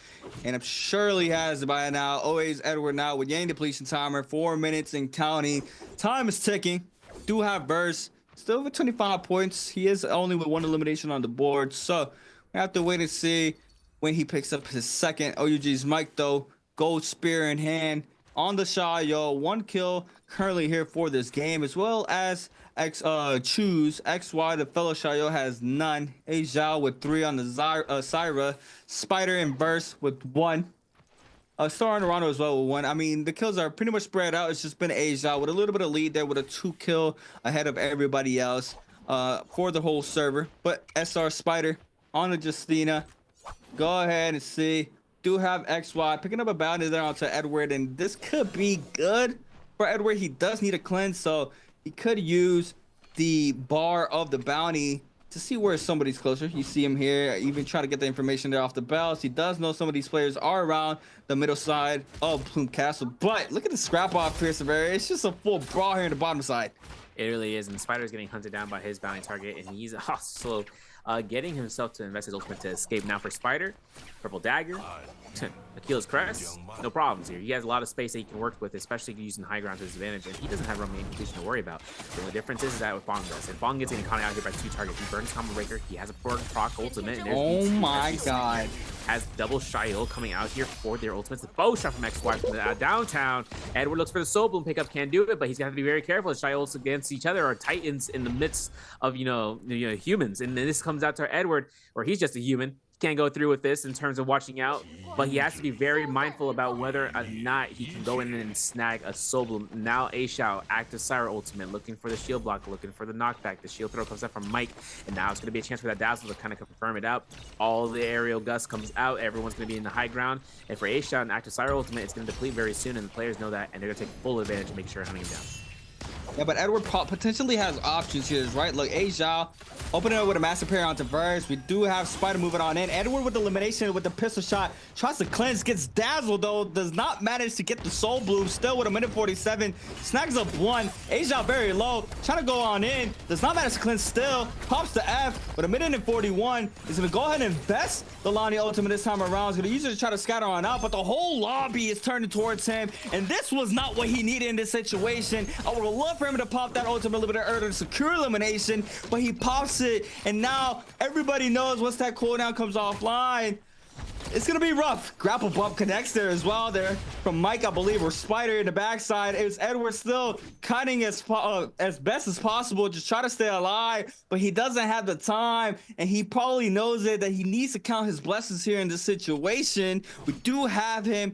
and I'm sure he has it by now. Always Edward now with Yang depletion timer, 4 minutes and counting. Time is ticking. Do have Verse still with 25 points. He is only with 1 elimination on the board, so we have to wait and see when he picks up his second. OUG's Mike though, gold spear in hand on the Shio. 1 kill currently here for this game, as well as Choose XY. The fellow Shio has none. A Zhao with 3 on the Syra. Spider and Verse with 1. Star and Toronto as well with 1. I mean, the kills are pretty much spread out. It's just been A Zhao with a little bit of lead there with a 2 kill ahead of everybody else for the whole server. But SR Spider on the Justina. Go ahead and see. Do have XY picking up a bounty there onto Edward, and this could be good for Edward. He does need a cleanse, so he could use the bar of the bounty to see where somebody's closer. You see him here, even try to get the information there off the bells. He does know some of these players are around the middle side of Plume Castle, but look at the scrap off here, Severia. It's just a full brawl here in the bottom side.
It really is, and Spider's getting hunted down by his bounty target, and he's also getting himself to invest his ultimate to escape. Now for Spider, Purple Dagger, Achilles Crest, no problems here. He has a lot of space that he can work with, especially using high ground to his advantage, and he doesn't have Roman completion to worry about. The only difference is that with Bong does, and Bong gets getting caught out here by 2 targets. He burns Combo Breaker, he has a proc ultimate, and there's
oh my god.
Has double Shio coming out here for their ultimates. The bow shot from XY from the, downtown. Edward looks for the Soul Bloom pickup, can't do it, but he's gonna have to be very careful. Shios against each other are titans in the midst of humans, and then this comes out to Edward, where he's just a human. Can't go through with this in terms of watching out, but he has to be very mindful about whether or not he can go in and snag a Soul Bloom. Now A Shao, active Syra ultimate, looking for the shield block, looking for the knockback. The shield throw comes out from Mike, and now it's going to be a chance for that Dazzle to kind of confirm it out. All the aerial gust comes out, everyone's going to be in the high ground, and for A Shao and active Syra ultimate, it's going to deplete very soon, and the players know that, and they're going to take full advantage to make sure hunting him down.
Yeah, but Edward potentially has options here, right? Look, A Zhao opening up with a Master Parry onto Verse. We do have Spider moving on in. Edward with the elimination with the pistol shot. Tries to cleanse, gets dazzled though. Does not manage to get the Soul Bloom. Still with a minute 47. Snags up 1. A Zhao very low. Trying to go on in. Does not manage to cleanse still. Pops the F with a minute and 41. He's going to go ahead and invest the Lonnie ultimate this time around. He's going to use it to try to scatter on out. But the whole lobby is turning towards him. And this was not what he needed in this situation. I would love for him to pop that ultimate a little bit earlier to secure elimination, but he pops it, and now everybody knows once that cooldown comes offline, it's gonna be rough. Grapple bump connects there as well there from Mike, I believe, or Spider in the backside. It was Edward still cutting as best as possible, just try to stay alive, but he doesn't have the time, and he probably knows it, that he needs to count his blessings here in this situation. We do have him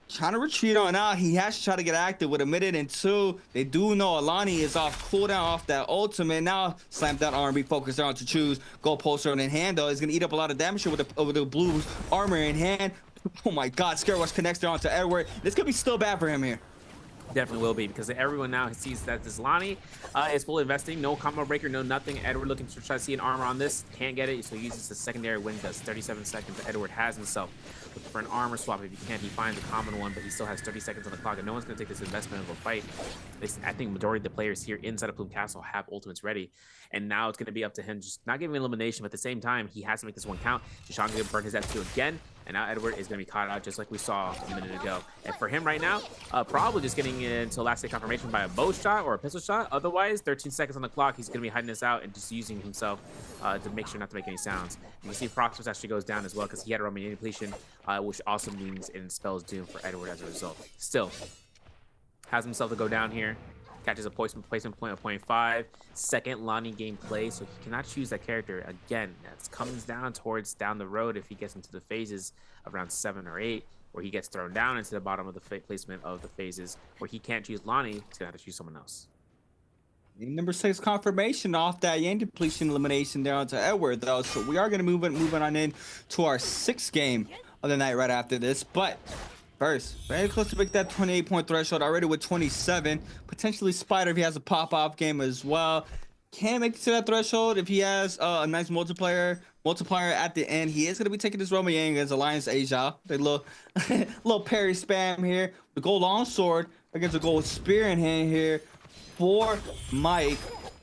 trying to retreat on out. He has to try to get active with a minute and 2. They do know Alani is off cooldown off that ultimate. Now slam that R&B focus down to choose. Go poster in hand though. He's gonna eat up a lot of damage here with the blue armor in hand. Oh my god, Scare Rush connects there onto Edward. This could be still bad for him here.
Definitely will be, because everyone now sees that this Lonnie is fully investing. No combo breaker, no nothing. Edward looking to try to see an armor on this. Can't get it, so he uses the secondary win. Does 37 seconds. Edward has himself looking for an armor swap. If he can, he finds a common one, but he still has 30 seconds on the clock, and no one's going to take this investment and go fight. I think majority of the players here inside of Plume Castle have ultimates ready, and now it's going to be up to him just not giving elimination, but at the same time, he has to make this one count. Jishan going to burn his F2 again. And now Edward is going to be caught out just like we saw a minute ago. And for him right now, probably just getting into last hit confirmation by a bow shot or a pistol shot. Otherwise, 13 seconds on the clock, he's going to be hiding this out and just using himself to make sure not to make any sounds. You can see Proxmus actually goes down as well because he had a Roman depletion, which also means it spells doom for Edward as a result. Still, has himself to go down here. Catches a placement point of 0.5. Second Lonnie gameplay, so he cannot choose that character again. That comes down towards down the road if he gets into the phases of round 7 or 8, where he gets thrown down into the bottom of the placement of the phases, where he can't choose Lonnie. He's gonna have to choose someone else.
Number 6 confirmation off that Yang depletion elimination there onto Edward though, so we are gonna move on in to our 6th game of the night right after this, but. First, very close to break that 28-point threshold already with 27. Potentially Spider if he has a pop-off game as well. Can't make it to that threshold if he has a nice multiplier at the end. He is going to be taking this Roman Yang as Alliance Asia. A little parry spam here. The gold longsword against a gold spear in hand here for Mike.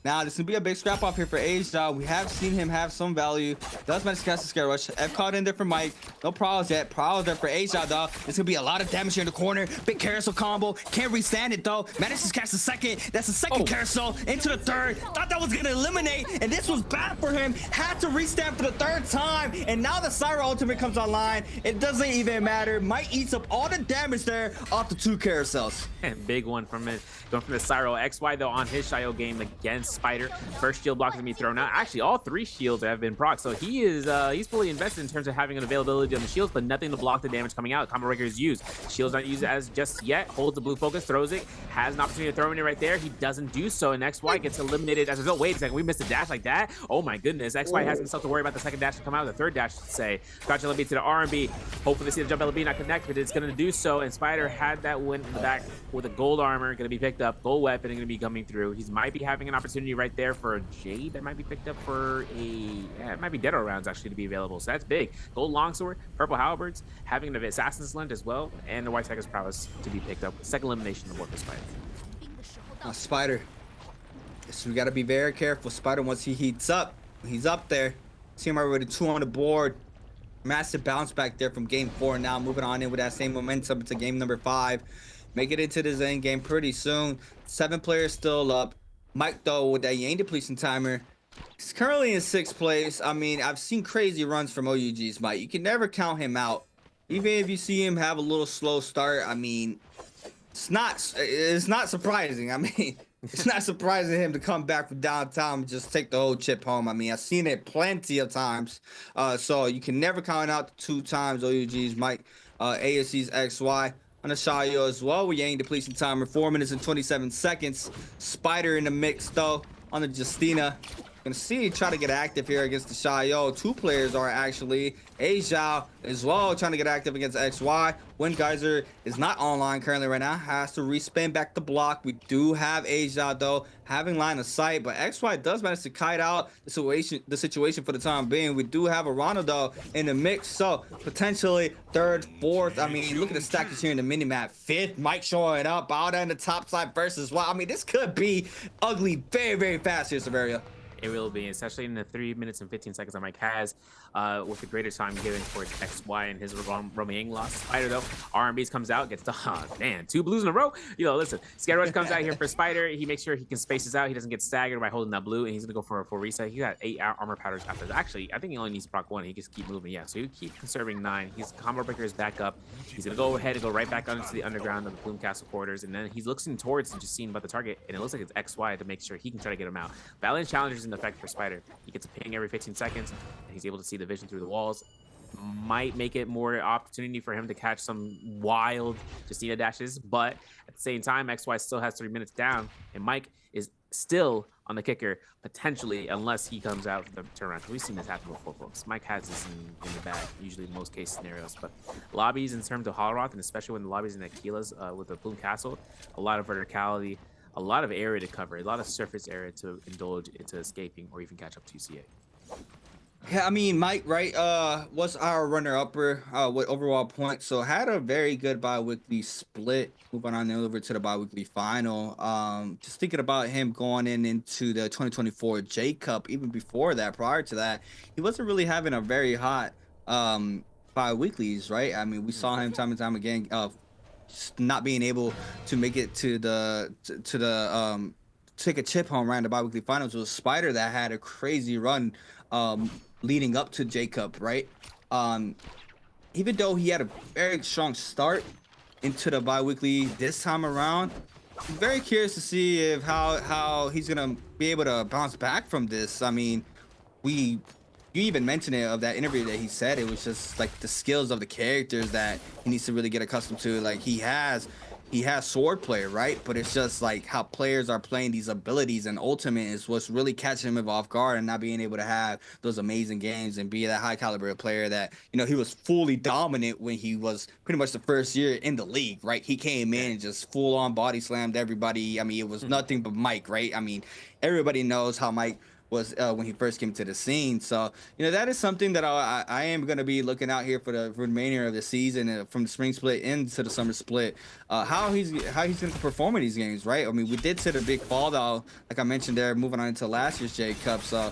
Now, this is going to be a big scrap off here for Asia. We have seen him have some value. Does manage to cast a Scare Rush. F caught in there for Mike. No problems yet. Problems there for Asia, though. It's going to be a lot of damage here in the corner. Big carousel combo. Can't restand it, though. Manages to cast the second. That's the second carousel into the third. Thought that was going to eliminate, and this was bad for him. Had to restand for the 3rd time, and now the Syra ultimate comes online. It doesn't even matter. Mike eats up all the damage there off the 2 carousels.
And big one from it. Going from the Syra XY, though, on his Shio game against Spider. First shield block is gonna be thrown out. Actually, all 3 shields have been proc, so he's fully invested in terms of having an availability on the shields, but nothing to block the damage coming out. Combo breaker is used. Shield's not used as just yet. Holds the blue focus, throws it, has an opportunity to throw in it right there. He doesn't do so, and XY gets eliminated as a result. Wait a second, we missed a dash like that? Oh my goodness, XY has himself to worry about the second dash to come out, the third dash to say. Scotch LB to the R&B. Hopefully see the jump LB not connect, but it's gonna do so, and Spider had that win in the back with a gold armor, gonna be picked up, gold weapon gonna be coming through. He might be having an opportunity right there for a Jade that might be picked up for it might be Dead rounds actually to be available, so that's big. Gold longsword, purple halberds, having an assassin's lens as well, and the white tiger's prowess to be picked up. Second elimination of Warfare Spider.
Spider. So we got to be very careful. Spider, once he heats up, he's up there. See him already 2 on the board. Massive bounce back there from game 4. Now moving on in with that same momentum into game number 5. Make it into this end game pretty soon. 7 players still up. Mike, though, with that Yang depletion timer, he's currently in 6th place. I mean, I've seen crazy runs from OUG's Mike. You can never count him out. Even if you see him have a little slow start, I mean, it's not surprising. I mean, it's not surprising him to come back from downtown and just take the whole chip home. I mean, I've seen it plenty of times. So you can never count out the 2 times OUG's Mike, ASC's XY. On the Shayo as well, we Yang depletion timer, 4 minutes and 27 seconds. Spider in the mix though on the Justina. Gonna see try to get active here against the Shayo. 2 players are actually. Azhao as well trying to get active against XY. Wind Geyser is not online currently right now. Has to respin back the block. We do have Azhao though having line of sight, but XY does manage to kite out the situation for the time being. We do have a Ronaldo in the mix, so potentially 3rd, 4th. I mean, look at the stackers here in the minimap. 5th, Mike showing up out on the top side versus well. I mean, this could be ugly very, very fast here, Severia.
It will be, especially in the 3 minutes and 15 seconds that Mike has, with the greater time given towards XY and his Romang loss. Spider though, R&B's comes out, gets the man, 2 blues in a row. You know, listen, Scare Rush comes out here for Spider. He makes sure he can space this out. He doesn't get staggered by holding that blue, and he's gonna go for a full reset. He got 8 armor powders after that. Actually, I think he only needs to proc 1. He just keep moving. Yeah, so you keep conserving 9. His combo breaker is back up. He's gonna go ahead and go right back out into the underground of the Plume Castle quarters, and then he's looking towards and just seeing about the target, and it looks like it's XY to make sure he can try to get him out. Valiant Challenger's in effect for Spider. He gets a ping every 15 seconds, and he's able to see the vision through the walls. Might make it more opportunity for him to catch some wild Justina dashes, but at the same time, XY still has 3 minutes down, and Mike is still on the kicker, potentially, unless he comes out for the turnaround. We've seen this happen before, folks. Mike has this in the bag, usually in most case scenarios, but lobbies in terms of Holoroth, and especially when the lobbies in Aquila's with the Plume Castle, a lot of verticality, a lot of area to cover, a lot of surface area to indulge into escaping or even catch up to CA.
Yeah, I mean, Mike, right, was our runner-upper with overall points, so had a very good bi-weekly split. Moving on over to the bi-weekly final. Just thinking about him going into the 2024 J Cup, even before that, prior to that, he wasn't really having a very hot bi-weeklies, right? I mean, we saw him time and time again not being able to make it to the take a chip home around the bi-weekly finals. It was Spider that had a crazy run leading up to J Cup, right? Even though he had a very strong start into the bi-weekly this time around, I'm very curious to see if how he's gonna be able to bounce back from this. I mean, you even mentioned it of that interview that he said it was just like the skills of the characters that he needs to really get accustomed to. Like he has swordplay, right? But it's just like how players are playing these abilities, and ultimate is what's really catching him off guard and not being able to have those amazing games and be that high caliber player that, you know, he was fully dominant when he was pretty much the first year in the league, right? He came in and just full on body slammed everybody. I mean, it was nothing but Mike, right? I mean, everybody knows how Mike was when he first came to the scene. So, you know, that is something that I am going to be looking out here for the remainder of the season, from the spring split into the summer split, how he's going to perform in these games, right? I mean, we did set a big fall though, like I mentioned there, moving on into last year's J Cup. So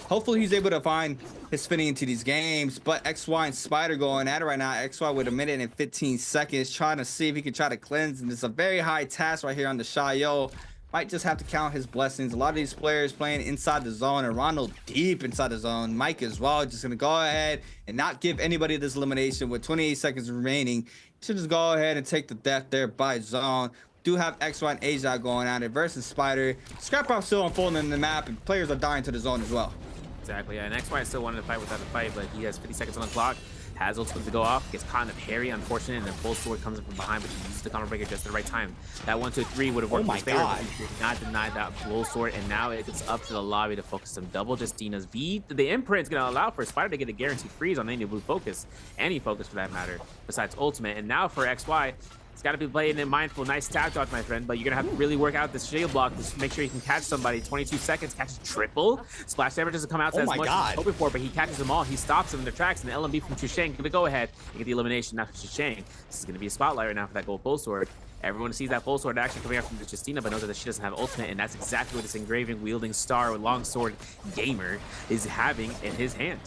hopefully he's able to find his fitting into these games. But XY and Spider going at it right now. XY with 1 minute and 15 seconds, trying to see if he can try to cleanse. And it's a very high task right here on the Shayo. Might just have to count his blessings. A lot of these players playing inside the zone, and Ronald deep inside the zone. Mike as well, just gonna go ahead and not give anybody this elimination with 28 seconds remaining. Should just go ahead and take the death there by zone. do have XY and Asia going at it versus Spider. Scrap off still unfolding in the map, and players are dying to the zone as well.
Exactly, yeah. And XY still wanted to fight without a fight, but he has 50 seconds on the clock. Has ultimate to go off, gets caught in a parry, unfortunate, and then full sword comes in from behind, but he uses the combo breaker just at the right time. That 1-2-3 would have worked in his favor, but he did not deny that full sword, and now it's up to the lobby to focus some double Justina's V. The imprint is going to allow for Spider to get a guaranteed freeze on any blue focus, any focus for that matter, besides ultimate. And now for XY, it's got to be playing in mindful. Nice stab dodge, my friend, but you're going to have to really work out this shield block to make sure you can catch somebody. 22 seconds, catches triple. Splash damage doesn't come out as much as he hoped for, but he catches them all. He stops them in their tracks, and the LMB from Chusheng give the go-ahead. You get the elimination now for Chusheng. This is going to be a spotlight right now for that gold full sword. Everyone sees that full sword action coming out from Justina, but knows that she doesn't have ultimate, and that's exactly what this engraving wielding star with longsword gamer is having in his hand.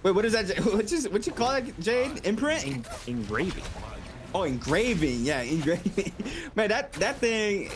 Wait, what is that? What you call it, Jade? Imprint?
Engraving.
Oh, engraving. Yeah, engraving. Man, that thing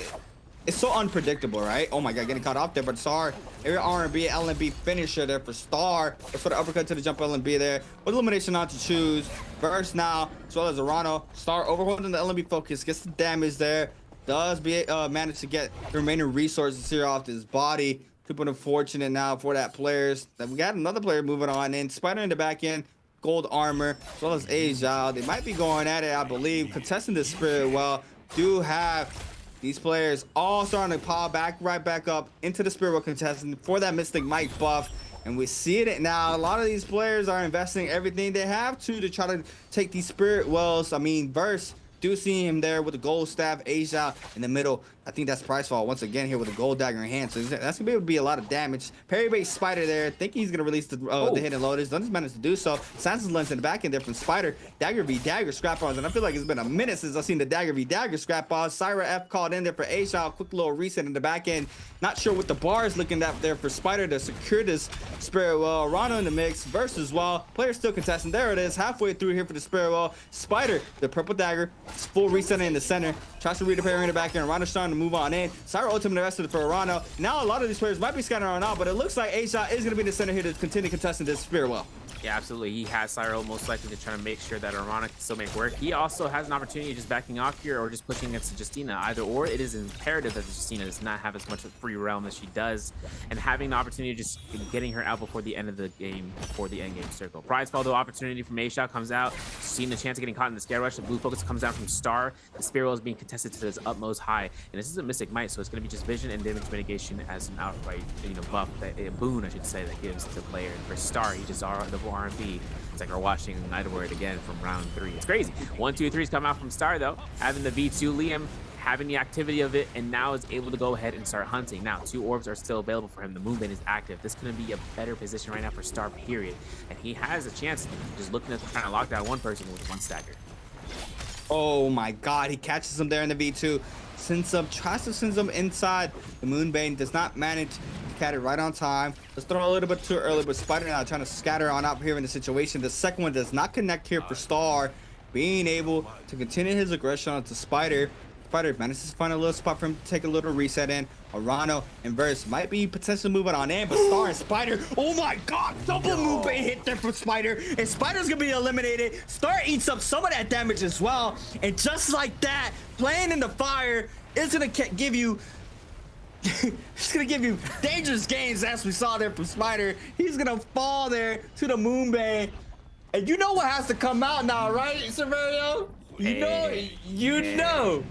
is so unpredictable, right? Oh my god, getting caught off there, but Star, every R&B, LMB finisher there for Star. Let's put an uppercut to the jump LMB there. With elimination on to choose. Burst now, as well as Arano. Star overholding the LMB focus, gets the damage there. Does manage to get the remaining resources here off his body. Super unfortunate now for that players. Then we got another player moving on in. Spider in the back end. Gold armor, as well as Asia. They might be going at it, I believe. Contesting the spirit well. Do have these players all starting to pile right back up into the spirit well contesting for that Mystic Might buff. And we see it now. A lot of these players are investing everything they have to try to take these spirit wells. I mean, Verse, do see him there with the gold staff, Asia in the middle. I think that's Pricefall once again here with a gold dagger in hand. So that's gonna be able to be a lot of damage. Parry bait Spider there. Think he's gonna release the hidden lotus. Doesn't manage to do so. Sansa's lens in the back end there from Spider. Dagger v dagger scrap ons, and I feel like it's been a minute since I've seen the dagger v dagger scrap ons. Syra F called in there for Asia. Quick little reset in the back end. Not sure what the bar is looking at there for Spider to secure this spirit well. Rana in the mix versus well. Player still contesting. There it is. Halfway through here for the spirit well. Spider, the purple dagger. It's full reset in the center. Tries to read the parry in the back end. Rana's trying to move on in. Syra ultimate the rest of it for Arano. Now a lot of these players might be scattering on out, but it looks like Asia is going to be in the center here to continue contesting this spirit well.
Yeah, absolutely. He has Syro most likely to try to make sure that Arana can still make work. He also has an opportunity of just backing off here or just pushing against Justina. Either or, it is imperative that Justina does not have as much of a free realm as she does, and having the opportunity of just getting her out before the end of the game, before the end game circle. Prize follow opportunity from Aisha comes out. Seeing the chance of getting caught in the scare rush. The blue focus comes down from Star. The spirit well is being contested to its utmost high, and this is a Mystic Might, so it's going to be just vision and damage mitigation as an outright, buff, a boon, I should say, that gives to the player. And for Star, he just double R&B. It's like we're watching Nightward again from round 3. It's crazy. 1, 2, 3's come out from Star though, having the V2 Liam, having the activity of it, and now is able to go ahead and start hunting. Now 2 orbs are still available for him. The Moonbane is active. This couldn't be a better position right now for Star, period. And he has a chance just looking at trying to lock down one person with 1 stagger.
Oh my god, he catches him there in the V2. Tries to send him inside. The Moonbane does not manage to catch it right on time. Let's throw a little bit too early, but Spider now trying to scatter on out here in the situation. The second one does not connect here for Star, being able to continue his aggression onto Spider. Spider manages to find a little spot for him to take a little reset in. Arano and Verse might be potentially moving on in, but Star and Spider, oh my god, double Moonbane hit there for Spider, and Spider's gonna be eliminated. Star eats up some of that damage as well, and just like that, playing in the fire is gonna give you it's gonna give you dangerous games, as we saw there from Spider. He's gonna fall there to the Moonbane, and you know what has to come out now, right, Severio? You know.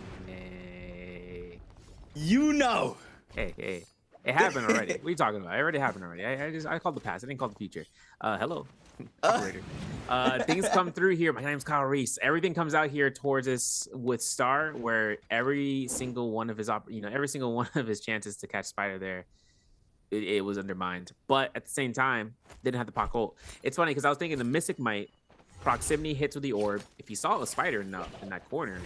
Hey, it happened already. What are you talking about? It already happened already. I called the past. I didn't call the future. Hello, operator. Things come through here. My name's Kyle Reese. Everything comes out here towards us with Star, where every single one of his chances to catch Spider there, it was undermined. But at the same time, didn't have the Pac ult. It's funny because I was thinking the Mystic Might proximity hits with the orb. If he saw a Spider in that corner,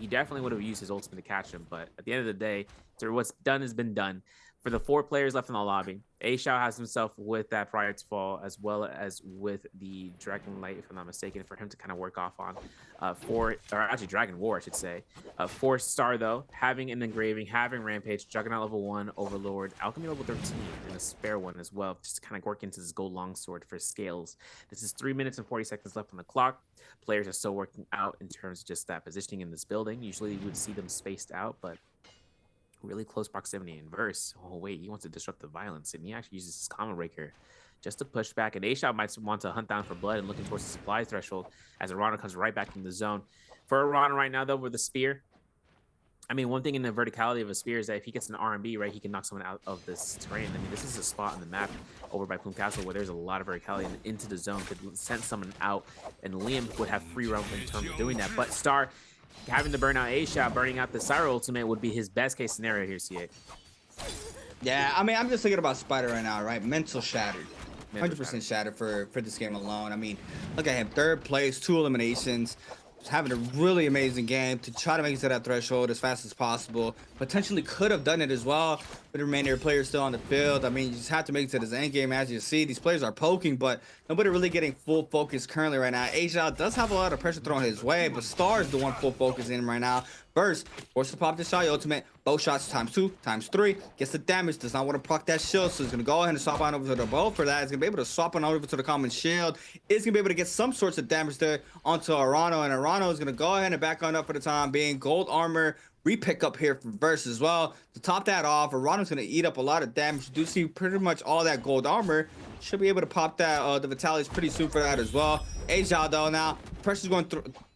he definitely would have used his ultimate to catch him. But at the end of the day, so what's done has been done. For the 4 players left in the lobby, A Shao has himself with that Prior to Fall, as well as with the Dragon Light, if I'm not mistaken, for him to kind of work off on. Dragon War, I should say. For Star, though, having an Engraving, having Rampage, Juggernaut level 1, Overlord, Alchemy level 13, and a spare one as well, just to kind of work into this gold longsword for scales. This is 3 minutes and 40 seconds left on the clock. Players are still working out in terms of just that positioning in this building. Usually you would see them spaced out, but really close proximity in Verse. Oh wait, he wants to disrupt the violence, and he actually uses his Common Breaker just to push back. And A Shao might want to hunt down for blood and looking towards the supply threshold as Arano comes right back from the zone. For Arano right now, though, with the spear, I mean, one thing in the verticality of a spear is that if he gets an R&B, right, he can knock someone out of this terrain. I mean, this is a spot on the map over by Plume Castle where there's a lot of verticality, and into the zone could send someone out, and Liam would have free roam in terms of doing that. But Star, having to burn out A Shao, burning out the Syra ultimate would be his best case scenario here, CA.
Yeah, I mean, I'm just thinking about Spider right now, right? Mental shattered. 100% shattered for this game alone. I mean, look at him, 3rd place, 2 eliminations, having a really amazing game to try to make it to that threshold as fast as possible. Potentially could have done it as well, with the remainder of players still on the field. I mean, you just have to make it to this end game. As you see, these players are poking, but nobody really getting full focus currently right now. A Shao does have a lot of pressure thrown his way, but Star is the one full focus in him right now. First, forced to pop the Shao ultimate, bow shots ×2, ×3, gets the damage, does not want to proc that shield, so he's going to go ahead and swap on over to the bow for that. He's going to be able to swap on over to the common shield. Is going to be able to get some sorts of damage there onto Arano, and Arano is going to go ahead and back on up for the time being. Gold armor, repick up here for Verse as well. To top that off, Arano's going to eat up a lot of damage. You do see pretty much all that gold armor. Should be able to pop that, the Vitalis pretty soon for that as well. A Shao, though, now, pressure's going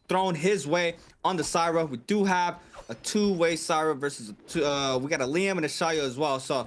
thrown his way on the Syra. We do have a 2-way Syra versus we got a Liam and a Shaya as well. So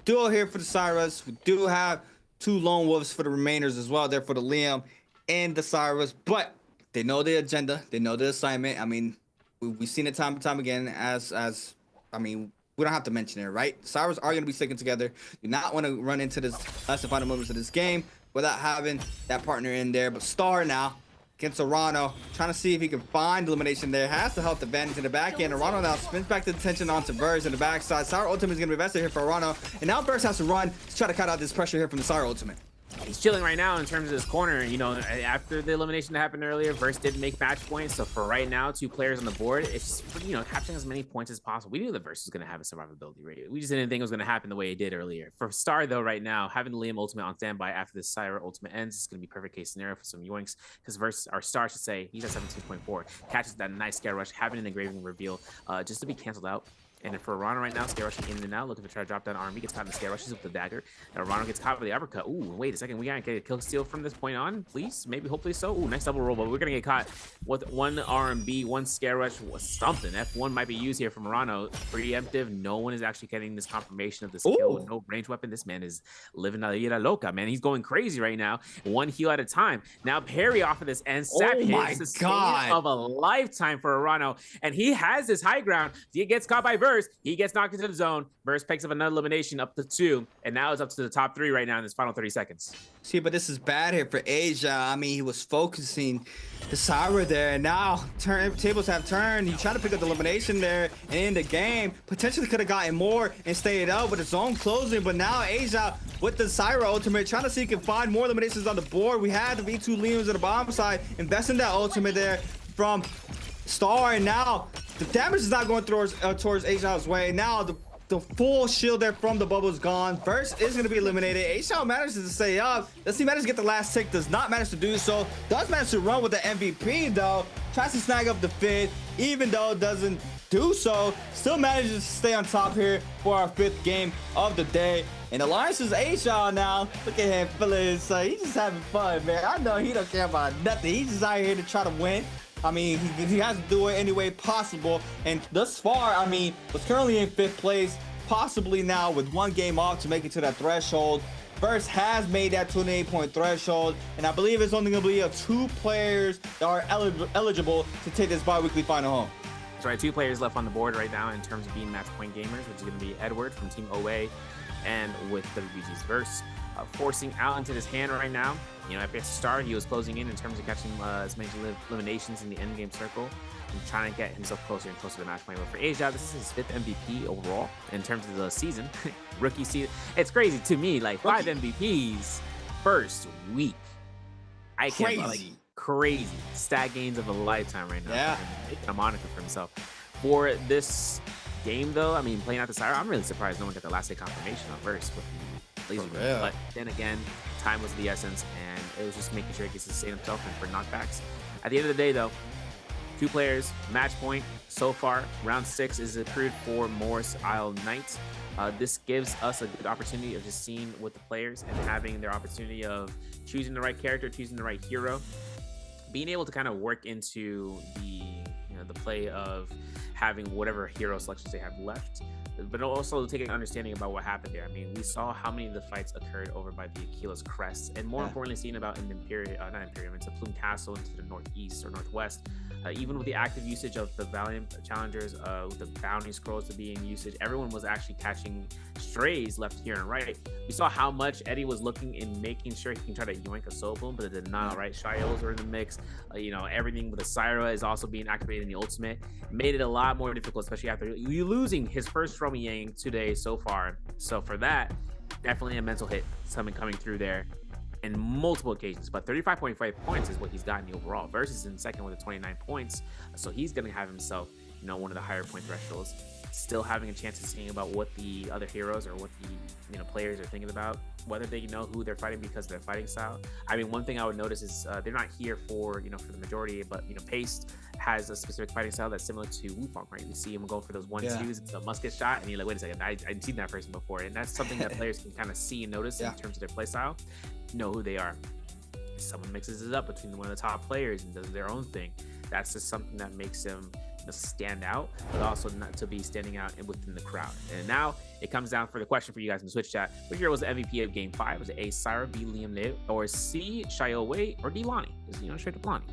duo here for the Syras. We do have 2 lone wolves for the remainers as well there for the Liam and the Syras. But they know the agenda. They know the assignment. I mean, we've seen it time and time again I mean, we don't have to mention it, right? The Syras are going to be sticking together. Do not want to run into this last and final moments of this game without having that partner in there. But Star now against Arano, trying to see if he can find elimination there. Has the health advantage in the back end. Arano now spins back the attention onto Verse in the backside. Syra ultimate is going to be vested here for Arano. And now Verse has to run to try to cut out this pressure here from the Syra ultimate.
He's chilling right now in terms of his corner. You know, after the elimination that happened earlier, Verse did make match points. So for right now, 2 players on the board, it's just, you know, capturing as many points as possible. We knew that Verse was going to have a survivability rate. We just didn't think it was going to happen the way it did earlier. For Star, though, right now, having the Liam ultimate on standby after the Syra ultimate ends is going to be perfect case scenario for some yoinks, because Verse, or Star should say, he's at 17.4, catches that nice scare rush, having an engraving reveal just to be canceled out. And then for Arano right now, scare rushing in and out, looking to try to drop down army, gets caught in the scare rushes with the dagger. And Arano gets caught with the uppercut. Ooh, wait a second, we gotta get a kill steal from this point on, please? Maybe, hopefully so. Ooh, nice double roll, but we're gonna get caught with 1 RMB, 1 scare rush, something. F1 might be used here from Arano. Preemptive, no one is actually getting this confirmation of this kill with no range weapon. This man is living la vida loca, man. He's going crazy right now. 1 heal at a time. Now parry off of this, and Sap hits the sustain of a lifetime for Arano. And he has this high ground. He gets caught by Verse. He gets knocked into the zone. Verse picks up another elimination up to 2, and now it's up to the top 3 right now in this final 30 seconds.
See, but this is bad here for Asia. I mean, he was focusing the Syra there, and now tables have turned. He tried to pick up the elimination there and in the game. Potentially could have gotten more and stayed out with his own closing, but now Asia with the Syra ultimate, trying to see if he can find more eliminations on the board. We had the V2 Liams on the bottom side, investing that ultimate there from Star, and now the damage is not going towards Asia's way. Now the full shield there from the bubble is gone. Verse is going to be eliminated. A-Shao manages to stay up. Does he manage to get the last tick? Does not manage to do so. Does manage to run with the MVP though. Tries to snag up the 5th, even though it doesn't do so. Still manages to stay on top here for our 5th game of the day. And Alliance is A-Shao now. Look at him feeling, he's just having fun, man. I know he don't care about nothing. He's just out here to try to win. I mean, he has to do it any way possible. And thus far, I mean, was currently in 5th place, possibly now with 1 game off to make it to that threshold. Verse has made that 28-point threshold, and I believe it's only going to be 2 players that are eligible to take this bi-weekly final home.
That's right, 2 players left on the board right now in terms of being match point gamers, which is going to be Edward from Team OA and with WBG's Verse. forcing out into his hand right now. You know, at Star, he was closing in terms of catching as many eliminations in the end game circle and trying to get himself closer and closer to match point. But for Asia, this is his 5th MVP overall in terms of the season. Rookie season. It's crazy to me, like 5 MVPs first week. I can't, like, crazy stat gains of a lifetime right now.
Yeah,
making a moniker for himself. For this game, though, I mean, playing out the Syra, I'm really surprised no one got the last day confirmation on Verse with the laser beam. But then again, time was the essence, and it was just making sure he gets to sustain himself and for knockbacks. At the end of the day, though, 2 players, match point so far. Round 6 is accrued for Morris Isle Knight. This gives us a good opportunity of just seeing with the players and having their opportunity of choosing the right character, choosing the right hero, being able to kind of work into the the play of having whatever hero selections they have left, but also taking an understanding about what happened there. I mean, we saw how many of the fights occurred over by the Aquila's Crest, and more importantly, seeing about in Imperium, not Imperium, it's a Plume Castle into the northeast or northwest. Even with the active usage of the Valiant Challengers, with the bounty scrolls to be in usage, everyone was actually catching strays left here and right. We saw how much Eddie was looking in making sure he can try to yoink a Soul Boom, but it did not. Right, Shios were in the mix. Everything with the Syra is also being activated in the ultimate. It made it a lot more difficult, especially after you losing his first from Yang today so far. So for that, definitely a mental hit, something coming through there in multiple occasions. But 35.5 points is what he's gotten overall. Versus in second with the 29 points, so he's gonna have himself one of the higher point thresholds. Still having a chance of seeing about what the other heroes or what the players are thinking about, whether they know who they're fighting because of their fighting style. I mean, one thing I would notice is they're not here for for the majority, but Paste has a specific fighting style that's similar to Wufong, right? You see him going for those 1-2s, it's a musket shot, and you're like, wait a second, I've seen that person before. And that's something that players can kind of see and notice in terms of their play style, know who they are. If someone mixes it up between one of the top players and does their own thing, that's just something that makes them stand out, but also not to be standing out within the crowd. And now it comes down for the question for you guys in the Twitch chat: which hero was the MVP of Game 5? Was it A, Syra, B, Liam Liu, or C, Shio Wei, or D, Lonnie? Straight to Lonnie.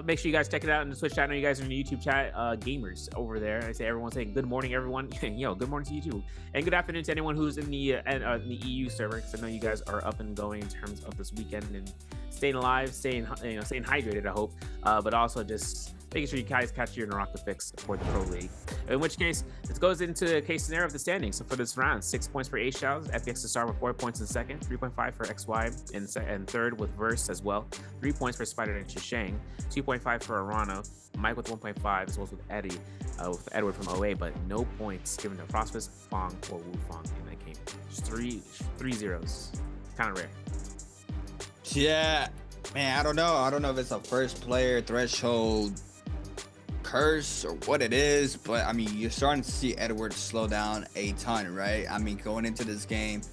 Make sure you guys check it out in the Twitch chat. I know you guys are in the YouTube chat, gamers over there. I say everyone's saying good morning, everyone. Good morning to you too, and good afternoon to anyone who's in the EU server, because I know you guys are up and going in terms of this weekend and staying alive, staying hydrated, I hope, but also just making sure you guys catch your NARAKA fix for the Pro League. In which case, it goes into a case scenario of the standings. So for this round, 6 points for A-Shaos, FPX to start with 4 points in second, 3.5 for XY and third with Verse as well, 3 points for Spider and Shishang, 2.5 for Arano, Mike with 1.5, as well as with Eddie, with Edward from OA, but no points given to Frostfist, Fong, or Wufong in that game. Just three zeros. Kind of rare.
Yeah, man, I don't know if it's a first player threshold curse or what it is, but I mean, you're starting to see Edward slow down a ton, right? I mean, going into this game,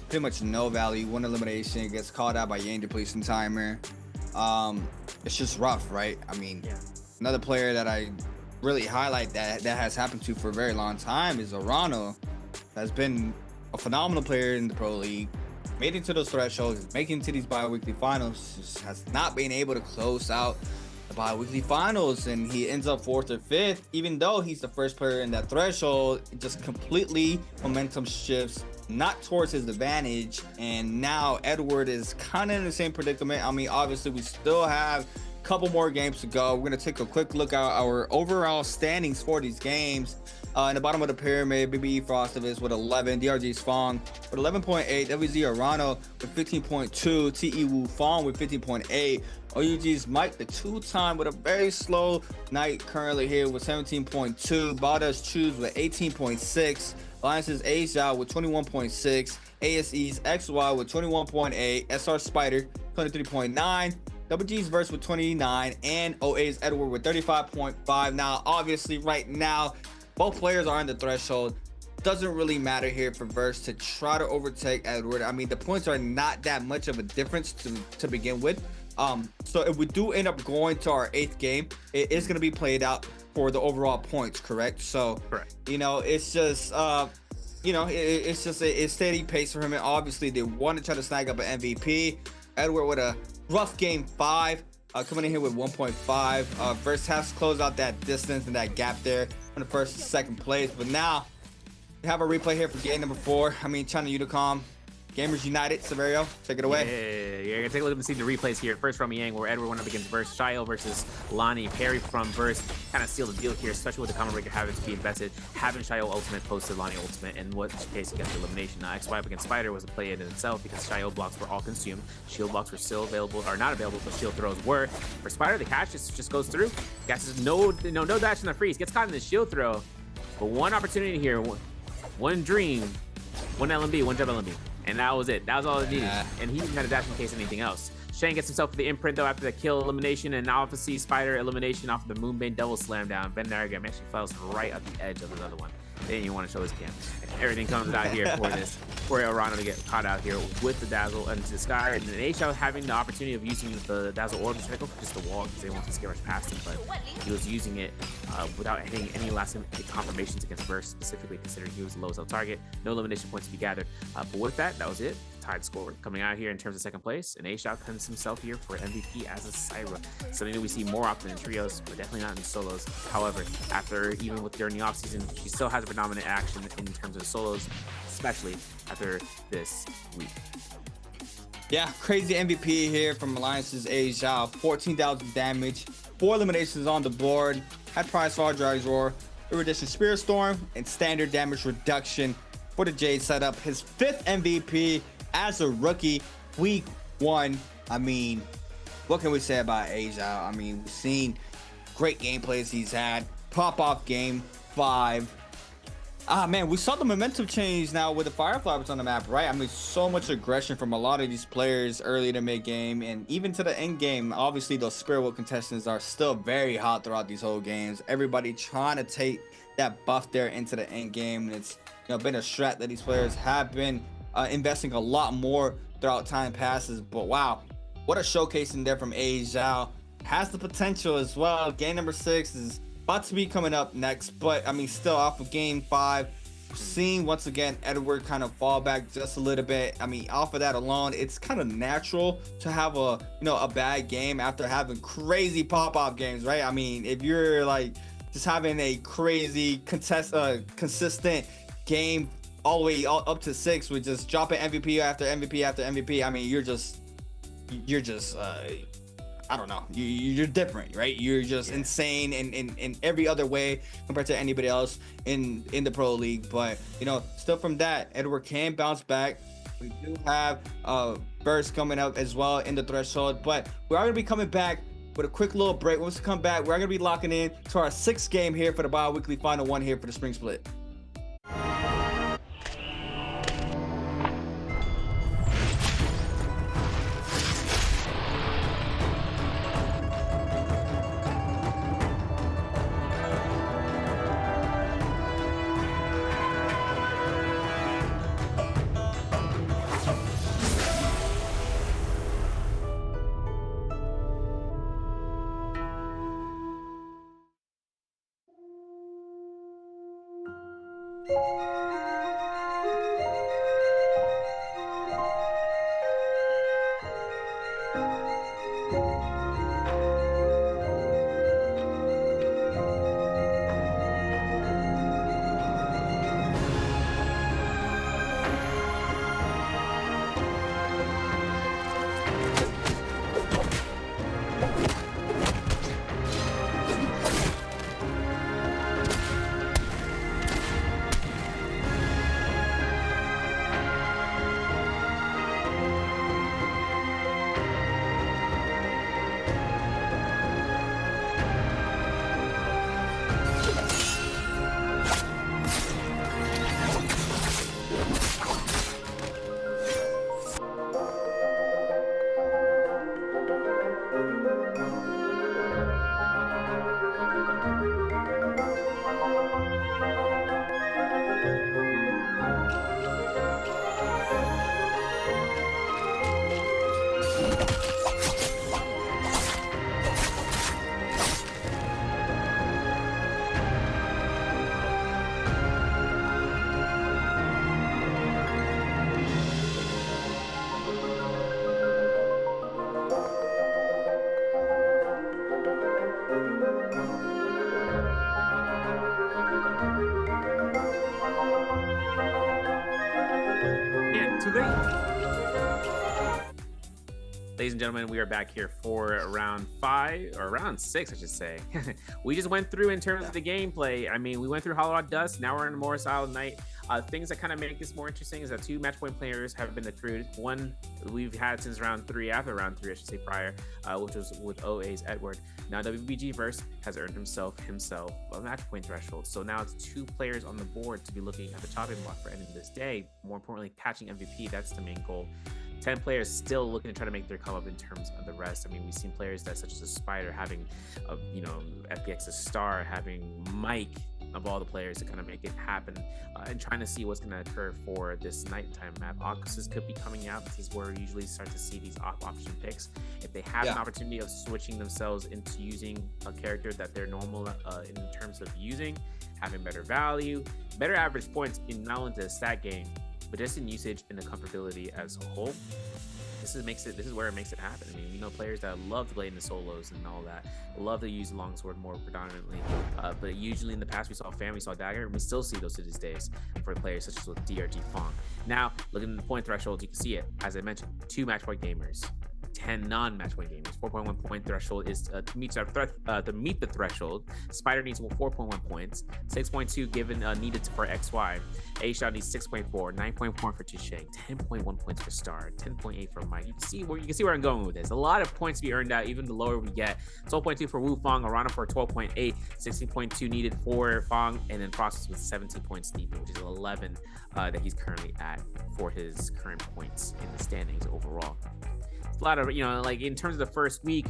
pretty much no value, 1 elimination, gets called out by Yang depletion timer. It's just rough, right? I mean, another player that I really highlight that has happened to for a very long time is Arano. That's been a phenomenal player in the Pro League, made it to those thresholds, making it to these bi-weekly finals, just has not been able to close out the bi-weekly finals, and he ends up 4th or 5th, even though he's the first player in that threshold. It just completely momentum shifts not towards his advantage, and now Edward is kind of in the same predicament. I mean, obviously we still have a couple more games to go. We're gonna take a quick look at our overall standings for these games. In the bottom of the pyramid, BBE Frostivus with 11, DRG's Fong with 11.8, WZ Arano with 15.2, TE Wufong with 15.8, OUG's Mike, the 2-time with a very slow night currently here with 17.2, Baldas Choose with 18.6, Alliance's Asia with 21.6, ASE's XY with 21.8, SR Spider 23.9, WG's Verse with 29, and OA's Edward with 35.5. Now, obviously, right now, both players are on the threshold. Doesn't really matter here for Verse to try to overtake Edward. I mean, the points are not that much of a difference to begin with. So if we do end up going to our 8th game, it is going to be played out for the overall points, correct? So,
correct.
It's just, it's just a steady pace for him. And obviously, they want to try to snag up an MVP. Edward with a rough game 5. Coming in here with 1.5. Verse has to close out that distance and that gap there in the first and second place. But now we have a replay here for game number 4. I mean, China Unicom, Gamers United, Severio, take it away.
Yeah, you're gonna take a look and see the replays here. First from Yang, where Edward went up against Verse. Shio versus Lonnie. Parry from Verse kind of sealed the deal here, especially with the combo breaker having to be invested. Having Shio ultimate posted Lonnie ultimate, in which case he got the elimination. Now, XY up against Spider was a play in itself because Shio blocks were all consumed. Shield blocks were still available, or not available, but shield throws were. For Spider, the catch just goes through. Gasses no dash in the freeze. Gets caught in the shield throw. But one opportunity here, one dream, one LMB, one jump LMB. And that was it. That was all it needed. And he didn't have a dash in case anything else. Shane gets himself the imprint though after the kill elimination, and obviously Spider elimination off of the Moonbane double slam down. Ben Narraga actually falls right at the edge of the other one. They didn't even want to show his cam. Everything comes out here for this, for Orano to get caught out here with the Dazzle into the sky. And then A-Shao having the opportunity of using the Dazzle Orb to try to go for just the wall because they want to scare rush past him, but he was using it without hitting any last confirmations against Verse, specifically considering he was the lowest target. No elimination points to be gathered. But with that was it. Tied score coming out here in terms of second place, and A-Shao comes himself here for MVP as a Syra. Something that we see more often in trios, but definitely not in solos. However, even during the offseason, she still has a predominant action in terms of solos, especially after this week.
Yeah, crazy MVP here from Alliance's A-Shao. 14,000 damage, 4 eliminations on the board. Had prize for Dragon's Roar, Erudition Spirit Storm, and standard damage reduction for the Jade setup. His 5th MVP as a rookie, week 1. I mean, what can we say about A-Shao? I mean, we've seen great gameplays he's had. Pop off game 5. Man, we saw the momentum change now with the Fireflies on the map, right? I mean, so much aggression from a lot of these players early to mid game and even to the end game. Obviously, those Spirit World contestants are still very hot throughout these whole games. Everybody trying to take that buff there into the end game. And it's been a strat that these players have been investing a lot more throughout time passes. But wow, what a showcase in there from A-Shao. Has the potential as well. Game number 6 is about to be coming up next, but I mean, still off of game 5, seeing once again Edward kind of fall back just a little bit. I mean, off of that alone, it's kind of natural to have a bad game after having crazy pop-off games, right? I mean, if you're like just having a crazy consistent game all the way up to 6 with just dropping MVP after MVP after MVP, I mean, you're just I don't know, you're different, right? You're just insane in every other way compared to anybody else in the pro league. But still from that, Edward can bounce back. We do have Burst coming up as well in the threshold, but we are gonna be coming back with a quick little break. Once we come back, we're gonna be locking in to our 6th game here for the bi-weekly final 1 here for the spring split.
Too late. Ladies and gentlemen, we are back here for round 5, or round 6, I should say. We just went through in terms of the gameplay. I mean, we went through Hollow Out Dust. Now we're in Morris Island Night. Things that kind of make this more interesting is that 2 match point players have been accrued. One we've had since round 3, after round 3, I should say, prior, which was with OA's Edward. Now WBG Verse has earned himself a match point threshold. So now it's 2 players on the board to be looking at the chopping block for ending this day. More importantly, catching MVP. That's the main goal. 10 players still looking to try to make their come up in terms of the rest. I mean, we've seen players that such as a Spider having, FPX's Star, having Mike, of all the players, to kind of make it happen, and trying to see what's going to occur for this nighttime map. Octuses could be coming out. This is where we usually start to see these option picks. If they have an opportunity of switching themselves into using a character that they're normal in terms of using, having better value, better average points in not only the stat game, but just in usage and the comfortability as a whole. This is where it makes it happen. I mean, we know players that love to play in the solos and all that, love to use the longsword more predominantly. But usually in the past, we saw Fan, we saw Dagger, and we still see those to these days for players such as with DRG Fong. Now, looking at the point threshold, you can see it. As I mentioned, 2 match point gamers, 10 non-match point gamers. 4.1 point threshold is to meet the threshold. Spider needs 4.1 points, 6.2 given needed for XY. A-Shot needs 6.4, 9.4 for Touché, 10.1 points for Star, 10.8 for Mike. You can see where I'm going with this. A lot of points to be earned out, even the lower we get. 12.2 for Wu Fong, Arana for 12.8, 16.2 needed for Fong, and then Process with 17 points needed, which is 11 that he's currently at for his current points in the standings overall. A lot of, like in terms of the first week,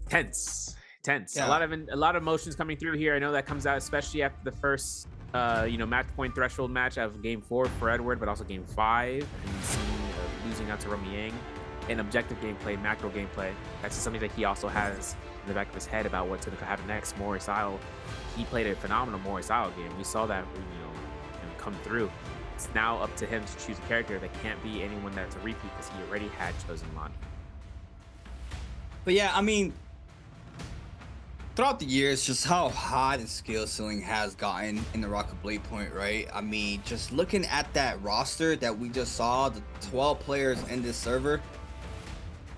tense. Yeah. A lot of emotions coming through here. I know that comes out especially after the first match point threshold match of game 4 for Edward, but also game 5 and seeing losing out to Romy Yang. And objective gameplay, macro gameplay, that's just something that he also has in the back of his head about what's going to happen next. Morris Isle, he played a phenomenal Morris Isle game. We saw that come through. It's now up to him to choose a character that can't be anyone that's a repeat, because he already had chosen Lonnie.
But yeah, I mean, throughout the years, just how high the skill ceiling has gotten in the NARAKA BLADEPOINT, right? I mean, just looking at that roster that we just saw, the 12 players in this server,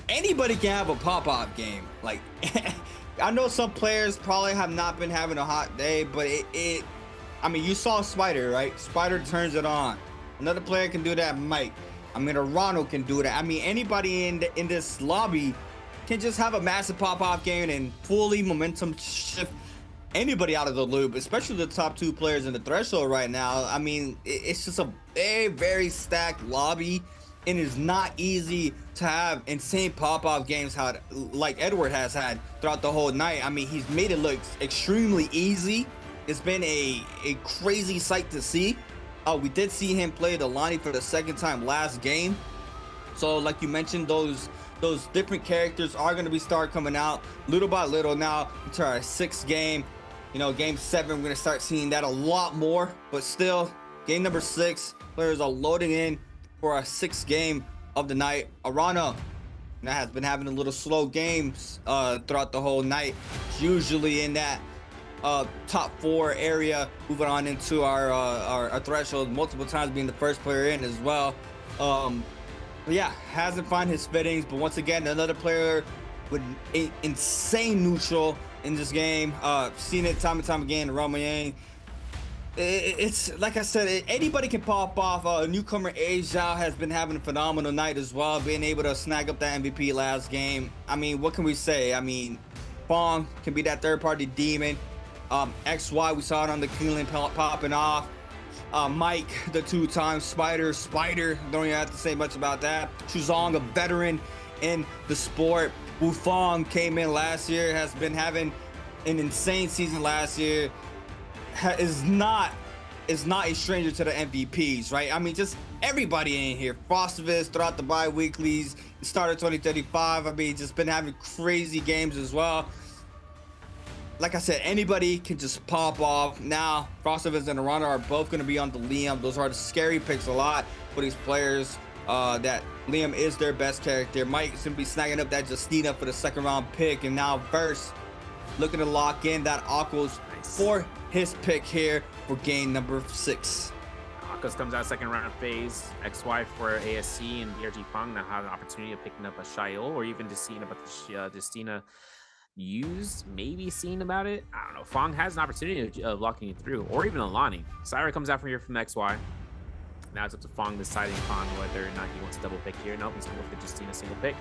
anybody can have a pop-off game. Like, I know some players probably have not been having a hot day, but I mean, you saw Spider, right? Spider turns it on. Another player can do that, Mike. I mean, Arano can do that. I mean, anybody in this lobby can just have a massive pop-off game and fully momentum shift anybody out of the loop, especially the top 2 players in the threshold right now. I mean, it's just a very, very stacked lobby, and it's not easy to have insane pop-off games like Edward has had throughout the whole night. I mean, he's made it look extremely easy. It's been a crazy sight to see. We did see him play the Lonnie for the 2nd time last game. So like you mentioned, those different characters are going to start coming out little by little now into our 6th game. Game 7, we're going to start seeing that a lot more. But still, game number 6, players are loading in for our 6th game of the night. Arana that has been having a little slow games throughout the whole night. It's usually in that top 4 area, moving on into our threshold multiple times, being the first player in as well. But yeah, hasn't found his fittings, but once again, another player with insane neutral in this game. Seen it time and time again, Romy Yang. It's like I said, anybody can pop off. Newcomer A Zhao has been having a phenomenal night as well, being able to snag up that MVP last game. I mean, what can we say? I mean, Fong can be that third-party demon. XY, we saw it on the Keeneland popping off. Mike, the 2-time Spider, don't even have to say much about that. Chuzong, a veteran in the sport. Wu Fong came in last year, has been having an insane season last year. Is not a stranger to the MVPs, right? I mean, just everybody in here. Frostivus throughout the bi-weeklies, started 2035. I mean, just been having crazy games as well. Like I said, anybody can just pop off. Now, Frostivus and Arana are both going to be on the Liam. Those are the scary picks a lot for these players. That Liam is their best character. Mike's going to be snagging up that Justina for the 2nd round pick. And now Verse looking to lock in that Aquos for his pick here for game number 6.
Akos comes out second round phase. XY for ASC and BRG Fang now have an opportunity of picking up a Shail or even just seeing about the Justina used, maybe seeing about it. I don't know. Fang has an opportunity of locking it through, or even Alani. Syra comes out from here from XY. Now it's up to Fang deciding upon whether or not he wants to double pick here. Nope, he's going to go for Justina single pick.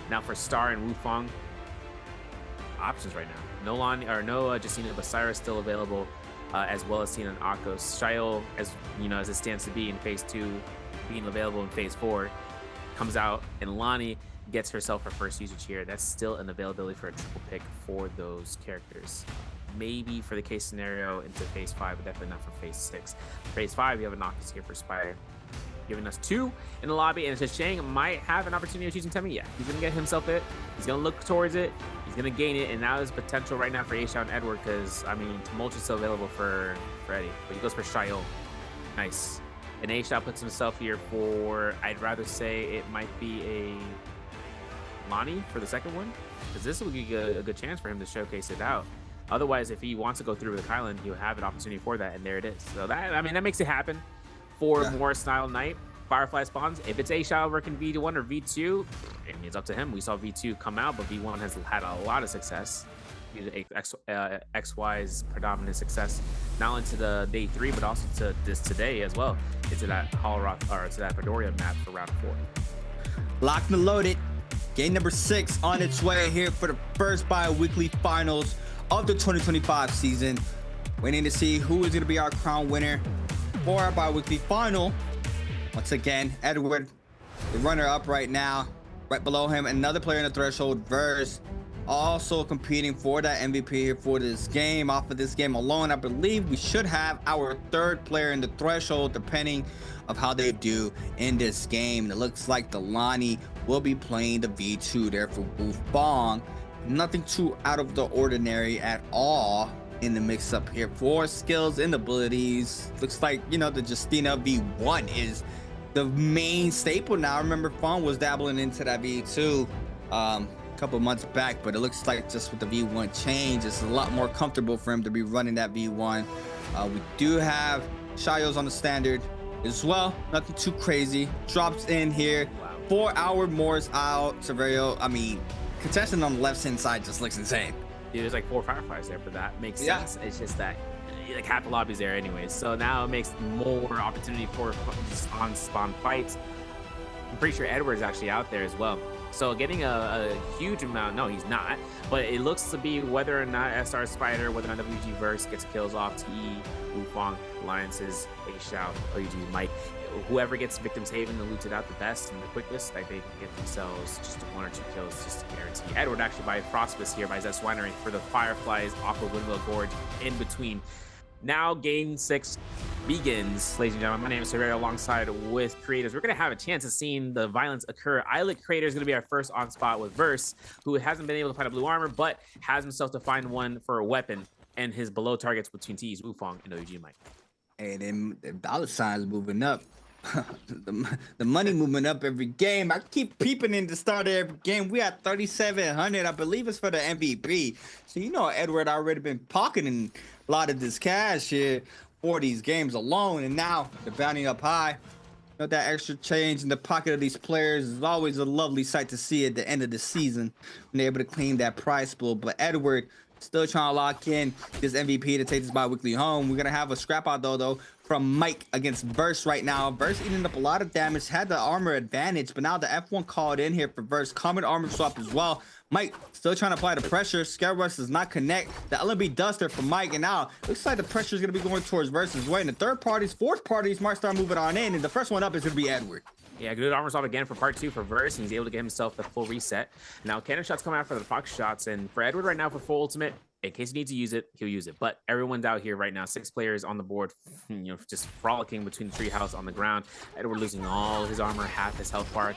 Now for Star and Wu Fang, options right now. No Lani or no Justina, but Syra is still available, as well as seeing an Akos. Shail, as you know, as it stands to be in phase 2, being available in phase 4, comes out, and Lani gets herself her first usage here. That's still an availability for a triple pick for those characters. Maybe for the case scenario into phase 5, but definitely not for phase 6. Phase 5, you have a Noctis here for Spire, giving us 2 in the lobby, and it's Shang might have an opportunity of choosing Temi. Yeah, he's gonna get himself it. He's gonna look towards it. He's gonna gain it, and now there's potential right now for Aisha and Edward, because I mean, Tumult is still available for Eddie, but he goes for Shail. Nice. And Aisha puts himself here for, I'd rather say it might be a Lani for the second one, because this will be a good chance for him to showcase it out. Otherwise, if he wants to go through with Kylan, he'll have an opportunity for that, and there it is. So that, I mean, that makes it happen for more Style Knight. Firefly spawns. If it's A-Shot working V1 or V2, I mean, it's up to him. We saw V2 come out, but V1 has had a lot of success. XY's predominant success, not only to the day 3, but also to this today as well. It's to that Holoroth, or to that Fedoria map for round 4.
Locked and loaded. Game number 6 on its way here for the first bi-weekly finals of the 2025 season. Waiting to see who is going to be our crown winner for our bi-weekly final. Once again, Edward, the runner-up right now. Right below him, another player in the threshold, Verse, also competing for that MVP here for this game. Off of this game alone, I believe we should have our 3rd player in the threshold, depending of how they do in this game. And it looks like the Lani will be playing the V2 there for Wu Fang. Nothing too out of the ordinary at all in the mix-up here for skills and abilities. Looks like, you know, the Justina V1 is the main staple now. I remember Fang was dabbling into that V2 a couple months back, but it looks like just with the V1 change, it's a lot more comfortable for him to be running that V1. We do have Shail's on the standard as well. Nothing too crazy. Drops in here. 4 hour Morris out. Severio, I mean, contestant on the left hand side just looks insane.
Dude, there's like 4 Fireflies there, but that makes sense. It's just that like half the lobby's there anyways, so now it makes more opportunity for just on spawn fights. I'm pretty sure Edward's actually out there as well, so getting a huge amount. No, he's not, but it looks to be whether or not SR Spider, whether or not WG Verse gets kills off TE, Wu Fang, Alliances, A-Shao, OUG Mike. Whoever gets Victim's Haven and looted out the best and the quickest, like they can get themselves just 1 or 2 kills just to guarantee. Edward actually by Frostbus here by Zest Winery for the Fireflies off of Windmill Gorge in between. Now game 6 begins, ladies and gentlemen. My name is Severio alongside with creators. We're going to have a chance of seeing the violence occur. Islet Creator is going to be our first on spot with Verse, who hasn't been able to find a blue armor, but has himself to find one for a weapon, and his below targets between T's, Wu Fang, and OG Mike.
And then the dollar signs moving up. the money moving up every game. I keep peeping in the start of every game. We at 3,700. I believe it's for the MVP. So you know Edward already been pocketing a lot of this cash here for these games alone, and now they're bounding up high. You know, that extra change in the pocket of these players is always a lovely sight to see at the end of the season when they're able to claim that prize pool. But Edward still trying to lock in this MVP to take this bi-weekly home. We're gonna have a scrap out though from Mike against Verse right now. Verse eating up a lot of damage, had the armor advantage, but now the F1 called in here for Verse. Common armor swap as well. Mike still trying to apply the pressure. Scare Rush does not connect. The LMB Duster for Mike, and now looks like the pressure is gonna be going towards Verse's way. And the third parties, fourth parties might start moving on in, and the first one up is gonna be Edward.
Yeah, good armor swap again for part 2 for Verse, and he's able to get himself the full reset. Now cannon shots come out for the fox shots, and for Edward right now for full ultimate, in case he needs to use it, he'll use it. But everyone's out here right now. 6 players on the board, you know, just frolicking between the treehouse on the ground. Edward losing all his armor, half his health bar,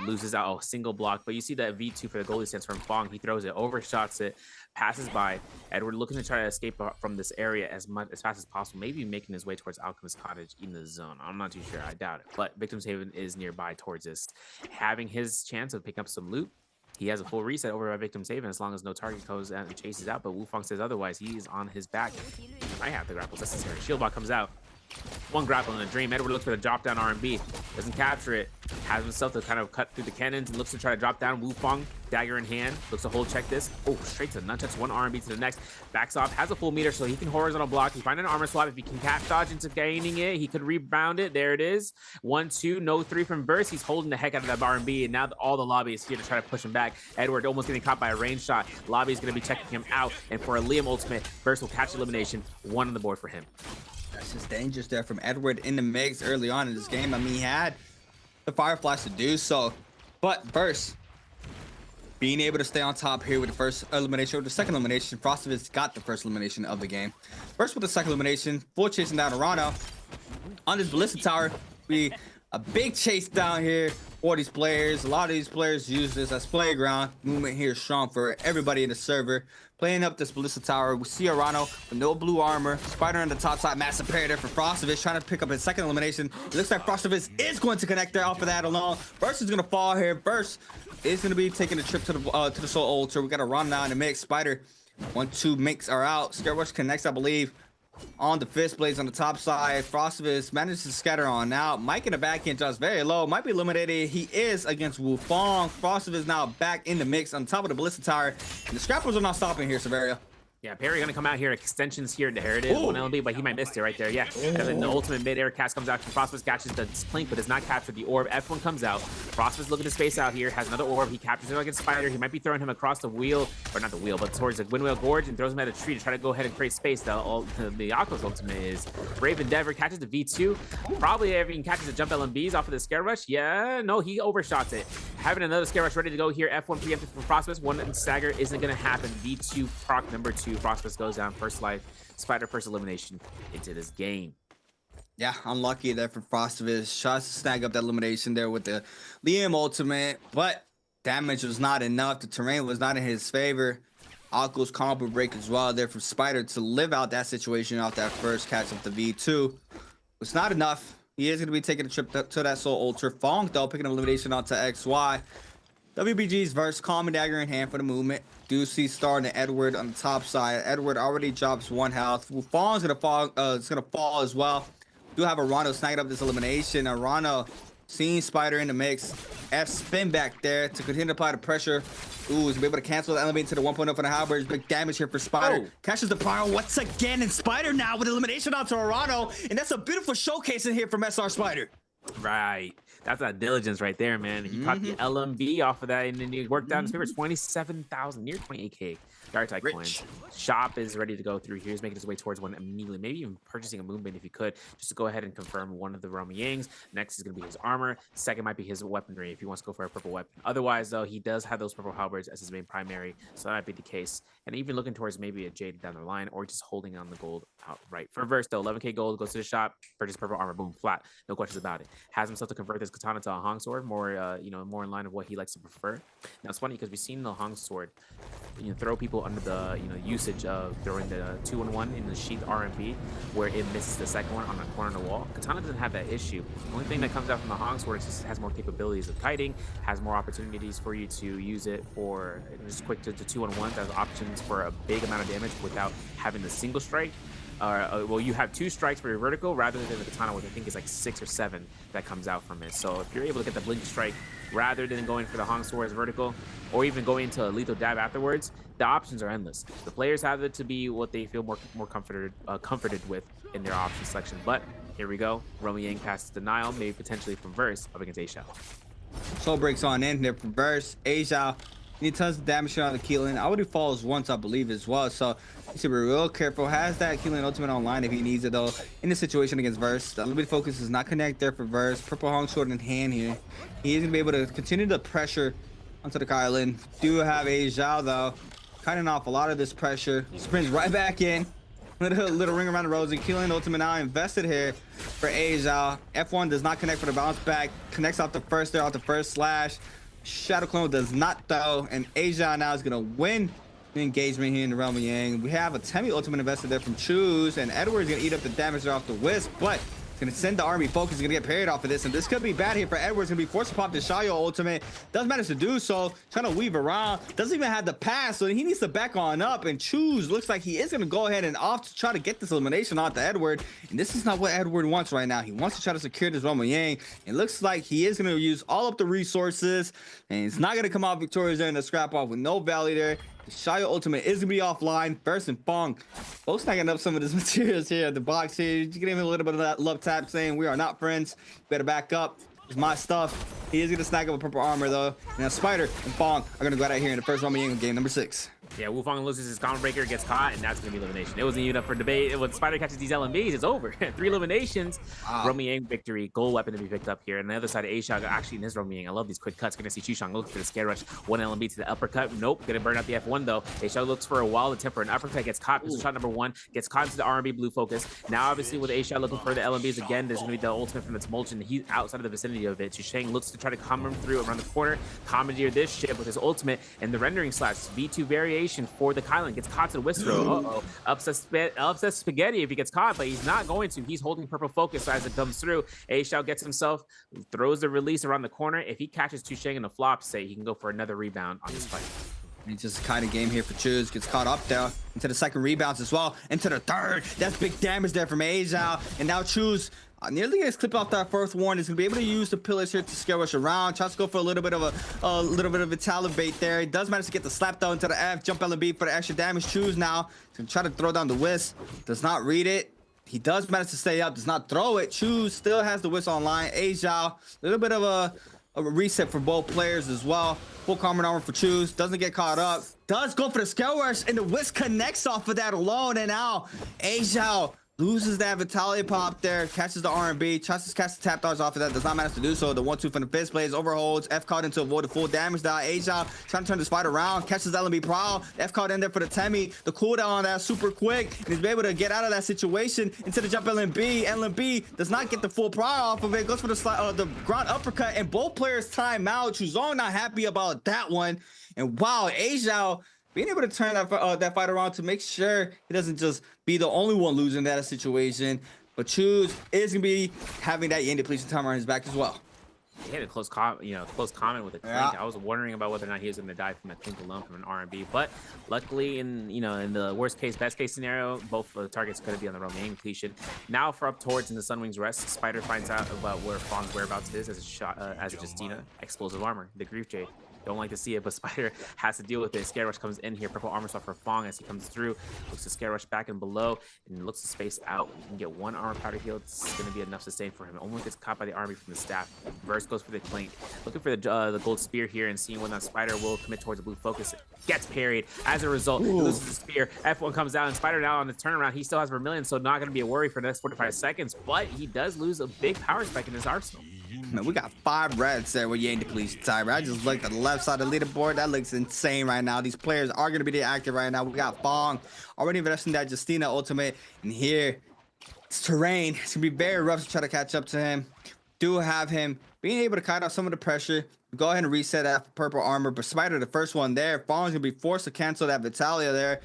loses out a single block. But you see that V2 for the goalie stance from Fang. He throws it, overshots it, passes by. Edward looking to try to escape from this area as fast as possible, maybe making his way towards Alchemist Cottage in the zone. I'm not too sure. I doubt it. But Victim's Haven is nearby towards this. Having his chance of picking up some loot. He has a full reset over by Victim's Haven as long as no target goes and chases out, but Wu Fang says otherwise. He is on his back. I have the grapples necessary. Shieldbot comes out. One grapple in a dream. Edward looks for the drop down R&B. Doesn't capture it. Has himself to kind of cut through the cannons and looks to try to drop down. Wufang, dagger in hand. Looks to hold check this. Oh, straight to nunchucks. One R&B to the next. Backs off. Has a full meter so he can horizontal block. He find an armor swap. If he can cap dodge into gaining it, he could rebound it. There it is. 1-2. No 3 from Verse. He's holding the heck out of that R&B. And now all the lobby is here to try to push him back. Edward almost getting caught by a range shot. Lobby is going to be checking him out. And for a Liam ultimate, Verse will catch elimination. 1 on the board for him.
That's just dangerous there from Edward in the mix early on in this game. I mean, he had the Fire Flash to do so, but Verse being able to stay on top here with the first elimination or the second elimination. Frostovitz got the first elimination of the game. Verse with the second elimination, full chasing down Arano on this Ballista Tower. We a big chase down here for these players. A lot of these players use this as playground. Movement here is strong for everybody in the server. Playing up this Ballista Tower, we see Arano with no blue armor. Spider on the top side, massive parry there for Frostovitz, trying to pick up his second elimination. It looks like Frostovitz is going to connect there off of that alone. Verse is going to fall here. Verse is going to be taking a trip to the Soul Altar. We got Arano now in the mix. Spider, 1-2 makes are out. Scare Rush connects, I believe, on the fist blades on the top side. Frostovitz manages to scatter on out. Mike in the back end just very low. Might be eliminated. He is against Wufang. Frostovitz now back in the mix on top of the Ballista Tower. And the Scrappers are not stopping here, Severio.
Yeah, Perry gonna come out here. Extensions here. There it is. Ooh. 1 LB, but he might miss it right there. Yeah. And then the ultimate mid-air cast comes out. Frostovitz catches the Plink, but does not capture the orb. F1 comes out. Frostovitz looking to space out here. Has another orb. He captures it against Spider. He might be throwing him across the wheel, or not the wheel, but towards the Windwheel Gorge, and throws him at a tree to try to go ahead and create space. The Aqua's ultimate is Brave Endeavor. Catches the V2. Probably even catches the jump LMBs off of the Scare Rush. Yeah, no, he overshots it. Having another Scare Rush ready to go here. F1 preempted from Frostovitz. 1 stagger isn't gonna happen. V2 proc number 2. Frostovitz goes down. First life, Spider first elimination into this game.
Yeah, unlucky there for Frostovitz. Tries to snag up that elimination there with the Liam ultimate, but damage was not enough. The terrain was not in his favor. Aqua's combo break as well there for Spider to live out that situation off that first catch of the V2. It's not enough. He is going to be taking a trip to that Soul Altar. Fong, though, picking an elimination onto XY. WBG's Verse, Common Dagger in hand for the movement. Do see starting to Edward on the top side. Edward already drops 1 health. Fong's gonna fall. It's gonna fall as well. Do have Arano snagging up this elimination. Arano seeing Spider in the mix. F spin back there to continue to apply the pressure. Ooh, he's able to cancel the elevate to the 1.0 for the halberd. Big damage here for Spider. Catches the power once again, and Spider now with elimination onto Arano, and that's a beautiful showcase in here from SR Spider.
Right. That's that diligence right there, man. He caught the LMB off of that, and then he worked out his favor. 27,000, near 28K. Dark-type coins. Shop is ready to go through here. He's making his way towards one immediately. Maybe even purchasing a Moonbane if he could, just to go ahead and confirm one of the Romy Yangs. Next is going to be his armor. Second might be his weaponry if he wants to go for a purple weapon. Otherwise, though, he does have those purple halberds as his main primary, so that might be the case. And even looking towards maybe a Jade down the line, or just holding on the gold outright. For Verse, though, 11K gold, goes to the shop, purchase purple armor, boom, flat. No questions about it. Has himself to convert this katana to a Hong sword, more, more in line of what he likes to prefer. Now, it's funny because we've seen the Hong sword, throw people under the, usage of throwing the 2-in-1 in the sheath RMP, where it misses the second one on the corner of the wall. Katana doesn't have that issue. The only thing that comes out from the Hong sword is just has more capabilities of kiting, has more opportunities for you to use it for just quick to 2-on-1. There's options for a big amount of damage without having the single strike. Well, you have 2 strikes for your vertical rather than the katana, which I think is like 6 or 7 that comes out from it. So if you're able to get the blink strike rather than going for the Hong Sword's vertical, or even going into a lethal dab afterwards, the options are endless. The players have it to be what they feel more comforted with in their option selection. But here we go. Romy Yang passes denial, maybe potentially from Verse up against A-Shao.
Soul breaks on in there from Verse. A-Shao need tons of damage on the Keelan. Already falls once, I believe, as well. So you should be real careful. Has that Keelan ultimate online if he needs it, though, in the situation against Verse. The limited focus does not connect there for Verse. Purple Hong sword in hand here. He is going to be able to continue the pressure onto the Kylan. Do have A-Shao, though, cutting off a lot of this pressure. Sprints right back in. Little ring around the rosy. Keelan ultimate now invested here for A-Shao. F1 does not connect for the bounce back. Connects off the first there, off the first slash. Shadow Clone does not, though, and A-Shao now is going to win the engagement here in the realm of Yang. We have a Temi ultimate invested there from Choose, and Edward's going to eat up the damage there off the Wisp, but Gonna send the army focus, gonna get parried off of this, and this could be bad here for Edwards. Gonna be forced to pop the Xiaoyu ultimate. Does manage to do so, trying to weave around. Doesn't even have the pass, so he needs to back on up. And Choose looks like he is gonna go ahead and off to try to get this elimination onto Edward. And this is not what Edward wants right now. He wants to try to secure this Romo Yang. It looks like he is gonna use all of the resources, and it's not gonna come out victorious there in the scrap off with no value there. The Xiaoyu ultimate is gonna be offline. First and Fong both snagging up some of his materials here at the box here. You give him a little bit of that love tap saying we are not friends. Better back up. It's my stuff. He is gonna snag up a purple armor though. Now Spider and Fong are gonna go out here in the first Romo Yang game number 6.
Yeah, Wufang loses his combo breaker, gets caught, and that's going to be elimination. It wasn't even up for debate. When Spider catches these LMBs, it's over. 3 eliminations. Wow. Romo Yang victory. Gold weapon to be picked up here. And the other side of A-Shot, actually in his Romo Yang, I love these quick cuts. Going to see Chushang look for the scare rush. 1 LMB to the uppercut. Nope. Going to burn out the F1 though. A-Shot looks for a wall to temper an uppercut. Gets caught. Pistol shot number 1. Gets caught into the R&B blue focus. Now obviously with A-Shot looking for the LMBs again, there's going to be the ultimate from its Mulchin. He's outside of the vicinity of it. Chushang looks to try to combo through around the corner. Commandeer this ship with his ultimate and the rendering slash. V2 variation for the Kylan. Gets caught to the whisk throw. Upset spaghetti if he gets caught, but he's not going to. He's holding purple focus as it comes through. A-Shao gets himself, throws the release around the corner. If he catches Chusheng in the flop, say he can go for another rebound on this fight.
It's just kind of game here for Choose. Gets caught up there into the second rebounds as well. Into the third. That's big damage there from A-Zhao. And now Choose nearly gets clipped off that first one. He's gonna be able to use the pillars here to scare rush around. Tries to go for a little bit of a talent bait there. He does manage to get the slap down into the F. Jump LB for the extra damage. Choose now. He's gonna try to throw down the whisk. Does not read it. He does manage to stay up. Does not throw it. Choose still has the whisk online. A-Zhao, a little bit of a reset for both players as well. Full common armor for Choose. Doesn't get caught up. Does go for the scale rush, and the whisk connects off of that alone. And now A-Zhao loses that Vitality pop there, catches the R&B, tries to catch the tap dodge off of that, does not manage to do so. The 1-2 from the fist plays, overholds, F caught in to avoid the full damage die. A-Zhao trying to turn this fight around, catches LMB Prowl, F caught in there for the Temi. The cooldown on that super quick, and he's able to get out of that situation into the jump LMB. LMB does not get the full Prowl off of it, goes for the ground uppercut, and both players time out. Chuzong not happy about that one. And wow, A-Zhao being able to turn that fight around to make sure he doesn't just be the only one losing that situation. But Choose is gonna be having that Yen depletion timer on his back as well.
He had a close comment with a clink. Yeah. I was wondering about whether or not he was going to die from a clink alone from an R&B, but luckily, in the worst case, best case scenario, both the targets could be on the Romo Yang depletion. Now for up towards in the Sunwing's rest, Spider finds out about where Fong's whereabouts is as a Justina. Explosive armor, the Grief Jade. Don't like to see it, but Spider has to deal with it. Scare Rush comes in here. Purple armor swap for Fong as he comes through. Looks to Scare Rush back and below and looks to space out. He can get 1 armor powder heal. It's going to be enough sustain for him. Almost gets caught by the army from the staff. Burst goes for the clink. Looking for the gold spear here and seeing when that Spider will commit towards the blue focus. Gets parried. As a result, he loses the spear. F1 comes down and Spider now on the turnaround. He still has Vermilion, so not going to be a worry for the next 45 seconds, but he does lose a big power spike in his arsenal.
Man, we got 5 reds there with Yang depletion timer. I just looked at the left side of the leaderboard. That looks insane right now. These players are going to be active right now. We got Fong already investing that Justina ultimate. And here, it's terrain. It's going to be very rough to try to catch up to him. Do have him being able to cut off some of the pressure. Go ahead and reset that purple armor. But Spider, the first one there, Fong's going to be forced to cancel that Vitalia there.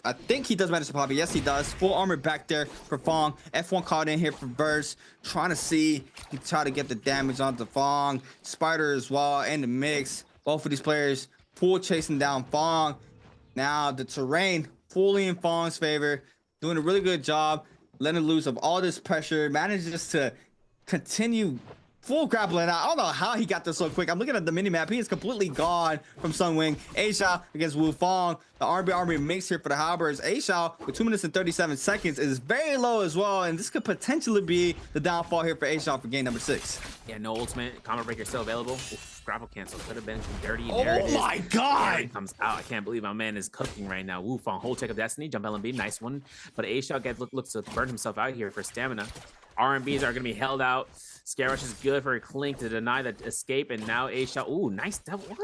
I think he does manage to pop it. Yes, he does. Full armor back there for Fong. F1 caught in here for Verse. Trying to see. He try to get the damage onto Fong. Spider as well in the mix. Both of these players full chasing down Fong. Now the terrain fully in Fong's favor. Doing a really good job. Letting loose of all this pressure. Manages to continue full grappling out. I don't know how he got this so quick. I'm looking at the mini-map. He is completely gone from Sunwing. A-Shao against Wu Fong. The RB mix here for the Halberds. A-Shao with 2 minutes and 37 seconds is very low as well. And this could potentially be the downfall here for A-Shao for game number 6.
Yeah, no ultimate. Combo breaker still available. Oof, grapple cancel. Could have been dirty.
Oh my god!
There it comes out. I can't believe my man is cooking right now. Wu Fong, whole check of destiny. Jump LMB. Nice one. But A-Shao looks to burn himself out here for stamina. R&Bs are going to be held out. Scare Rush is good for a clink to deny the escape, and now A-Shao, ooh, nice double.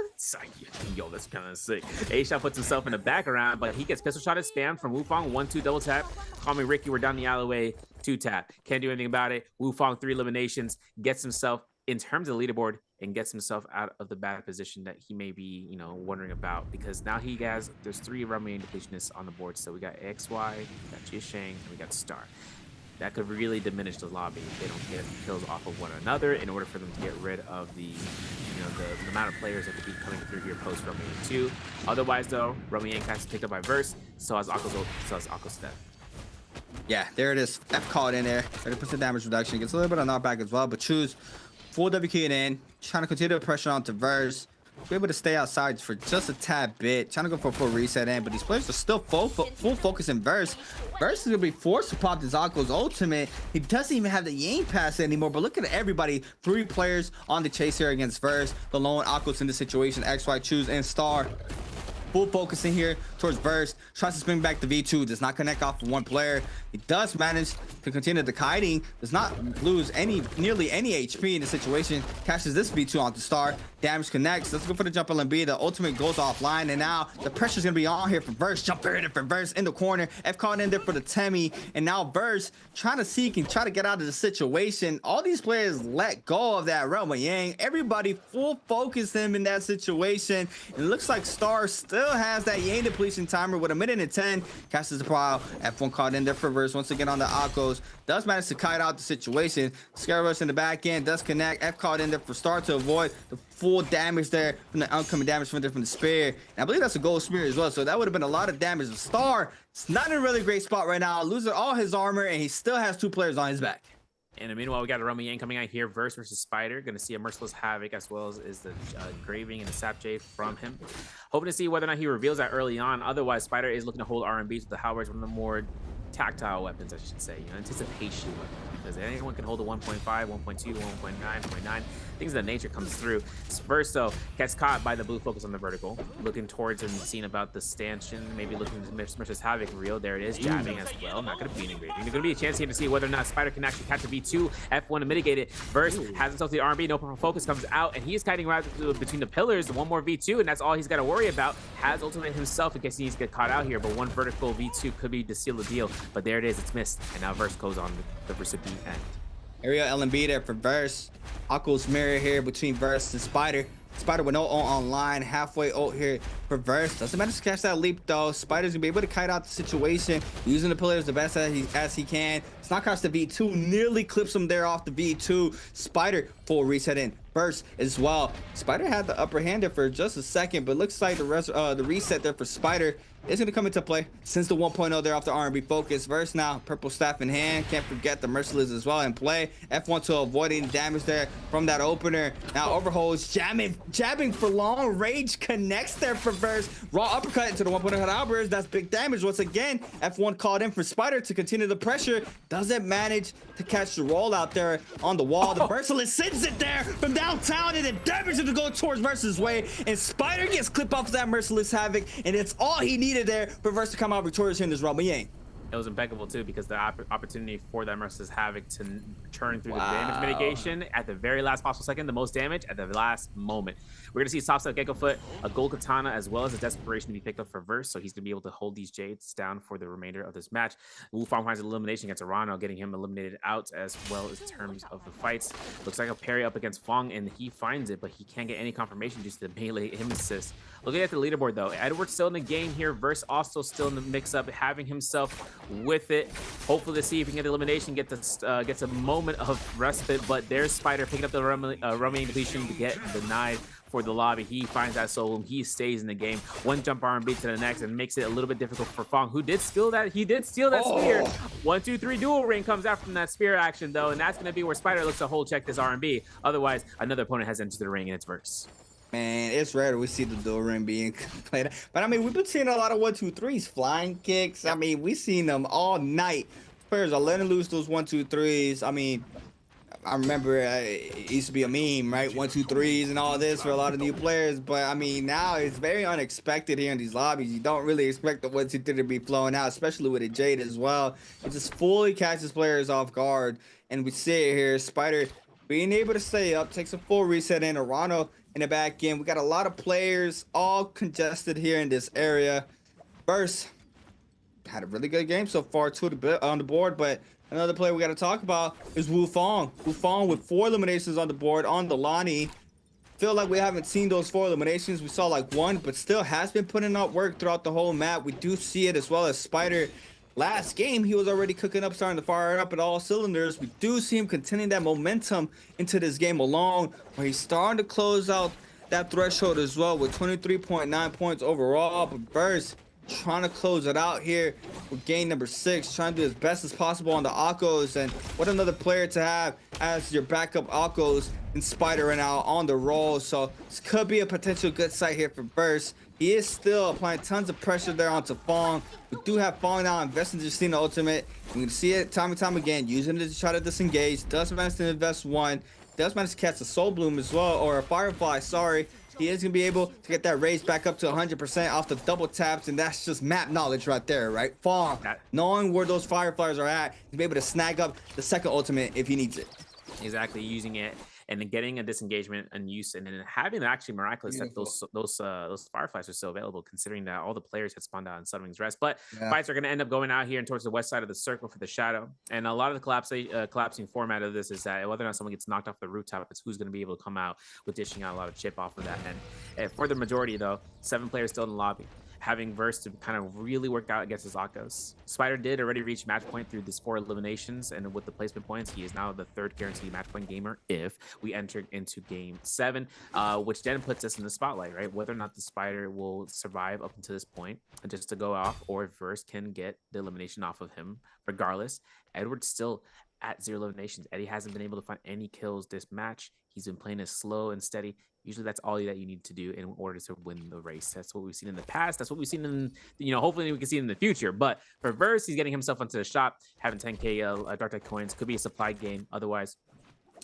Yo, that's kind of sick. A-Shao puts himself in the background, but he gets pistol shot at spam from Wufang. 1-2 double tap. Call me Ricky, we're down the alleyway. 2 tap. Can't do anything about it. Wufang 3 eliminations, gets himself in terms of the leaderboard and gets himself out of the bad position that he may be, wondering about, because now there's 3 Romo Yang depletionists on the board. So we got XY, we got Jisheng, and we got Star. that could really diminish the lobby if they don't get kills off of one another in order for them to get rid of the the amount of players that could be coming through here post Romy 2. Otherwise though, Romy has picked up by Verse, so has Akko's ult, so has Akko's step.
Yeah, there it is. F caught in there. 30% damage reduction. Gets a little bit of knockback as well, but choose full WQ in, trying to continue the pressure onto Verse. Be able to stay outside for just a tad bit, trying to go for a full reset in, but these players are still full focus in Verse. Verse is gonna be forced to pop this Akko's ultimate. He doesn't even have the Yang pass anymore, but look at everybody. 3 players on the chase here against Verse. The lone Akko's in the situation. XY, Choose, and Star. Full focus in here towards Verse. Tries to spin back the V2. Does not connect off of one player. He does manage to continue the kiting. Does not lose nearly any HP in the situation. Catches this V2 onto Star. Damage connects. Let's go for the jump LMB. The ultimate goes offline, and now the pressure's gonna be on here for Verse. Jump in for Verse in the corner. F caught in there for the Temi, and now Verse trying to seek and try to get out of the situation. All these players let go of that Realm of Yang. Everybody full focus him in that situation. And it looks like Star still has that Yang depletion timer with 1:10. Catches the pile. F1 caught in there for Verse once again on the Akko's. Does manage to kite out the situation. Scare Rush in the back end. Does connect. F caught in there for Star to avoid the full damage there from the oncoming damage from the spear. And I believe that's a gold spear as well, so that would have been a lot of damage. The Star, it's not in a really great spot right now, losing all his armor, and he still has 2 players on his back.
And meanwhile, we got a Romy Yang coming out here, Verse versus Spider. Gonna see a Merciless Havoc as well as the Graving and the Sap J from him. Hoping to see whether or not he reveals that early on. Otherwise, Spider is looking to hold R&Bs with the Halberds, one of the more tactile weapons, I should say, anticipation weapon, because anyone can hold a 1.5, 1.2, 1.9, 1.9, things of that nature comes through. Verse though gets caught by the blue focus on the vertical, looking towards and seeing about the stanchion, maybe looking to Merciless Havoc real. There it is, jabbing as well. Not going to be an engraving. There's going to be a chance here to see whether or not Spider can actually catch a V2. F1 to mitigate it. Verse has himself the R&B. No proper focus comes out, and he's kiting right between the pillars. One more V2, and that's all he's got to worry about. Has ultimate himself in case he needs to get caught out here, but one vertical V2 could be to seal the deal. But there it is, it's missed, and now Verse goes on the recipient end.
Area LMB there for Verse. Akko's mirror here between Verse and Spider. Spider with no ult online, halfway ult here for Verse. Doesn't matter to catch that leap though. Spider's gonna be able to kite out the situation, using the pillars the best as he can. It's not across the V2, nearly clips him there off the V2. Spider full reset in. Verse as well. Spider had the upper hand there for just a second, but looks like the reset there for Spider is going to come into play since the 1.0 there off the R&B focus. Verse now, purple staff in hand. Can't forget the Merciless as well in play. F1 to avoiding damage there from that opener. Now overholds, jabbing for long range, connects there for Verse. Raw uppercut into the 1.0 Halberds. That's big damage once again. F1 called in for Spider to continue the pressure. Doesn't manage to catch the roll out there on the wall. The Merciless sends it there from downtown, and it damages to go towards Verse's way. And Spider gets clipped off of that Merciless Havoc, and it's all he needed there for Verse to come out victorious here in this Realm of Yang.
It was impeccable too, because the opportunity for that Merciless Havoc to churn through the damage mitigation at the very last possible second, the most damage at the last moment. We're gonna see soft set Gecko Foot, a gold katana, as well as a desperation to be picked up for Verse, so he's gonna be able to hold these Jades down for the remainder of this match. Wufong finds an elimination against Arano, getting him eliminated out as well as terms of the fights. Looks like a parry up against Fong, and he finds it, but he can't get any confirmation due to the melee him assist. Looking at the leaderboard though, Edward's still in the game here. Verse also still in the mix-up, having himself with it. Hopefully to see if he can get the elimination, gets a moment of respite, but there's Spider picking up the Romy depletion to get denied for the lobby. He finds that soul, he stays in the game. One jump R&B to the next, and makes it a little bit difficult for Fong, who did steal that. He did steal that spear. 1, 2, 3 dual ring comes out from that spear action though, and that's going to be where Spider looks to hold check this R&B. Otherwise, another opponent has entered the ring, and it's Verse.
Man, it's rare we see the dual ring being played. But I mean, we've been seeing a lot of 1, 2, 3s, flying kicks. I mean, we've seen them all night. Players are letting loose those 1, 2, 3s. I mean, I remember it used to be a meme, right? 1, 2, 3s and all this for a lot of new players. But I mean, now it's very unexpected here in these lobbies. You don't really expect the 1, 2, 3 to be flowing out, especially with a Jade as well. It just fully catches players off guard. And we see it here, Spider being able to stay up, takes a full reset in. Arano in the back end. We got a lot of players all congested here in this area. Verse had a really good game so far on the board, but another player we got to talk about is Wufong. Wufong with 4 eliminations on the board on the Lonnie. Feel like we haven't seen those 4 eliminations. We saw like 1, but still has been putting out work throughout the whole map. We do see it as well as Spider last game, he was already cooking up, starting to fire up at all cylinders. We do see him continuing that momentum into this game alone, where he's starting to close out that threshold as well with 23.9 points overall. But Burst trying to close it out here with game number 6, trying to do as best as possible on the Akos. And what another player to have as your backup Akos and Spider right now on the roll. So this could be a potential good sight here for Burst. He is still applying tons of pressure there onto Fong. We do have Fong now investing in Justina ultimate. We can see it time and time again, using it to try to disengage. Does manage to invest one. Does manage to catch a Soul Bloom as well, or a Firefly, sorry. He is going to be able to get that raise back up to 100% off the double taps, and that's just map knowledge right there, right? Fong, knowing where those Fireflies are at, he'll be able to snag up the second ultimate if he needs it.
Exactly, using it and then getting a disengagement and use, and then having actually miraculous that those Fireflies are still available, considering that all the players had spawned out in Sunwing's Rest. But fights are going to end up going out here and towards the west side of the circle for the Shadow. And a lot of the collapsing format of this is that whether or not someone gets knocked off the rooftop, it's who's going to be able to come out with dishing out a lot of chip off of that. And for the majority, though, 7 players still in the lobby, having Verse to kind of really work out against his Akos. Spider did already reach match point through these 4 eliminations, and with the placement points, he is now the 3rd guaranteed match point gamer if we enter into game 7, which then puts us in the spotlight, right? Whether or not the Spider will survive up until this point, and just to go off, or if Verse can get the elimination off of him. Regardless, Edward's still at 0 eliminations. Eddie hasn't been able to find any kills this match. He's been playing as slow and steady. Usually that's all that you need to do in order to win the race. That's what we've seen in the past. That's what we've seen in, hopefully we can see it in the future. But for Verse, he's getting himself into the shop, having 10k Dark Tide coins. Could be a supply game. Otherwise,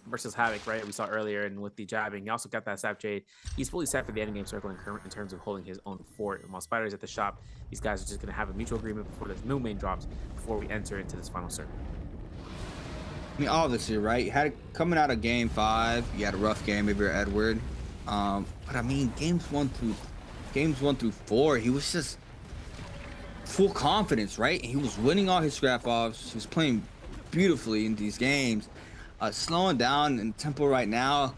versus Havoc, right? We saw earlier, and with the jabbing, he also got that Sap Jade. He's fully set for the end game circle in terms of holding his own fort. And while Spider's at the shop, these guys are just going to have a mutual agreement before the new main drops, before we enter into this final circle.
I mean, obviously, right? Coming out of game 5, you had a rough game if you're Edward. But I mean, games 1 through 4, he was just full confidence, right? He was winning all his scrap offs. He was playing beautifully in these games. Slowing down in tempo right now,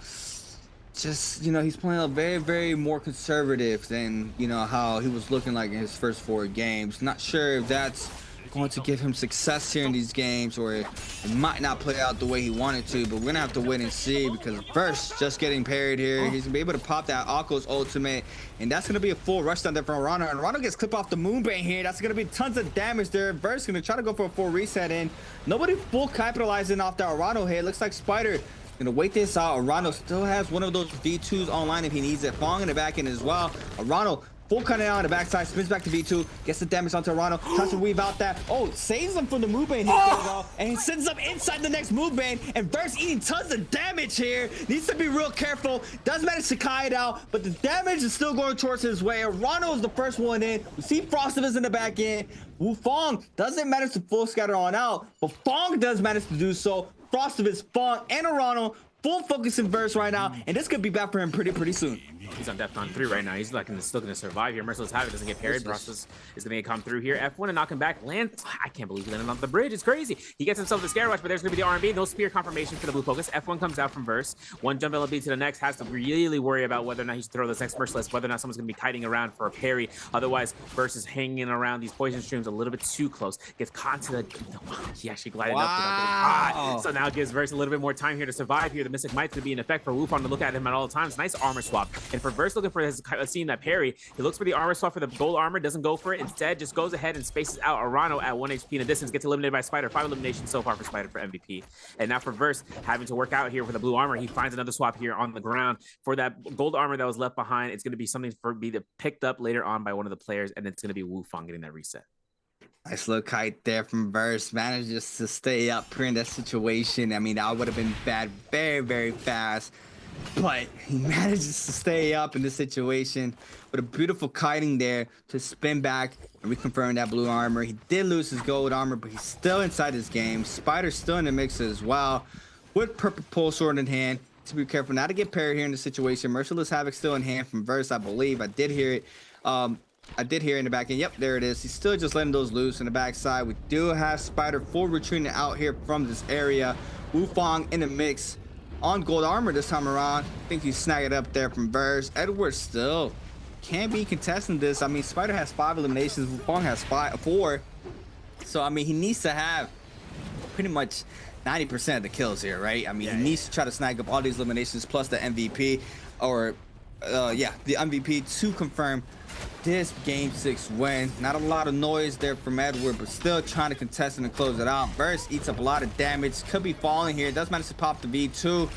just, he's playing a very, very more conservative than, how he was looking like in his first 4 games. Not sure if that's going to give him success here in these games, or it might not play out the way he wanted to, but we're gonna have to wait and see, because Verse just getting parried here. He's gonna be able to pop that Akos ultimate, and that's gonna be a full rush down there from Rano, and Rano gets clipped off the Moonbane here. That's gonna be tons of damage there. Verse gonna try to go for a full reset in. Nobody full capitalizing off that Rano hit. Looks like Spider gonna wait this out. Rano still has one of those V2s online if he needs it. Fong in the back end as well. Rano full cutting out on the backside, spins back to V2, gets the damage onto Rano, tries to weave out that. Saves him from the move bane hit, and he sends up inside the next move bane, and Verse eating tons of damage here. Needs to be real careful. Does manage to kite out, but the damage is still going towards his way. Rano is the first one in. We see Frostivus in the back end. Wu Fong doesn't manage to full scatter on out, but Fong does manage to do so. Frostivus, Fong, and Rano full focus in Verse right now, and this could be back for him pretty soon.
He's on DEFCON 3 right now. He's still going to survive here. Merciless Havoc doesn't get parried. Process is going to come through here. F1 and knock him back. I can't believe he landed on the bridge. It's crazy. He gets himself the Scare Rush, but there's going to be the R&B. No spear confirmation for the blue focus. F1 comes out from Verse. One jump LB to the next. Has to really worry about whether or not he should throw this next Merciless, whether or not someone's going to be kiting around for a parry. Otherwise, Verse is hanging around these poison streams a little bit too close. Gets caught to the... He actually glided up. So now gives Verse a little bit more time here to survive here. The Mystic Might's going to be in effect for Wufong to look at him at all times. Nice armor swap. And for Verse looking for his seeing that parry, he looks for the armor swap for the gold armor, doesn't go for it. Instead, just goes ahead and spaces out Arano at 1 HP in a distance, gets eliminated by Spider. 5 eliminations so far for Spider for MVP. And now for Verse, having to work out here for the blue armor, he finds another swap here on the ground for that gold armor that was left behind. It's going to be something for be picked up later on by one of the players, and it's going to be Wufong getting that reset.
Nice little kite there from Verse. Manages to stay up here in that situation. I mean, that would have been bad very, very fast. But he manages to stay up in this situation with a beautiful kiting there to spin back and reconfirm that blue armor. He did lose his gold armor, but he's still inside his game. Spider's still in the mix as well with purple pole sword in hand. To be careful not to get parried here in the situation. Merciless Havoc still in hand from Verse, I believe. I did hear it. I did hear it in the back end. Yep, there it is. He's still just letting those loose in the backside. We do have Spider full retreating out here from this area. Wufong in the mix on gold armor this time around. I think he snagged it up there from Verse. Edward still can't be contesting this. I mean, Spider has 5 eliminations. Wufong has 4. So, I mean, he needs to have pretty much 90% of the kills here, right? I mean, he needs to try to snag up all these eliminations plus the MVP, or the MVP to confirm this game 6 win. Not a lot of noise there from Edward, but still trying to contest and close it out. Burst eats up a lot of damage, could be falling here. Does manage to pop the V2,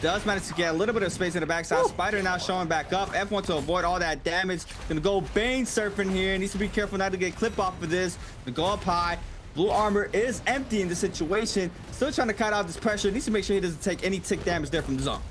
does manage to get a little bit of space in the backside. Spider now showing back up. F1 to avoid all that damage. Gonna go Bane surfing here. Needs to be careful not to get clip off of this. Gonna go up high. Blue armor is empty in this situation. Still trying to cut out this pressure. Needs to make sure he doesn't take any tick damage there from the zone.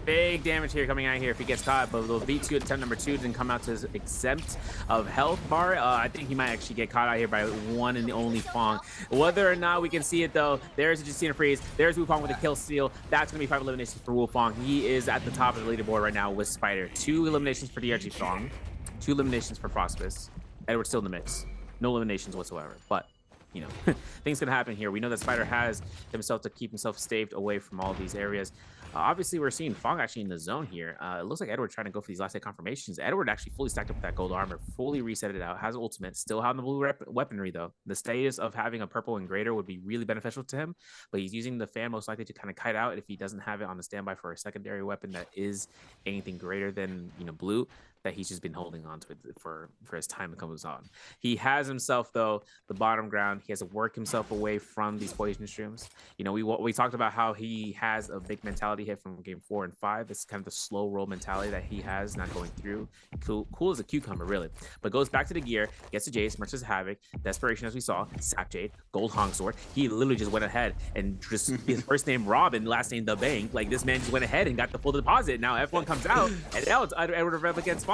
Big damage here coming out here if he gets caught, but the V2 attempt number 2 didn't come out to exempt of health bar. I think he might actually get caught out here by one and the only Fong. Whether or not we can see it though, there's a Justina freeze. There's Wu Fong with a kill steal. That's gonna be 5 eliminations for Wu Fong. He is at the top of the leaderboard right now with Spider. 2 eliminations for DRG Fong, 2 eliminations for Frostbus. Edward's still in the mix. No eliminations whatsoever, but you know, things can happen here. We know that Spider has himself to keep himself staved away from all these areas. Obviously, we're seeing Fong actually in the zone here. It looks like Edward trying to go for these last hit confirmations. Edward actually fully stacked up with that gold armor, fully reset it out, has ultimate, still having the blue weaponry though. The status of having a purple and greater would be really beneficial to him, but he's using the fan most likely to kind of kite out if he doesn't have it on the standby for a secondary weapon that is anything greater than, you know, blue, that he's just been holding on to it for his time to comes on. He has himself though the bottom ground. He has to work himself away from these poison streams. You know, we talked about how he has a big mentality hit from game 4 and 5. This is kind of the slow roll mentality that he has, not going through. Cool as a cucumber, really. But goes back to the gear, gets the Jace, merges Havoc, Desperation as we saw, Sap Jade, Gold Hong Sword. He literally just went ahead and just his first name Robin, last name The Bank. Like this man just went ahead and got the full deposit. Now F1 comes out, and now it's Edward Rev against Fong.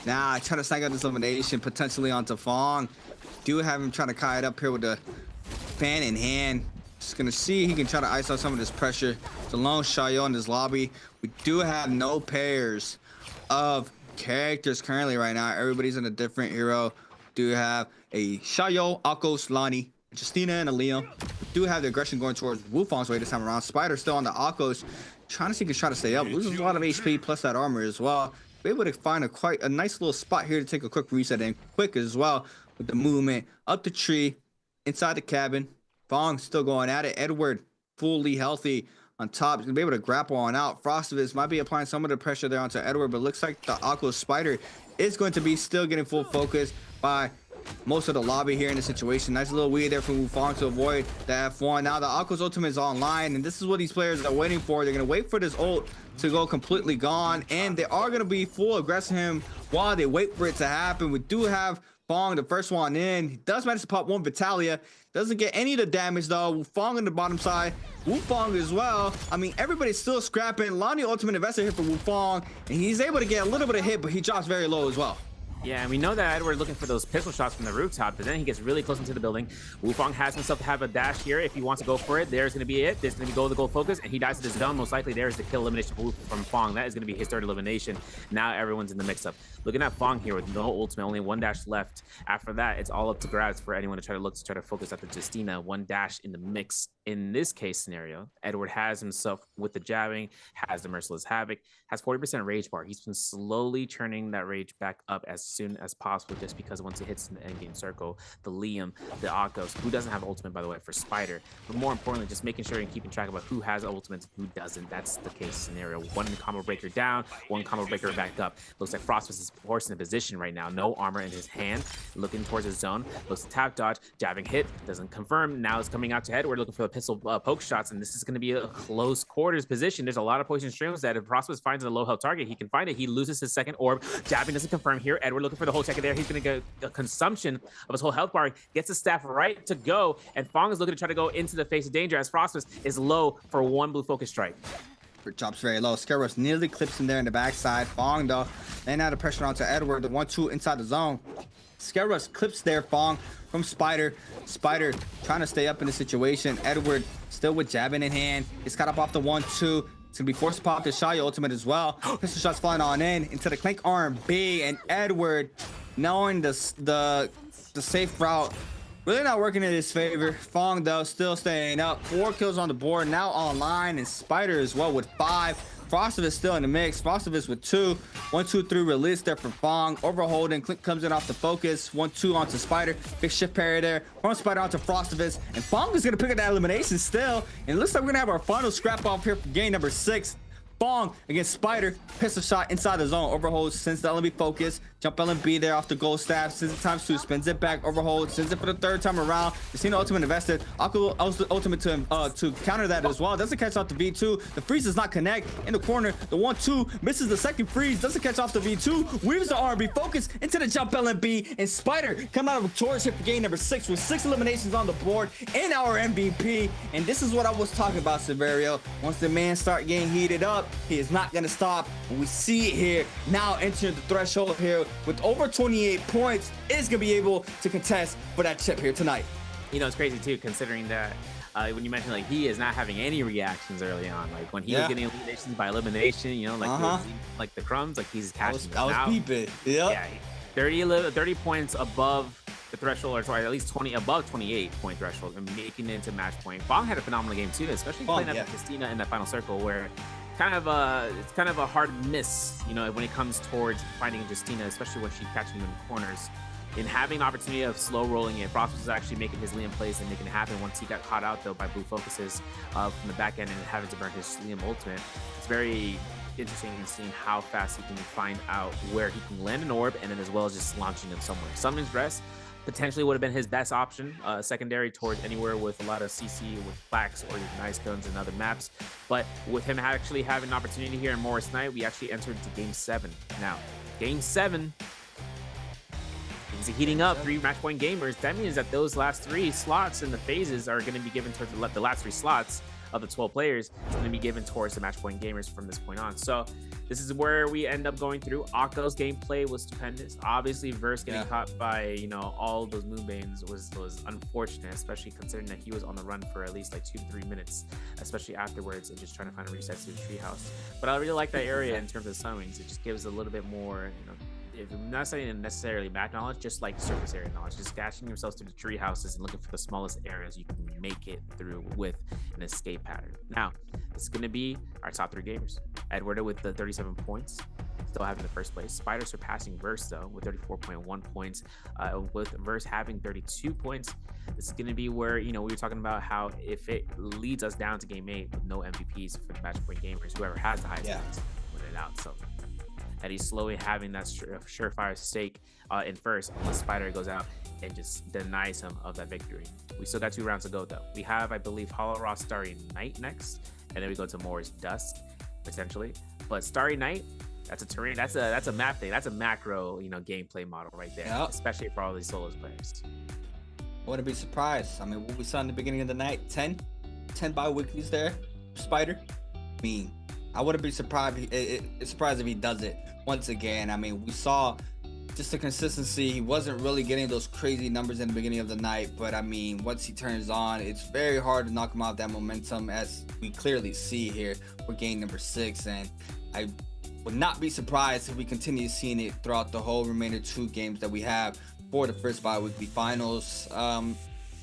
Nah, trying to snag out this elimination potentially onto Fong. Do have him trying to kite up here with the fan in hand. Just gonna see he can try to ice out some of this pressure. It's a lone Xiaoyou in this lobby. We do have no pairs of characters currently right now. Everybody's in a different hero. Do have a Xiaoyou, Akos, Lani, Justina, and a Liam. We do have the aggression going towards Wu Fong's way this time around. Spider still on the Akos, trying to see if he can try to stay up. Loses a lot of HP plus that armor as well. Be able to find quite a nice little spot here to take a quick reset and quick as well with the movement up the tree, inside the cabin. Fong still going at it. Edward fully healthy on top. He's gonna be able to grapple on out. Frostivus might be applying some of the pressure there onto Edward, but looks like the Aqua Spider is going to be still getting full focus by most of the lobby here in the situation. Nice little weed there from Wu Fong to avoid the F1. Now the Aqua's ultimate is online, and this is what these players are waiting for. They're gonna wait for this ult to go completely gone, and they are gonna be full aggressive him while they wait for it to happen. We do have Fong, the first one in. He does manage to pop one Vitalia. Doesn't get any of the damage though. Wu Fong on the bottom side. Wu Fong as well. I mean, everybody's still scrapping. Lani ultimate investor hit for Wu Fong, and he's able to get a little bit of hit, but he drops very low as well.
Yeah, and we know that Edward looking for those pistol shots from the rooftop, but then he gets really close into the building. Wu Fong has himself to have a dash here if he wants to go for it. There's going to be it. There's going to be the goal focus, and he dies to this gun. Most likely there's the kill elimination from Fong. That is going to be his third elimination. Now everyone's in the mix-up. Looking at Fong here with no ultimate, only one dash left. After that, it's all up to grabs for anyone to try to focus at the Justina. One dash in the mix. In this case scenario, Edward has himself with the jabbing, has the Merciless Havoc, has 40% rage bar. He's been slowly turning that rage back up as soon as possible, just because once it hits in the endgame circle, the Liam, the Akos, who doesn't have ultimate, by the way, for Spider, but more importantly, just making sure and keeping track about who has ultimates and who doesn't. That's the case scenario. One combo breaker down, one combo breaker back up. Looks like Frostbus is forced in a position right now. No armor in his hand, looking towards his zone. Looks to tap dodge, jabbing hit, doesn't confirm. Now it's coming out to Edward, looking for the pistol poke shots, and this is going to be a close quarters position. There's a lot of poison streams that if Frostbus finds a low health target, he can find it. He loses his second orb. Jabbing doesn't confirm here. Edward looking for the whole checker there. He's going to get a consumption of his whole health bar, gets his staff right to go, and Fong is looking to try to go into the face of danger as Frostbus is low for one blue focus strike.
Drops very low. Scaros nearly clips him there in the backside. Fong though, laying out the pressure onto Edward. The 1-2 inside the zone. Scaros clips there. Fong from Spider. Spider trying to stay up in the situation. Edward still with jabbing in hand. He's caught up off the 1-2. It's gonna be forced to pop the Xiaoyou ultimate as well. Pistol shots flying on in into the Clank R&B, and Edward, knowing the safe route, really not working in his favor. Fong though still staying up. 4 kills on the board now online, and Spider as well with 5. Frostovus still in the mix. Frostovus with 2. 1, 2, 3 release there for Fong. Overholding. Click comes in off the focus. 1, 2 onto Spider. Big shift parry there. From Spider onto Frostovus. And Fong is going to pick up that elimination still. And it looks like we're going to have our final scrap off here for game number 6. Fong against Spider. Pistol shot inside the zone. Overhold, sends the LMB focus. Jump LMB there off the gold staff. Sends it times 2. Spins it back. Overhold. Sends it for the 3rd time around. Casino ultimate invested. Aqua ultimate to counter that as well. Doesn't catch off the V2. The freeze does not connect. In the corner. The 1-2 misses the second freeze. Doesn't catch off the V2. Weaves the RB focus into the jump LMB. And Spider come out victorious here for game number 6 with 6 eliminations on the board in our MVP. And this is what I was talking about, Severio. Once the man start getting heated up, he is not going to stop. And we see it here now entering the threshold here with over 28 points. Is going to be able to contest for that chip here tonight.
You know, it's crazy too, considering that when you mentioned like he is not having any reactions early on, like when he was getting eliminations by elimination, you know, like like the crumbs, like he's catching.
I was peeping. Yeah,
30 points above the threshold, or sorry, at least 20 above 28 point threshold, and making it into match point. Fong had a phenomenal game too, especially playing at Christina in that final circle, where it's kind of a hard miss, you know, when it comes towards finding Justina, especially when she's catching him in the corners. In having the opportunity of slow rolling it, Frost was actually making his Liam plays and making it happen. Once he got caught out though by blue focuses from the back end and having to burn his Liam ultimate, it's very interesting in seeing how fast he can find out where he can land an orb, and then as well as just launching them somewhere. Summon's Dress potentially would have been his best option, secondary towards anywhere with a lot of CC with Flax or nice guns and other maps. But with him actually having an opportunity here in Morris Night, we actually entered into game 7. Now, game 7, things are heating up. 3 match point gamers. That means that those last 3 slots in the phases are going to be given towards the last 3 slots of the 12 players is going to be given towards the match point gamers from this point on. So this is where we end up going through. Akko's gameplay was stupendous. Obviously, Verse getting caught by, you know, all those moonbanes was unfortunate, especially considering that he was on the run for at least like 2 to 3 minutes, especially afterwards, and just trying to find a reset to the treehouse. But I really like that area in terms of summonings. It just gives a little bit more, you know, if I'm not saying necessarily map knowledge, just like surface area knowledge, just dashing yourselves through the tree houses and looking for the smallest areas you can make it through with an escape pattern. Now, this is going to be our top 3 gamers. Edward with the 37 points, still having the first place. Spider surpassing Verse though with 34.1 points, with Verse having 32 points. This is going to be where, you know, we were talking about how if it leads us down to game 8 with no MVPs for the match point gamers, whoever has the highest points win it out. So and he's slowly having that surefire stake in first, unless Spider goes out and just denies him of that victory. We still got 2 rounds to go though. We have, I believe, Hollow Raw Starry Night next, and then we go to Moore's Dusk potentially. But Starry Night, that's a terrain, that's a map thing, that's a macro, you know, gameplay model right there, especially for all these solos players.
I wouldn't be surprised. I mean, what we saw in the beginning of the night, 10 bi-weeklies there, Spider. I mean, I wouldn't be surprised if he does it once again. I mean, we saw just the consistency. He wasn't really getting those crazy numbers in the beginning of the night, but I mean, once he turns on, it's very hard to knock him out that momentum, as we clearly see here for game number 6. And I would not be surprised if we continue seeing it throughout the whole remainder 2 games that we have for the first bi-weekly finals.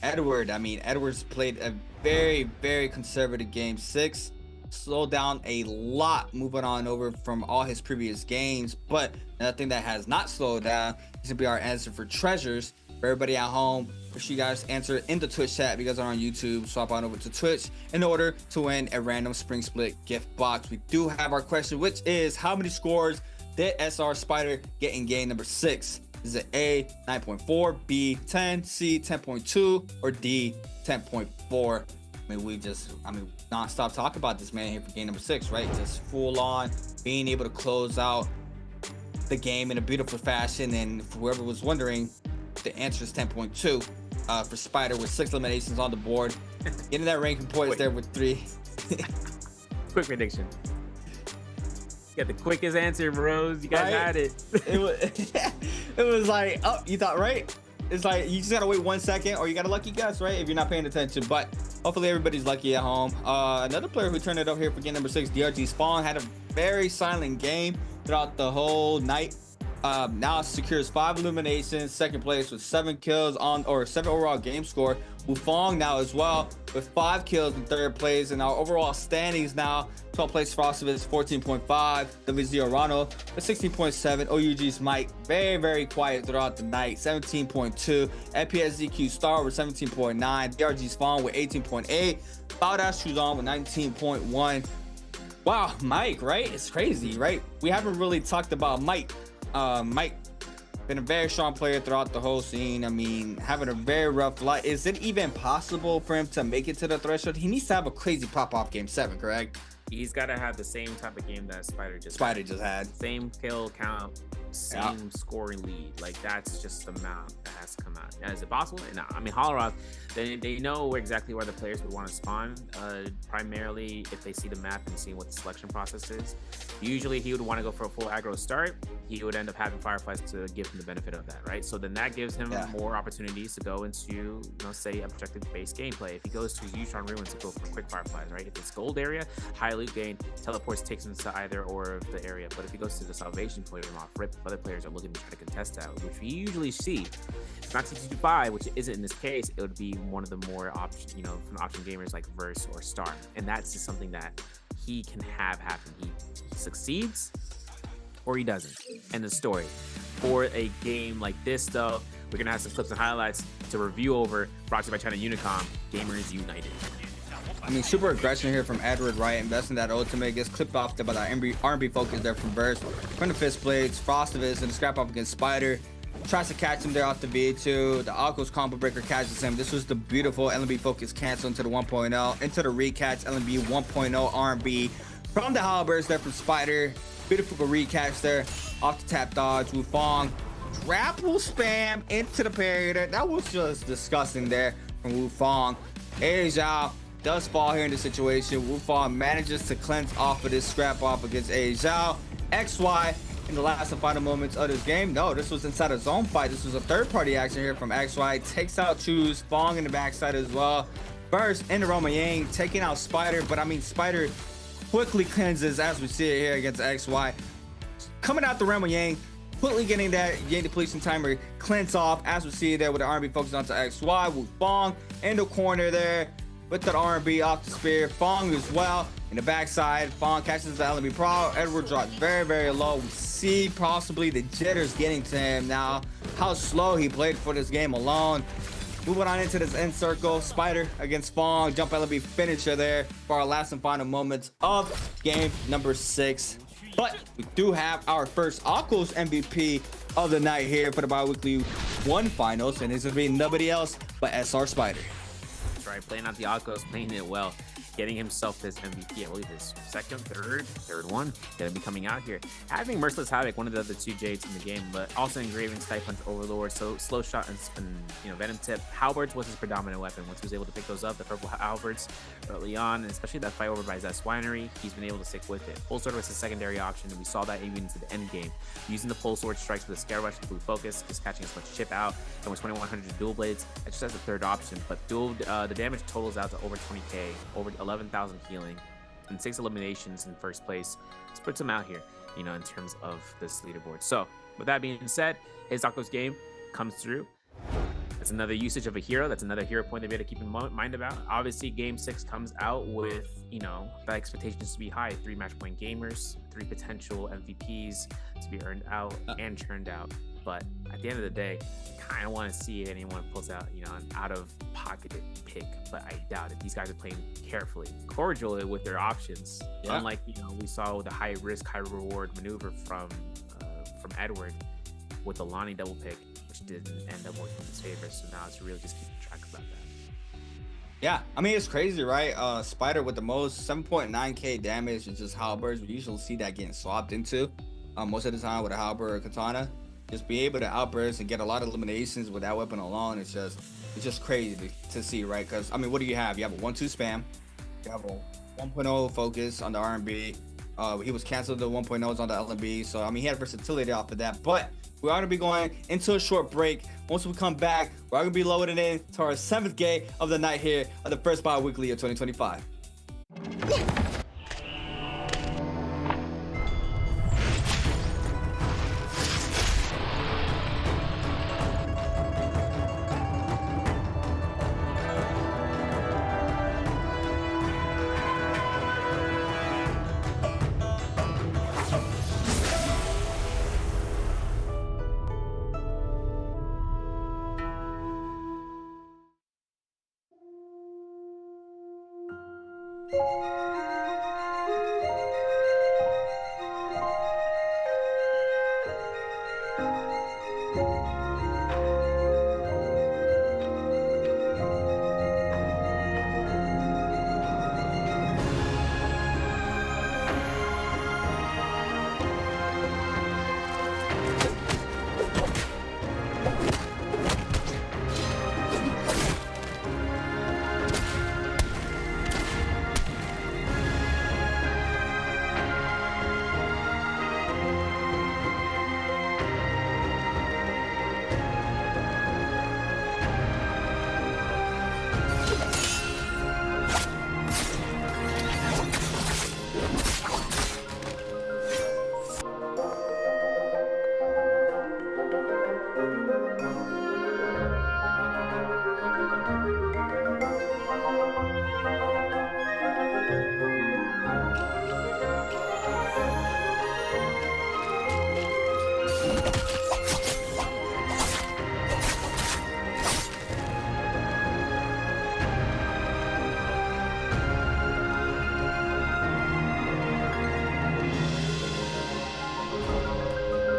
Edward, I mean, Edward's played a very, very conservative game 6. Slowed down a lot moving on over from all his previous games, but another thing that has not slowed down is gonna be our answer for treasures. For everybody at home, make sure you guys answer in the Twitch chat. If you guys are on YouTube, swap on over to Twitch in order to win a random spring split gift box. We do have our question, which is how many scores did SR Spider get in game number 6? Is it A, 9.4, B, 10, C, 10.2, or D, 10.4? I mean, non-stop talk about this man here for game number 6, right? Just full on being able to close out the game in a beautiful fashion. And for whoever was wondering, the answer is 10.2 for Spider with 6 eliminations on the board. Getting that ranking points there with 3.
Quick prediction. You got the quickest answer, bros. You guys had it.
It was like, oh, you thought right? It's like you just gotta wait 1 second, or you got a lucky guess, right? If you're not paying attention. But hopefully everybody's lucky at home. Another player who turned it up here for game number 6, DRG Spawn, had a very silent game throughout the whole night. now secures 5 eliminations, second place with 7 kills or 7 overall game score. Wufong now as well with 5 kills in third place, and our overall standings now: 12th place Frostivus 14.5, WZ Orano with 16.7, OUG's Mike very quiet throughout the night 17.2, FPSZQ Star with 17.9, DRG's Fawn with 18.8, Baldash Chuzon with 19.1. Wow, Mike, right? It's crazy, right? We haven't really talked about Mike. Mike been a very strong player throughout the whole scene. I mean, having a very rough life. Is it even possible for him to make it to the threshold? He needs to have a crazy pop-off game 7, correct?
He's got to have the same type of game that Spider just had. Same kill count, same scoring lead. Like, that's just the amount that has to come out. Now, is it possible? No. I mean, Holoroth, they know exactly where the players would want to spawn, primarily if they see the map and see what the selection process is. Usually he would want to go for a full aggro start. He would end up having Fireflies to give him the benefit of that, right? So then that gives him more opportunities to go into, you know, say objective-based gameplay. If he goes to Yutron Ruins to go for quick Fireflies, right? If it's gold area, high loot gain, teleports takes him to either or of the area. But if he goes to the salvation point off rip, other players are looking to try to contest that, which we usually see. It's not T2-5, which isn't in this case. It would be one of the more option, you know, from option gamers like Verse or Star, and that's just something that he can have happen. He succeeds or he doesn't. End of story. For a game like this, though, we're gonna have some clips and highlights to review over. Brought to you by China Unicom. Gamers United.
I mean, super aggression here from Edward, right? Investing that ultimate, gets clipped off by that R&B focus there from Verse. From the Fist Blades, Frostivus, and the scrap off against Spider. Tries to catch him there off the V2. The Akko's combo breaker catches him. This was the beautiful LNB focus cancel into the 1.0. Into the recatch, LNB 1.0 R&B. From the Halberds there from Spider. Beautiful recatch there. Off the tap dodge. Wufong. Grapple spam into the parry there. That was just disgusting there from Wufong. A Zhao does fall here in the situation. Wufong manages to cleanse off of this scrap off against A Zhao. XY in the last and final moments of this game. No, this was inside a zone fight. This was a third-party action here from XY. Takes out Choose, Fong in the backside as well. First in the Roma Yang, taking out Spider, but I mean, Spider quickly cleanses as we see it here against XY. Coming out the Roma Yang, quickly getting that Yang depletion timer cleanse off as we see it there with the R&B focused onto XY. With Fong in the corner there with that R&B off the spear. Fong as well in the backside. Fong catches the LNB Pro. Edward drops very low. We see possibly the jitters getting to him now. How slow he played for this game alone. Moving on into this end circle. Spider against Fong. Jump LNB finisher there for our last and final moments of game number 6. But we do have our first Akko's MVP of the night here for the Biweekly 1 finals. And it's going to be nobody else but SR Spider.
That's right, playing out the Akko's, playing it well, getting himself this MVP. I believe his third one gonna be coming out here. Having Merciless Havoc, one of the other 2 Jades in the game, but also Engraving, Sky Punch, Overlord, so slow shot and you know, Venom Tip. Halberds was his predominant weapon. Once he was able to pick those up, the purple Halberds early on, and especially that fight over by Zest Winery, he's been able to stick with it. Full Sword was his secondary option, and we saw that even into the end game. Using the Full Sword strikes with a Scare Rush and Blue Focus, just catching as much chip out, and with 2100 dual blades, that's just as a third option. But the damage totals out to over 20k, over 11,000 healing, and 6 eliminations in first place. This puts him out here, you know, in terms of this leaderboard. So with that being said, his Akko's game comes through. That's another usage of a hero. That's another hero point that we have to keep in mind about. Obviously, game 6 comes out with, you know, the expectations to be high. 3 match point gamers, 3 potential MVPs to be earned out and churned out. But at the end of the day, kind of want to see anyone pulls out, you know, an out-of-pocket pick, but I doubt it. These guys are playing carefully, cordially with their options. Yeah. Unlike, you know, we saw the high-risk, high-reward maneuver from Edward with the Lonnie double pick, which didn't end up working in his favor. So now it's really just keeping track about that.
Yeah, I mean, it's crazy, right? Spider with the most 7.9k damage is just halberds. We usually see that getting swapped into most of the time with a halberd or katana. Just be able to outburst and get a lot of eliminations with that weapon alone. It's just crazy to see, right? Because I mean, what do you have? You have a 1-2 spam. You have a 1.0 focus on the R&B. He was canceled the 1.0s on the LNB. So I mean, he had versatility off of that. But we're going to be going into a short break. Once we come back, we're going to be loading in to our 7th game of the night here of the first Biweekly of 2025.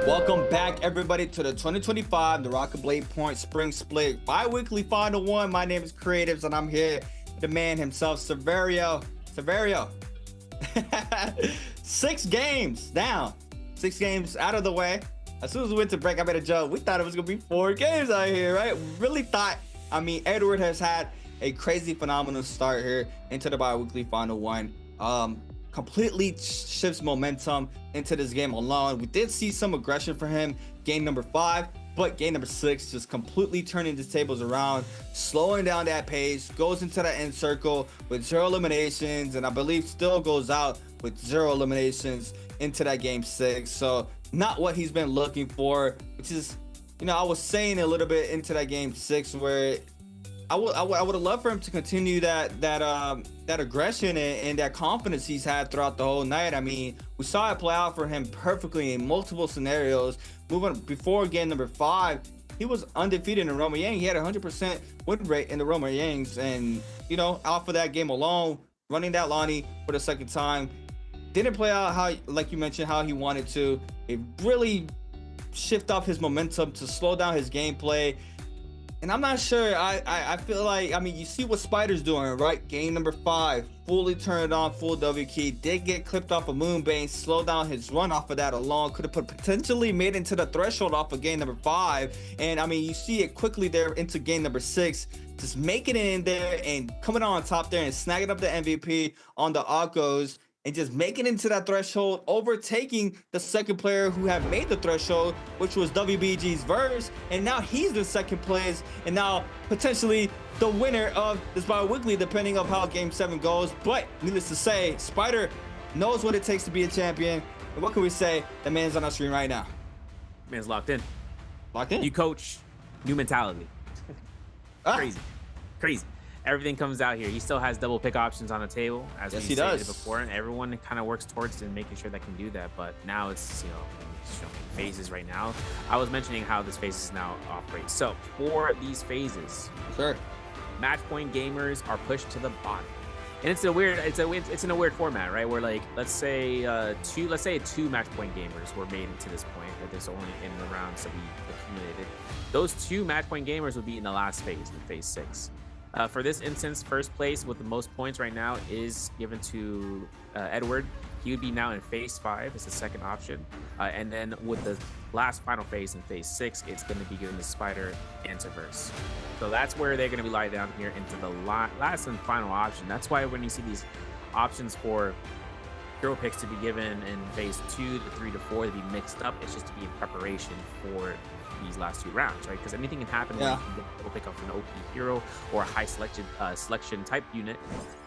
Welcome back, everybody, to the 2025 NARAKA BLADEPOINT Spring Split Bi-Weekly Final 1. My name is Creatives, and I'm here with the man himself, Severio. 6 games down. 6 games out of the way. As soon as we went to break, I made a joke. We thought it was going to be 4 games out here, right? Really thought. I mean, Edward has had a crazy, phenomenal start here into the Bi-Weekly Final 1. Completely shifts momentum into this game alone. We did see some aggression for him game number 5, but game number 6 just completely turning the tables around, slowing down that pace, goes into the end circle with 0 eliminations, and I believe still goes out with 0 eliminations into that game 6. So not what he's been looking for, which is, you know, I was saying a little bit into that game 6 where I would have loved for him to continue that aggression and that confidence he's had throughout the whole night. I mean, we saw it play out for him perfectly in multiple scenarios. Moving before game number 5, he was undefeated in Roma Yang. He had 100% win rate in the Roma Yangs, and you know, out for that game alone, running that Lonnie for the second time, didn't play out how, like you mentioned, how he wanted to. It really shifted up his momentum to slow down his gameplay. And I'm not sure. I feel like, I mean, you see what Spider's doing, right? Game number 5, fully turned on, full W key, did get clipped off of Moonbane, slowed down his run off of that alone, could have potentially made into the threshold off of game number 5. And I mean, you see it quickly there into game number 6, just making it in there and coming on top there and snagging up the MVP on the Akos, and just making it into that threshold, overtaking the second player who had made the threshold, which was WBG's Verse, and now he's the second place, and now potentially the winner of this Bi-Weekly, depending on how game 7 goes. But needless to say, Spider knows what it takes to be a champion, and what can we say? The man's on our screen right now.
Man's locked in.
Locked in?
New coach, new mentality. Crazy. Everything comes out here. He still has double pick options on the table, as we stated before, and everyone kind of works towards and making sure they can do that. But now it's, you know, showing phases right now. I was mentioning how this phases now operate. So for these phases, match point gamers are pushed to the bottom, and it's in a weird format, right? Where, like, let's say 2 match point gamers were made to this point, where there's only in the rounds that we accumulated. Those 2 match point gamers would be in the last phase, in phase 6. For this instance, first place with the most points right now is given to Edward. He would be now in phase 5 as the second option. And then with the last final phase in phase 6, it's going to be given to Spider and to Verse. So that's where they're going to be lying down here into the last and final option. That's why when you see these options for hero picks to be given in phase 2 to 3 to 4 to be mixed up, it's just to be in preparation for these last 2 rounds, right? Because anything can happen when you can get a pick up an OP hero or a high selection type unit,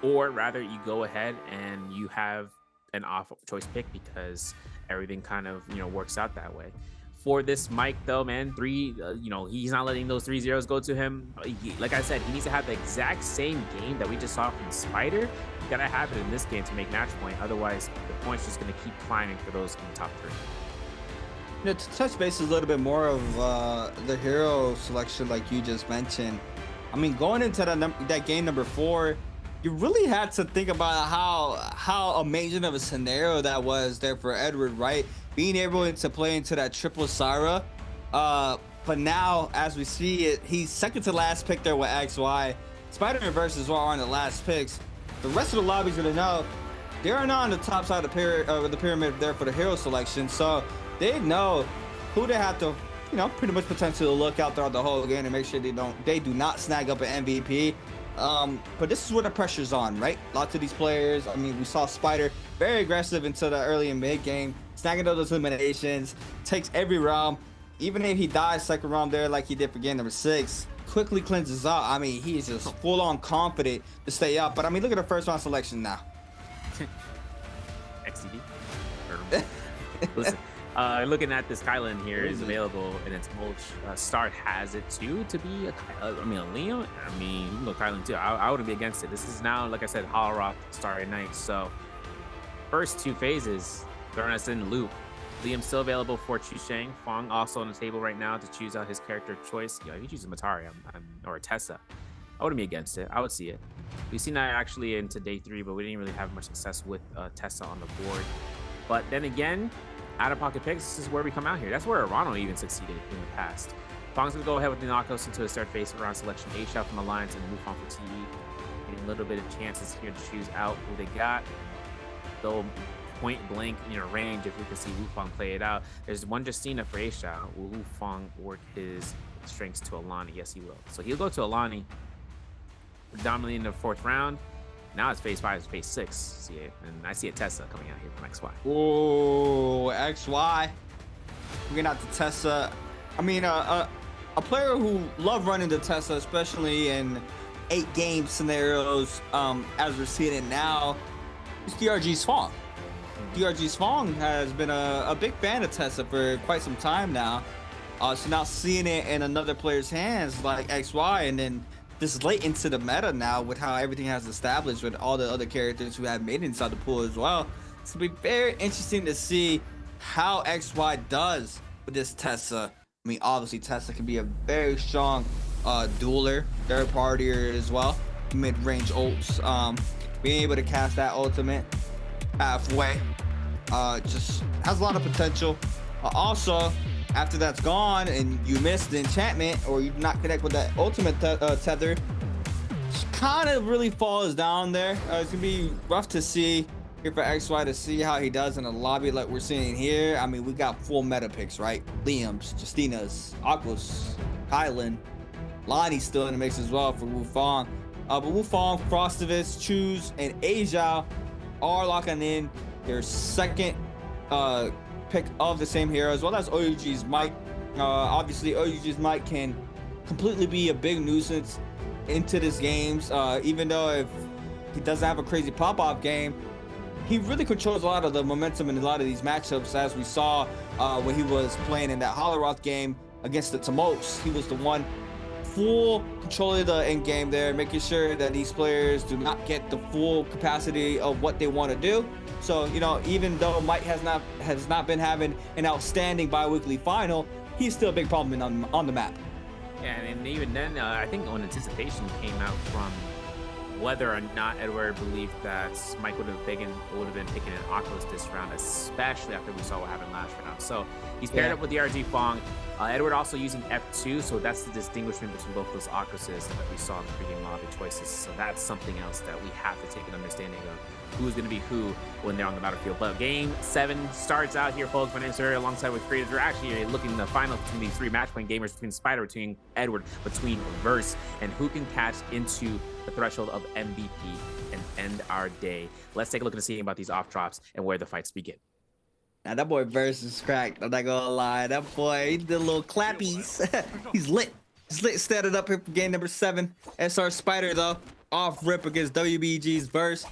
or rather you go ahead and you have an off choice pick because everything kind of, you know, works out that way. For this Mike though, man, you know, he's not letting those 3 zeros go to him. Like I said, he needs to have the exact same game that we just saw from Spider. You gotta have it in this game to make match point. Otherwise, the points just gonna keep climbing for those in the top 3.
You know, to touch base a little bit more of the hero selection, like you just mentioned. I mean, going into that game number 4, you really had to think about how amazing of a scenario that was there for Edward, right? Being able to play into that triple Syra. But now, as we see it, he's second to last pick there with XY. Spider and Verse as well are on the last picks. The rest of the lobby's gonna know they are not on the top side of the pyramid there for the hero selection, so they know who they have to, you know, pretty much potentially look out throughout the whole game and make sure they do not snag up an MVP. But this is where the pressure's on, right? Lots of these players. I mean, we saw Spider very aggressive into the early and mid game, snagging those eliminations, takes every round. Even if he dies second round there like he did for game number 6, quickly cleanses out. I mean, he's just full on confident to stay up. But I mean, look at the first round selection now.
XCD. Listen, looking at this Kylan here is available in its mulch. Start has it too to be a Liam. I mean, you can go Kylan too. I wouldn't be against it. This is now, like I said, Hollow Rock Starry Night. So first 2 phases throwing us in the loop. Liam still available for Chusheng. Fong also on the table right now to choose out his character of choice. If he chooses Matari or a Tessa, I wouldn't be against it. I would see it. We've seen that actually into day 3, but we didn't really have much success with Tessa on the board. But then again, out-of-pocket picks, this is where we come out here. That's where Arano even succeeded in the past. Fong's going to go ahead with the knockouts into his third phase round selection. A-Shot from Alliance and move on for TE. Getting a little bit of chances here to choose out who they got. Though point blank, range, if we can see Wufang play it out. There's one Justina for A-Shot. Will Wufang work his strengths to Alani? Yes, he will. So he'll go to Alani, predominantly in the 4th round. Now it's phase 5, it's phase 6. See it, and I see a Tessa coming out here from XY.
Oh, XY. We're getting out to Tessa. I mean, a player who love running the Tessa, especially in 8-game scenarios, as we're seeing it now, is DRG's Fong. DRG's Fong has been a big fan of Tessa for quite some time now. So now seeing it in another player's hands like XY, and then this late into the meta now with how everything has established with all the other characters who have made it inside the pool as well. It's gonna be very interesting to see how XY does with this Tessa. I mean, obviously Tessa can be a very strong dueler, third partier as well. Mid-range ults, being able to cast that ultimate halfway, just has a lot of potential. Also, after that's gone and you miss the enchantment or you do not connect with that ultimate tether, kind of really falls down there. It's gonna be rough to see here for XY to see how he does in a lobby like we're seeing here. I mean, we got full meta picks, right? Liam's, Justina's, Aqua's, Kylan, Lonnie's still in the mix as well for Wufang. But Wufang, Frostivus, Choose, and Asia are locking in their second pick of the same hero, as well as OUG's Mike. Obviously, OUG's Mike can completely be a big nuisance into this games, even though if he doesn't have a crazy pop-off game, he really controls a lot of the momentum in a lot of these matchups, as we saw when he was playing in that Holleroth game against the Tomokes. He was the one full control of the end game there, making sure that these players do not get the full capacity of what they want to do. So, even though Mike has not been having an outstanding bi-weekly final, he's still a big problem on the map.
Yeah, and even then, I think when anticipation came out from whether or not Edward believed that Mike would have been picking an Oculus this round, especially after we saw what happened last round. So he's paired up with the RG Fong. Edward also using F2, so that's the distinguishment between both those Oculuses that we saw in the pregame lobby choices. So that's something else that we have to take an understanding of who's going to be who when they're on the battlefield. But game 7 starts out here, folks. My name is Harry, alongside with Creators. We're actually looking at the final between these 3 match point gamers, between Spider, between Edward, between Verse, and who can catch into the threshold of MVP and end our day. Let's take a look and see about these off drops and where the fights begin.
Now that boy Verse is cracked. I'm not gonna lie. That boy, he did a little clappies. He's lit. He's lit. Started up here for game number 7. SR Spider though, off rip against WBG's Verse.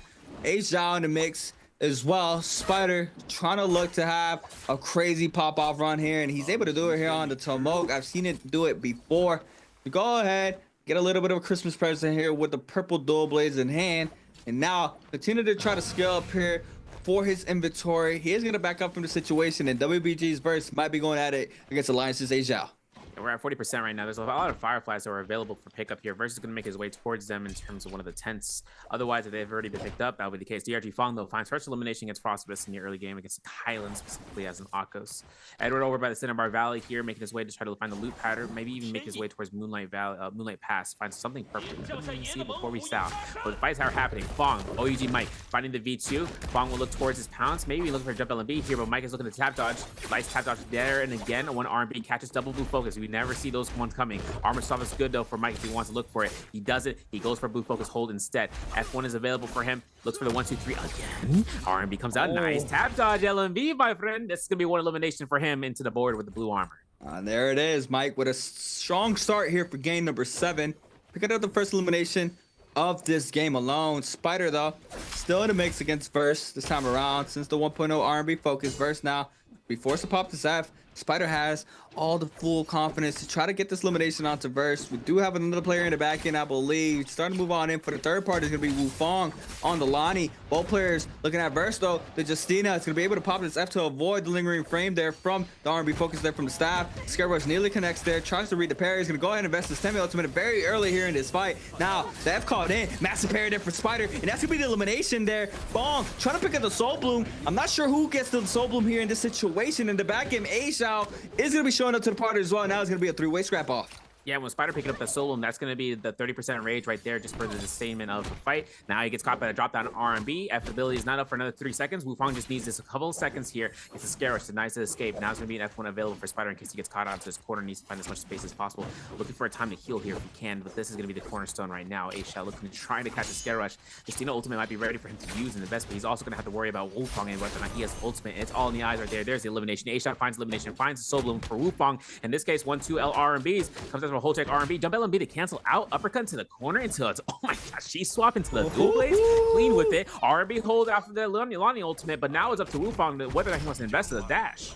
H-Zhao in the mix as well. Spider trying to look to have a crazy pop-off run here, and he's able to do it here on the Tomoke. I've seen it do it before. So go ahead, get a little bit of a Christmas present here with the purple dual blades in hand, and now continue to try to scale up here for his inventory. He is going to back up from the situation, and WBG's Verse might be going at it against Alliance's H-Zhao.
And we're at 40% right now. There's a lot of Fireflies that are available for pickup here. Versus going to make his way towards them in terms of one of the tents. Otherwise, if they've already been picked up, that would be the case. DRG Fong, though, finds first elimination against Frostbus in the early game against Kylan, specifically as an Akos. Edward over by the Cinnabar Valley here, making his way to try to find the loot pattern, maybe even make his way towards Moonlight Valley, Moonlight Pass, find something perfect. But we see before we stop. But the fights are happening. Fong, OUG Mike, finding the V2. Fong will look towards his pounce, maybe looking for a jump LMB here, but Mike is looking to tap dodge. Nice tap dodge there, and again, one R&B catches double blue focus. We never see those ones coming. Armor stuff is good though for Mike if he wants to look for it. He does it. He goes for blue focus hold instead. F1 is available for him. Looks for the 1, 2, 3 again. R&B comes out. Nice tap dodge LMB, my friend. This is gonna be one elimination for him into the board with the blue armor.
There it is, Mike, with a strong start here for game number 7. Picking up the first elimination of this game alone. Spider, though, still in the mix against Verse this time around. Since the 1.0 R&B focus, Verse now be forced to pop this F. Spider has all the full confidence to try to get this elimination onto Verse. We do have another player in the back end, I believe. Starting to move on in for the third party is going to be Wu Fong on the Lonnie. Both players looking at Verse, though. The Justina is going to be able to pop this F to avoid the lingering frame there from the R&B focus there from the staff. Scare Rush nearly connects there, tries to read the parry. He's going to go ahead and invest his Semi ultimate very early here in this fight. Now, the F called in. Massive parry there for Spider, and that's going to be the elimination there. Fong trying to pick up the Soul Bloom. I'm not sure who gets the Soul Bloom here in this situation. In the back game, Aishao is going to be showing up to the party as well. Now it's going to be a 3-way scrap off.
Yeah, when Spider picking up the solo, that's going to be the 30% rage right there just for the sustainment of the fight. Now he gets caught by a drop down R&B. F ability is not up for another 3 seconds. Wu Fong just needs this a couple of seconds here. It's a scare rush to nice escape. Now it's going to be an F1 available for Spider in case he gets caught onto his corner. Needs to find as much space as possible. Looking for a time to heal here if he can, but this is going to be the cornerstone right now. A-Shell looking to try to catch a scare rush. Justina ultimate might be ready for him to use in the best, but he's also going to have to worry about Wu Fong and whether or not he has ultimate. It's all in the eyes right there. There's the elimination. A-Shell finds elimination, finds the Soul Bloom for Wu Fong. In this case, 1-2 L R&Bs. Comes out from a whole check R&B. Jump LMB to cancel out, uppercut into the corner until it's, oh my gosh, she's swapping to the dual blades, clean with it. R&B hold after the Lonnie ultimate, but now it's up to Wu Fong whether he wants to invest in the dash.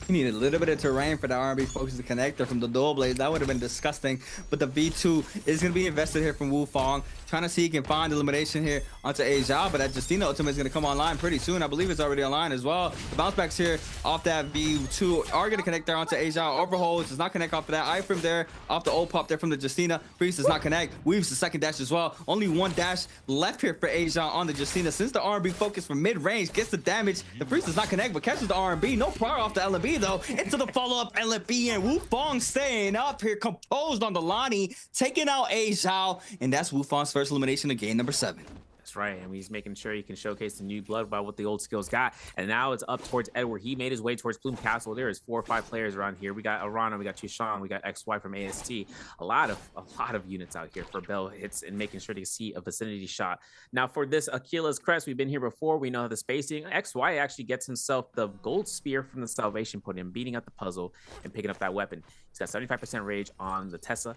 He needed a little bit of terrain for the R&B focus to connect there from the dual blade. That would have been disgusting. But the V2 is going to be invested here from Wu Fong. Trying to see if he can find elimination here onto A Zhao. But that Justina ultimate is going to come online pretty soon. I believe it's already online as well. The bounce backs here off that V2 are going to connect there onto A Zhao. Overholds does not connect off of that. Iframe there off the old pop there from the Justina. Priest does not connect. Weaves the second dash as well. Only one dash left here for A Zhao on the Justina. Since the R&B focus from mid-range gets the damage, the Priest does not connect but catches the R&B. No prior off the LMB though. Into the follow-up LMB, and Wu Fong staying up here, composed on the Lonnie, taking out A Zhao, and that's Wu Fong's first elimination of game number 7.
That's right, and he's making sure he can showcase the new blood by what the old skills got. And now it's up towards Edward. He made his way towards Plume Castle. There is 4 or 5 players around here. We got Arana, we got Chishang, we got XY from AST. A lot of units out here for Bell hits and making sure to see a vicinity shot. Now for this Aquila's Crest, we've been here before. We know the spacing. XY actually gets himself the gold spear from the Salvation Point and beating up the puzzle and picking up that weapon. He's got 75% rage on the Tessa.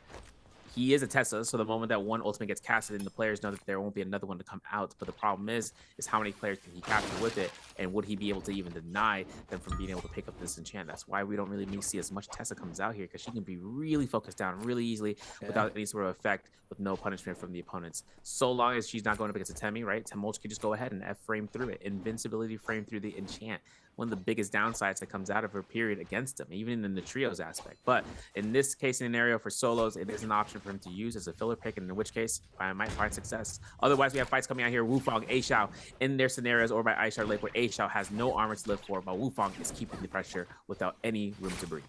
He is a Tessa, so the moment that one ultimate gets casted in, the players know that there won't be another one to come out. But the problem is how many players can he capture with it, and would he be able to even deny them from being able to pick up this enchant? That's why we don't really see as much Tessa comes out here, because she can be really focused down really easily without any sort of effect, with no punishment from the opponents. So long as she's not going up against a Temi, right? Temulch can just go ahead and F-frame through it. Invincibility frame through the enchant. One of the biggest downsides that comes out of her period against him, even in the trios aspect. But in this case scenario for solos, it is an option for him to use as a filler pick, and in which case I might find success. Otherwise, we have fights coming out here. Wu Fong, A Shao in their scenarios or by Aishar Lake, where A Shao has no armor to live for, but Wu Fong is keeping the pressure without any room to breathe.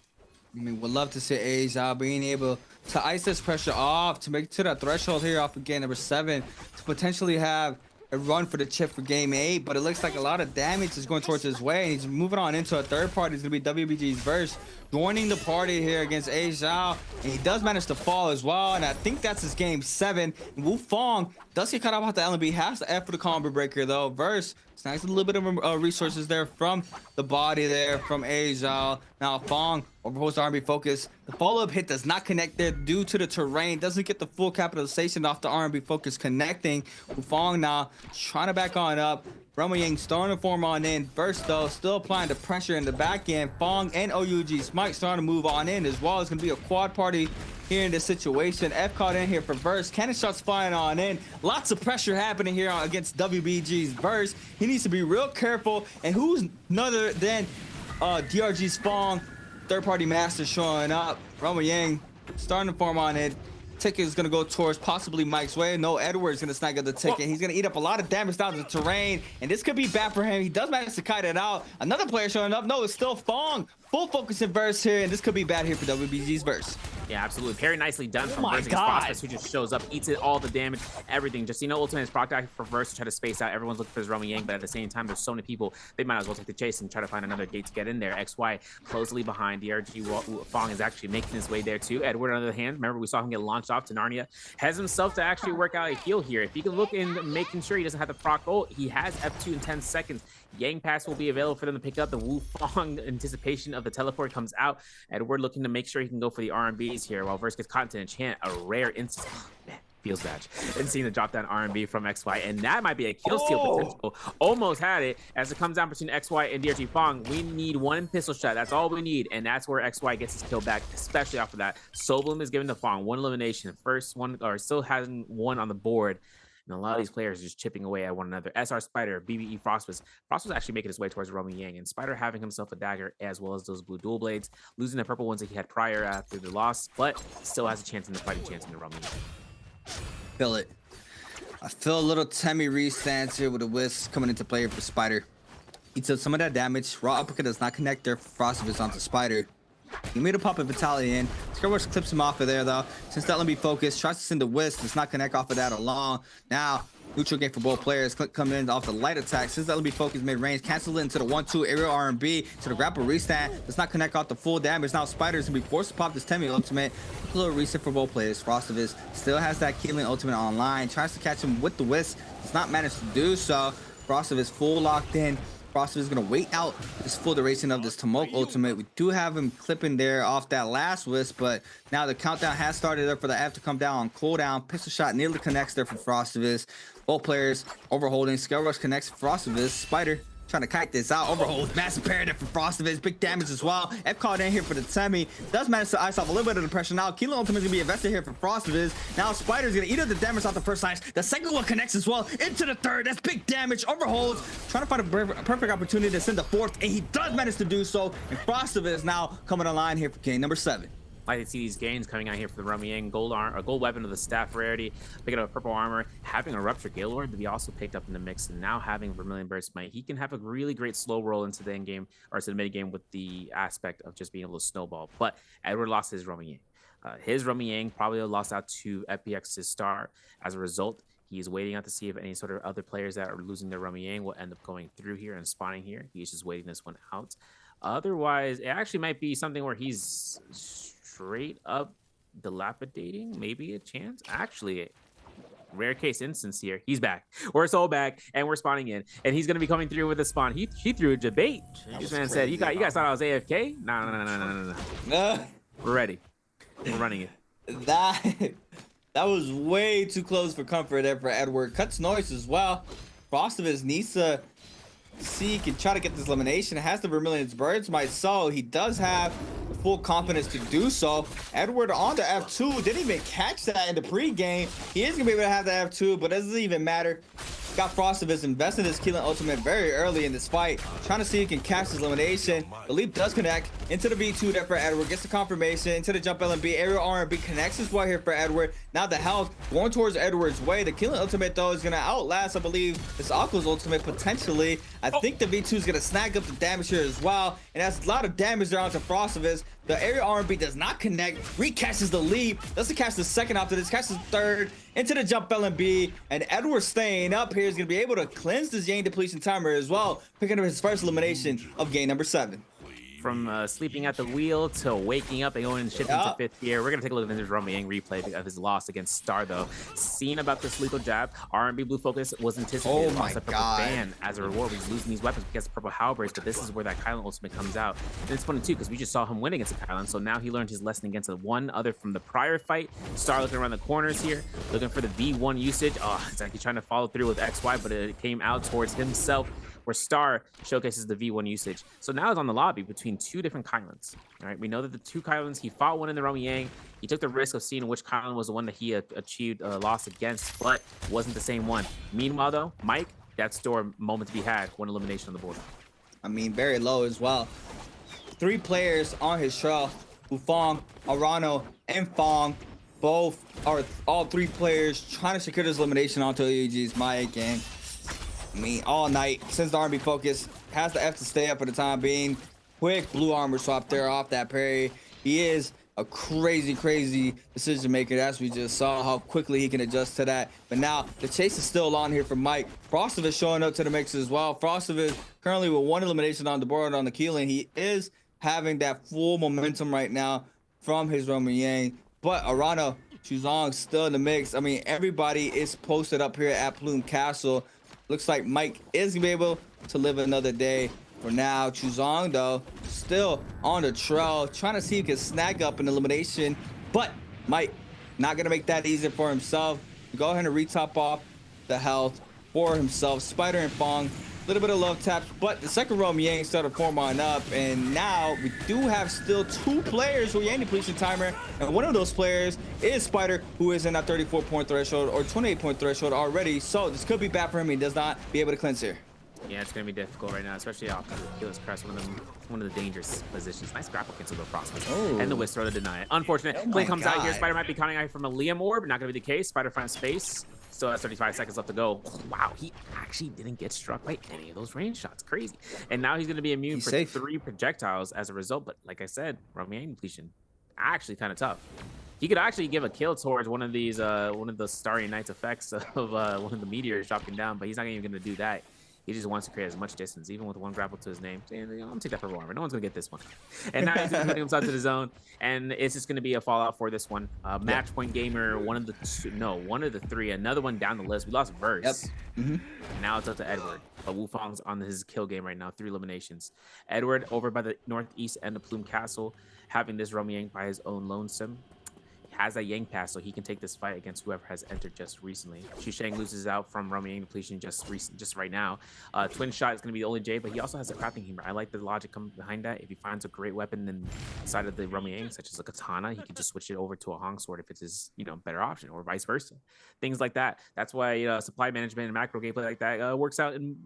I mean, would love to see A Zhao being able to ice this pressure off to make it to that threshold here off of game number 7 to potentially have a run for the chip for game 8, but it looks like a lot of damage is going towards his way, and he's moving on into a third party. It's going to be WBG's Verse joining the party here against A Zhao, and he does manage to fall as well, and I think that's his game 7. And Wu Fong does get caught off the LMB, has to F for the combo breaker though. Verse snags a little bit of resources there from the body there from A Zhao. Now Fong overholds the R&B focus. The follow-up hit does not connect there due to the terrain. Doesn't get the full capitalization off the R&B focus connecting. Wu Fong now trying to back on up. Ramo Yang starting to form on in. Verse though still applying the pressure in the back end. Fong and OUG Smite starting to move on in as well. It's going to be a quad party here in this situation. F caught in here for Verse. Cannon shots flying on in. Lots of pressure happening here against WBG's Verse. He needs to be real careful. And who's none other than DRG's Fong third-party master showing up. Roman Yang starting to form on it. Ticket is going to go towards possibly Mike's way. No, Edward's going to snag up the ticket. He's going to eat up a lot of damage down the terrain, and this could be bad for him. He does manage to kite it out. Another player showing up. No, it's still Fong. Full focus in verse here, and this could be bad here for WBG's verse.
Yeah, absolutely. Very nicely done from Verse against
God.
Frostbus, who just shows up, eats it, all the damage, everything. Just, ultimate is proc out for Verse to try to space out. Everyone's looking for his Roman Yang, but at the same time, there's so many people, they might as well take the chase and try to find another gate to get in there. XY closely behind. DRG Fong is actually making his way there too. Edward, on the other hand, remember we saw him get launched off to Narnia, has himself to actually work out a heal here. If he can look in making sure he doesn't have the proc ult, he has F2 in 10 seconds. Yang Pass will be available for them to pick up. The Wu Fong anticipation of the teleport comes out. Edward looking to make sure he can go for the RMBs here while Verse gets caught into enchant. A rare instance. Oh, man, feels bad. And seeing the drop down RMB from XY. And that might be a kill steal potential. Almost had it as it comes down between XY and DRG Fong. We need one pistol shot. That's all we need. And that's where XY gets his kill back, especially off of that. Sobloom is given to Fong. One elimination. First one, or still hasn't one on the board. And a lot of these players just chipping away at one another. SR Spider, BBE Frostbus. Frostbus actually making his way towards Roman Yang. And Spider having himself a dagger as well as those blue dual blades. Losing the purple ones that he had prior after the loss. But still has a chance in the fighting chance in the Roman Yang.
Feel it. I feel a little Temi restance here with a Wisp coming into play for Spider. He took some of that damage. Raw uppercut does not connect there for Frostbus onto Spider. He made a pop of Vitality in. Scarrush clips him off of there though. Since that be focused, tries to send the Wisp, does not connect off of that alone. Now, neutral game for both players. Click coming in off the light attack. Since that be focused mid-range, cancel it into the 1-2 aerial RMB. To the grapple restand, does not connect off the full damage. Now Spider's gonna be forced to pop this Temi ultimate. A little reset for both players. Frostivus still has that Keelan ultimate online. Tries to catch him with the Wisp. Does not manage to do so. Frostivus full locked in. Frostivus is going to wait out this full duration of this Tumult ultimate. We do have him clipping there off that last Wisp, but now the countdown has started there for the F to come down on cooldown. Pistol shot nearly connects there for Frostivus. Both players overholding. Scale Rush connects Frostivus. Spider trying to kite this out. Overhold. Massive parry there for Frostivus. Big damage as well. F called in here for the Temi. Does manage to ice off a little bit of the pressure. Now Keelan ultimate is going to be invested here for Frostivus. Now Spider's going to eat up the damage off the first ice. The second one connects as well into the third. That's big damage. Overholds. Trying to find a perfect opportunity to send the fourth. And he does manage to do so. And Frostivus now coming online here for game number 7.
Like to see these gains coming out here for the Roman Yang. Gold weapon of the staff rarity, picking up a purple armor, having a Rupture Gaylord to be also picked up in the mix, and now having Vermilion Burst Might. He can have a really great slow roll into the end game or to the mid game with the aspect of just being able to snowball. But Edward lost his Roman Yang. His Roman Yang probably lost out to FPX's Star. As a result, he's waiting out to see if any sort of other players that are losing their Roman Yang will end up going through here and spawning here. He's just waiting this one out. Otherwise, it actually might be something where he's straight up dilapidating, maybe a chance. Actually, rare case instance here. He's back. We're so back, and we're spawning in, and he's gonna be coming through with a spawn. He threw a debate. This man said, "You guys thought I was AFK? No. We're ready. We're running it."
That was way too close for comfort there for Edward. Cuts noise as well. Frostivus needs to seek and try to get this elimination. It has the Vermilion's Birds Might, so he does have the full confidence to do so. Edward on the F2 didn't even catch that in the pregame. He is gonna be able to have the F2, but it doesn't even matter. Got Frostivus invested his Keelan ultimate very early in this fight, trying to see if he can catch his elimination. The leap does connect into the V2 there for Edward, gets the confirmation into the jump LMB. Aerial R&B connects as well here for Edward. Now the health going towards Edward's way. The Keelan ultimate though is gonna outlast, I believe, this Aqua's ultimate potentially. I think the V2 is gonna snag up the damage here as well, and that's a lot of damage there onto Frostivus. The aerial R&B does not connect, recatches the leap, doesn't catch the second after this, catches the third, into the jump LMB, and Edward staying up here is gonna be able to cleanse this Yang depletion timer as well, picking up his first elimination of game number 7.
From sleeping at the wheel to waking up and going and shifting to 5th gear. We're going to take a look at this Roman Yang replay of his loss against Star, though. Seeing about this lethal jab, R&B Blue Focus was anticipated.
Oh my God.
Ban as a reward. He's losing these weapons because of purple halberds, but this is where that Kylan ultimate comes out. And it's funny, too, because we just saw him win against a Kylan, so now he learned his lesson against the one other from the prior fight. Star looking around the corners here, looking for the V1 usage. Oh, it's like he's trying to follow through with XY, but it came out towards himself, where Star showcases the V1 usage. So now it's on the lobby between two different Kylans. All right, we know that the two Kylans, he fought one in the Roman Yang. He took the risk of seeing which Kylan was the one that he achieved a loss against, but wasn't the same one. Meanwhile, though, Mike, that store moment to be had, one elimination on the board.
I mean, very low as well. 3 players on his trail. Wufong, Arano, and Fong. All 3 players trying to secure this elimination onto AEG's Mike. And I mean, all night since the R&B focus has the F to stay up for the time being. Quick blue armor swap there off that parry. He is a crazy decision maker, as we just saw how quickly he can adjust to that. But now the chase is still on here for Mike. Frostive is showing up to the mix as well. Frostive is currently with 1 elimination on the board on the Keelan. He is having that full momentum right now from his Roman Yang. But Arano, Chuzong still in the mix. I mean, everybody is posted up here at Plume Castle. Looks like Mike is gonna be able to live another day. For now, Chuzong, though, still on the trail, trying to see if he can snag up an elimination, but Mike not gonna make that easy for himself. Go ahead and retop off the health for himself. Spider and Fong, a little bit of love taps, but the second row Yang started 4-man up, and now we do have still 2 players who are Yang depletion timer, and one of those players is Spider, who is in that 34-point threshold or 28-point threshold already, so this could be bad for him. He does not be able to cleanse here.
Yeah, it's gonna be difficult right now, especially off the Keelan's Crest, one of the dangerous positions. Nice grapple cancel though, Frostmas. And the Whisk throw to deny it. Unfortunate. Blink comes out here. Spider might be counting out from a Liam orb, not gonna be the case. Spider finds space. Still has 35 seconds left to go. Wow, he actually didn't get struck by any of those range shots. Crazy. And now he's gonna be immune for safe. 3 projectiles as a result. But like I said, Roman depletion actually kind of tough. He could actually give a kill towards one of these, one of the Starry Nights effects of one of the meteors dropping down, but he's not even gonna do that. He just wants to create as much distance, even with 1 grapple to his name. Saying, I'm gonna take that purple armor. No one's gonna get this one. And now he's putting himself to the zone, and it's just gonna be a fallout for this one. Match point gamer, one of the 3. Another one down the list. We lost Verse. Yep. Now it's up to Edward. But Wufong's on his kill game right now. 3 eliminations. Edward over by the northeast end of Plume Castle, having this Romy Yang by his own lonesome. Has that Yang pass, so he can take this fight against whoever has entered just recently. Shusheng loses out from Romy Yang depletion just right now. Twin shot is going to be the only J, but he also has a crafting hammer. I like the logic coming behind that. If he finds a great weapon inside of the Romy Yang, such as a katana, he can just switch it over to a Hong sword if it's his better option, or vice versa. Things like that. That's why supply management and macro gameplay like that works out in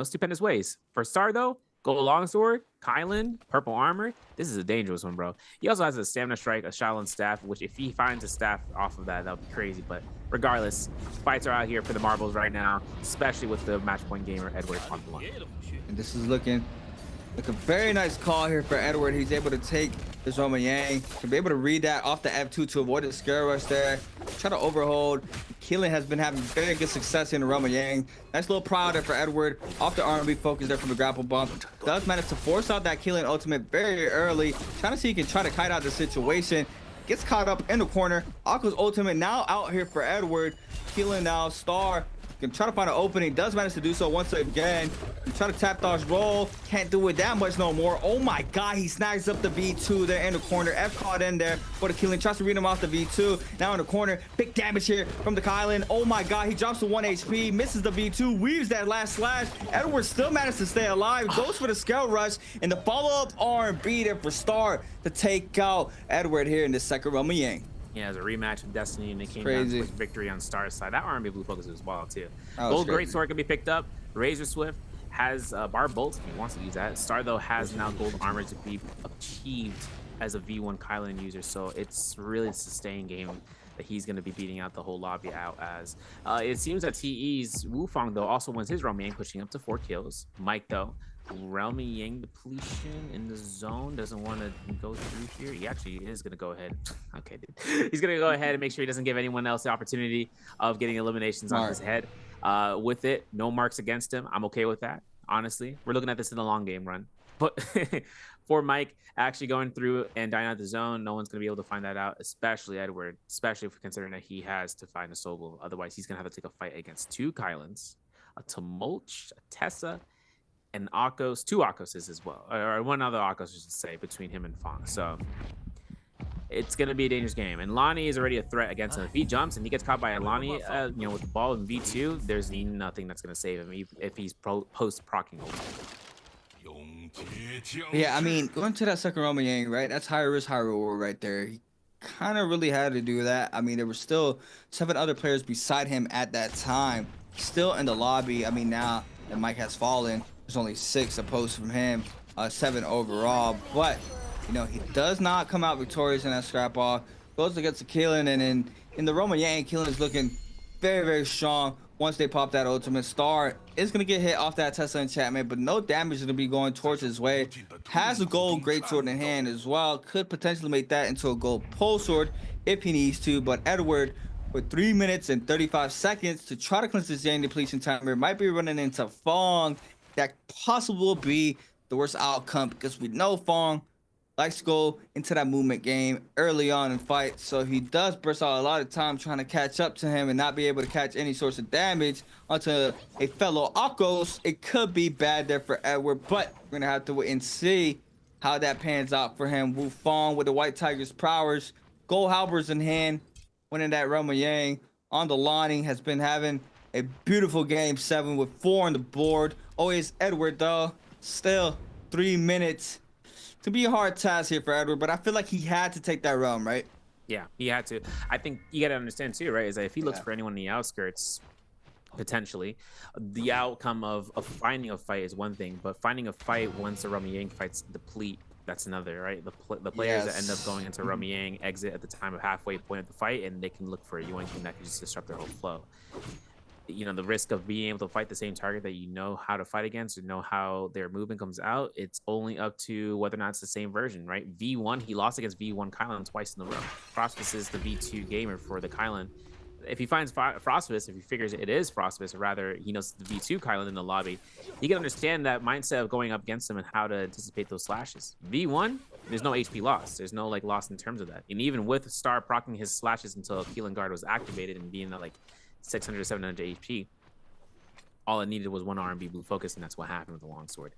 stupendous ways. For Star though, gold longsword, Kylan, purple armor. This is a dangerous one, bro. He also has a stamina strike, a Shaolin staff, which if he finds a staff off of that, that would be crazy. But regardless, fights are out here for the marbles right now, especially with the match point gamer Edward on the line.
And this is looking like a very nice call here for Edward. He's able to take this Roman Yang, to be able to read that off the F2 to avoid the scare rush there. Try to overhold. Keelan has been having very good success in the Roman Yang. Nice little prod there for Edward. Off the R&B focus there from the grapple bump. Does manage to force out that Keelan ultimate very early. Trying to see if he can try to kite out the situation. Gets caught up in the corner. Akko's ultimate now out here for Edward. Keelan now, Star can try to find an opening. Does manage to do so once again. Try to tap dodge roll. Can't do it that much no more. Oh my god, he snags up the V2 there in the corner. F caught in there for the Keelan. Tries to read him off the V2. Now in the corner. Big damage here from the Kylan. Oh my god, he drops to 1 HP. Misses the V2. Weaves that last slash. Edward still managed to stay alive. Goes for the scale rush. And the follow-up R&B there for Star to take out Edward here in the second Roman Yang.
Yeah, it was a rematch of Destiny, and it came down to quick victory on Star's side. That R&B blue focus was wild too. Gold Greatsword can be picked up. Razor Swift has Bar Bolt if he wants to use that. Star though has now gold armor to be achieved as a V1 Kylan user, so it's really a sustained game that he's going to be beating out the whole lobby out as. It seems that TE's Wufong though also wins his Romy Yang, pushing up to 4 kills. Mike though, Romy Yang depletion in the zone, doesn't want to go through here. He actually is going to go ahead. Okay, dude. He's going to go ahead and make sure he doesn't give anyone else the opportunity of getting eliminations on his head. With it, no marks against him. I'm okay with that, honestly. We're looking at this in the long game run. But for Mike actually going through and dying out the zone, no one's going to be able to find that out, especially Edward, especially if we're considering that he has to find a solo. Otherwise, he's going to have to take a fight against 2 Kylans, a Tumulch, a Tessa, and Akos, 2 Akoses as well, or 1 other Akos, I should say, between him and Fong. So it's going to be a dangerous game. And Lonnie is already a threat against him. If he jumps and he gets caught by Lonnie, with the ball in V2, there's nothing that's going to save him if he's post-procking ultimate.
Yeah, I mean, going to that second Roman Yang, right? That's high risk, high reward right there. He kind of really had to do that. I mean, there were still 7 other players beside him at that time, still in the lobby. I mean, now that Mike has fallen, there's only 6 opposed from him. 7 overall. But, you know, he does not come out victorious in that scrap off. Goes against Keelan, and in the Roman Yang, Keelan is looking very, very strong. Once they pop that ultimate, Star is going to get hit off that Tesla enchantment, but no damage is going to be going towards his way. Has a gold greatsword in hand as well. Could potentially make that into a gold pole sword if he needs to, but Edward, with 3 minutes and 35 seconds to try to cleanse this Yang depletion timer, might be running into Fong. That possibly will be the worst outcome, because we know Fong likes to go into that movement game early on in fight, so he does burst out a lot of time trying to catch up to him and not be able to catch any source of damage onto a fellow Akos. It could be bad there for Edward, but we're gonna have to wait and see how that pans out for him. Wu Fong with the White Tiger's prowess, gold halberds in hand, winning that Roma Yang on the lining, has been having a beautiful game 7 with 4 on the board. Always Edward though, still 3 minutes. To be a hard task here for Edward, but I feel like he had to take that realm, right?
Yeah, he had to. I think you got to understand too, right? Is that if he looks for anyone in the outskirts, potentially, the outcome of finding a fight is one thing, but finding a fight once the Roma Yang fights deplete, that's another, right? The players that end up going into Roma Yang exit at the time of halfway point of the fight, and they can look for a Yoink thing that can just disrupt their whole flow. You know, the risk of being able to fight the same target that you know how to fight against or know how their movement comes out, it's only up to whether or not it's the same version, right? V1, he lost against V1 Kylan twice in a row. Frostbus is the V2 gamer for the Kylan. If he finds Frostbus, if he figures it is Frostbus, or rather he knows the V2 Kylan in the lobby, he can understand that mindset of going up against him and how to anticipate those slashes. V1, there's no HP loss. There's no like loss in terms of that. And even with Star proccing his slashes until Keelan Guard was activated and being like 600, 700 HP, all it needed was one R&B blue focus, and that's what happened with the longsword.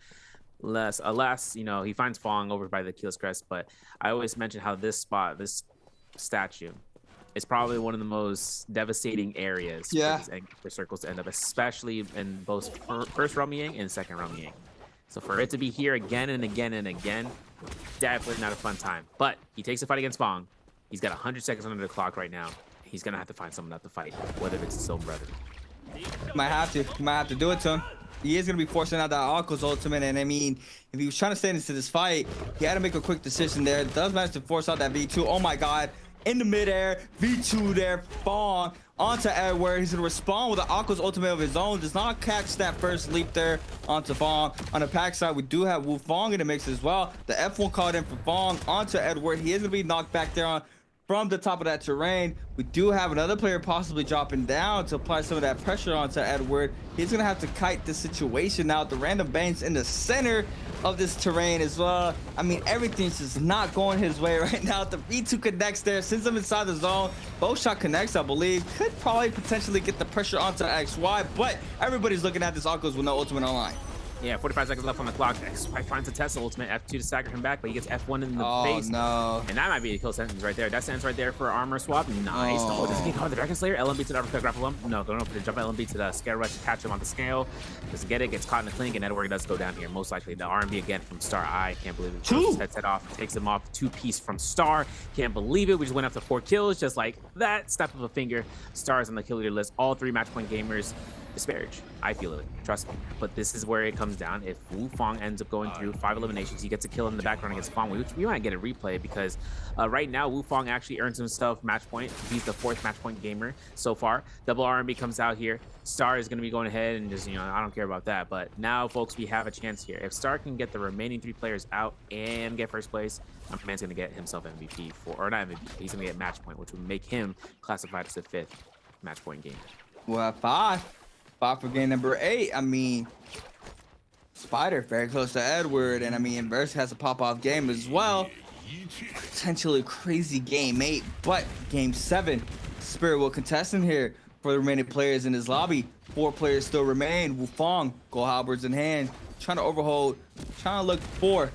Alas, you know, he finds Fong over by the Keel's Crest, but I always mention how this spot, this statue, is probably one of the most devastating areas for circles to end up, especially in both first Roma Yang and second Roma Yang. So for it to be here again and again and again, definitely not a fun time. But he takes a fight against Fong. He's got 100 seconds under the clock right now. He's gonna have to find someone not to fight, whether it's his own brother.
Might have to do it to him. He is gonna be forcing out that Akko's ultimate, and I mean, if he was trying to stay into this fight, he had to make a quick decision there. Does manage to force out that V2. Oh my god, in the midair, V2 there, Fong onto Edward. He's gonna respond with the Akko's ultimate of his own. Does not catch that first leap there onto Fong. On the pack side, we do have Wu Fong in the mix as well. The F1 called in for Fong onto Edward. He is gonna be knocked back there on from the top of that terrain. We do have another player possibly dropping down to apply some of that pressure onto Edward. He's gonna have to kite this situation out. The random bangs in the center of this terrain as well. I mean, everything's just not going his way right now. The V2 connects there, sends him inside the zone. Both shot connects, I believe. Could probably potentially get the pressure onto XY, but everybody's looking at this Akko's with no ultimate online.
Yeah, 45 seconds left on the clock. XY finds a Tesla ultimate, F2 to stagger him back, but he gets F1 in the face.
No.
And that might be a kill sentence right there. That sentence right there for armor swap. Nice. Oh. Does he get caught the Dragon Slayer? LMB to the uppercut grapple him? No, going for the jump LMB to the scale rush to catch him on the scale. Doesn't get it, gets caught in the clink, and Edward does go down here. Most likely the R&B again from Star. I can't believe it. Just head off, takes him off. 2-piece from Star. Can't believe it. We just went up to 4 kills just like that. Snap of a finger. Star is on the kill leader list. All 3 match point gamers disparage. I feel it. Trust me. But this is where it comes down. If Wu Fong ends up going through 5 eliminations, he gets a kill in the background against Fong, which we might get a replay because right now Wu Fong actually earns himself match point. He's the 4th match point gamer so far. Double R&B comes out here. Star is going to be going ahead and just, you know, I don't care about that. But now, folks, we have a chance here. If Star can get the remaining 3 players out and get first place, my man's going to get himself MVP or not MVP. He's going to get match point, which would make him classified as the 5th match point gamer.
Well, 5 for game number 8. I mean, Spider very close to Edward, and I mean, Inverse has a pop-off game as well. Potentially crazy game 8, but game 7, Spirit will contest in here for the remaining players in his lobby. 4 players still remain. Wu Fong, gold halberds in hand, trying to overhold, trying to look for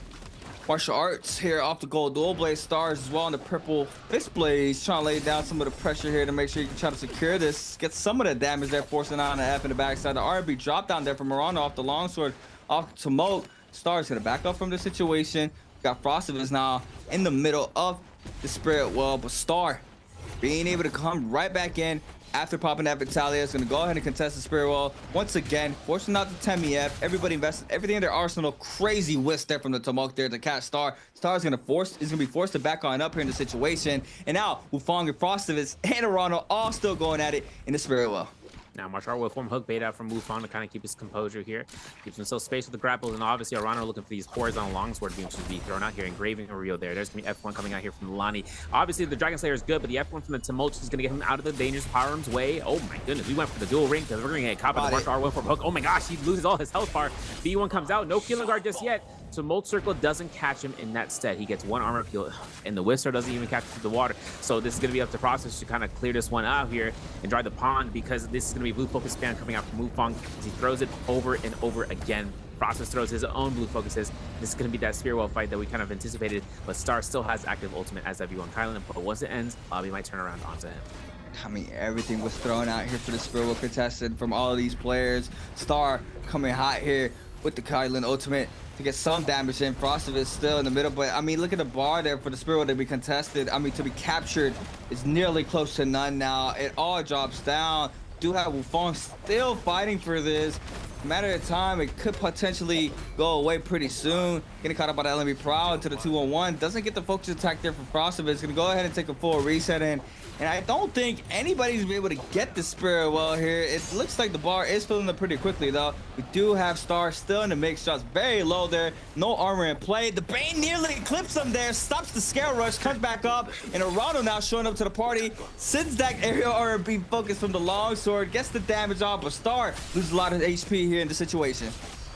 martial arts here off the gold dual blade. Stars as well on the purple fist blades, trying to lay down some of the pressure here to make sure you can try to secure this, get some of the damage there, forcing out on the F in the backside. The RB drop down there from Miranda off the longsword, off to Moat. Stars gonna back up from the situation. Got Frostivus now in the middle of the Spirit well, but Star being able to come right back in, after popping that Vitalia, is going to go ahead and contest the Spirit Wall once again, forcing out the 10EF. Everybody invested everything in their arsenal. Crazy whisk there from the Tumulk there to catch Star. Star is going to be forced to back on up here in the situation. And now Wufong and Frostivus and Arano all still going at it in the Spirit Wall.
Now, martial art will form hook bait out from Wufong to kind of keep his composure here. Keeps himself space with the grapple, and obviously Arano looking for these horizontal longsword beams to be thrown out here. Engraving a Rio there. There's going to be F1 coming out here from Lani. Obviously, the Dragon Slayer is good, but the F1 from the Tumult is going to get him out of the dangerous power arm's way. Oh my goodness, we went for the dual ring because we're going to get caught by the martial art will form hook. Oh my gosh, he loses all his health bar. B1 comes out, no killing guard just yet. Tumult Circle doesn't catch him in that stead. He gets one armor peel, and the Whistler doesn't even catch him through the water. So this is going to be up to Frostivus to kind of clear this one out here and dry the pond, because this is going to be blue focus spam coming out from Wufong. He throws it over and over again. Frostivus throws his own blue focuses. This is going to be that Spear Wall fight that we kind of anticipated, but Star still has active ultimate as everyone Kylan, but once it ends, Bobby might turn around onto him.
I mean, everything was thrown out here for the Spirit Wall contested from all of these players. Star coming hot here with the Kylan ultimate to get some damage in. Frostivus still in the middle, but I mean, look at the bar there for the Spirit Wall to be contested. I mean, to be captured is nearly close to none now. It all drops down. Do have Wufong still fighting for this. Matter of time, it could potentially go away pretty soon. Getting caught up by the Nbpl into the 2-on-1. Doesn't get the focus attack there from Frostivus. Gonna go ahead and take a full reset in. And I don't think anybody's been able to get the Spirit Well here. It looks like the bar is filling up pretty quickly though. We do have Star still in the mix. Shots very low there. No armor in play. The Bane nearly clips him there. Stops the scale rush. Comes back up. And Arano now showing up to the party. Sends that aerial R&B focus from the longsword. Gets the damage off. But Star loses a lot of HP here in the situation.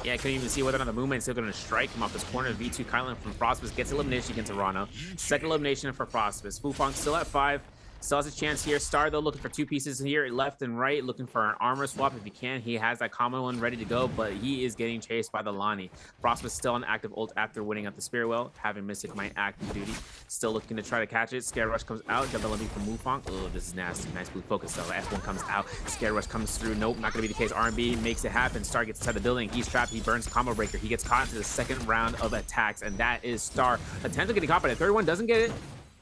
Yeah, I couldn't even see whether or not the movement is still going to strike him off this corner. V2 Kylan from Frostivus gets elimination against Arano. Second elimination for Frostivus. Wufong still at 5. Still has a chance here. Star, though, looking for 2 pieces here, left and right, looking for an armor swap if he can. He has that common one ready to go, but he is getting chased by the Lani. Frostivus still on active ult after winning at the Spirit Well, having Mystic Might active duty. Still looking to try to catch it. Scare Rush comes out. Double LB from Wufong. Oh, this is nasty. Nice blue focus, though. F1 comes out. Scare Rush comes through. Nope, not going to be the case. R&B makes it happen. Star gets inside the building. He's trapped. He burns Combo Breaker. He gets caught into the second round of attacks, and that is Star. Potentially getting caught by the third one. Doesn't get it.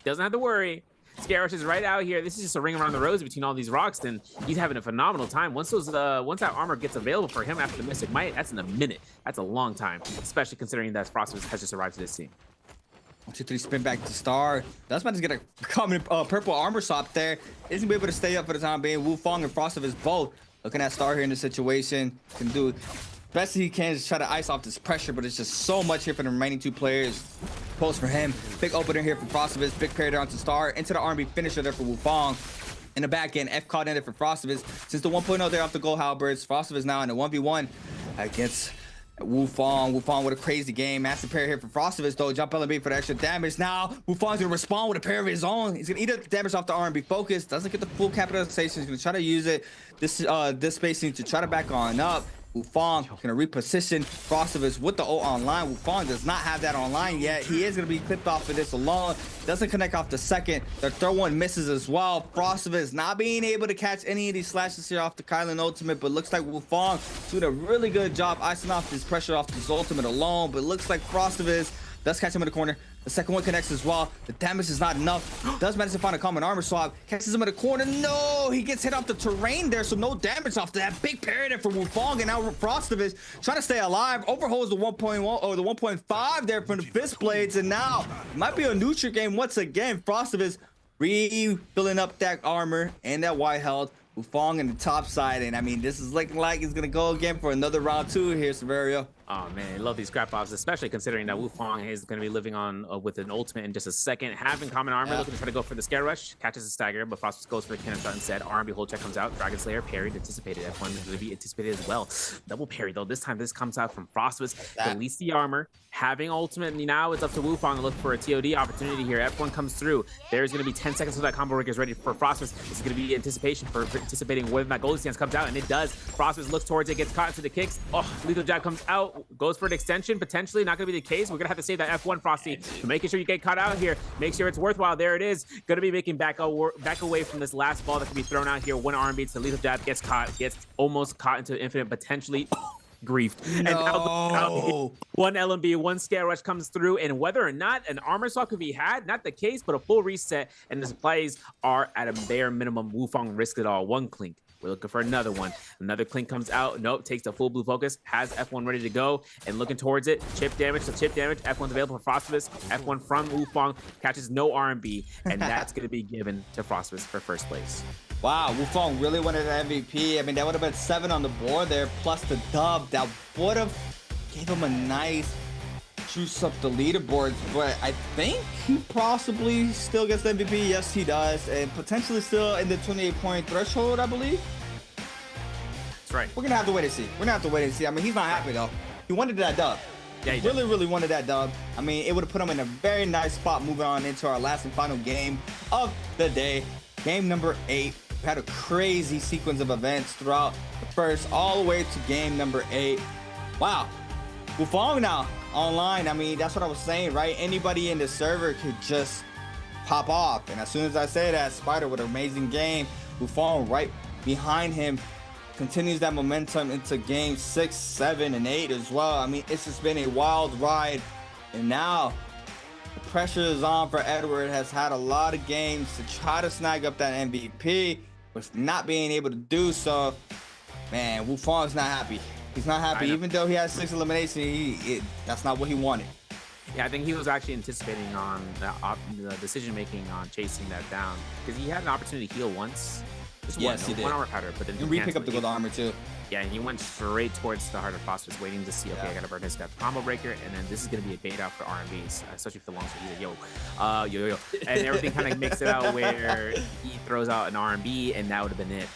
Doesn't have to worry. Scare Rush is right out here. This is just a ring around the rosy between all these rocks, and he's having a phenomenal time. Once that armor gets available for him after the Mystic Might, that's in a minute. That's a long time, especially considering that Frostivus has just arrived to this team.
1, 2, 3, spin back to Star. That's about to get a common purple armor swap there. Isn't be able to stay up for the time being. Wufong and Frostivus both looking at Star here in the situation. Can do best he can is try to ice off this pressure, but it's just so much here for the remaining 2 players. Post for him. Big opener here for Frostivus. Big parry there onto Star. Into the R&B finisher there for Wufong. In the back end, F caught in there for Frostivus. Since the 1.0 there off the gold halberds, Frostivus now in a 1v1 against Wufong. Wufong with a crazy game. Massive parry here for Frostivus though. Jump LB for the extra damage. Now Wufong's gonna respond with a parry of his own. He's gonna eat up the damage off the R&B focus. Doesn't get the full capitalization. He's gonna try to use it. This spacing to try to back on up. Wufong gonna reposition Frostivus with the ult online. Wufong does not have that online yet. He is gonna be clipped off of this alone. Doesn't connect off the second. The third one misses as well. Frostivus not being able to catch any of these slashes here off the Kylan ultimate, but looks like Wufong doing a really good job icing off this pressure off this ultimate alone. But looks like Frostivus does catch him in the corner. The second one connects as well. The damage is not enough. Does manage to find a common armor swap. Catches him in the corner. No, he gets hit off the terrain there, so no damage off that big parry there for Wufong. And now Frostivus trying to stay alive. Overholds the 1.1 or the 1.5 there from the fist blades, and now it might be a neutral game once again. Frostivus refilling up that armor and that white health. Wufong in the top side, and I mean, this is looking like he's gonna go again for another round 2 here, Severio.
Oh man, I love these scrap offs, especially considering that Wufong is going to be living on with an ultimate in just a second. Having common armor, looking to try to go for the Scare Rush, catches a stagger, but Frostivus goes for the cannon shot instead. R&B hold check comes out. Dragon Slayer parried, anticipated. F1 is going to be anticipated as well. Double parry though. This time, this comes out from Frostivus. Release the armor, having ultimate. Now it's up to Wufong to look for a TOD opportunity here. F1 comes through. There's going to be 10 seconds until that combo rig is ready for Frostivus. This is going to be anticipation for anticipating when that Golden Stance comes out, and it does. Frostivus looks towards it, gets caught into the kicks. Oh, lethal jab comes out, goes for an extension. Potentially not going to be the case. We're going to have to save that F1, Frosty. So making sure you get caught out here. Make sure it's worthwhile. There it is. Going to be making back away from this last ball that can be thrown out here. One R&B to lethal jab. Gets caught. Gets almost caught into infinite. Potentially griefed.
No.
And one LMB, one scale rush comes through, and whether or not an armor swap could be had, not the case, but a full reset, and the supplies are at a bare minimum. Wufang risked it all. One clink. We're looking for another one. Another clink comes out. Nope, takes the full blue focus, has F1 ready to go, and looking towards it. Chip damage to chip damage. F1's available for Frostibus. F1 from Wufang catches no RMB, and that's going to be given to Frostibus for first place.
Wow, Wufang really wanted an MVP. I mean, that would have been 7 on the board there, plus the dub. That would have gave him a nice juice up the leaderboards, but I think he possibly still gets the MVP. Yes, he does, and potentially still in the 28-point threshold, I believe.
That's right.
We're gonna have to wait and see. We're gonna have to wait and see. I mean, he's not happy though. He wanted that dub.
Yeah,
he really wanted that dub. I mean, it would have put him in a very nice spot moving on into our last and final game of the day. Game number 8. We had a crazy sequence of events throughout the first all the way to game number 8. Wow. Wufang now online. I mean, that's what I was saying, right? Anybody in the server could just pop off. And as soon as I say that, Spider with an amazing game. Wufang right behind him continues that momentum into game 6, 7, and 8 as well. I mean, it's just been a wild ride. And now the pressure is on for Edward. Has had a lot of games to try to snag up that MVP, but not being able to do so. Man, Wufang's not happy. He's not happy, even though he has 6 eliminations. That's not what he wanted.
Yeah, I think he was actually anticipating on the decision making on chasing that down, because he had an opportunity to heal once.
Yes, he did.
One armor powder, but then
he re-pick up the gold armor too.
Yeah, and he went straight towards the heart of Frostibus, waiting to see, okay, I gotta burn his death combo breaker, and then this is gonna be a bait out for RMBs, especially for the long sword. Yo, and everything kind of makes it out where he throws out an RMB, and that would have been it.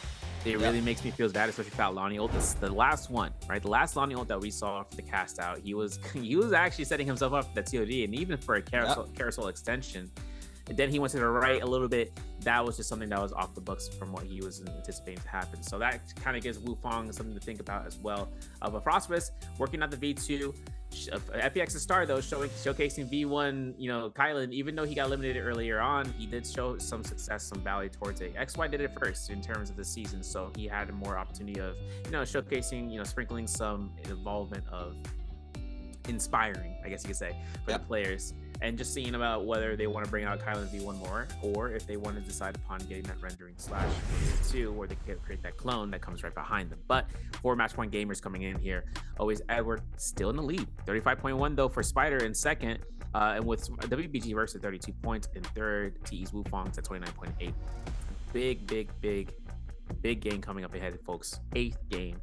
It really makes me feel bad, especially for that Lonnie ult. This is the last one, right? The last Lonnie ult that we saw for the cast out, he was actually setting himself up for the TOD, and even for a carousel extension. And then he went to the right a little bit. That was just something that was off the books from what he was anticipating to happen. So that kind of gives Wufang something to think about as well. But Frostibus working on the V2. FPX's star though, showcasing V1, Kylan, even though he got eliminated earlier on, he did show some success, some value towards it. XY did it first in terms of the season, so he had a more opportunity of, showcasing, sprinkling some involvement of inspiring, I guess you could say, for the players. And just seeing about whether they want to bring out Kylan V1 more, or if they want to decide upon getting that rendering slash 2, where they can create that clone that comes right behind them. But for Match Point Gamers coming in here, always Edward still in the lead. 35.1 though for Spider in second, and with WBG Verse at 32 points in third, TE's Wufang's at 29.8. Big game coming up ahead, folks. 8th game.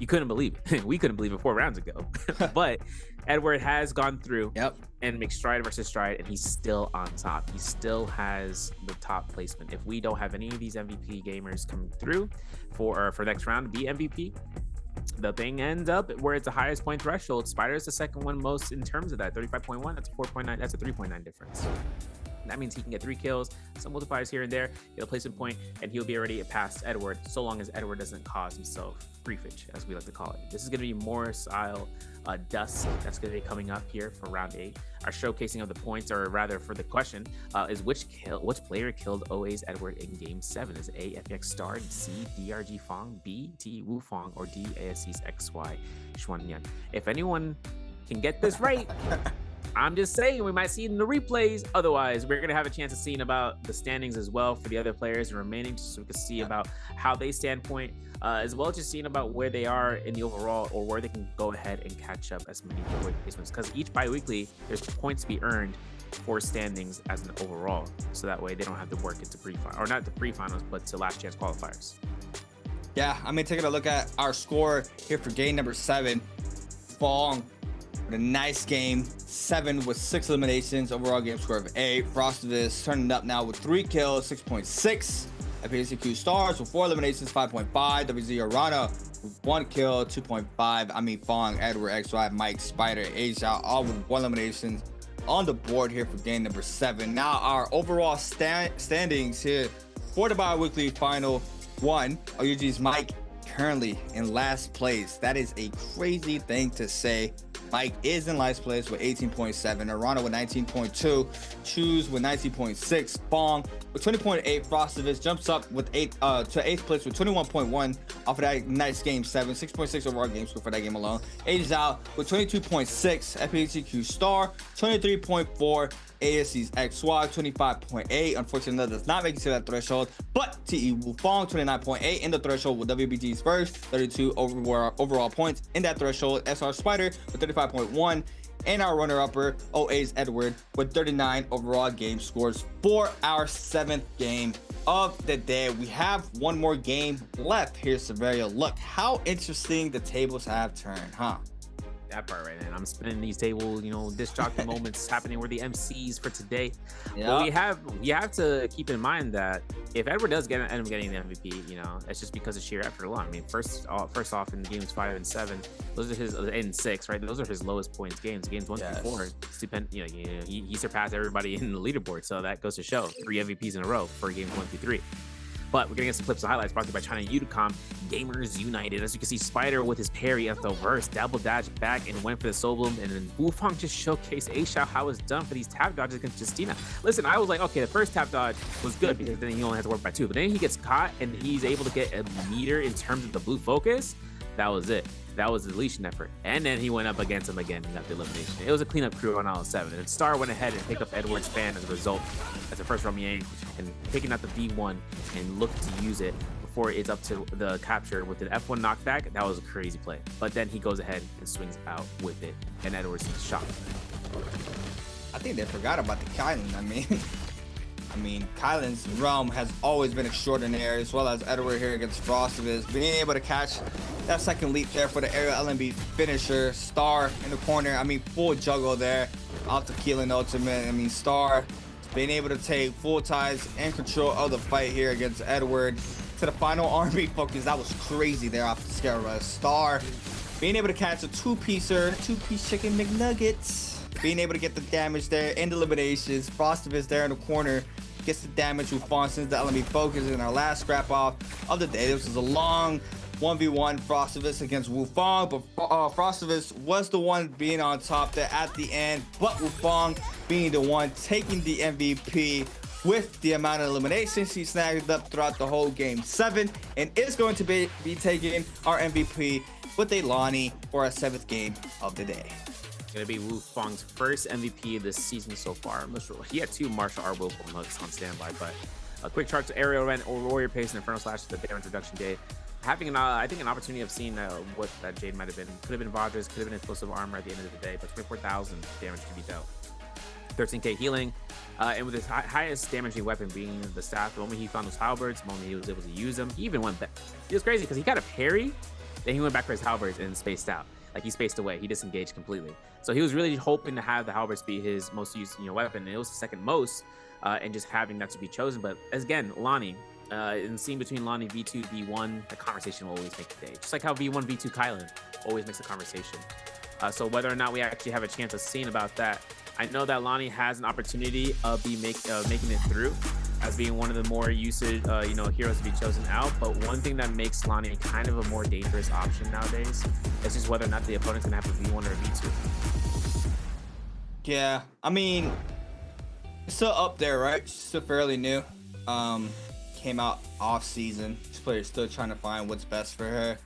You couldn't believe it. We couldn't believe it 4 rounds ago. But Edward has gone through and makes stride versus stride, and he's still on top. He still has the top placement. If we don't have any of these MVP gamers coming through for next round to be MVP, the thing ends up where it's the highest point threshold. Spider is the second one most in terms of that. 35.1, that's a 4.9, that's a 3.9 difference. That means he can get 3 kills, some multipliers here and there, get a placement point, and he'll be already past Edward, so long as Edward doesn't cause himself griefage, as we like to call it. This is going to be more style Dust that's going to be coming up here for round 8. Our showcasing of the points, or rather for the question, is which player killed OA's Edward in game 7? Is it A, FPX Star, C, DRG Fang, B, T, Wufang, or D, ASC's XY Xuanyan? If anyone can get this right, I'm just saying we might see it in the replays. Otherwise, we're going to have a chance of seeing about the standings as well for the other players remaining, so we can see about how they stand point, as well as just seeing about where they are in the overall, or where they can go ahead and catch up as many placements. Because each bi-weekly, there's points to be earned for standings as an overall, so that way they don't have to work into pre-final, or not the pre-finals, but to last chance qualifiers.
Yeah, I mean, taking a look at our score here for game number 7, Fong with a nice game, 7 with 6 eliminations, overall game score of 8. Frostibus turning up now with 3 kills, 6.6. FPCQ Stars with 4 eliminations, 5.5. WZ Arana with 1 kill, 2.5. I mean, Fong, Edward, XY, Mike, Spider, Asia, all with 1 elimination on the board here for game number 7. Now our overall standings here for the bi-weekly final 1. OUG's Mike currently in last place. That is a crazy thing to say. Mike is in last place with 18.7. Arana with 19.2. Choose with 19.6. Bong with 20.8. Frostivus jumps up with to 8th place with 21.1 off of that nice game 7. 6.6 overall game score for that game alone. Ages out with 22.6. FPHQ Star 23.4. ASC's XY 25.8. Unfortunately, does not make it to that threshold. But TE Wufong 29.8 in the threshold with WBG's first 32 overall points in that threshold. SR Spider with 35.1. And our runner-upper, OA's Edward, with 39 overall game scores for our 7th game of the day. We have one more game left here, Severio. Look how interesting the tables have turned, huh?
That part right, man. I'm spinning these tables, you know, disc jockey moments happening. We're the MCs for today. But we have to keep in mind that if Edward does end up getting the MVP, you know, it's just because of sheer effort alone. I mean, first off in games 5 and 7, those are his and 6, right? Those are his lowest points games. Games 1 through 4, he surpassed everybody in the leaderboard. So that goes to show 3 MVPs in a row for games 1 through 3. But we're gonna get some clips and highlights brought to you by China Unicom Gamers United. As you can see, Spider with his parry at the reverse, double dash back and went for the soul bloom, and then Wufong just showcased A-Shao how it's done for these tap dodges against Justina. Listen, I was like, okay, the first tap dodge was good because then he only has to work by 2, but then he gets caught and he's able to get a meter in terms of the blue focus. That was it. That was the deletion effort. And then he went up against him again and got the elimination. It was a cleanup crew on all 7. And Star went ahead and picked up Edward's fan as a result as the first Romyang and picking out the V1 and looked to use it before it's up to the capture with an F1 knockback. That was a crazy play. But then he goes ahead and swings out with it. And Edward's shocked.
I think they forgot about the Kylan. I mean, Kylan's realm has always been extraordinary, as well as Edward here against Frostivus. Being able to catch that second leap there for the aerial LMB finisher. Star in the corner. I mean, full juggle there off the Keelan ultimate. I mean, Star being able to take full ties and control of the fight here against Edward to the final army focus. That was crazy there off the scare. Star being able to catch a two-piece chicken McNuggets. Being able to get the damage there and the eliminations. Frostivus there in the corner gets the damage with Fonson's the LMB focus in our last scrap off of the day. This was a long 1v1 Frostivus against Wufong, but Frostivus was the one being on top there at the end, but Wufong being the one taking the MVP with the amount of eliminations he snagged up throughout the whole game 7, and is going to be taking our MVP with a Lonnie for our 7th game of the day.
Gonna be Wufong's first MVP this season so far. He had 2 martial art willful hooks on standby, but a quick charge to aerial rent or warrior pace and Infernal Slash to the bear introduction day. Having I think an opportunity of seeing what that Jade might have been. Could have been Vajra's, could have been explosive armor at the end of the day, but 24,000 damage to beat out. 13k healing, and with his highest damaging weapon being the staff. The moment he found those halberds, the moment he was able to use them, he even went back. It was crazy because he got a parry, then he went back for his halberds and spaced out. Like he spaced away, he disengaged completely. So he was really hoping to have the halberds be his most used, weapon, and it was the second most, and just having that to be chosen. But as again, Lonnie, in the scene between Lonnie V2, V1, the conversation will always make the day. Just like how V1, V2 Kylan always makes the conversation. So whether or not we actually have a chance of seeing about that, I know that Lonnie has an opportunity of making it through as being one of the more usage, heroes to be chosen out. But one thing that makes Lonnie kind of a more dangerous option nowadays is just whether or not the opponent's gonna have a V1 or a V2.
Yeah, I mean, it's still up there, right? She's still fairly new. Came out off season. This player's still trying to find what's best for her.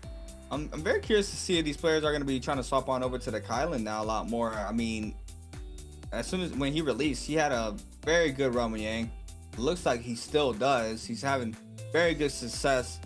I'm very curious to see if these players are going to be trying to swap on over to the Kylan now a lot more. I mean, as soon as when he released, he had a very good Romyang. Looks like he still does. He's having very good success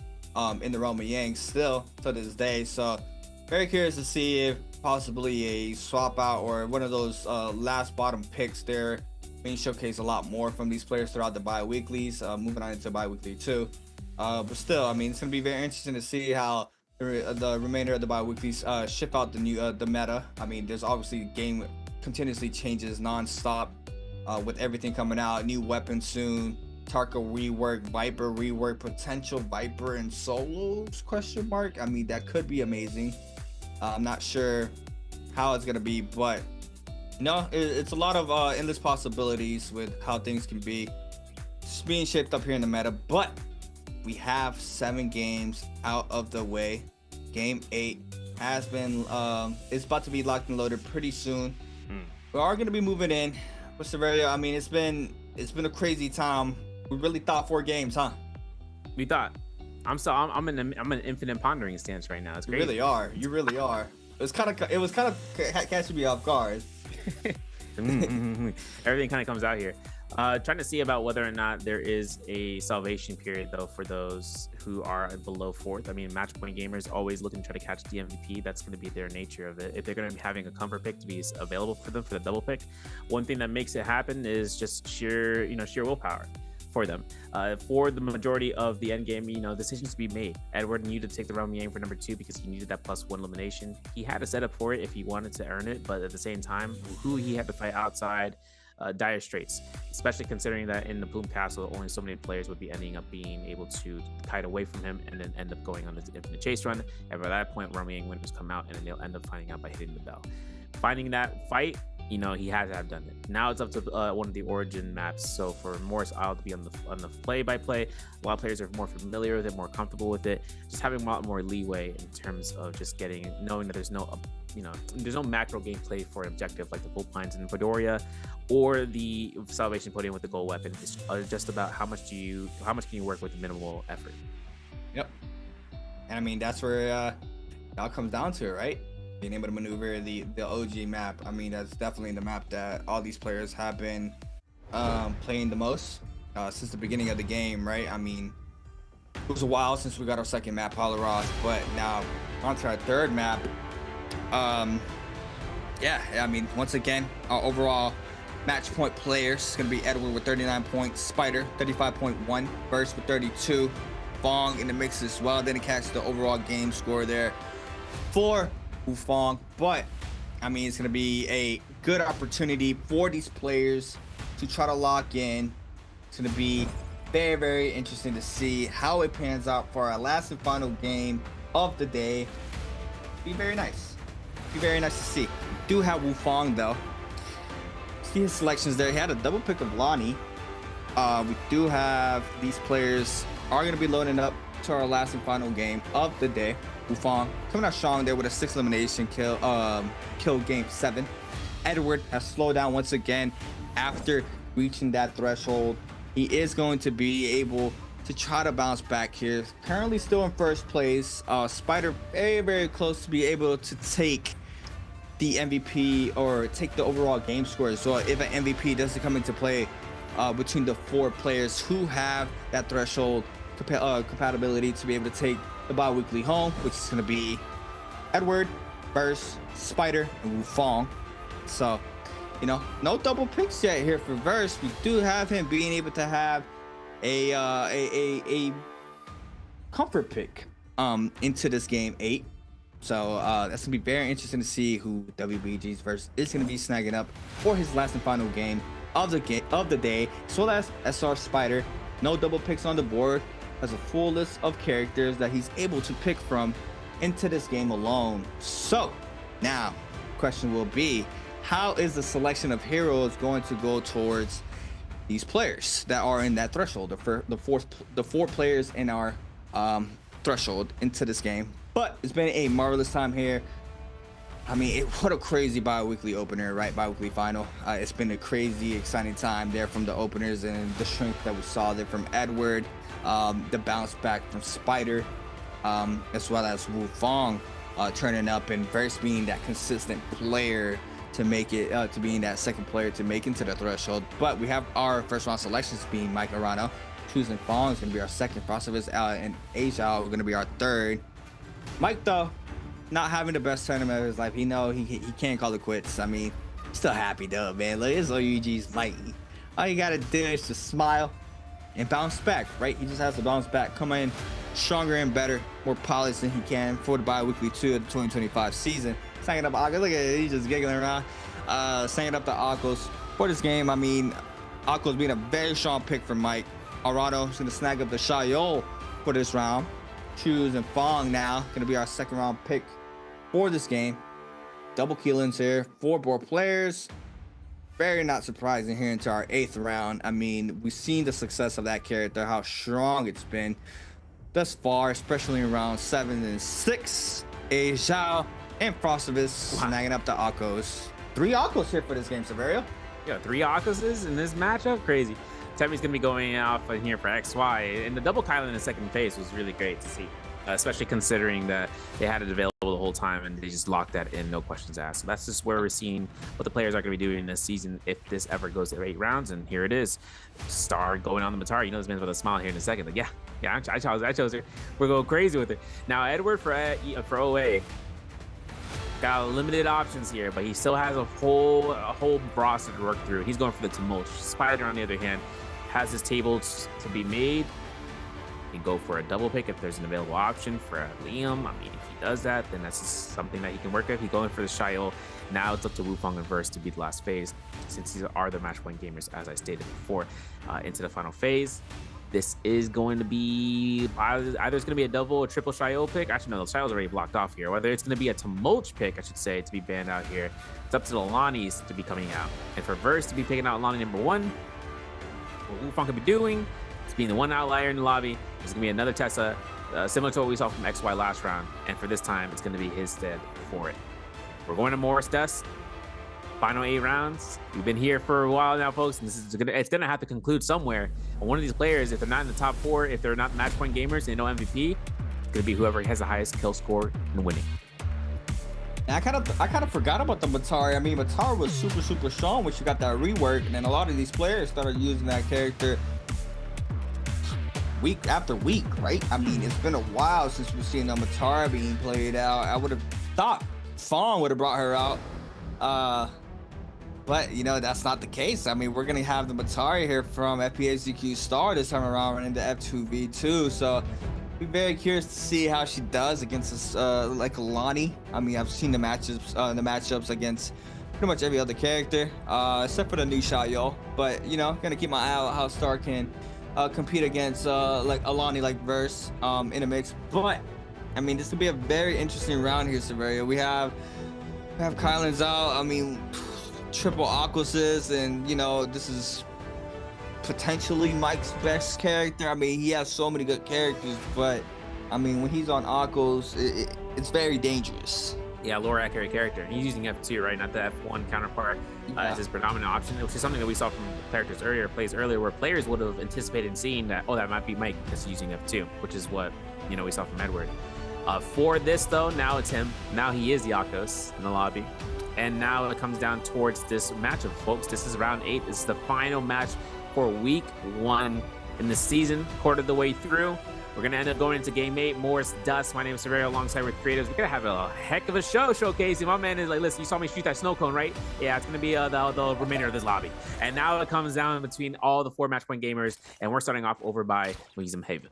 in the Romyang still to this day. So very curious to see if possibly a swap out or one of those last bottom picks there being showcased a lot more from these players throughout the bi-weeklies, moving on into bi-weekly 2. But still, I mean, it's going to be very interesting to see how the remainder of the bi-weeklies shift out the meta. I mean, there's obviously game continuously changes non-stop with everything coming out. New weapons soon, Tarka rework, Viper rework, potential Viper and solos, question mark. I mean, that could be amazing. I'm not sure how it's going to be, but no, it's a lot of endless possibilities with how things can be just being shaped up here in the meta. But we have 7 games out of the way. Game 8 has been, it's about to be locked and loaded pretty soon. We are going to be moving in with Severia. I mean, it's been a crazy time. We really thought 4 games, huh?
We thought. I'm in an infinite pondering stance right now. It's crazy.
You really are. You really are. It was kind of catching me off guard.
Everything kind of comes out here. Trying to see about whether or not there is a salvation period though for those who are below 4th. I mean, match point gamers always looking to try to catch the MVP. That's going to be their nature of it. If they're going to be having a comfort pick to be available for them for the double pick, one thing that makes it happen is just sheer willpower for them. For the majority of the end game, decisions to be made. Edward needed to take the realm game for number 2 because he needed that +1 elimination. He had to set up for it if he wanted to earn it, but at the same time, who he had to fight outside, dire straits, especially considering that in the Plume Castle, only so many players would be ending up being able to kite away from him and then end up going on this infinite chase run. And by that point, roaming winners come out and then they'll end up finding out by hitting the bell. Finding that fight, he had to have done it. Now it's up to one of the origin maps. So for Morris Isle to be on the play-by-play, a lot of players are more familiar with it, more comfortable with it, just having a lot more leeway in terms of just knowing that there's no macro gameplay for an objective like the Bull Pines in Padoria or the Salvation Podium with the gold weapon. It's just about how much can you work with minimal effort.
Yep. And I mean, that's where it all comes down to it, right? Being able to maneuver the OG map. I mean, that's definitely the map that all these players have been playing the most since the beginning of the game, right? I mean, it was a while since we got our second map, Polaroz, but now onto our third map. Yeah, I mean, once again, our overall match point players is going to be Edward with 39 points, Spider 35.1, Burst with 32, Fong in the mix as well. Didn't catch the overall game score there for Fong, but I mean, it's going to be a good opportunity for these players to try to lock in. It's going to be very, very interesting to see how it pans out for our last and final game of the day. Be very nice. Be very nice to see. We do have Wu Fong though. See his selections there. He had a double pick of Lonnie. We do have these players are going to be loading up to our last and final game of the day. Wu Fong coming out strong there with a 6 elimination kill game 7. Edward has slowed down once again after reaching that threshold. He is going to be able to try to bounce back here. Currently still in first place. Spider very, very close to be able to take the MVP or take the overall game score as well if an MVP doesn't come into play between the 4 players who have that threshold compatibility to be able to take the bi-weekly home, which is going to be Edward, Verse, Spider, and Wu Fong. So, no double picks yet here for Verse. We do have him being able to have a comfort pick into this game 8. So that's gonna be very interesting to see who WBG's Verse is gonna be snagging up for his last and final game of the day. So that's SR Spider. No double picks on the board. Has a full list of characters that he's able to pick from into this game alone. So now question will be, how is the selection of heroes going to go towards these players that are in that threshold, the 4 players in our threshold into this game? But it's been a marvelous time here. I mean, what a crazy bi-weekly opener, right? Bi-weekly final. It's been a crazy, exciting time there from the openers and the strength that we saw there from Edward, the bounce back from Spider, as well as Wu Fong turning up and Verse being that consistent player to make it, to being that second player to make into the threshold. But we have our first round selections being Mike Arano, choosing Fong is going to be our second, Frostivus and Asia are going to be our third. Mike, though, not having the best tournament of his life. He can't call it quits. I mean, still happy though, man. Look, his OUG's mighty. All you gotta do is just smile and bounce back, right? He just has to bounce back, come in stronger and better, more polished than he can for the bi-weekly 2 of the 2025 season. Singing up Akos, look at it, he's just giggling around. Singing up the Akos for this game. I mean, Akos being a very strong pick for Mike. Arano is gonna snag up the Shayol for this round. Choose and Fong now gonna be our second round pick for this game. Double killings here, 4 board players. Very not surprising here into our 8th round. I mean, we've seen the success of that character, how strong it's been thus far, especially in round 7 and 6. A Zhao, and Frostivus snagging up the Akos. 3 Akos here for this game, Severio.
Yeah, 3 Akoses in this matchup, crazy. Temmie's gonna be going off in here for XY, and the double Kylan in the second phase was really great to see, especially considering that they had it available the whole time and they just locked that in, no questions asked. So that's just where we're seeing what the players are going to be doing this season if this ever goes to 8 rounds. And here it is, Star going on the Matari. You know this man's about to smile here in a second. Like, yeah, I chose her. We're going crazy with it. Now Edward for OA got limited options here, but he still has a whole roster to work through. He's going for the Tumult. Spider, on the other hand, has his tables to be made. He can go for a double pick if there's an available option for Liam. I mean, if he does that, then that's just something that he can work with. He's going for the Shayo. Now it's up to Wufang and Verse to be the last phase, since these are the match point gamers, as I stated before, into the final phase. This is going to be either it's going to be a double or triple Shayo pick. Actually, no, the Shayo's already blocked off here. Whether it's going to be a Tumulch pick, I should say, to be banned out here, it's up to the Lonnies to be coming out. And for Verse to be picking out Lonnie number 1, what Wufang could be doing is being the one outlier in the lobby. There's going to be another Tessa, similar to what we saw from XY last round. And for this time, it's going to be his stead for it. We're going to Morris Dust. Final 8 rounds. We've been here for a while now, folks, and it's gonna have to conclude somewhere. And one of these players, if they're not in the top 4, if they're not match point gamers and they know MVP, it's gonna be whoever has the highest kill score and winning.
And I kind of forgot about the Matari. I mean, Matari was super strong when she got that rework, and then a lot of these players started using that character week after week, right? I mean, it's been a while since we've seen the Matari being played out. I would have thought Fawn would have brought her out. But, you know, that's not the case. I mean, we're going to have the Matari here from FPHDQ Star this time around into F2V2. So, be very curious to see how she does against this, like Lonnie. I mean, I've seen the matchups against pretty much every other character, except for the new Shayo. But, you know, going to keep my eye out how Star can compete against, like Alani, like Verse, in a mix. But, I mean, this will be a very interesting round here, Severio. We have Kylan's out. I mean, triple Aquases, and you know, this is potentially Mike's best character. I mean, he has so many good characters, but I mean, when he's on Aquos, it's very dangerous.
Yeah, lower accurate character. He's using F2, right? Not the F1 counterpart as his predominant option, which is something that we saw from characters earlier, where players would have anticipated seeing that, oh, that might be Mike that's using F2, which is what, you know, we saw from Edward. For this, though, now it's him. Now he is the Akos in the lobby. And now it comes down towards this matchup, folks. This is round 8. This is the final match for week 1 in the season, quarter of the way through. We're going to end up going into game 8. Morris Dust. My name is Severio alongside with Creatives. We're going to have a heck of a show showcasing. My man is like, listen, you saw me shoot that snow cone, right? Yeah, it's going to be the remainder of this lobby. And now it comes down between all the 4 match point gamers. And we're starting off over by Weezum Haven.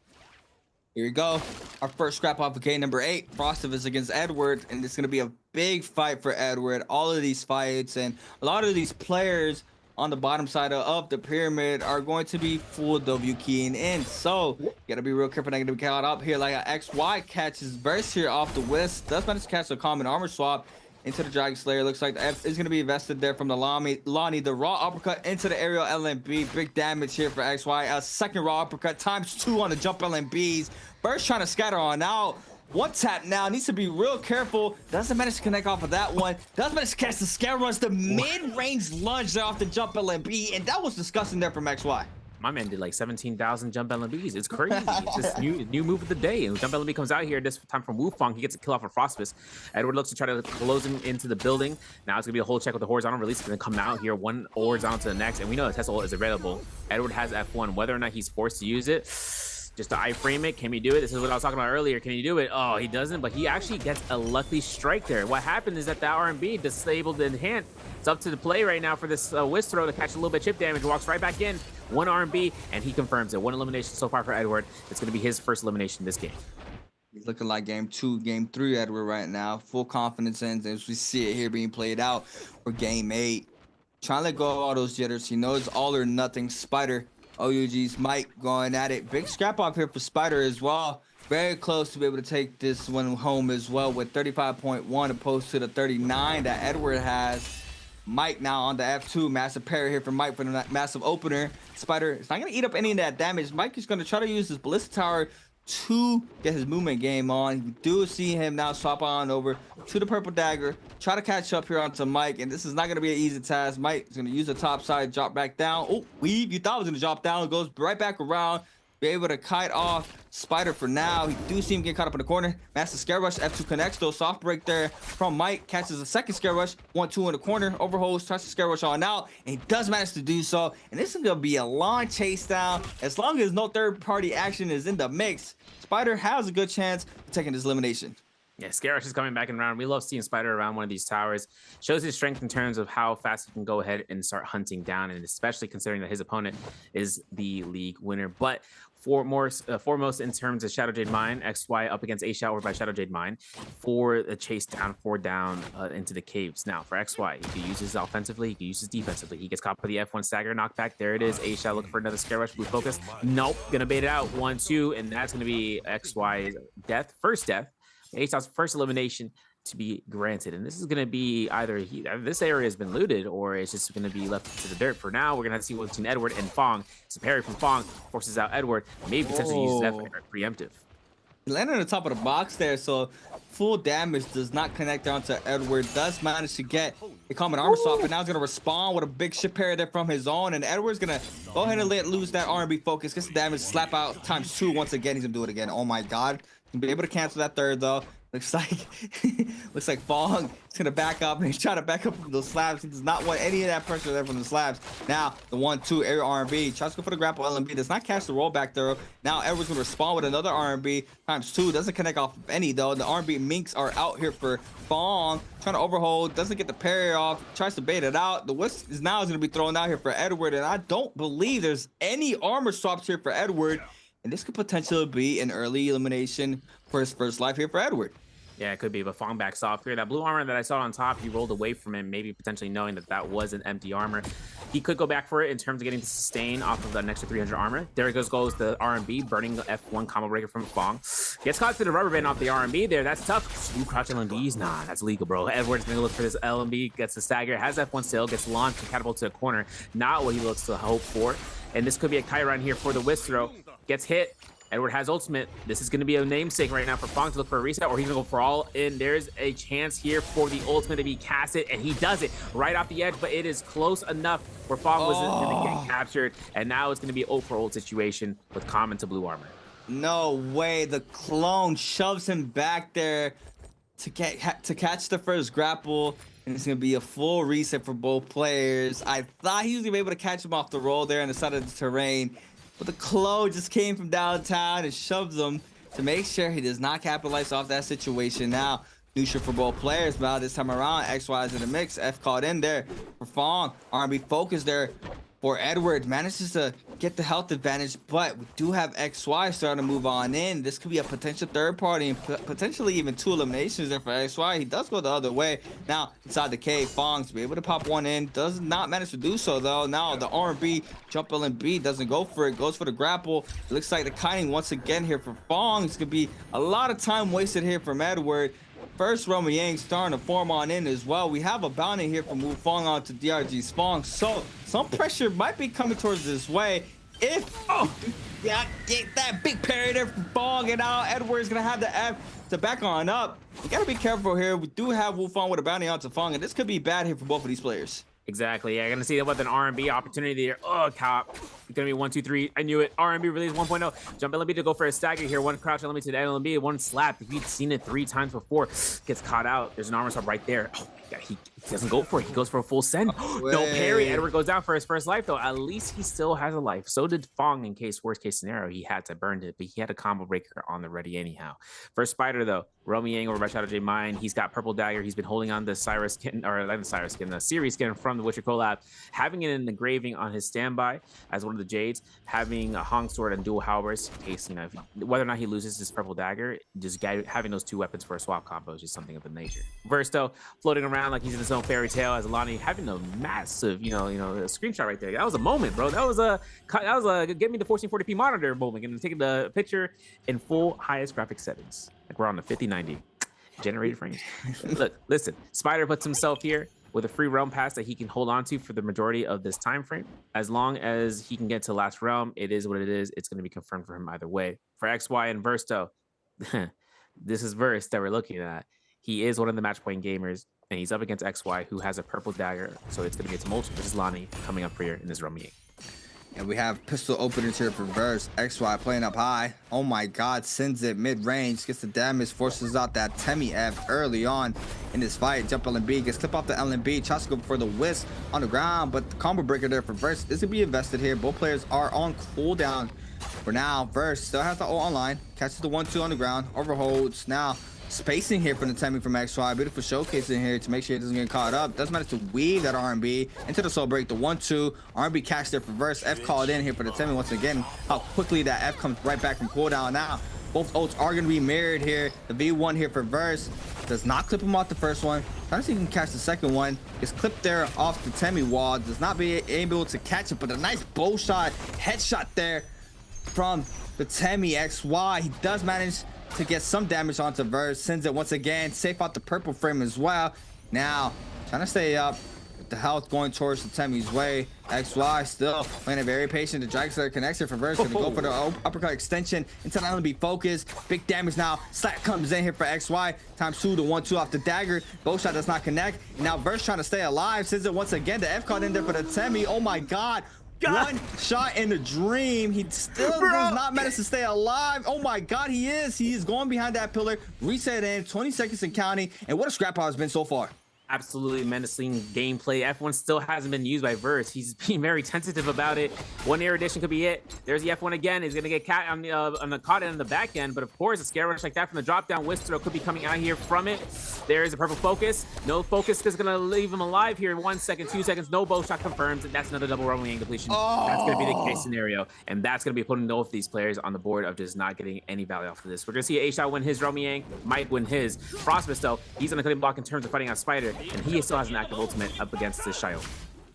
Here we go. Our first scrap off of game number 8. Frostivus against Edward, and it's going to be a big fight for Edward. All of these fights and a lot of these players on the bottom side of the pyramid are going to be full W keying in. So, you got to be real careful not to be caught up here. Like XY catches Verse here off the whisk. Does manage to catch a common armor swap into the Dragon Slayer. Looks like the F is going to be invested there from the Lonnie. The raw uppercut into the aerial LMB. Big damage here for XY. A second raw uppercut times 2 on the jump LMBs. Burst trying to scatter on out. One tap now. Needs to be real careful. Doesn't manage to connect off of that one. Doesn't manage to catch the scare runs. The mid-range lunge there off the jump LMB. And that was disgusting there from XY.
My man did like 17,000 jump LMBs. It's crazy. It's this new move of the day. And jump LMB comes out here this time from Wufang. He gets a kill off of Frostivus. Edward looks to try to close him into the building. Now it's gonna be a whole check with the horizontal release. It's gonna come out here, one horizontal to the next, and we know the Tesla is available. Edward has F1. Whether or not he's forced to use it, just to iframe it, can he do it? This is what I was talking about earlier. Can he do it? Oh, he doesn't, but he actually gets a lucky strike there. What happened is that the R&B disabled in hand. It's up to the play right now for this whisk throw to catch a little bit of chip damage. Walks right back in. 1 R&B, and he confirms it. 1 elimination so far for Edward. It's going to be his first elimination this game.
He's looking like game 2, game 3 Edward right now. Full confidence in as we see it here being played out for game 8. Trying to let go of all those jitters. He knows all or nothing. Spider, OUG's Mike going at it. Big scrap off here for Spider as well. Very close to be able to take this one home as well with 35.1 opposed to the 39 that Edward has. Mike now on the F2. Massive parry here from Mike for the massive opener. Spider is not going to eat up any of that damage. Mike is going to try to use his Ballista Tower to get his movement game on. We do see him now swap on over to the purple dagger, try to catch up here onto Mike, and this is not going to be an easy task. Mike is going to use the top side, drop back down. Oh, weave, you thought it was going to drop down, goes right back around, be able to kite off Spider for now. He do see him get caught up in the corner. Master Scare Rush, F2 connects though, soft break there from Mike, catches a second Scare Rush, 1-2 in the corner, overholds, tries to Scare Rush on out, and he does manage to do so. And this is gonna be a long chase down. As long as no third party action is in the mix, Spider has a good chance of taking this elimination.
Yeah, Scare Rush is coming back in round. We love seeing Spider around one of these towers. Shows his strength in terms of how fast he can go ahead and start hunting down, and especially considering that his opponent is the league winner. But foremost in terms of Shadow Jade Mine, XY up against A Shower by Shadow Jade Mine for the chase down, 4 down into the caves. Now for XY, he can use this offensively, he can use this defensively. He gets caught by the F1 stagger knockback. There it is. A Shower looking for another Scare Rush, blue focus. Nope, gonna bait it out. 1-2, and that's gonna be XY's death, first death. A-Shot's first elimination to be granted, and this is going to be either this area has been looted or it's just going to be left to the dirt. For now, we're going to see what's between Edward and Fong. It's a parry from Fong, forces out Edward, maybe potentially uses that for preemptive.
He landed on the top of the box there, so full damage does not connect onto Edward. Does manage to get a common armor swap, and now he's going to respond with a big ship parry there from his own, and Edward's going to go ahead and let loose that R&B focus, gets the damage, slap out ×2 once again. He's going to do it again. Oh my god. He'll be able to cancel that third though. Looks like Fong is gonna back up, and he's trying to back up from those slabs. He does not want any of that pressure there from the slabs. Now the 1-2 air R&B tries to go for the grapple. LMB does not catch the rollback throw. Now Edward's gonna respond with another R&B ×2. Doesn't connect off of any though. The R&B minks are out here for Fong, trying to overhold. Doesn't get the parry off. Tries to bait it out. The whisk is now gonna be thrown out here for Edward, and I don't believe there's any armor swaps here for Edward. And this could potentially be an early elimination for his first life here for Edward.
Yeah, it could be, but Fong backs off here. That blue armor that I saw on top, he rolled away from him, maybe potentially knowing that that was an empty armor. He could go back for it in terms of getting the sustain off of the extra 300 armor. There goes the R&B, burning the F1 combo breaker from Fong. Gets caught to the rubber band off the R&B there. That's tough. Slew crouch LMBs? Nah, that's legal, bro. Edward's gonna look for this LMB, gets the stagger, has F1 still, gets launched and catapult to a corner. Not what he looks to hope for. And this could be a Chiron here for the whisk throw. Gets hit. Edward has ultimate. This is going to be a namesake right now for Fong to look for a reset, or he's going to go for all in. There's a chance here for the ultimate to be casted, and he does it right off the edge, but it is close enough where Fong was going to get captured, and now it's going to be an ult for ult situation with common to blue armor.
No way. The clone shoves him back there to catch the first grapple, and it's going to be a full reset for both players. I thought he was going to be able to catch him off the roll there on the side of the terrain, but the Clo just came from downtown and shoves him to make sure he does not capitalize off that situation. Now, neutral for both players, but this time around, XY is in the mix. F caught in there for Fong. R&B focus there for Edward. Manages to get the health advantage, but we do have XY starting to move on in. This could be a potential third party and potentially even 2 eliminations there for XY. He does go the other way. Now, inside the cave, Fong's be able to pop one in. Does not manage to do so, though. Now, the R&B jump LMB doesn't go for it. Goes for the grapple. It looks like the kiting once again here for Fong. It's going to be a lot of time wasted here from Edward. First, Roman Yang starting to form on in as well. We have a bounty here from Wu Fong on to DRG's Fong, so some pressure might be coming towards this way. If yeah, get that big parry there from Fong, and now Edward's gonna have the F to back on up. You gotta be careful here. We do have Wu Fong with a bounty on to Fong, and this could be bad here for both of these players.
Exactly. Yeah, gonna see that with an R&B opportunity there. Oh, cop. It's gonna be 1-2-3. I knew it. R&B release 1.0. Jump LMB to go for a stagger here. One crouch LMB to the LMB. One slap. If you'd seen it 3 times before, gets caught out. There's an armor swap right there. Oh my god, he doesn't go for it. He goes for a full send. No parry. Edward goes down for his first life though. At least he still has a life. So did Fong in case worst case scenario he had to burn it, but he had a combo breaker on the ready anyhow. For Spider though, Romy Yang over by Shadow J Mine. He's got purple dagger. He's been holding on the Cyrus skin, or not the Cyrus skin, the series skin from the Witcher collab, having it in engraving on his standby as one of the Jades, having a Hong sword and dual halberds in case, you know, whether or not he loses his purple dagger, just having those 2 weapons for a swap combo is just something of the nature. Versto floating around like he's in his own fairy tale as Alani having a massive, you know, a screenshot right there. That was a moment, bro. That was a get me the 1440p monitor moment, and taking the picture in full highest graphic settings. Like we're on the 5090 generated frames. Look, listen, Spider puts himself here with a free realm pass that he can hold on to for the majority of this time frame. As long as he can get to last realm, it is what it is. It's going to be confirmed for him either way. For XY and Versto, this is Verse that we're looking at. He is one of the match point gamers, and he's up against XY, who has a purple dagger. So it's going to be Tumultuous versus Lonnie coming up here in this Rummy.
And we have pistol openers here for Verse. XY playing up high. Oh my god, sends it mid-range, gets the damage, forces out that Temi F early on in this fight. Jump LNB, gets clip off the LNB, tries to go for the whisk on the ground, but the combo breaker there for Verse is gonna be invested here. Both players are on cooldown for now. Verse still has the ult online, catches the 1-2 on the ground, overholds now. Spacing here from the timing from XY. Beautiful showcasing here to make sure it doesn't get caught up. Does manage to weave that R&B into the soul break. The 1-2 R&B catch there for Verse. F called in here for the timing once again. How quickly that F comes right back from cooldown now. Both ults are going to be mirrored here. The V1 here for Verse does not clip him off the first one. Trying to see if he can catch the second one. Gets clipped there off the Temi wall. Does not be able to catch it, but a nice bow shot, headshot there from the Temi XY. He does manage to get some damage onto Verse, sends it once again, safe out the purple frame as well. Now trying to stay up with the health going towards the Temi's way. XY still playing it very patient. The drag slayer connection for Verse, gonna go for the uppercut extension into the LNB focus. Big damage now. Slack comes in here for XY. Times 2, the 1-2 off the dagger. Bow shot does not connect. Now Verse trying to stay alive, sends it once again. The F caught in there for the Temi. Oh my god. One shot in the dream. He still does not manage to stay alive. Oh my god, he is going behind that pillar. Reset in 20 seconds and counting. And what a scrap pile has been so far.
Absolutely menacing gameplay. F1 still hasn't been used by Verse. He's being very tentative about it. One air addition could be it. There's the F1 again. He's gonna get caught on the caught end on the back end, but of course a scare rush like that from the drop down Whistler could be coming out here from it. There is a purple focus. No focus is gonna leave him alive here in 1 second, 2 seconds. No bow shot confirms, and that's another double rolling depletion. That's gonna be the case scenario, and that's gonna be putting both of these players on the board of just not getting any value off of this. We're gonna see A-Shot win his Romiang, Mike win his. Frostbus though, he's on the cutting block in terms of fighting on Spider, and he still has an active ultimate up against this Shio.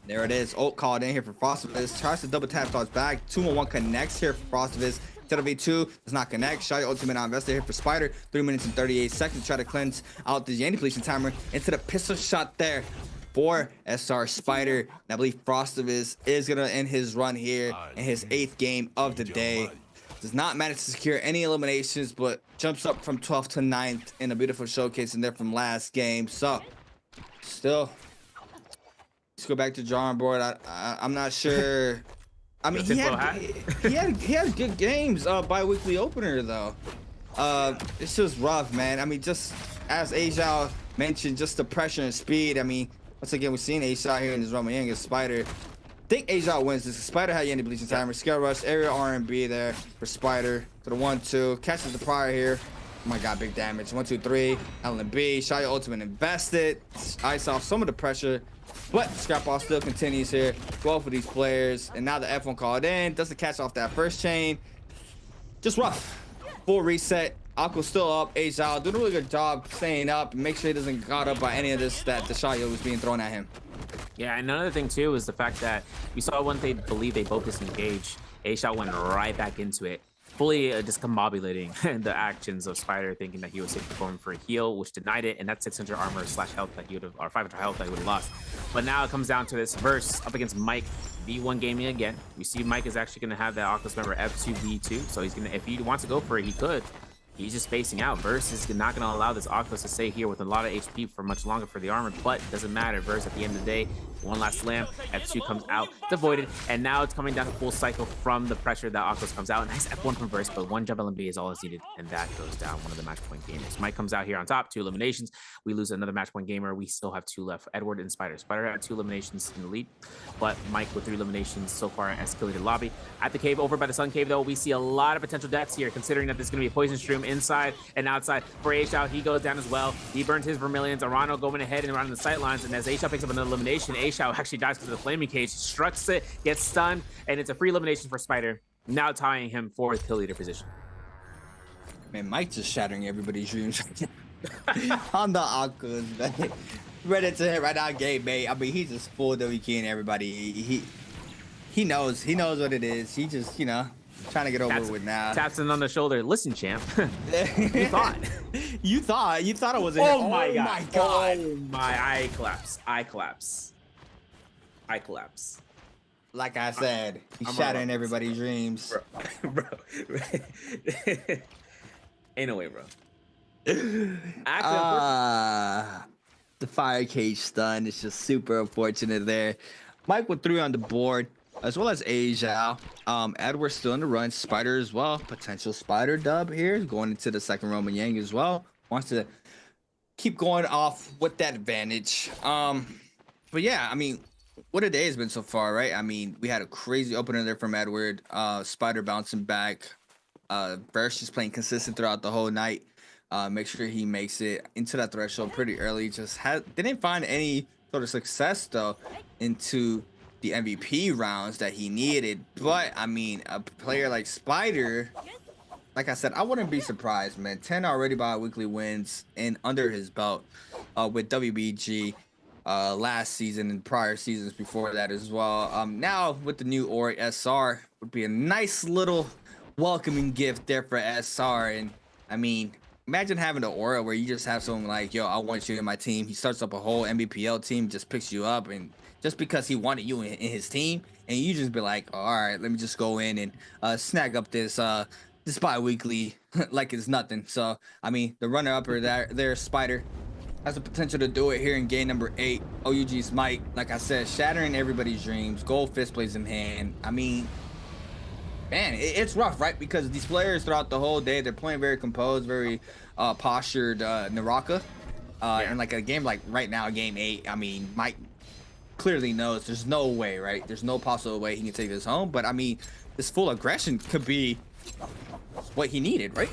There it is. Ult called in here for Frostbus. Tries to double tap thoughts back. 2-1 connects here for Frostbus. V2 does not connect. Shio ultimate now invested here for Spider. 3 minutes and 38 seconds. Try to cleanse out the Yanni depletion timer into the pistol shot there for SR Spider. And I believe Frostbus is gonna end his run here in his 8th game of the day. Does not manage to secure any eliminations, but jumps up from 12th to 9th in a beautiful showcase in there from last game. So still, let's go back to drawing board. I'm not sure. I mean, he had good games. Bi-weekly opener though. It's just rough, man. I mean, just as Asia mentioned, just the pressure and speed. I mean, once again, we're seeing Asia here in this Roman against Spider. I think Asia wins this. Spider had Yanni depletion timer. Scale rush, area R&B there for Spider. To the 1-2, catches the prior here. Oh my god, big damage. 1, 2, 3. LNB. Shia ultimate invested. Ice off some of the pressure. But scrap off still continues here. 12 for these players. And now the F1 called in. Doesn't catch off that first chain. Just rough. Full reset. Aqua's still up. Asia doing a really good job staying up. Make sure he doesn't get caught up by any of this that the Shia was being thrown at him.
Yeah, and another thing too is the fact that we saw when they believe they both disengaged. A-Shot went right back into it, fully discombobulating the actions of Spider, thinking that he was safe performing for a heal, which denied it, and that's 600 armor / health that he would have, or 500 health that he would have lost. But now it comes down to this Verse up against Mike, V1 gaming again. We see Mike is actually going to have that Oculus member F2 V2, so he's gonna, if he wants to go for it, he could. He's just spacing out. Verse is not going to allow this Oculus to stay here with a lot of HP for much longer for the armor, but it doesn't matter. Verse, at the end of the day, one last slam, F2 comes out, devoided, and now it's coming down to full cycle from the pressure that Oculus comes out. Nice F1 from Verse, but 1 jump LMB is all is needed, and that goes down one of the match point gamers. Mike comes out here on top, 2 eliminations. We lose another match point gamer. We still have 2 left, Edward and Spider. Spider had 2 eliminations in the lead, but Mike with 3 eliminations so far has escalated lobby. At the cave, over by the Sun Cave, though, we see a lot of potential deaths here, considering that there's going to be a poison stream inside and outside. For A-Shot, he goes down as well. He burns his Vermilions. Arano going ahead and around the sight lines, and as A-Shot picks up another elimination, A-Shot actually dies because of the flaming cage, struts it, gets stunned, and it's a free elimination for Spider, now tying him for kill leader position.
Man, Mike just shattering everybody's dreams on the Oculus, man. Ready to hit right out game, mate. I mean, he's just full WKing everybody. He knows what it is. He just, you know, Trying to get over with now.
Taps him on the shoulder. Listen, champ. You thought.
You thought it was in
Oh my god.
my god.
Oh my, I collapse. I collapse. I collapse.
Like I said, he's shattering everybody's dreams.
Bro. Ain't no way, bro.
The fire cage stun is just super unfortunate there. Mike with 3 on the board, as well as Asia. Edward's still in the run. Spider as well. Potential Spider dub here. Going into the second Roman Yang as well. Wants to keep going off with that advantage. But yeah, I mean, what a day has been so far, right? I mean, we had a crazy opener there from Edward. Spider bouncing back. Burst just playing consistent throughout the whole night. Make sure he makes it into that threshold pretty early. Just didn't find any sort of success though into the MVP rounds that he needed. But I mean, a player like Spider, like I said, I wouldn't be surprised, man. 10 already bi-weekly wins and under his belt with WBG last season and prior seasons before that as well. Now with the new Aura SR would be a nice little welcoming gift there for SR. And I mean, imagine having an Aura where you just have someone like, yo, I want you in my team. He starts up a whole Nbpl team, just picks you up, and just because he wanted you in his team, and you just be like, oh, all right, let me just go in and snag up this bi-weekly like it's nothing. So I mean, the runner-upper there, Spider, has the potential to do it here in game number 8. OUG's Mike, like I said, shattering everybody's dreams. Gold fist plays in hand. I mean, man, it's rough, right? Because these players throughout the whole day, they're playing very composed, very postured NARAKA. And like a game like right now, game 8, I mean, Mike clearly knows there's no way, right? There's no possible way he can take this home. But I mean, this full aggression could be what he needed, right?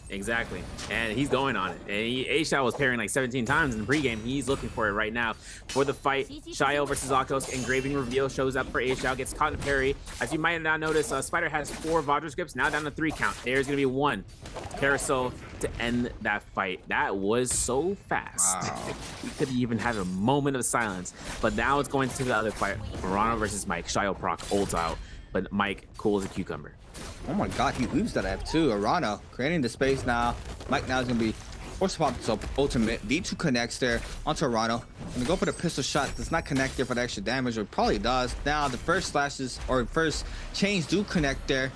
Exactly, and he's going on it. And A-Shao was parrying like 17 times in the pregame. He's looking for it right now. For the fight, Shio versus Akos, engraving reveal shows up for A-Shao, gets caught in parry. As you might not notice, Spider has 4 Vajra scripts, now down to 3 count. There's gonna be 1 carousel to end that fight. That was so fast. Wow. We could even have a moment of silence, but now it's going to the other fight. Morano versus Mike. Shio proc holds out, but Mike cool as a cucumber.
Oh my god, he weaves that F2. Arano creating the space now. Mike now is going to be forced to pop this up ultimate. V2 connects there onto Arano. Gonna go for the pistol shot. Does not connect there for the extra damage, or probably does. Now the first slashes, or first chains do connect there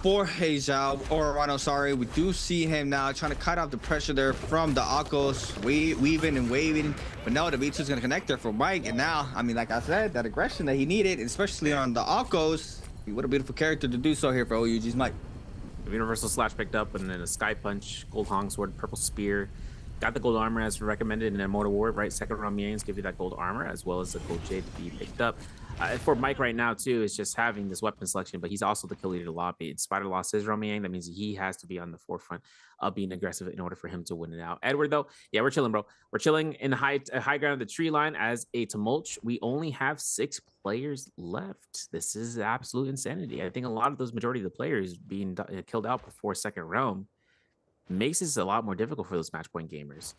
for Heizhao, or Arano, sorry. We do see him now trying to cut off the pressure there from the Akos, weaving and waving. But no, the V2 is going to connect there for Mike. And now, I mean, like I said, that aggression that he needed, especially on the Akos, what a beautiful character to do so here for OUG's Mike.
Universal slash picked up, and then a sky punch, gold hong sword, purple spear. Got the gold armor as recommended in Immortal War, right? Second round Mians give you that gold armor as well as the gold jade to be picked up. For Mike right now too, is just having this weapon selection, but he's also the kill leader to lobby. And Spider lost his Romiang. That means he has to be on the forefront of being aggressive in order for him to win it out. Edward though, yeah, we're chilling, bro. We're chilling in the high ground of the tree line as a tumult. We only have 6 players left. This is absolute insanity. I think a lot of those majority of the players being killed out before second round makes this a lot more difficult for those match point gamers.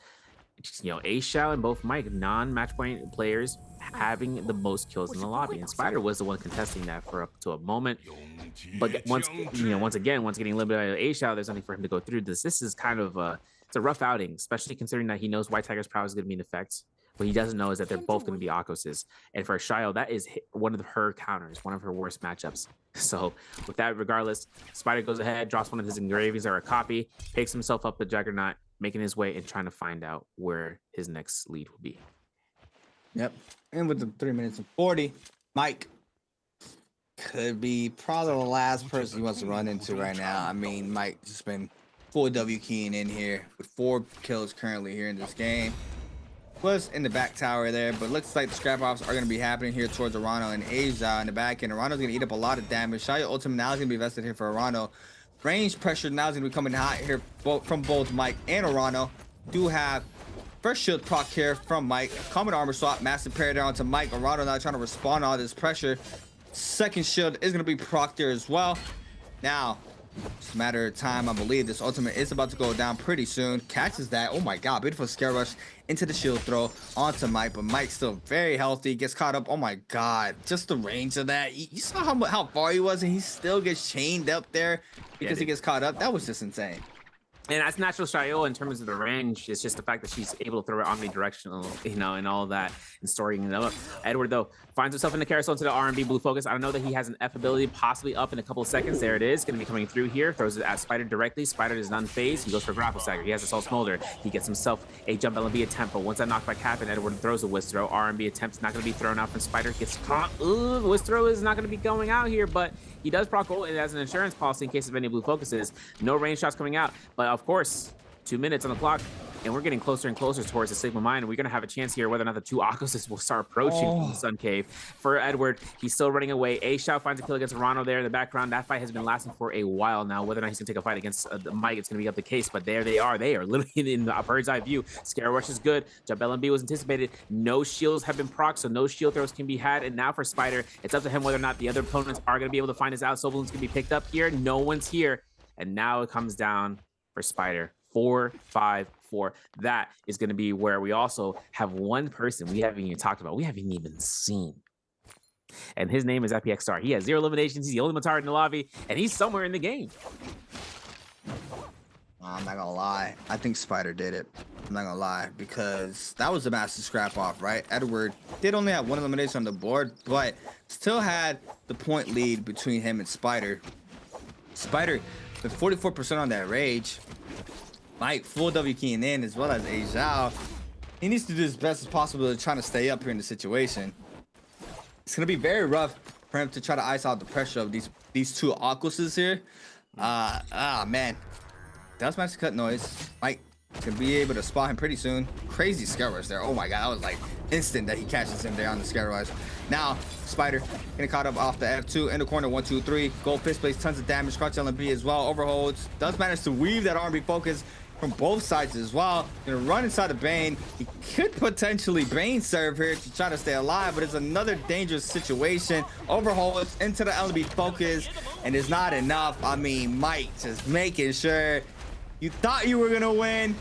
You know, A-Shao and both Mike, non-match point players, having the most kills in the lobby, and Spider was the one contesting that for up to a moment. But once again, getting eliminated by A-Shao, there's nothing for him to go through. This is kind of it's a rough outing, especially considering that he knows White Tiger's power is going to be in effect. What he doesn't know is that they're both going to be Akos's, and for Shio, that is one of her counters, one of her worst matchups. So with that, regardless, Spider goes ahead, drops one of his engravings or a copy, picks himself up the Juggernaut, making his way and trying to find out where his next lead will be.
Yep. And with the 3 minutes and 40, Mike could be probably the last person he wants to run into right now. I mean, Mike just been full W keying in here with 4 kills currently here in this game. Was in the back tower there, but looks like the scrap offs are going to be happening here towards Arano and Asia in the back end. Arano's going to eat up a lot of damage. Shio ultimate now is going to be vested here for Arano. Range pressure now is going to be coming hot here from both Mike and Arano. Do have first shield proc here from Mike. Common armor swap, massive parry down to Mike. Arano now trying to respond to all this pressure. Second shield is going to be proc there as well. Now, It's a matter of time. I believe this ultimate is about to go down pretty soon. Catches that. Oh my god, beautiful scare rush into the shield throw onto Mike, but Mike's still very healthy. Gets caught up. Oh my god, just the range of that. You saw how far he was, and he still gets chained up there because he gets caught up. That was just insane.
And that's natural Shio in terms of the range. It's just the fact that she's able to throw it omnidirectional, you know, and all that and storing it up. Edward, though, finds himself in the carousel into the R&B blue focus. I don't know that he has an F ability possibly up in a couple of seconds. There it is. Going to be coming through here. Throws it at Spider directly. Spider is unfazed. He goes for grapple stagger. He has a Soul Smolder. He gets himself a jump LB attempt. But once that knocked by Cap and Edward throws a whisk throw, R&B attempt is not going to be thrown out from Spider. Gets caught. Ooh, the whisk throw is not going to be going out here, but he does proc ult as an insurance policy in case of any blue focuses. No range shots coming out. But of course, 2 minutes on the clock, and we're getting closer and closer towards the Sigma Mine. We're going to have a chance here whether or not the two Akoses will start approaching from the Sun Cave. For Edward, he's still running away. A-Shao finds a kill against Rano there in the background. That fight has been lasting for a while now. Whether or not he's going to take a fight against Mike, it's going to be up the case, but there they are. They are literally in the bird's eye view. Scare Rush is good. Jump LMB was anticipated. No shields have been procced, so no shield throws can be had. And now for Spider, it's up to him whether or not the other opponents are going to be able to find his out. Soul Balloon's going to be picked up here. No one's here. And now it comes down for Spider. 4-5-4. That is going to be where we also have one person we haven't even talked about. We haven't even seen. And his name is FPX Star. He has 0 eliminations. He's the only Matard in the lobby, and he's somewhere in the game.
I'm not gonna lie. I think Spider did it. I'm not gonna lie, because that was a massive scrap off, right? Edward did only have 1 elimination on the board, but still had the point lead between him and Spider. Spider with 44% on that rage. Mike full W keying in, as well as A Zhao. He needs to do his best as possible to try to stay up here in the situation. It's gonna be very rough for him to try to ice out the pressure of these two Aquoses here. Man. That's Max cut noise. Mike can be able to spot him pretty soon. Crazy scare rush there. Oh my god, that was like instant that he catches him there on the scare rush. Now, Spider getting caught up off the F2 in the corner. 1, 2, 3. Gold fist plays tons of damage. Crunch LMB as well. Overholds. Does manage to weave that R&B focus from both sides as well. Gonna run inside the Bane. He could potentially Bane serve here to try to stay alive, but it's another dangerous situation. Overholds into the LMB focus, and it's not enough. I mean, Mike just making sure you thought you were gonna win.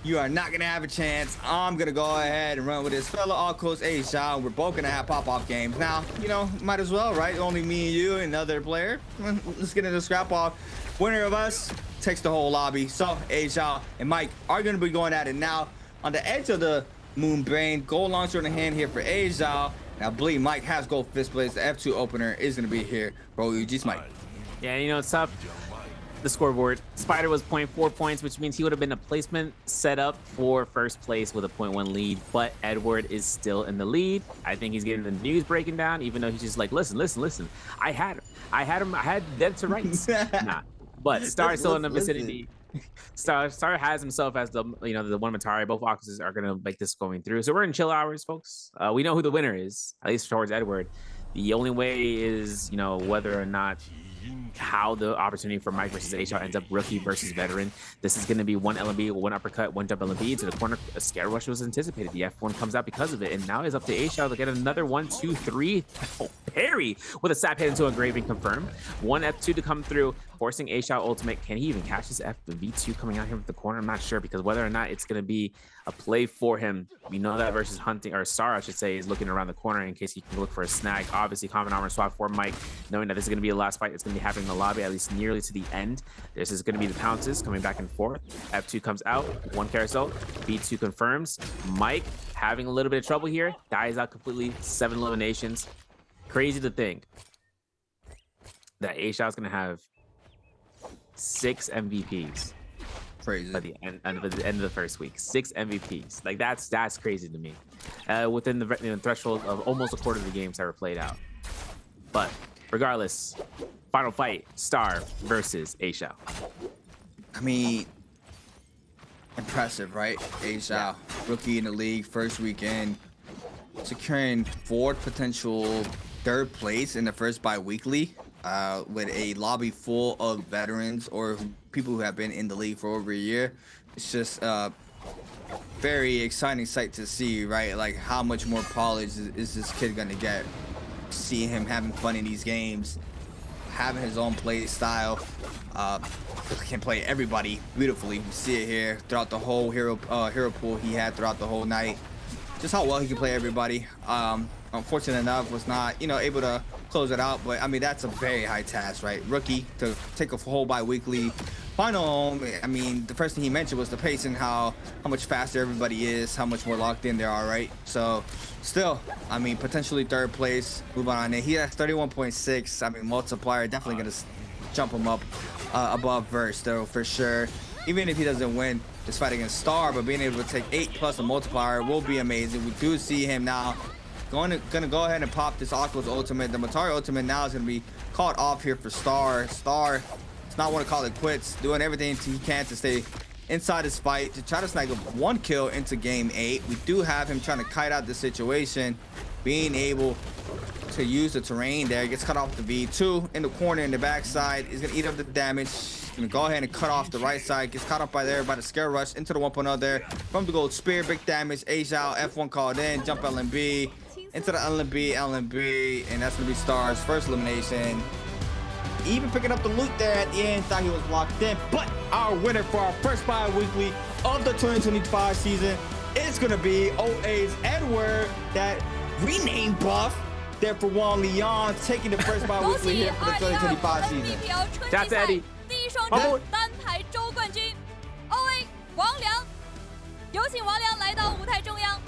You are not gonna have a chance. I'm gonna go ahead and run with this fellow Akos A-Shao. We're both gonna have pop-off games. Now, you know, might as well, right? Only me and you and another player. Let's get into the scrap off. Winner of us takes the whole lobby. So A-Shao and Mike are gonna be going at it now. On the edge of the Moon Brain, gold launcher in the hand here for A-Shao. Now, I believe Mike has gold fist blades. The F2 opener is gonna be here. Bro, UG's Mike.
Yeah, you know, it's tough. The scoreboard. Spider was 0.4 points, which means he would have been a placement set up for first place with a 0.1 lead, but Edward is still in the lead. I think he's getting the news breaking down, even though he's just like, listen. I had dead to rights. Nah. But Star is still in the vicinity. Star has himself as the one Matari. Both Akoses are gonna make this going through. So we're in chill hours, folks. We know who the winner is, at least towards Edward. The only way is, you know, whether or not how the opportunity for Mike versus A-Shao ends up rookie versus veteran. This is going to be 1 LMB, 1 uppercut, 1 jump LMB to the corner. A scare rush was anticipated. The F1 comes out because of it, and now it's up to A-Shao to get another 1, 2, 3 parry with a sap hit into engraving confirmed. 1 F2 to come through, forcing A-Shao ultimate. Can he even catch his V2 coming out here with the corner? I'm not sure, because whether or not it's going to be a play for him, we know that versus Hunting, or Star, I should say, is looking around the corner in case he can look for a snag. Obviously, common armor swap for Mike, knowing that this is going to be the last fight. It's going to be happening in the lobby, at least nearly to the end. This is going to be the pounces coming back and forth. F2 comes out, 1 carousel, B2 confirms. Mike having a little bit of trouble here, dies out completely, 7 eliminations. Crazy to think that A-Shao is going to have 6 MVPs.
Crazy.
By the end of the first week, 6 MVPs. Like that's crazy to me. Within the threshold of almost a quarter of the games that were played out. But regardless, final fight: Star versus A-Shao.
I mean, impressive, right? A-Shao, rookie in the league, first weekend, securing 4th potential 3rd place in the first bi-weekly. With a lobby full of veterans or people who have been in the league for over a year. It's just a very exciting sight to see, right? Like, how much more polish is this kid gonna get? See him having fun in these games, having his own play style. Can play everybody beautifully. You see it here throughout the whole hero pool he had throughout the whole night. Just how well he can play everybody. Unfortunate enough, was not able to close it out. But I mean, that's a very high task, right? Rookie to take a whole bi-weekly final. I mean, the first thing he mentioned was the pace and how much faster everybody is, how much more locked in they are, right? So still, I mean, potentially third place. Move on in. He has 31.6. I mean, multiplier definitely gonna jump him up above verse though, for sure. Even if he doesn't win this fight against Star, but being able to take 8+ a multiplier will be amazing. We do see him now gonna go ahead and pop this Aqua's ultimate. The Matari ultimate now is gonna be caught off here for Star. Star does not want to call it quits, doing everything he can to stay inside his fight to try to snag up 1 kill into game 8. We do have him trying to kite out the situation, being able to use the terrain there. Gets cut off the V2 in the corner in the backside. Is gonna eat up the damage. Gonna go ahead and cut off the right side. Gets caught up by the scare rush into the 1.0 there from the gold spear. Big damage. Age out. F1 called in. Jump LNB into the LNB, and that's gonna be Star's first elimination. Even picking up the loot there at the end. Thought he was locked in, but our winner for our first bi-weekly of the 2025 season is gonna be OA's Edward, that rename buff there for Wang Liang, taking the first bi-weekly here for the 2025 season.
Nbpl 春季赛第一双针单排周冠军 ，OA 王良，有请王良来到舞台中央。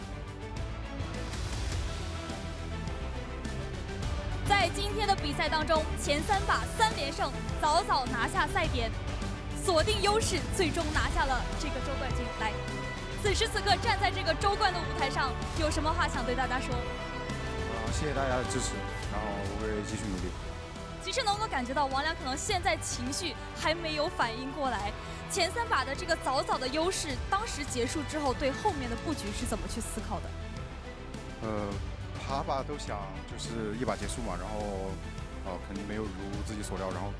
在今天的比赛当中，前3把3连胜，早早拿下赛点，锁定优势，最终拿下了这个周冠军。来，此时此刻站在这个周冠的舞台上，有什么话想对大家说？
谢谢大家的支持，然后我会继续努力。
其实能够感觉到王良可能现在情绪还没有反应过来，前3把的这个早早的优势，当时结束之后，对后面的布局是怎么去思考的？
爬吧都想就是1把结束嘛，然后肯定没有如自己所料，然后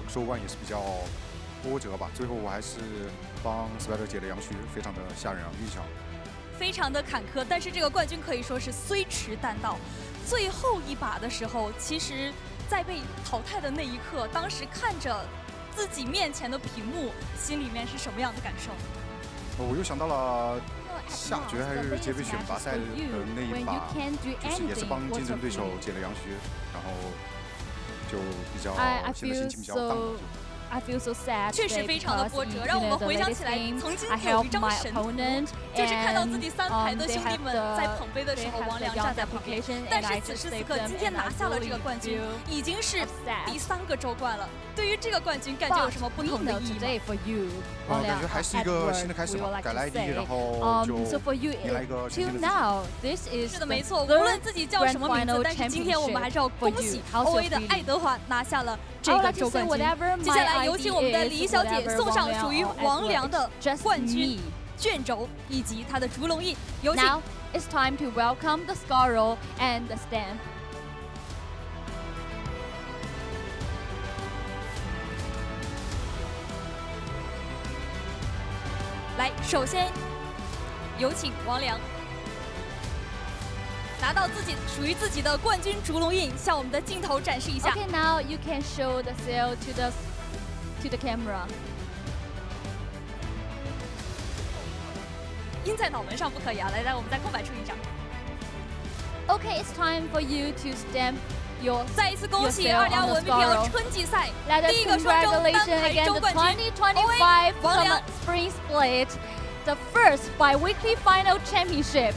收官也是比较波折吧。最后我还是帮 Spider 解了阳虚，非常的吓人啊，运气好。
非常的坎坷，但是这个冠军可以说是虽迟但到。最后1把的时候，其实在被淘汰的那一刻，当时看着自己面前的屏幕，心里面是什么样的感受？
我又想到了下决还是街杯选拔赛的那一把，就是也是帮竞争对手解了阳虚，然后就比较现在心情比较荡。
I feel so sad
确实非常的波折，让我们回想起来，曾经有一张神图，就是看到自己3排的兄弟们在捧杯的时候，王良站在旁边。但是此时此刻，今天拿下了这个冠军，已经是第3个周冠了。对于这个冠军，感觉有什么不同的意义吗？
感觉还是一个新的开始吧，改了 ID， 然后就迎来一个全新的自己。
是的，没错。无论自己叫什么名字，但是今天我们还是要恭喜 OA 的爱德华拿下了这个周冠军。接下来有请我们的李小姐送上属于王良的冠军卷轴以及他的烛龙印。有请。
Now it's time to welcome the Scarrow and the Stamp.
来，首先有请王良拿到属于自己的冠军烛龙印，向我们的镜头展示一下。
Okay, now you can show the seal to the camera.
印在脑门上不可以啊！来，我们再空白出一张。
Okay, it's time for you to stamp your.
再一次恭喜2025 Nbpl 春季赛第一个双周单排周冠军
2025
王良
Spring Split, the first bi-weekly final championship.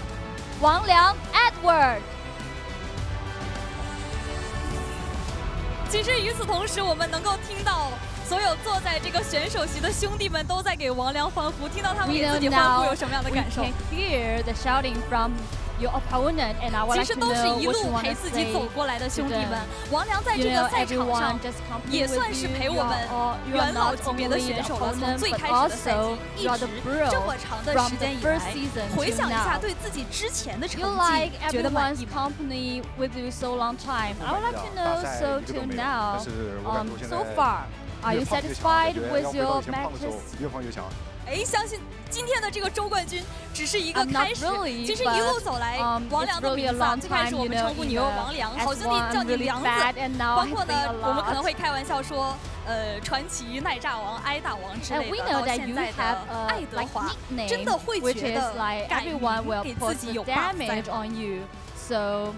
王良 Edward。
其实与此同时，我们能够听到所有坐在这个选手席的兄弟们都在给王良欢呼，听到他们给自己欢呼有什么样的感受？
We can hear the shouting from your opponent, and I would like to know what you want to say.
其实都是一路陪自己走过来的兄弟们。王良在这个赛场上也算是陪我们元老级别的选手了，从最开始的赛季一直这么长的时间以来，回想一下对自己之前的成绩，觉得满意吗？
with you so long time. I would like to know, so till now, so far, are you satisfied with your matches?
哎，相信今天的这个周冠军只是一个开始。其实一路走来，王良的名字最开始我们称呼你为王良，好兄弟叫你梁子。包括呢，我们可能会开玩笑说，传奇、奈炸王、哀大王之类的。到现在的爱德华，真的会觉得敢于给自己有 damage
on you. So,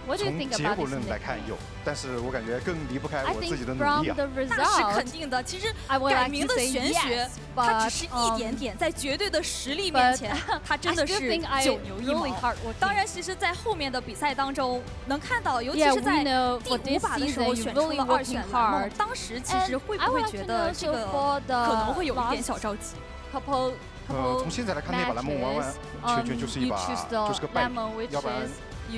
what do you think about this?
从结果论来看有，但是我感觉更离不开我自己的努力啊。
那是肯定的。其实改名的玄学，它只是一点点，在绝对的实力面前，它真的是九牛一毛。当然，其实，在后面的比赛当中，能看到，尤其是在第5把的时候选出了2选蓝梦，当时其实会不会觉得这个可能会有一点小着急？
从现在来看，那把蓝梦完完全就是一把就是个败笔，要不然。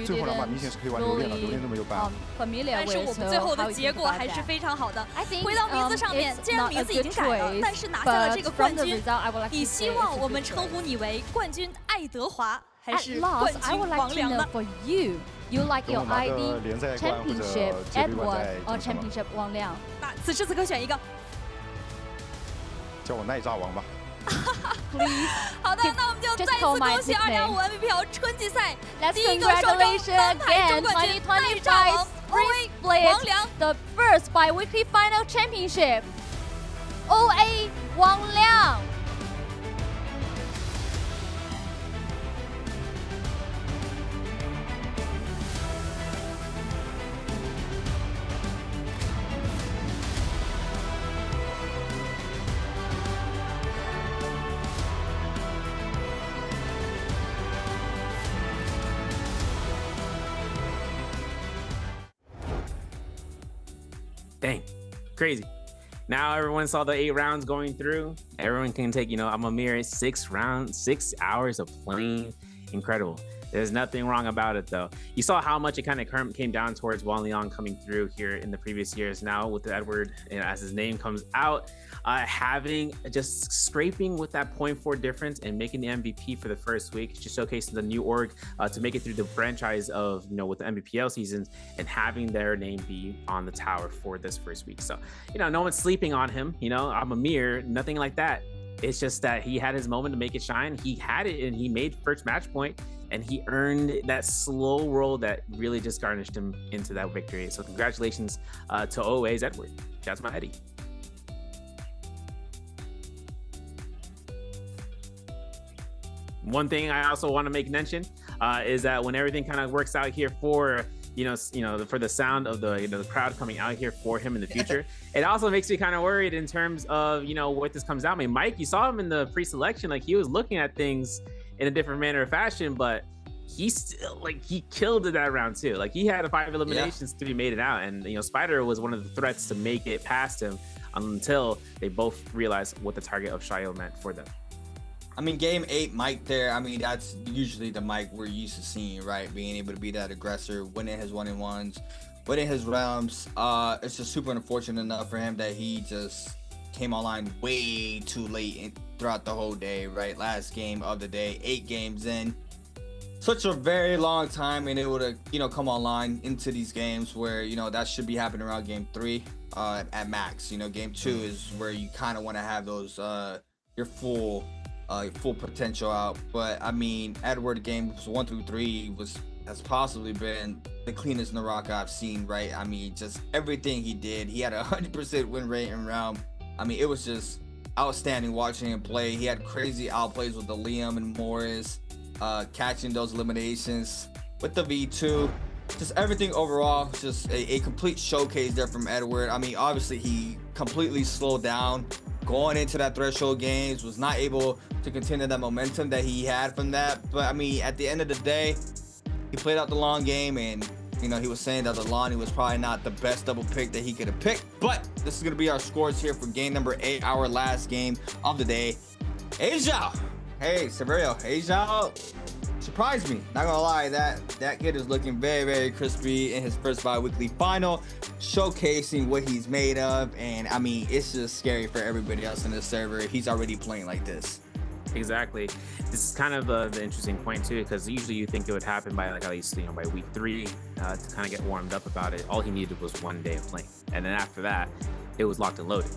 最后2把明显是可以玩榴莲的，榴莲都没有办。
但是我们最后的结果还是非常好的。回到名字上面，既然名字已经改了，但是拿下了这个冠军，你希望我们称呼你为冠军爱德华，还是冠军王良呢？
You like your ID Championship Edward or Championship 王良？
那此时此刻选一个，
叫我奈炸王吧。
好的，那我们就再次恭喜2025 Nbpl 春季赛第一个双周单排总冠军奈炸王 OA 王良
，The first Biweekly Final Championship OA 王良。
Dang, crazy. Now everyone saw the 8 rounds going through. Everyone can take, I'm a mere 6 rounds, 6 hours of playing. Incredible. There's nothing wrong about it though. You saw how much it kind of came down towards Wang Liang coming through here in the previous years. Now with Edward, as his name comes out, having just scraping with that 0.4 difference and making the MVP for the first week, just showcasing the new org to make it through the franchise of, with the Nbpl seasons and having their name be on the tower for this first week. So, no one's sleeping on him. I'm a mere, nothing like that. It's just that he had his moment to make it shine. He had it and he made first match point and he earned that slow roll that really just garnished him into that victory. So congratulations to OA's Edward. That's my Eddie. One thing I also want to make mention is that when everything kind of works out here for for the sound of the crowd coming out here for him in the future, it also makes me kind of worried in terms of what this comes out. I mean, Mike, you saw him in the pre-selection, like he was looking at things in a different manner of fashion, but he still he killed it that round too. Like he had 5 eliminations to be made it out, and Spider was one of the threats to make it past him until they both realized what the target of Shayo meant for them.
I mean, game 8 Mike there, I mean, that's usually the Mike we're used to seeing, right? Being able to be that aggressor, winning his 1-on-1s, winning his realms. It's just super unfortunate enough for him that he just came online way too late throughout the whole day, right? Last game of the day, 8 games in. Such a very long time, and it would have, come online into these games where, that should be happening around game 3 at max. Game 2 is where you kind of want to have those, your full potential out. But I mean, Edward games 1 through 3 has possibly been the cleanest NARAKA I've seen, right? I mean, just everything he did. He had a 100% win rate in round. I mean, it was just outstanding watching him play. He had crazy outplays with the Liam and Morris, catching those eliminations with the V2. Just everything overall, just a complete showcase there from Edward. I mean, obviously he completely slowed down going into that threshold games, was not able to continue that momentum that he had from that. But I mean, at the end of the day, he played out the long game, and he was saying that the Lonnie was probably not the best double pick that he could have picked. But this is gonna be our scores here for game number 8, our last game of the day. Asia, hey Severio, Asia surprised me. Not gonna lie, that kid is looking very, very crispy in his first bi-weekly final, showcasing what he's made of. And I mean, it's just scary for everybody else in the server. He's already playing like this.
Exactly. This is kind of the interesting point too, because usually you think it would happen by at least by week 3 to kind of get warmed up about it. All he needed was 1 day of playing, and then after that, it was locked and loaded.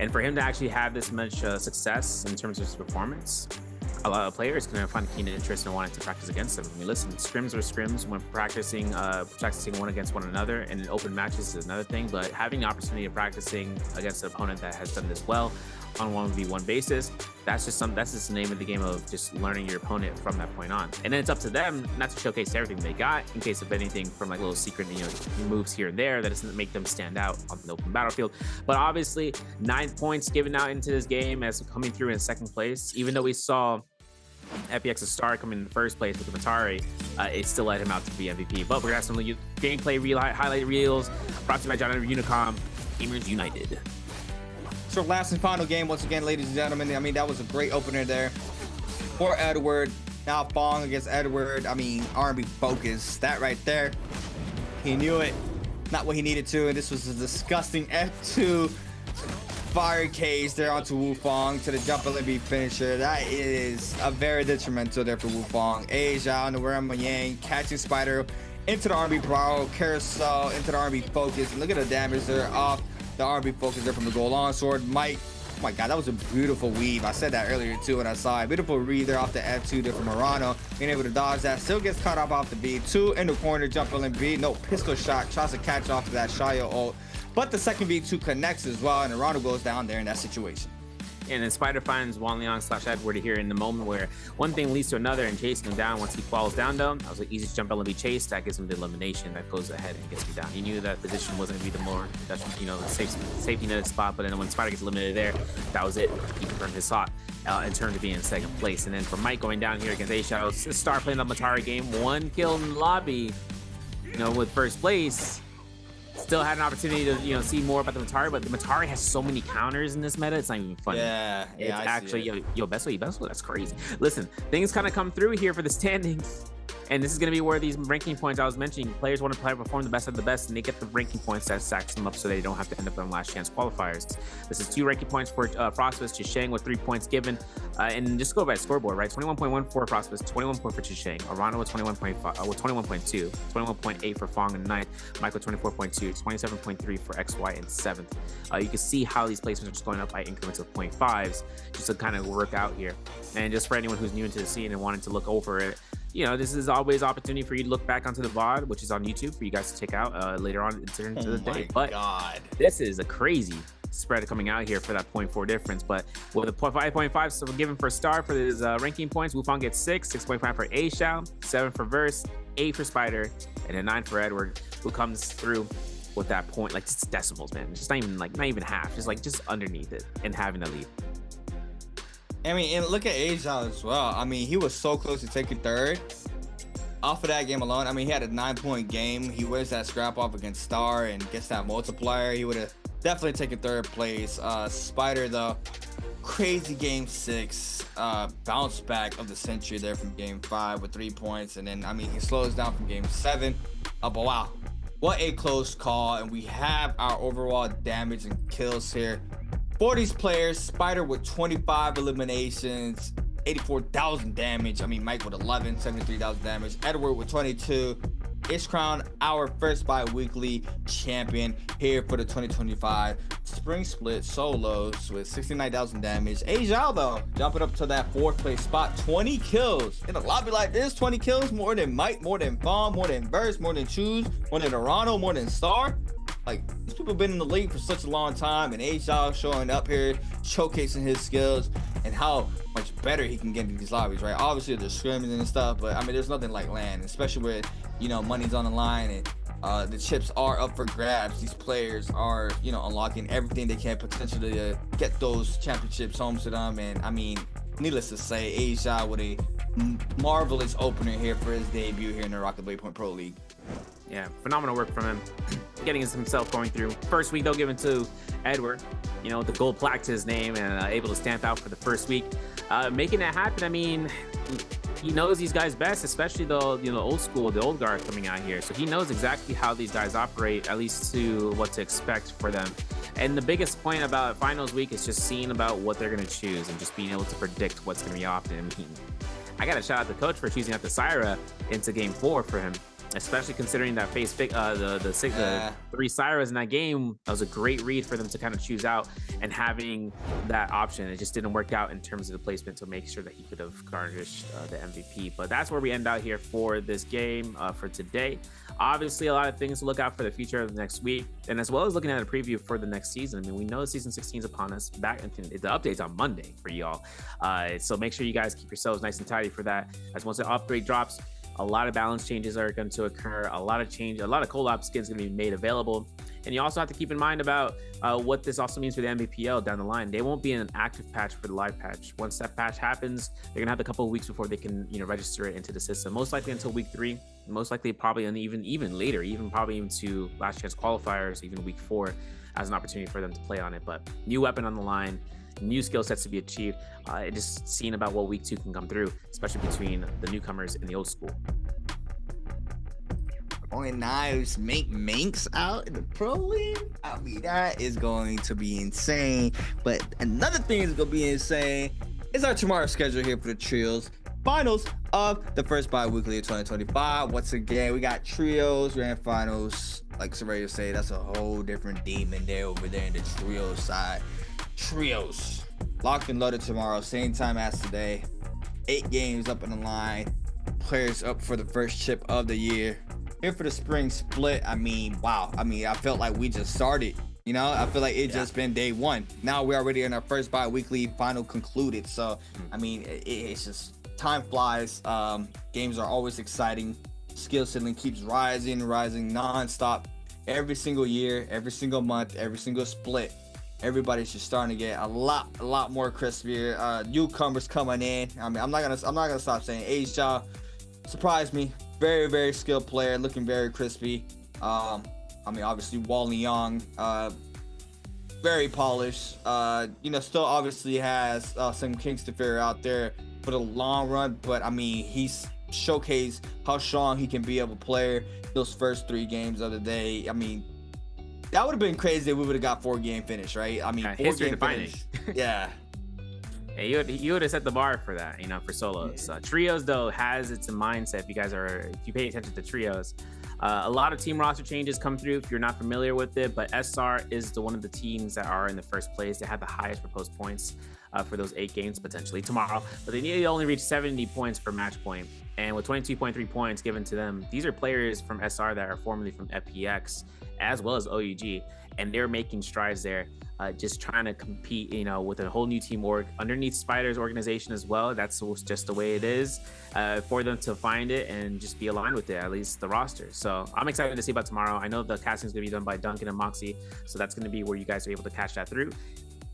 And for him to actually have this much success in terms of his performance, a lot of players can find keen interest in wanting to practice against him. I mean, listen, scrims are scrims when practicing one against one another, and in open matches is another thing. But having the opportunity of practicing against an opponent that has done this well on 1v1 basis, that's just the name of the game of just learning your opponent from that point on. And then it's up to them not to showcase everything they got in case of anything from like little secret, moves here and there that doesn't make them stand out on the open battlefield. But obviously 9 points given out into this game as coming through in second place, even though we saw FPX's star coming in first place with the Matari, it still led him out to be MVP. But we're gonna have some gameplay highlight reels brought to you by John Unicom, Gamers United.
So last and final game, once again, ladies and gentlemen. I mean, that was a great opener there for Edward. Now Fong against Edward. I mean, R&B focus. That right there. He knew it. Not what he needed to. And this was a disgusting F2 fire cage there onto Wu Fong to the jump LMB finisher. That is a very detrimental there for Wu Fong. A Zhao and the Wen Yang catching Spider into the R&B Bravo carousel into the R&B focus. And look at the damage there off the R&B focus there from the goal on sword. Mike, oh my god, that was a beautiful weave. I said that earlier too when I saw it. Beautiful read there off the F2 there from Murano, being able to dodge that. Still gets caught off the B2 in the corner, jump LMB, no pistol shot, tries to catch off to that Shaya ult, but the second V2 connects as well, and Murano goes down there in that situation.
And then Spider finds Wanliang/Edward here in the moment where one thing leads to another and chasing him down. Once he falls down though, that was an easy jump LMB chase. That gives him the elimination that goes ahead and gets me down. He knew that position wasn't going to be the more, safety netted spot, but then when Spider gets eliminated there, that was it. He confirmed his slot in terms of being in second place. And then for Mike going down here against A-Shadow, Star playing the Matari game, 1 kill in the lobby, with first place. Still had an opportunity to see more about the Matari, but the Matari has so many counters in this meta, it's not even funny.
Yeah,
it's actually best way, that's crazy. Listen, things kind of come through here for the standings, and this is going to be where these ranking points I was mentioning, players want to perform the best of the best, and they get the ranking points that stacks them up so they don't have to end up on last chance qualifiers. This is 2 ranking points for Frostbus, Chisheng with 3 points given, and just go by scoreboard, right? 21.1 for Frostbus, 21 point for Chisheng, Arano with 21.5, with 21.2, 21.8 for Fong in 9th, Michael 24.2, 27.3 for XY in 7th. You can see how these placements are just going up by increments of 0.5s, just to kind of work out here. And just for anyone who's new into the scene and wanting to look over it, this is always an opportunity for you to look back onto the VOD, which is on YouTube for you guys to check out later on into the day. But this is a crazy spread coming out here for that 0.4 difference. But with a 5.5 so given for Star for his ranking points, Wufang gets 6, 6.5 for A-Shao, 7 for Verse, 8 for Spider, and then 9 for Edward, who comes through with that point, like just decimals, man. Just not even half, just underneath it and having a lead.
I mean, and look at A-Zhao as well. I mean, he was so close to taking third. Off of that game alone, I mean, he had a 9-point game. He wins that scrap off against Star and gets that multiplier. He would have definitely taken third place. Spider, though, crazy game 6. Bounce back of the century there from game 5 with 3 points. And then, I mean, he slows down from game 7. But wow, what a close call. And we have our overall damage and kills here. For these players, Spider with 25 eliminations, 84,000 damage. I mean, Mike with 11, 73,000 damage. Edward with 22. Is crowned our first bi-weekly champion here for the 2025 Spring Split Solos with 69,000 damage. A-Zhao, though, jumping up to that 4th place spot. 20 kills. In a lobby like this, 20 kills, more than Mike, more than Fong, more than Verse, more than Choose, more than Arano, more than Star. Like, these people have been in the league for such a long time, and A-Zhao showing up here, showcasing his skills and how much better he can get in these lobbies, right? Obviously, there's scrimmage and stuff, but I mean, there's nothing like LAN, especially with, money's on the line and the chips are up for grabs. These players are, unlocking everything they can potentially to get those championships home to them. And I mean, needless to say, A-Zhao with a marvelous opener here for his debut here in the NARAKA BLADEPOINT Pro League.
Yeah, phenomenal work from him. Getting himself going through. First week, though, given to Edward, the gold plaque to his name and able to stamp out for the first week. Making that happen, I mean, he knows these guys best, especially the old school, the old guard coming out here. So he knows exactly how these guys operate, at least to what to expect for them. And the biggest point about finals week is just seeing about what they're going to choose and just being able to predict what's going to be often. I got to shout out the coach for choosing out the Syra into game 4 for him, especially considering that the 3 Syras in that game. That was a great read for them to kind of choose out and having that option, it just didn't work out in terms of the placement to make sure that he could have garnished the MVP. But that's where we end out here for this game for today. Obviously, a lot of things to look out for the future of the next week, and as well as looking at a preview for the next season. I mean, we know season 16 is upon us. The update's on Monday for y'all, so make sure you guys keep yourselves nice and tidy for that. As once the upgrade drops, a lot of balance changes are going to occur. A lot of co-op skins going to be made available. And you also have to keep in mind about what this also means for the Nbpl down the line. They won't be in an active patch for the live patch. Once that patch happens, they're gonna have a couple of weeks before they can, register it into the system. Most likely until week 3. Most likely probably even later, even probably even to last chance qualifiers, even week 4, as an opportunity for them to play on it. But new weapon on the line, new skill sets to be achieved. Just seeing about what week 2 can come through, especially between the newcomers and the old school.
Throwing knives make Manx out in the pro league. I mean, that is going to be insane. But another thing is going to be insane is our tomorrow schedule here for the trios. Finals of the first bi-weekly of 2025. Once again, we got trios, grand finals. Like Severio said, that's a whole different demon there over there in the trio side. Trios locked and loaded tomorrow, same time as today. 8 games up in the line. Players up for the first chip of the year. Here for the spring split. I mean, wow. I mean, I felt like we just started. I feel like it just been day 1. Now we're already in our first bi-weekly final concluded. So, I mean, it's just time flies. Games are always exciting. Skill ceiling keeps rising nonstop. Every single year, every single month, every single split. Everybody's just starting to get a lot more crispier. Newcomers coming in. I mean, I'm not gonna stop saying Asia surprised me. Very, very skilled player, looking very crispy. I mean, obviously Wally Young, very polished. Still obviously has some kinks to figure out there for the long run, but I mean, he's showcased how strong he can be of a player those first 3 games of the day. I mean, that would have been crazy if we would have got 4-game finish, right? I mean, 4-game finish. Yeah.
Yeah, you would have set the bar for that, for solos. Trios, though, has its mindset. If you pay attention to trios, a lot of team roster changes come through if you're not familiar with it, but SR is one of the teams that are in the first place. They have the highest proposed points for those 8 games potentially tomorrow, but they need to only reach 70 points for match point. And with 22.3 points given to them, these are players from SR that are formerly from FPX as well as OUG, and they're making strides there. Just trying to compete, with a whole new team org underneath Spider's organization as well. That's just the way it is for them to find it and just be aligned with it, at least the roster. So I'm excited to see about tomorrow. I know the casting is going to be done by Duncan and Moxie, so that's going to be where you guys are able to catch that through.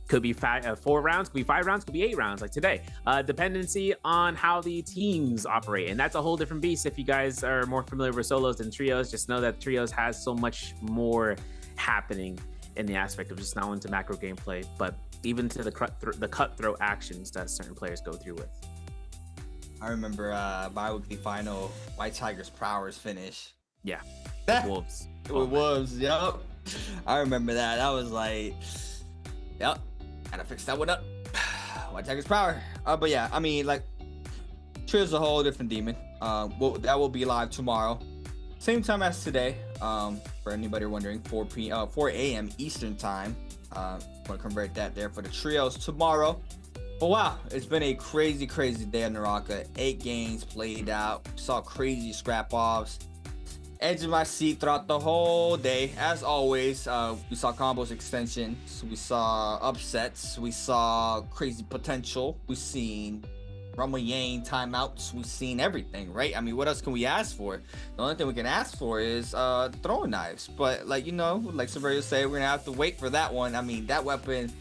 Could be 4 rounds, could be 5 rounds, could be 8 rounds like today. Dependency on how the teams operate. And that's a whole different beast. If you guys are more familiar with solos than trios, just know that trios has so much more happening in the aspect of just not only to macro gameplay, but even to the cutthroat actions that certain players go through with.
I remember bi-weekly final, White Tigers Prowers finish.
Yeah, Wolves.
With Wolves, yep. I remember that. I was like, yep, gotta fix that one up. White Tigers Power. But yeah, I mean, like, Trio's a whole different demon. That will be live tomorrow. Same time as today. For anybody wondering, 4 a.m. Eastern time. Want to convert that there for the trios tomorrow. But wow, it's been a crazy day on NARAKA. 8 games played out. Saw crazy scrap-offs. Edge of my seat throughout the whole day. As always, we saw combos extensions. We saw upsets. We saw crazy potential. We've seen Rumble Yang timeouts. We've seen everything, right? I mean, what else can we ask for? The only thing we can ask for is throwing knives. But like Severio said, we're gonna have to wait for that one. I mean, that weapon.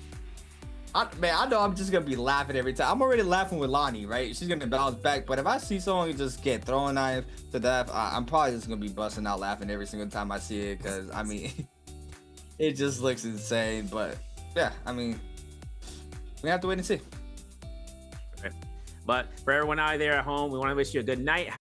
I know I'm just gonna be laughing every time. I'm already laughing with Lonnie, right? She's gonna bounce back. But if I see someone just get throwing knife to death, I'm probably just gonna be busting out laughing every single time I see it, because I mean, it just looks insane. But yeah, I mean, we have to wait and see.
But for everyone out there at home, we want to wish you a good night.